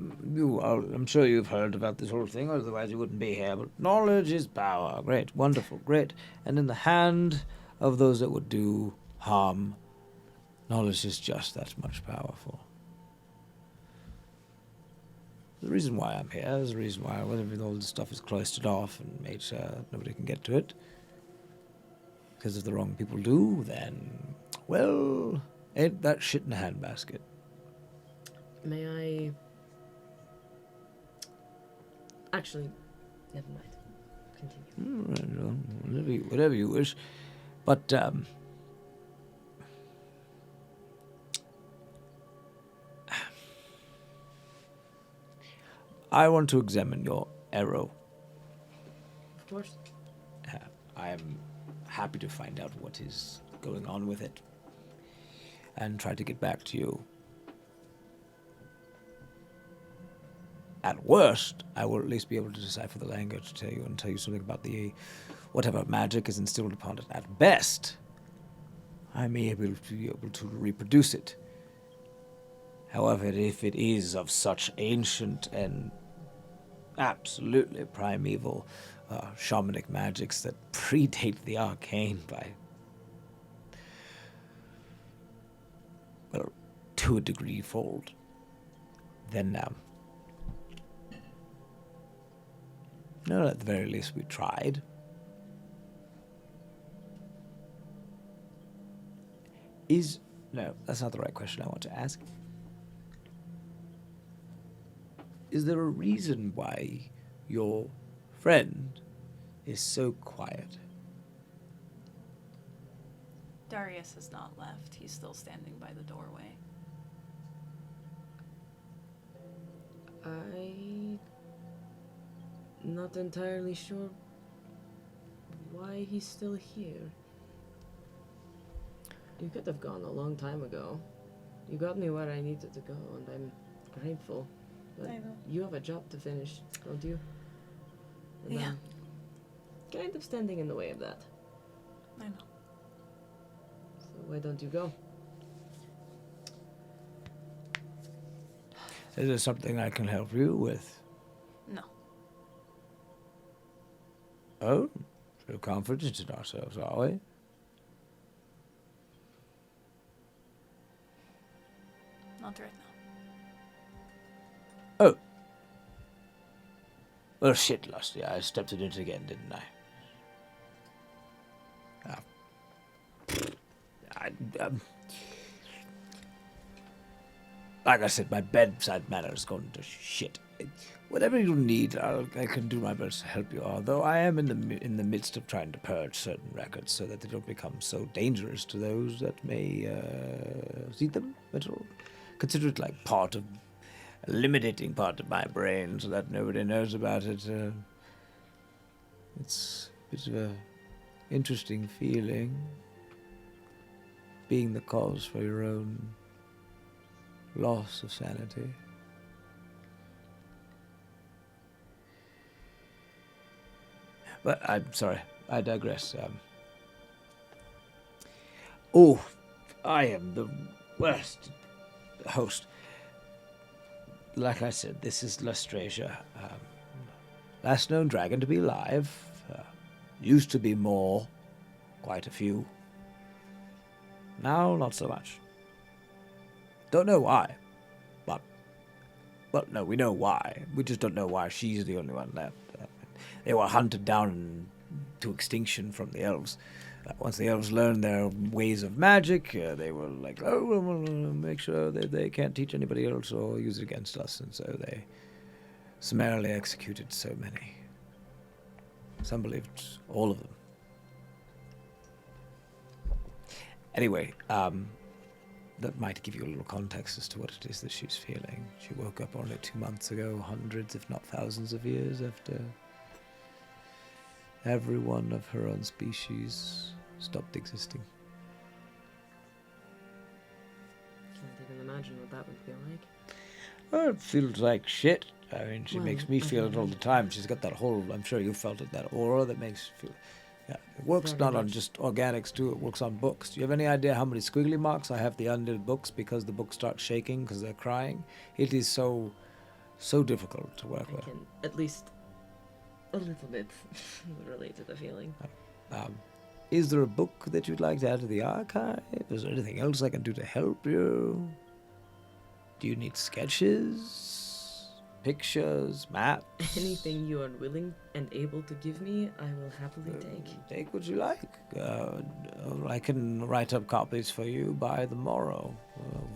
I'm sure you've heard about this whole thing, otherwise you wouldn't be here. But knowledge is power. Great, wonderful, great. And in the hand of those that would do harm, knowledge is just that much powerful. The reason why I'm here is the reason why all this stuff is cloistered off and made sure nobody can get to it. Because if the wrong people do, then, well, ain't that shit in a handbasket. May I... Actually, never mind. Continue. Whatever you wish. But, I want to examine your arrow. Of course. I am happy to find out what is going on with it and try to get back to you. At worst, I will at least be able to decipher the language to tell you something about whatever magic is instilled upon it. At best, I may be able to reproduce it. However, if it is of such ancient and absolutely primeval shamanic magics that predate the arcane by, well, to a degree fold, then no, at the very least we tried. No, that's not the right question I want to ask. Is there a reason why your friend is so quiet? Darius has not left. He's still standing by the doorway. I'm not entirely sure why he's still here. You could have gone a long time ago. You got me where I needed to go, and I'm grateful. But I know. you have a job to finish, don't you? And Yeah. I'm kind of standing in the way of that. I know. So why don't you go? Is there something I can help you with? No. Oh, so confident in ourselves, are we? Not right now. Oh. Well, shit, Lusty. I stepped in it again, didn't I? Like I said, my bedside manner is going to shit. Whatever you need, I can do my best to help you. Although I am in the midst of trying to purge certain records so that they don't become so dangerous to those that may see them at all. Consider it like part of eliminating part of my brain so that nobody knows about it. It's a bit of a interesting feeling, being the cause for your own loss of sanity. But I'm sorry, I digress. I am the worst host. Like I said, this is Lustrasia. Last known dragon to be alive. Used to be more. Quite a few. Now, not so much. Don't know why. But, well, no, we know why. We just don't know why she's the only one left. They were hunted down to extinction from the elves. Once the elves learned their ways of magic, they were like, oh, we'll make sure that they can't teach anybody else or use it against us. And so they summarily executed so many. Some believed all of them. Anyway, that might give you a little context as to what it is that she's feeling. She woke up only 2 months ago, hundreds if not thousands of years after every one of her own species stopped existing. Can't even imagine what that would feel like. Well, it feels like shit. I mean, she Well, makes me feel it all the time. She's got that whole, I'm sure you felt it, that aura that makes you feel... Yeah, it works Very not on much. just organics too, it works on books. Do you have any idea how many squiggly marks I have the undead books because the books start shaking because they're crying? It is so difficult to work I with. can at least a little bit relate to the feeling. Is there a book that you'd like to add to the archive? Is there anything else I can do to help you? Do you need sketches, pictures, maps? Anything you are willing and able to give me, I will happily take. Take what you like. I can write up copies for you by the morrow,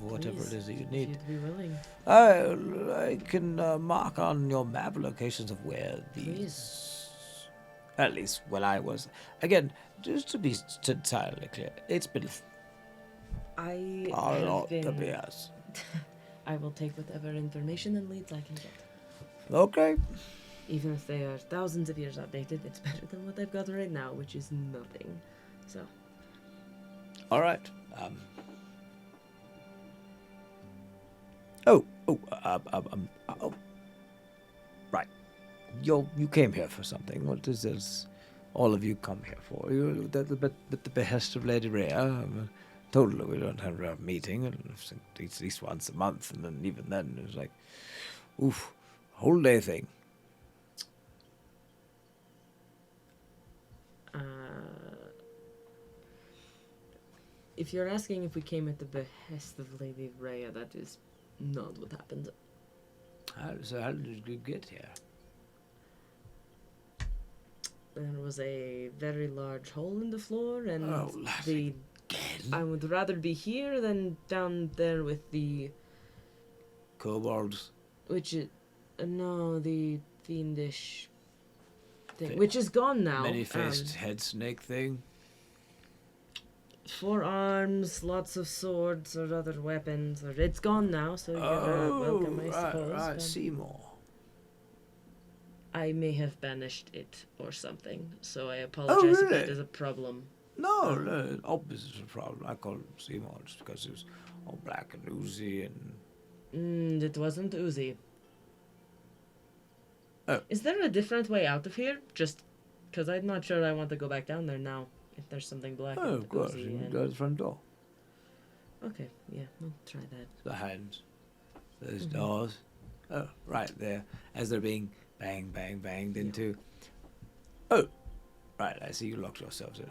whatever Please, it is that you if need. you'd be willing. I can mark on your map locations of where these... Please. At least when I was... Again, just to be entirely clear, it's been I a have lot of been... years. I will take whatever information and leads I can get. Okay. Even if they are thousands of years outdated, it's better than what I've got right now, which is nothing. So. All right. Right. You came here for something. What is this? All of you come here for? You at the behest of Lady Rhea. Told her we don't have a meeting at least once a month, and then even then it was like, oof, whole day thing. If you're asking if we came at the behest of Lady Rhea, that is not what happened. So how did you get here? There was a very large hole in the floor, and again? I would rather be here than down there with the kobolds. Which is no, the fiendish thing, which is gone now. Many-faced head snake thing. 4 arms, lots of swords or other weapons. It's gone now, so you're welcome, I suppose. Right, Seymour. I may have banished it or something, so I apologize if that is a problem. No, opposite of a problem. I call him Seymour just because he was all black and oozy and... It wasn't oozy. Oh. Is there a different way out of here? Just because I'm not sure I want to go back down there now. If there's something black Oh, and of course. oozy You can and... go to the front door. Okay, yeah, we'll try that. Behind those doors. Oh, right there. As they're being banged into. Oh, right. I see you locked yourselves in.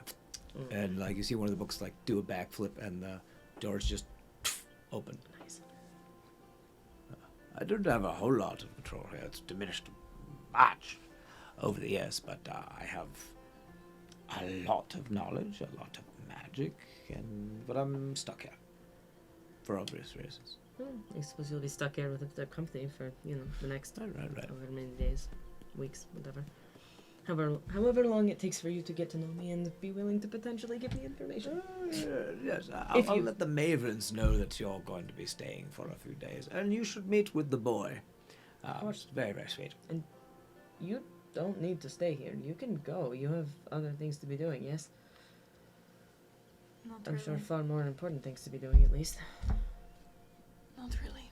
And like you see one of the books like do a backflip and the doors just open. Nice. I don't have a whole lot of control here. It's diminished much over the years, but I have a lot of knowledge, a lot of magic, but I'm stuck here for obvious reasons. I suppose you'll be stuck here with the company for, the next Right. however many days, weeks, whatever. However long it takes for you to get to know me and be willing to potentially give me information. Yes, I'll let the Mavens know that you're going to be staying for a few days, and you should meet with the boy. Of course. Very, very sweet. And you don't need to stay here. You can go. You have other things to be doing, yes? Not I'm really. sure far more important things to be doing, at least. Not really.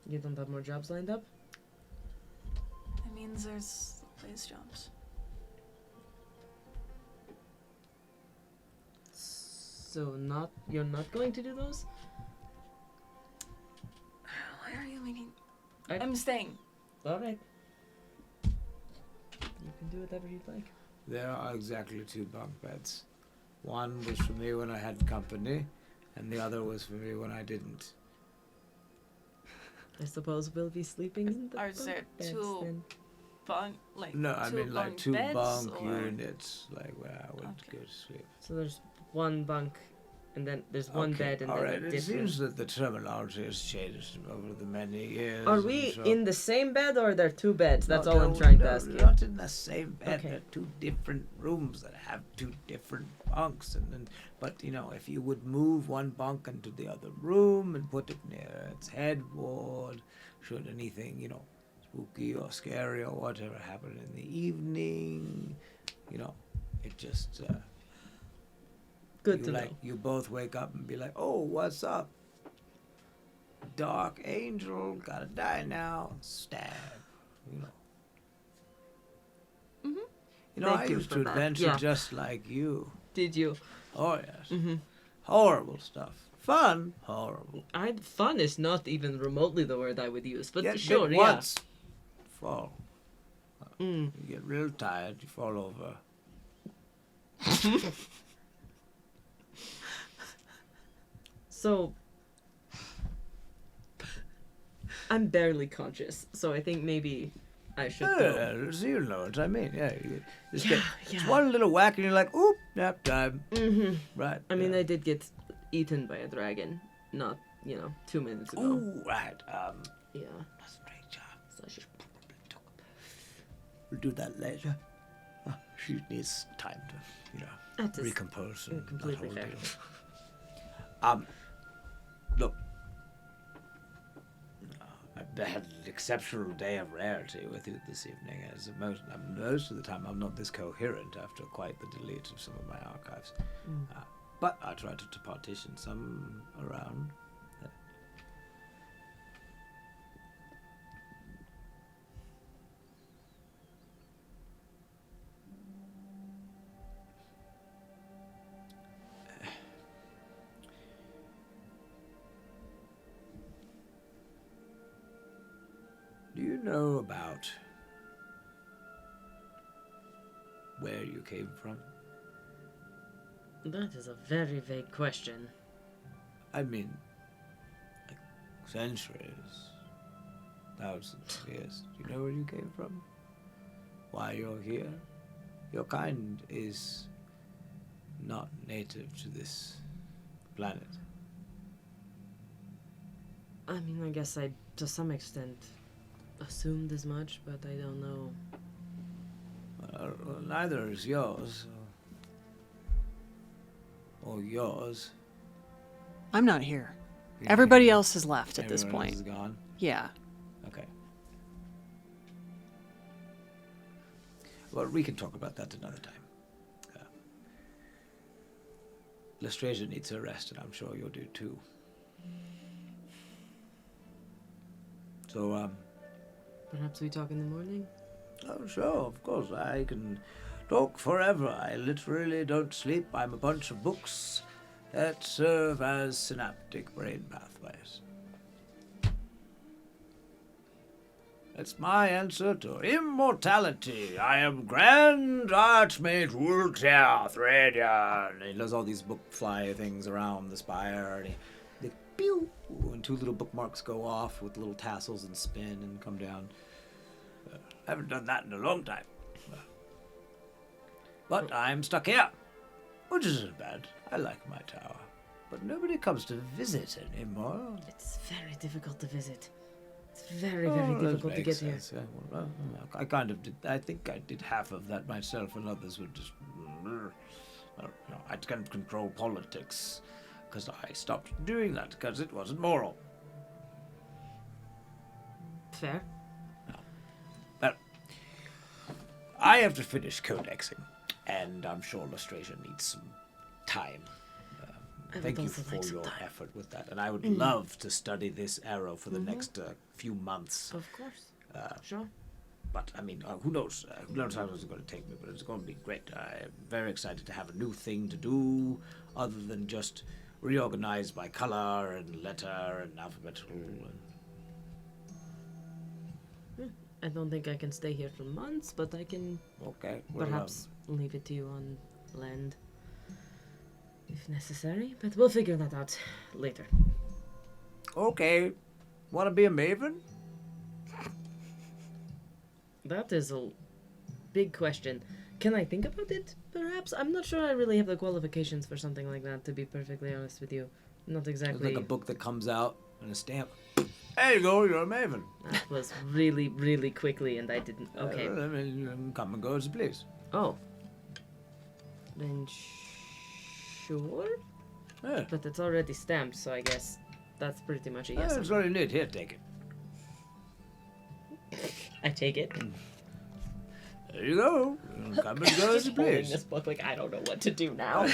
You don't have more jobs lined up? It means there's place jobs. So you're not going to do those? Why are you making... I- I'm staying. Alright. You can do whatever you'd like. There are exactly 2 bunk beds. One was for me when I had company, and the other was for me when I didn't. I suppose we'll be sleeping in the Are bunk there beds 2 then. bunk, like, No, I 2 mean like bunk 2 beds, bunk or... units, like where I would Okay. go to sleep. So there's one bunk, and then there's one Okay, bed, and then all a right. It different... seems that the terminology has changed over the many years. Are and we so- in the same bed, or are there 2 beds? That's No, all I'm no, trying no, to ask you. We're not in the same bed. Okay. They're 2 different rooms that have 2 different bunks, but if you would move one bunk into the other room and put it near its headboard, should anything spooky or scary or whatever happen in the evening, it just Good to know. you both wake up and be like, oh, what's up? Dark angel, gotta die now. Stab. I Thank you used for to that. adventure Yeah. just like you. Did you? Oh, yes. Mm-hmm. Horrible stuff. Fun, horrible. Fun is not even remotely the word I would use, but Get sure, bit yeah. once, fall. You get real tired, you fall over. So, I'm barely conscious, so I think maybe I should go. So you know what I mean. Yeah, you just Yeah, get yeah. just one little whack and you're like, oop, nap time. Mm-hmm. Right. I mean, yeah. I did get eaten by a dragon, not, 2 minutes ago. Ooh, right. Yeah. That's a great job. So I should We'll do that later. She needs time to, That is recompose and that completely whole fair. deal. Look. I had an exceptional day of rarity with you this evening. As most of the time, I'm not this coherent after quite the delete of some of my archives. But I try to partition some around. Do you know about where you came from? That is a very vague question. I mean, like centuries, thousands of years. Do you know where you came from? Why you're here? Your kind is not native to this planet. I mean, I guess I, to some extent, assumed as much, but I don't know. Well, neither is yours. Or yours. I'm not here. Everybody else has left at this Everyone else point. is gone? Yeah. Okay. Well, we can talk about that another time. Lestrasia needs her rest, and I'm sure you'll do too. So, Perhaps we talk in the morning? oh, sure, of course. I can talk forever. I literally don't sleep. I'm a bunch of books that serve as synaptic brain pathways. It's my answer to immortality. I am Grand Archmage Wultia Thredian. He does all these book fly things around the spire, and they pew, and 2 little bookmarks go off with little tassels and spin and come down. I haven't done that in a long time. But I'm stuck here, which isn't bad. I like my tower. But nobody comes to visit anymore. It's very difficult to visit. It's very, very difficult to get here. Yeah, well, I kind of did. I think I did half of that myself, and others would just. I can't control politics because I stopped doing that because it wasn't moral. Fair. But I have to finish codexing, and I'm sure illustration needs some time. Thank you for your effort with that, and I would love to study this arrow for the next few months. Of course. Sure. But I mean, who knows? Who knows how long it's going to take me? But it's going to be great. I'm very excited to have a new thing to do, other than just reorganize by color and letter and alphabetical. I don't think I can stay here for months, but I can perhaps leave it to you on land if necessary. But we'll figure that out later. Okay. Want to be a maven? That is a big question. Can I think about it, perhaps? I'm not sure I really have the qualifications for something like that, to be perfectly honest with you. Not exactly. It's like a book that comes out and a stamp. There you go, you're a maven. That was really, really quickly, and I didn't. Okay. Come and go as you please. Oh. Then sure? Yeah. But it's already stamped, so I guess that's pretty much a yes. It's very neat. Here, take it. I take it. There you go. Come and go as you Holding please. this book like I don't know what to do now.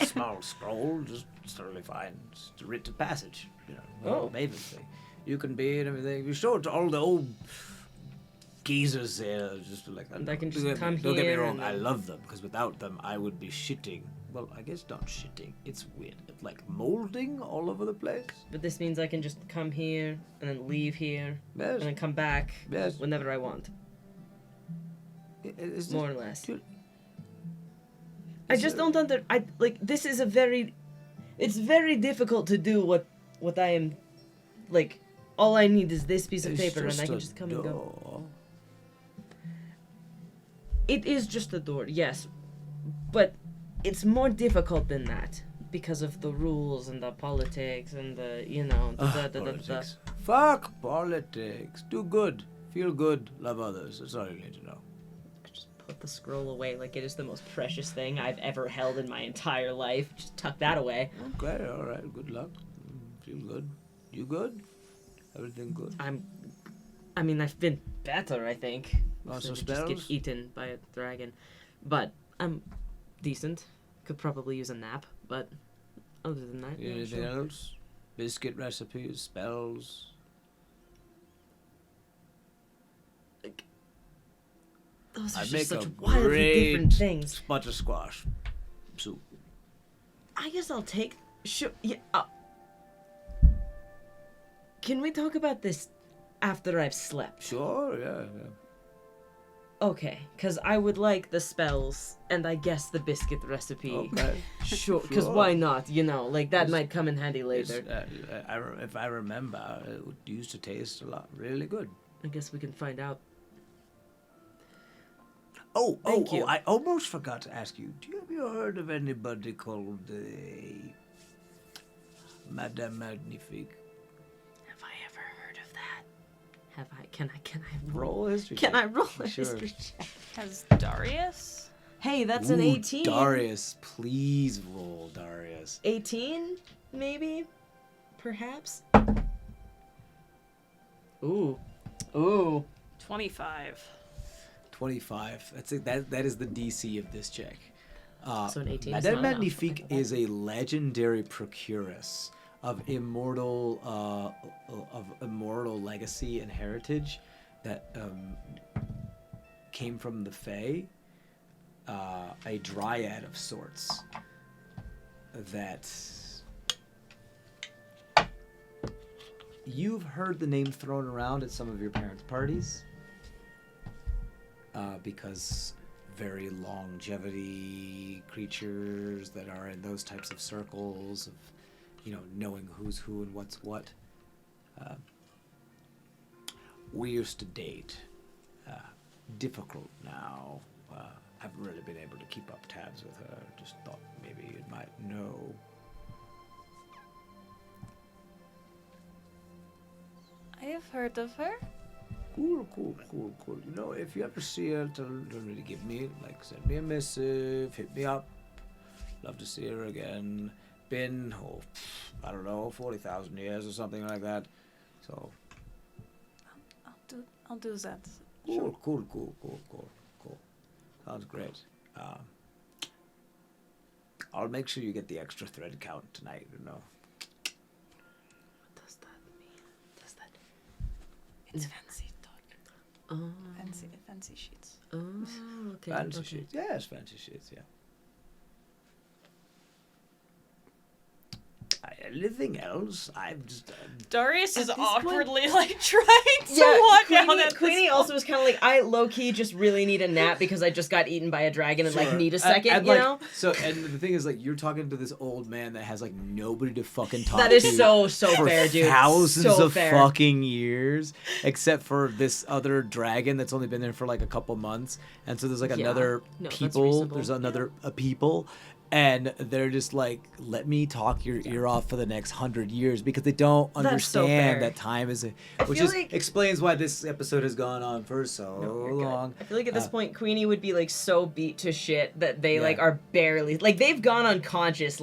Small scroll, just totally fine. It's a rite of passage. You know, Oh. Maven thing. You can be and everything. You show it to all the old geezers there, just like that. And I can just Don't come get me here wrong, and I then- love them because without them I would be shitting. Well, I guess not shitting. It's weird. It's like molding all over the place. But this means I can just come here and then leave here Yes. and then come back Yes. whenever I want, Is more or less. Dude, I just don't this is a very, it's very difficult to do what I am, like, all I need is this piece of It's paper and I just can a just come and go. door. It is just a door, yes, but it's more difficult than that because of the rules and the politics and the, Politics. Fuck politics. Do good. Feel good. Love others. That's all you need to know. Put the scroll away like it is the most precious thing I've ever held in my entire life. Just tuck that away. Okay, all right. Good luck. Feel good. You good? Everything good? I mean, I've been better, I think. Lots than of to just get spells? eaten by a dragon. But I'm decent. Could probably use a nap, but other than that, yeah, Anything sure. else? Biscuit recipes, spells. Those are I just make such a wildly great different things. butter squash soup. I guess I'll take. Sure. Yeah. Can we talk about this after I've slept? Sure, yeah. Okay, because I would like the spells and I guess the biscuit recipe. Okay. Sure, because Sure. why not? You know, like that It's- might come in handy It's, later. if I remember, it used to taste a lot really good. I guess we can find out. Thank you. I almost forgot to ask you. Have you heard of anybody called Madame Magnifique? Have I ever heard of that? Have I? Can I Roll a history Can check. I roll a Sure. history check? Has Darius? Hey, that's an Ooh, 18. Darius, please roll, Darius. 18, maybe, perhaps. Ooh. 25. 25. That's it. That is the DC of this check. So an 18 is Madame not enough. Magnifique is a legendary procuress of immortal legacy and heritage that came from the Fae, a dryad of sorts that you've heard the name thrown around at some of your parents' parties because very longevity creatures that are in those types of circles of, knowing who's who and what's what. We used to date. Difficult now. Haven't really been able to keep up tabs with her. Just thought maybe you might know. I have heard of her. Cool. If you ever see her, don't really give me, send me a missive, hit me up. Love to see her again. Been, 40,000 years or something like that. So. I'll do that. Cool. Sounds great. I'll make sure you get the extra thread count tonight, What does that mean? It's fancy talk. Oh. Fancy sheets. Oh, okay. Fancy sheets. Yes, fancy sheets, yeah. Anything else? I'm just... Darius is this awkwardly trying to walk out at Queenie also was kind of like, I low-key just really need a nap because I just got eaten by a dragon and need a second, you know? So, and the thing is, you're talking to this old man that has nobody to fucking talk to. That is so for fair, dude. Thousands So of fair. fucking years, except for this other dragon that's only been there for a couple months, and so there's another No, that's people. reasonable. There's another people. And they're just let me talk your ear off for the next 100 years because they don't That's so understand fair. that time is, which feel is like- explains why this episode has gone on for so You're good. long. I feel like at this point, Queenie would be so beat to shit that they Yeah. are barely they've gone unconscious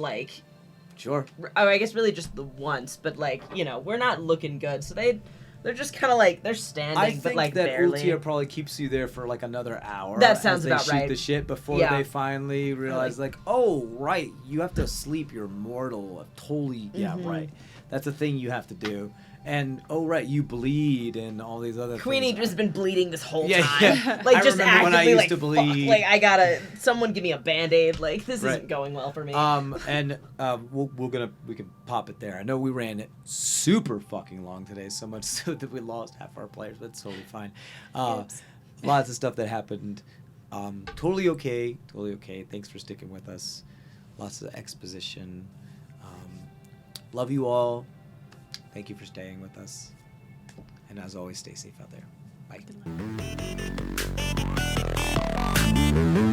Sure. I guess really just the once, but we're not looking good, so they're just kind of they're standing, I think but that barely. Ultia probably keeps you there for another hour. That sounds as they about shoot right. the shit before Yeah. they finally realize oh right, you have to sleep. You're mortal. Totally. Yeah, right. That's a thing you have to do. And oh right, you bleed and all these other Queenie things. has been bleeding this whole Yeah, time. yeah. Like I just remember when I actively used to bleed. Fuck, I gotta someone give me a band-aid. This Right. isn't going well for me. And we can pop it there. I know we ran it super fucking long today, so much so that we lost half our players, but it's totally fine. Lots of stuff that happened. Totally okay. Thanks for sticking with us. Lots of exposition. Love you all. Thank you for staying with us. And as always, stay safe out there. Bye.